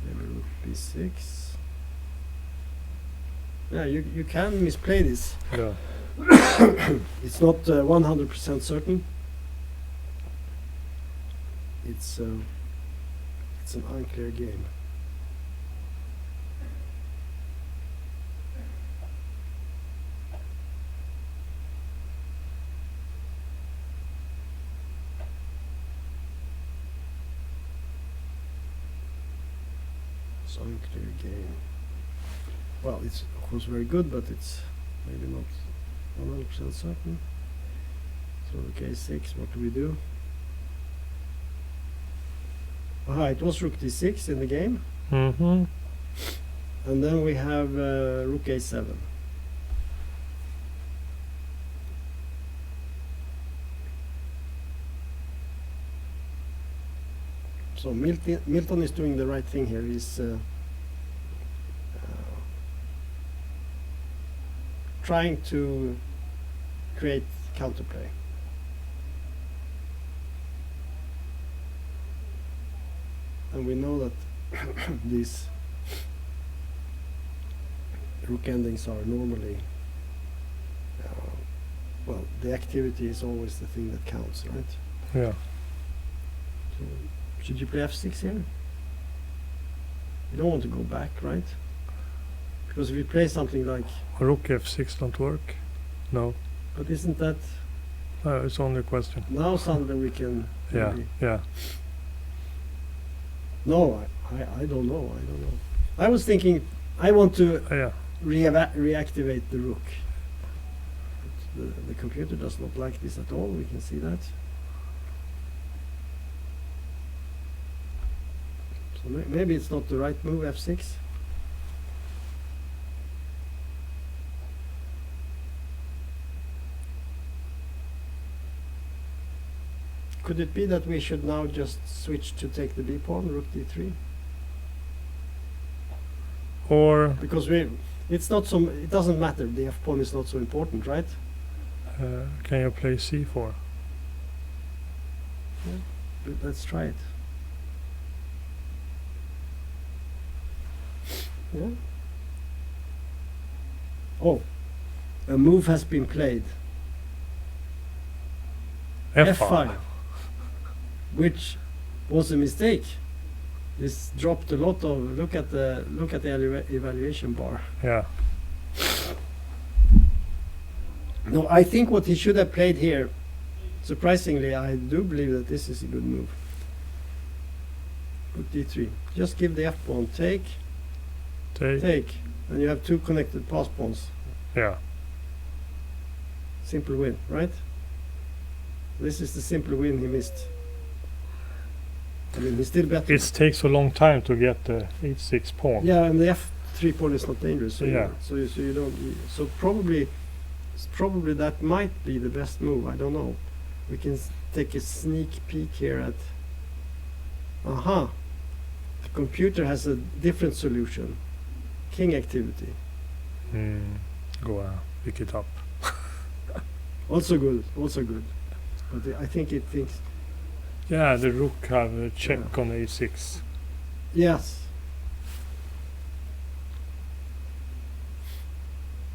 Speaker 1: Maybe rook b6. Yeah, you can misplay this.
Speaker 2: Yeah.
Speaker 1: It's not 100% certain. It's an unclear game. It's unclear game. Well, it's of course very good, but it's maybe not 100% certain. So rook a6, what do we do? Aha, it was rook d6 in the game.
Speaker 2: Mm-hmm.
Speaker 1: And then we have rook a7. So Milton is doing the right thing here. He's trying to create counterplay. And we know that these rook endings are normally, well, the activity is always the thing that counts, right?
Speaker 2: Yeah.
Speaker 1: So should you play f6 here? You don't want to go back, right? Because if you play something like,
Speaker 2: Rook f6 don't work. No.
Speaker 1: but isn't that
Speaker 2: It's only a question.
Speaker 1: now suddenly we can?
Speaker 2: Yeah.
Speaker 1: maybe-
Speaker 2: Yeah.
Speaker 1: No, I don't know. I don't know. I was thinking I want to
Speaker 2: Yeah.
Speaker 1: reactivate the rook. But the computer does not like this at all. We can see that. So maybe it's not the right move, f6. Could it be that we should now just switch to take the b pawn, rook d3?
Speaker 2: Or
Speaker 1: Because it's not so. It doesn't matter. The f pawn is not so important, right?
Speaker 2: can you play c4?
Speaker 1: But let's try it. Yeah. Oh, a move has been played.
Speaker 2: f5.
Speaker 1: Which was a mistake. This dropped a lot of. Look at the evaluation bar.
Speaker 2: Yeah.
Speaker 1: No, I think what he should have played here. Surprisingly, I do believe that this is a good move. Rook d3. Just give the f pawn. Take. And you have two connected pass pawns.
Speaker 2: Yeah.
Speaker 1: Simple win, right? This is the simple win he missed. I mean, he's still better.
Speaker 2: It takes a long time to get the h6 pawn.
Speaker 1: Yeah, and the f3 pawn is not dangerous. So
Speaker 2: Yeah.
Speaker 1: you don't. So probably that might be the best move. I don't know. We can take a sneak peek here at. Aha. The computer has a different solution. King activity.
Speaker 2: Go pick it up.
Speaker 1: Also good. But I think it thinks.
Speaker 2: Yeah, the rook have a check on a6.
Speaker 1: Yes.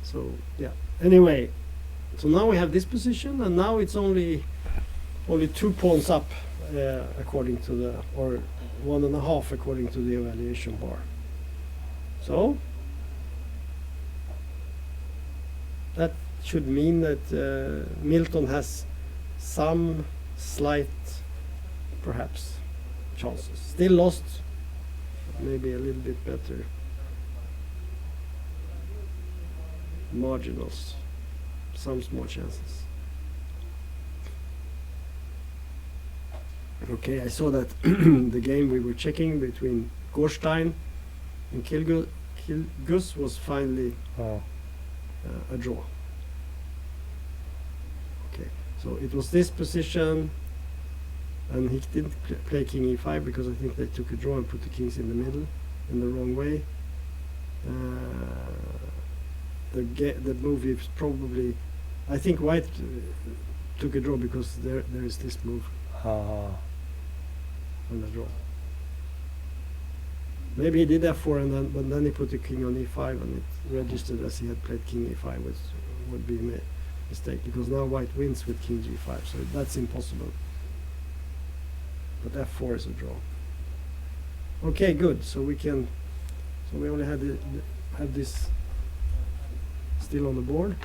Speaker 1: So yeah. Anyway, so now we have this position, and now it's only 2 pawns up, according to the, or 1.5 according to the evaluation bar. So that should mean that Milton has some slight, perhaps, chances. Still lost, but maybe a little bit better marginals, some small chances. Okay, I saw that the game we were checking between Gorstein and Kilgus was finally a draw. Okay, so it was this position, and he didn't play king e5 because I think they took a draw and put the kings in the middle in the wrong way. The move is probably, I think White took a draw because there is this move on the draw. Maybe he did f4 but then he put the king on e5 and it registered as he had played king e5, which would be a mistake because now White wins with king g5, so that's impossible. But f4 is a draw. Okay, good. So we only have this still on the board.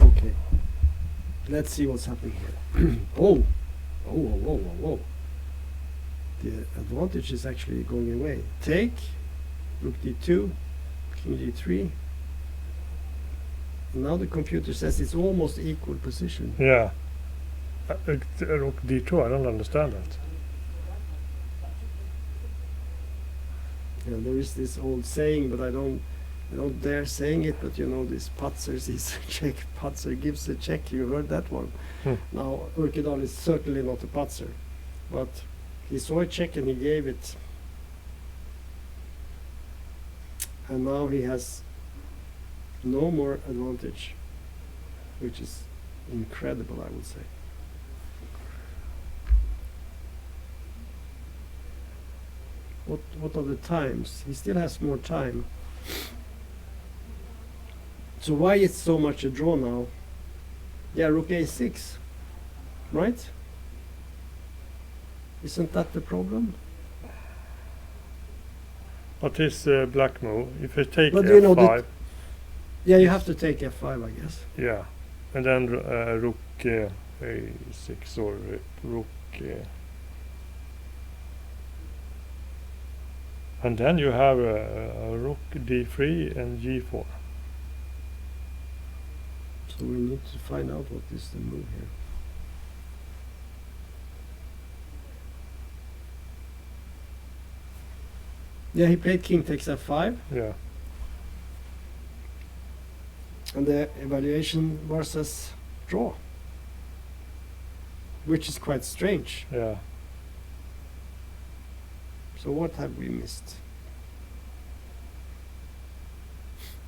Speaker 1: Okay. Let's see what's happening here. Oh. The advantage is actually going away. Take, rook d2, king g3. Now the computer says it's almost equal position.
Speaker 2: Yeah. Rook d2, I don't understand that.
Speaker 1: Yeah, there is this old saying, but I don't dare saying it, but you know this Patzer sees a check, Patzer gives a check. You heard that one. Now Urkedal is certainly not a Patzer, but he saw a check and he gave it. And now he has no more advantage, which is incredible, I would say. What are the times? He still has more time. So why is so much a draw now? Yeah, rook a6, right? Isn't that the problem?
Speaker 2: What is black move? If I take
Speaker 1: But you know
Speaker 2: f5,
Speaker 1: yeah, you have to take f5, I guess.
Speaker 2: yeah, and then rook a6 or rook, and then you have a rook d3 and g4.
Speaker 1: So we need to find out what is the move here. Yeah, he played king takes f5.
Speaker 2: Yeah.
Speaker 1: And the evaluation versus draw, which is quite strange.
Speaker 2: Yeah.
Speaker 1: So what have we missed?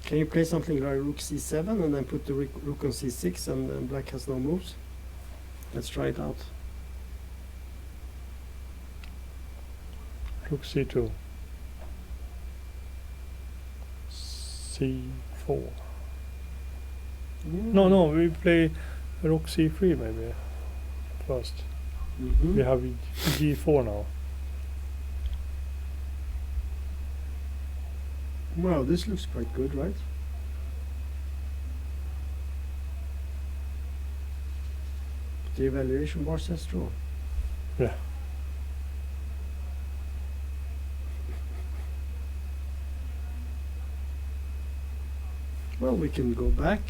Speaker 1: Can you play something like rook c7 and then put the rook on c6 and then black has no moves? Let's try it out.
Speaker 2: Rook c2. c4.
Speaker 1: Yeah.
Speaker 2: No, we play rook c3 maybe first.
Speaker 1: Mhm.
Speaker 2: We have g4 now.
Speaker 1: Wow, this looks quite good, right? The evaluation bar says draw.
Speaker 2: Yeah.
Speaker 1: Well, we can go back.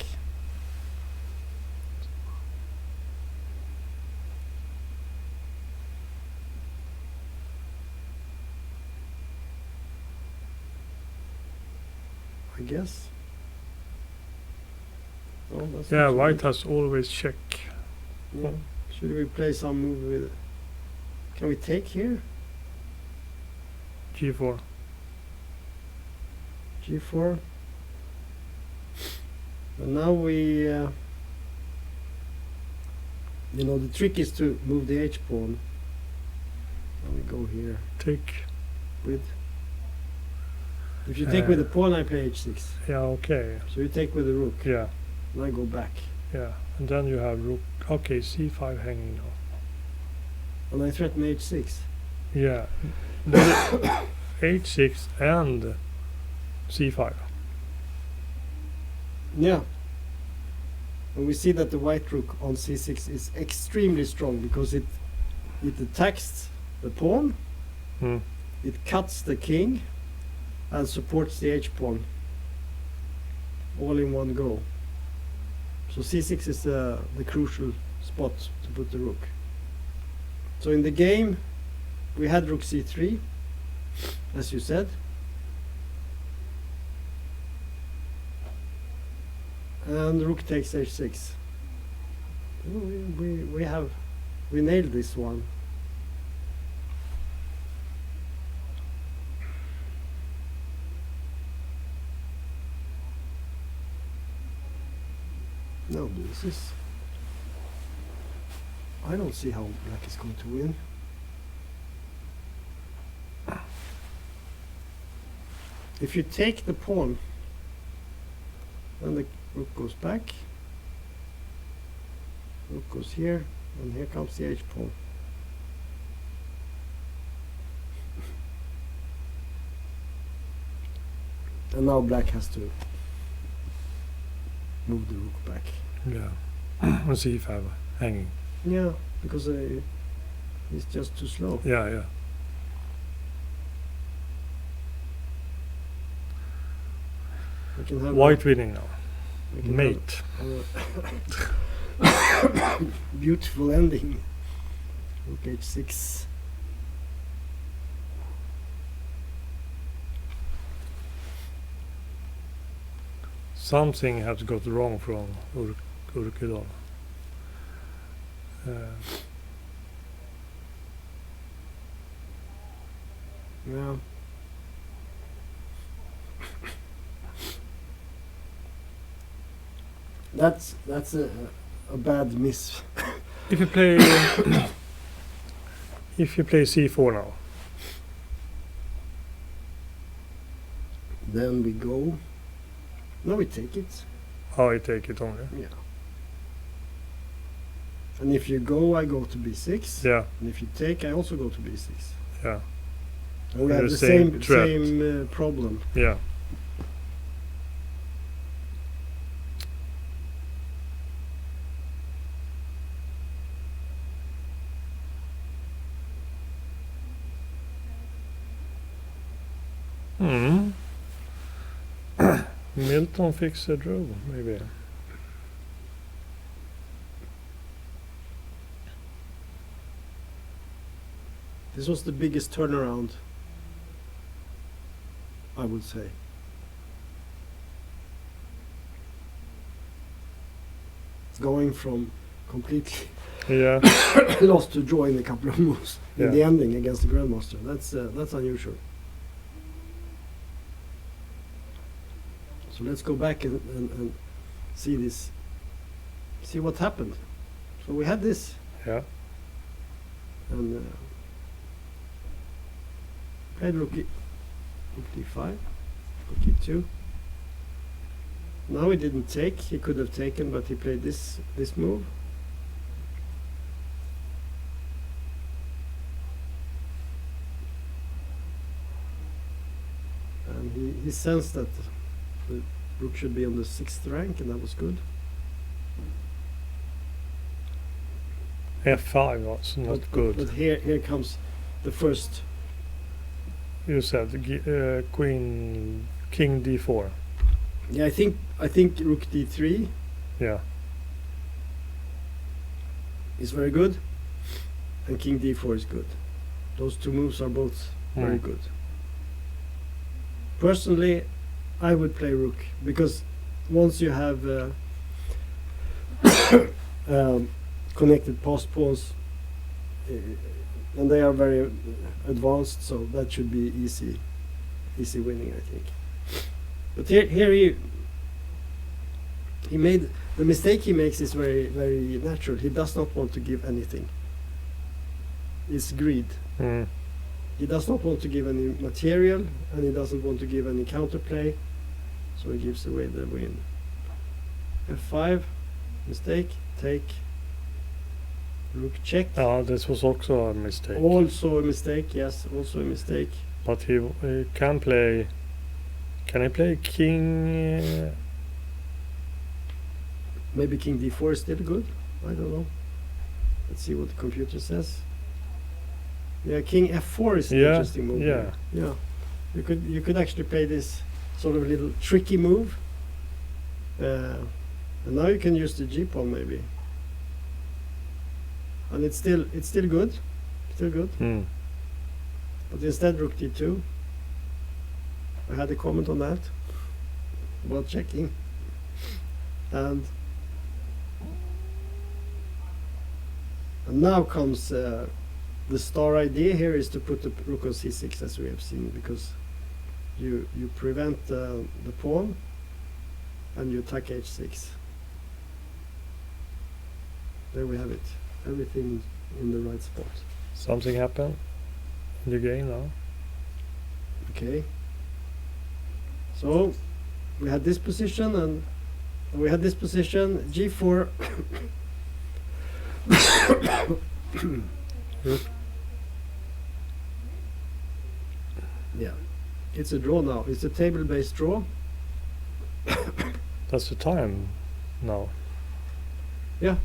Speaker 1: I guess. Oh, that's
Speaker 2: Yeah,
Speaker 1: not so
Speaker 2: white
Speaker 1: good.
Speaker 2: has always check.
Speaker 1: Yeah. Should we play some move with? Can we take here?
Speaker 2: g4.
Speaker 1: G4. And now we, you know, the trick is to move the H pawn. Now we go here
Speaker 2: Take.
Speaker 1: with. If you take with the pawn, I play H6.
Speaker 2: Yeah, okay.
Speaker 1: So you take with the rook,
Speaker 2: Yeah,
Speaker 1: and I go back,
Speaker 2: yeah. And then you have rook. Okay, c5 hanging now.
Speaker 1: and I threaten H6.
Speaker 2: Yeah. h6 and c5.
Speaker 1: Yeah. And we see that the white rook on C6 is extremely strong because it attacks the pawn,
Speaker 2: Hmm.
Speaker 1: it cuts the king, and supports the H pawn all in one go. So C6 is the crucial spot to put the rook. So in the game, we had rook C3, as you said. And rook takes H6. We nailed this one. No, this is. I don't see how black is going to win. If you take the pawn, then the rook goes back. Rook goes here, and here comes the H pawn. And now black has to move the rook back.
Speaker 2: Yeah. And c5 hanging.
Speaker 1: Yeah, because he's just too slow.
Speaker 2: Yeah, yeah.
Speaker 1: We can have
Speaker 2: White winning now.
Speaker 1: we can
Speaker 2: Mate.
Speaker 1: have a beautiful ending. Rook H6.
Speaker 2: Something has got wrong from Urkudal.
Speaker 1: Yeah. That's a bad miss.
Speaker 2: If you play if you play c4 now,
Speaker 1: Then we go. No, we take it.
Speaker 2: I take it only.
Speaker 1: Yeah. And if you go, I go to B6.
Speaker 2: Yeah,
Speaker 1: And if you take, I also go to B6.
Speaker 2: yeah,
Speaker 1: And we
Speaker 2: And
Speaker 1: have
Speaker 2: the
Speaker 1: the
Speaker 2: same threat.
Speaker 1: same problem.
Speaker 2: yeah. Hmm. Milton fixed a draw, maybe.
Speaker 1: This was the biggest turnaround, I would say. Going from completely
Speaker 2: Yeah,
Speaker 1: lost to draw in a couple of moves in
Speaker 2: Yeah.
Speaker 1: the ending against the Grandmaster. That's unusual. So let's go back and see this. See what happened. So we had this,
Speaker 2: yeah.
Speaker 1: and played rook d5, rook e2. Now he didn't take. He could have taken, but he played this move. he sensed that the rook should be on the 6th rank, and that was good.
Speaker 2: F5 was not good.
Speaker 1: But here comes the first.
Speaker 2: You said king d4.
Speaker 1: Yeah, I think rook d3
Speaker 2: Yeah.
Speaker 1: is very good, and king d4 is good. Those two moves are both very good. Personally, I would play rook, because once you have connected passed pawns, and they are very advanced, so that should be easy winning, I think. But here he made the mistake he makes is very, very natural. He does not want to give anything. It's greed. He does not want to give any material, and he doesn't want to give any counterplay, so he gives away the win. F5, mistake, take, rook check.
Speaker 2: This was also a mistake.
Speaker 1: Also a mistake, yes, also a mistake.
Speaker 2: But he can play. Can he play king?
Speaker 1: Maybe king d4 is still good. I don't know. Let's see what the computer says. Yeah, king f4 is an interesting move.
Speaker 2: Yeah.
Speaker 1: Yeah. You could actually play this sort of little tricky move. And now you can use the g pawn maybe. And it's still good. Still good. But instead rook d2. I had a comment on that about checking. And now comes the star idea here is to put the rook on c6, as we have seen, because you prevent the pawn and you attack h6. There we have it. Everything in the right spot.
Speaker 2: Something happened in the game now.
Speaker 1: Okay. So we had this position, and we had this position, g4. Yeah, it's a draw now. It's a table-based draw.
Speaker 2: That's the time now.
Speaker 1: Yeah.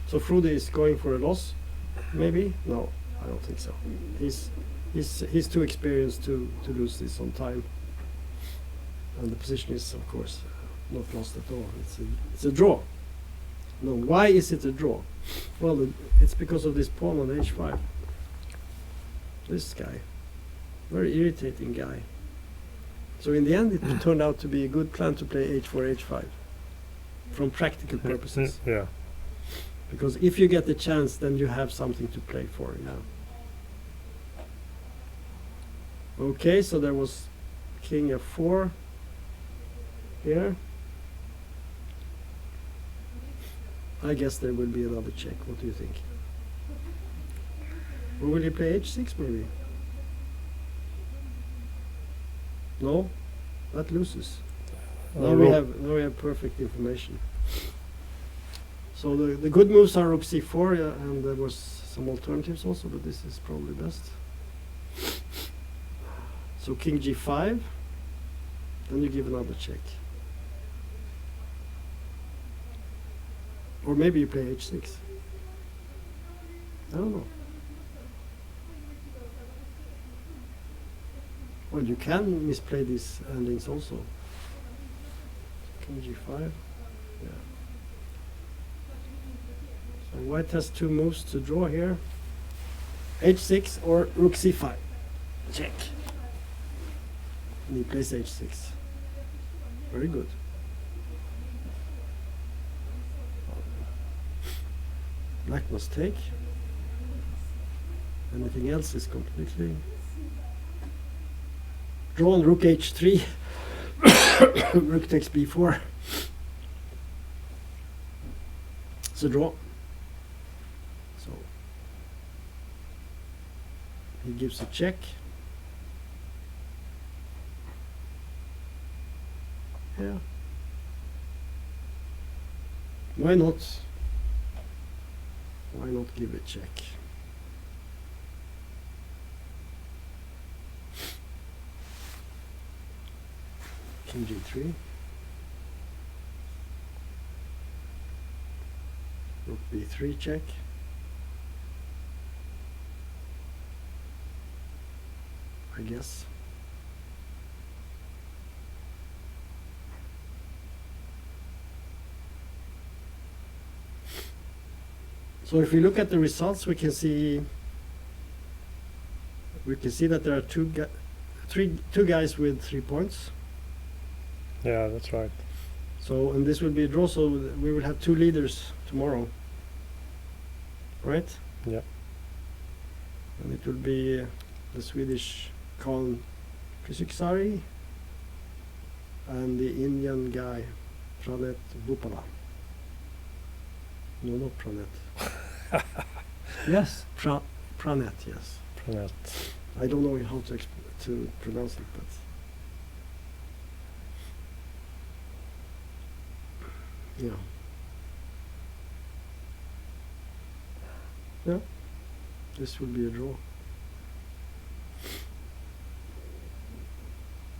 Speaker 1: So Frode is going for a loss, maybe? No, I don't think so. He's too experienced to lose this on time. And the position is, of course, not lost at all. It's a draw. No, why is it a draw? Well, it's because of this pawn on h5. This guy, very irritating guy. So in the end, it turned out to be a good plan to play h4, h5, from practical purposes.
Speaker 2: Yeah.
Speaker 1: Because if you get the chance, then you have something to play for. Yeah. Okay, so there was king f4 here. I guess there will be another check. What do you think? Or will you play h6 maybe? No, that loses. Now we have perfect information. So the good moves are rook c4, yeah, and there was some alternatives also, but this is probably best. So king g5, then you give another check. Or maybe you play h6. I don't know. Well, you can misplay these endings also. King g5. Yeah. So white has two moves to draw here. h6 or rook c5. Check. And he plays h6. Very good. Black must take. Anything else is completely drawn. Rook h3. Rook takes b4. It's a draw. So he gives a check. Yeah. Why not? Why not give a check? King G3. Rook B3 check. I guess. So if we look at the results, we can see that there are two guys with 3 points.
Speaker 2: Yeah, that's right.
Speaker 1: So, and this will be a draw, so we will have two leaders tomorrow. Right?
Speaker 2: Yeah.
Speaker 1: And it will be the Swedish Karl Pysyksari and the Indian guy, Pranet Bhupala. No, not Pranet. Yes, Pranet, yes.
Speaker 2: Pranet.
Speaker 1: I don't know how to pronounce it, but yeah. Yeah, this will be a draw.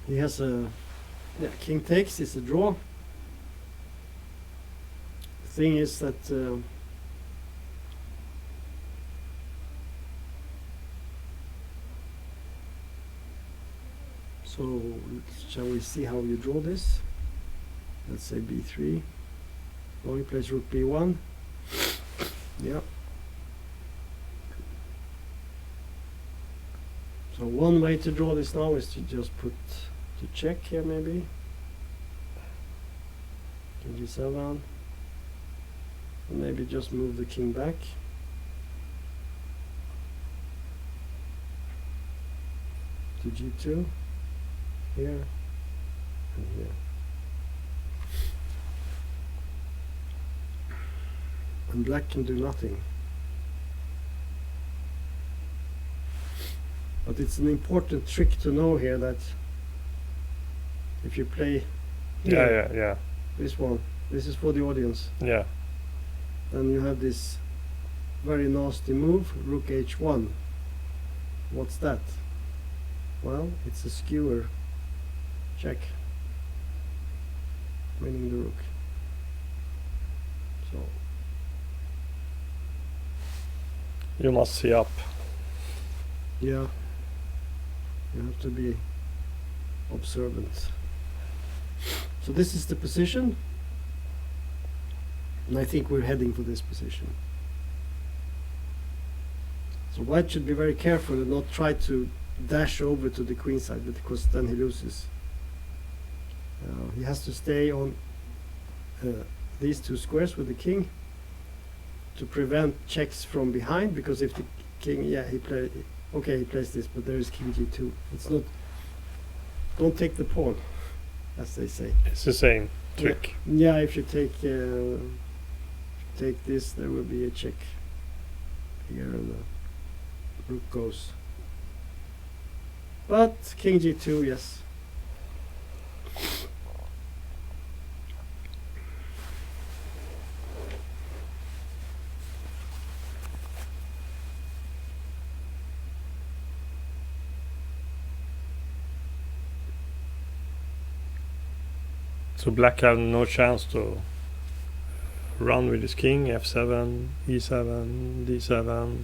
Speaker 1: He has a king takes is a draw. The thing is that so shall we see how you draw this? Let's say b3. Oh, he plays rook b1. Yeah. So one way to draw this now is to just put to check here maybe. King g7. And maybe just move the king back. To g2. Here and here. And black can do nothing. But it's an important trick to know here that if you play here,
Speaker 2: Yeah.
Speaker 1: this one, this is for the audience,
Speaker 2: Yeah.
Speaker 1: then you have this very nasty move, rook h1. What's that? Well, it's a skewer. Check. Winning the rook. So
Speaker 2: You must see up.
Speaker 1: yeah, you have to be observant. So this is the position, and I think we're heading for this position. So white should be very careful and not try to dash over to the queen side, because then he loses. He has to stay on these two squares with the king to prevent checks from behind, because if the king, he plays this, but there is king g2. It's not, don't take the pawn, as they say.
Speaker 2: It's the same trick.
Speaker 1: Yeah, if you take this, there will be a check here, and the rook goes. But king g2, yes.
Speaker 2: So black have no chance to run with his king, f7, e7, d7.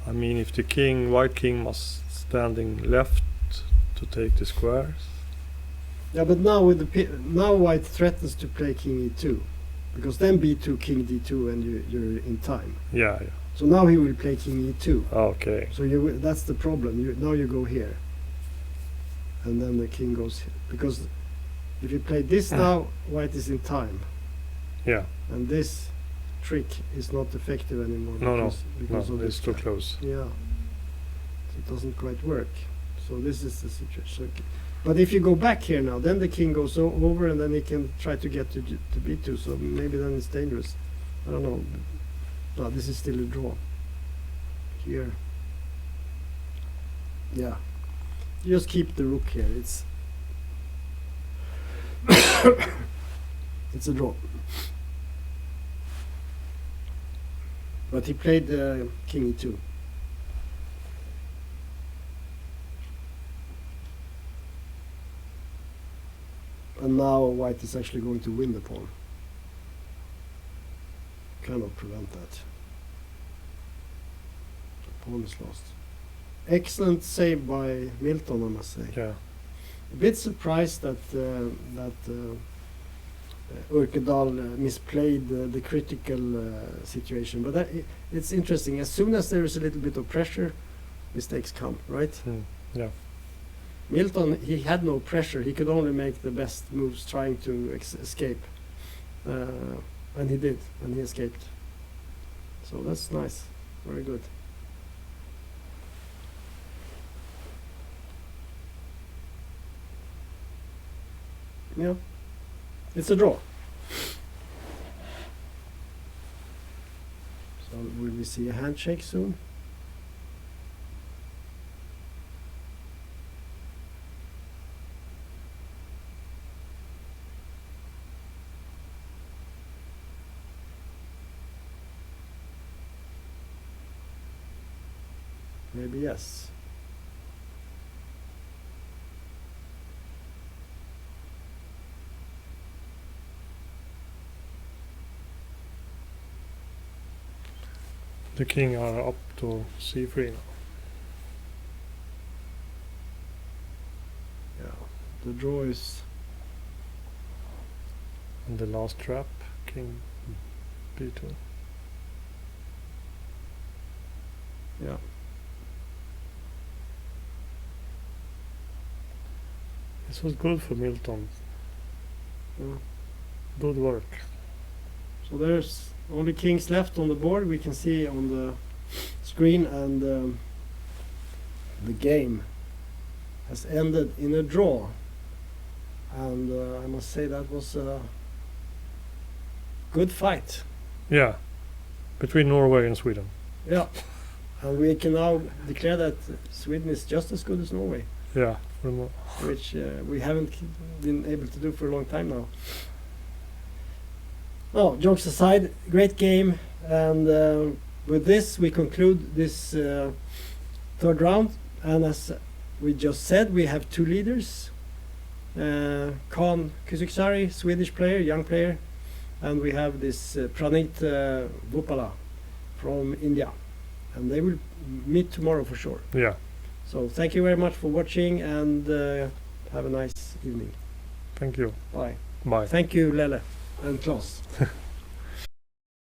Speaker 2: I mean, if the king, white king must standing left to take the squares.
Speaker 1: Yeah, but now with now white threatens to play king e2, because then b2, king d2, and you're in time.
Speaker 2: Yeah.
Speaker 1: So now he will play king e2.
Speaker 2: Okay.
Speaker 1: So that's the problem. Now you go here, and then the king goes here. Because if you play this now, white is in time,
Speaker 2: Yeah.
Speaker 1: and this trick is not effective anymore. Because of
Speaker 2: it's
Speaker 1: this
Speaker 2: too
Speaker 1: guy.
Speaker 2: close.
Speaker 1: Yeah. So it doesn't quite work. So this is the situation. But if you go back here now, then the king goes over, and then he can try to get to b2. So maybe then it's dangerous. I don't know. No, this is still a draw. Here. Yeah. You just keep the rook here. It's it's a draw. But he played king e2. and now white is actually going to win the pawn. Cannot prevent that. The pawn is lost. Excellent save by Milton, I must say.
Speaker 2: Yeah.
Speaker 1: A bit surprised that Urkedal misplayed the critical situation, but it's interesting. As soon as there is a little bit of pressure, mistakes come, right?
Speaker 2: Yeah.
Speaker 1: Milton, he had no pressure. He could only make the best moves trying to escape. And he did, and he escaped. So that's nice. Very good. Yeah. It's a draw. So will we see a handshake soon? Maybe yes.
Speaker 2: The king are up to c3 now.
Speaker 1: Yeah. The draw is
Speaker 2: And the last trap, king b2.
Speaker 1: yeah.
Speaker 2: This was good for Milton.
Speaker 1: Yeah.
Speaker 2: Good work.
Speaker 1: So there's only kings left on the board. We can see on the screen, and the game has ended in a draw. And I must say that was a good fight.
Speaker 2: Yeah. Between Norway and Sweden.
Speaker 1: Yeah. And we can now declare that Sweden is just as good as Norway,
Speaker 2: Yeah.
Speaker 1: which we haven't been able to do for a long time now. Oh, jokes aside, great game, and with this we conclude this third round. And as we just said, we have two leaders, Khan Kusiksari, Swedish player, young player, and we have this Pranit Bhupala from India, and they will meet tomorrow for sure.
Speaker 2: Yeah.
Speaker 1: So thank you very much for watching, and have a nice evening.
Speaker 2: Thank you.
Speaker 1: Bye.
Speaker 2: Bye.
Speaker 1: Thank you, Lele and Klaus.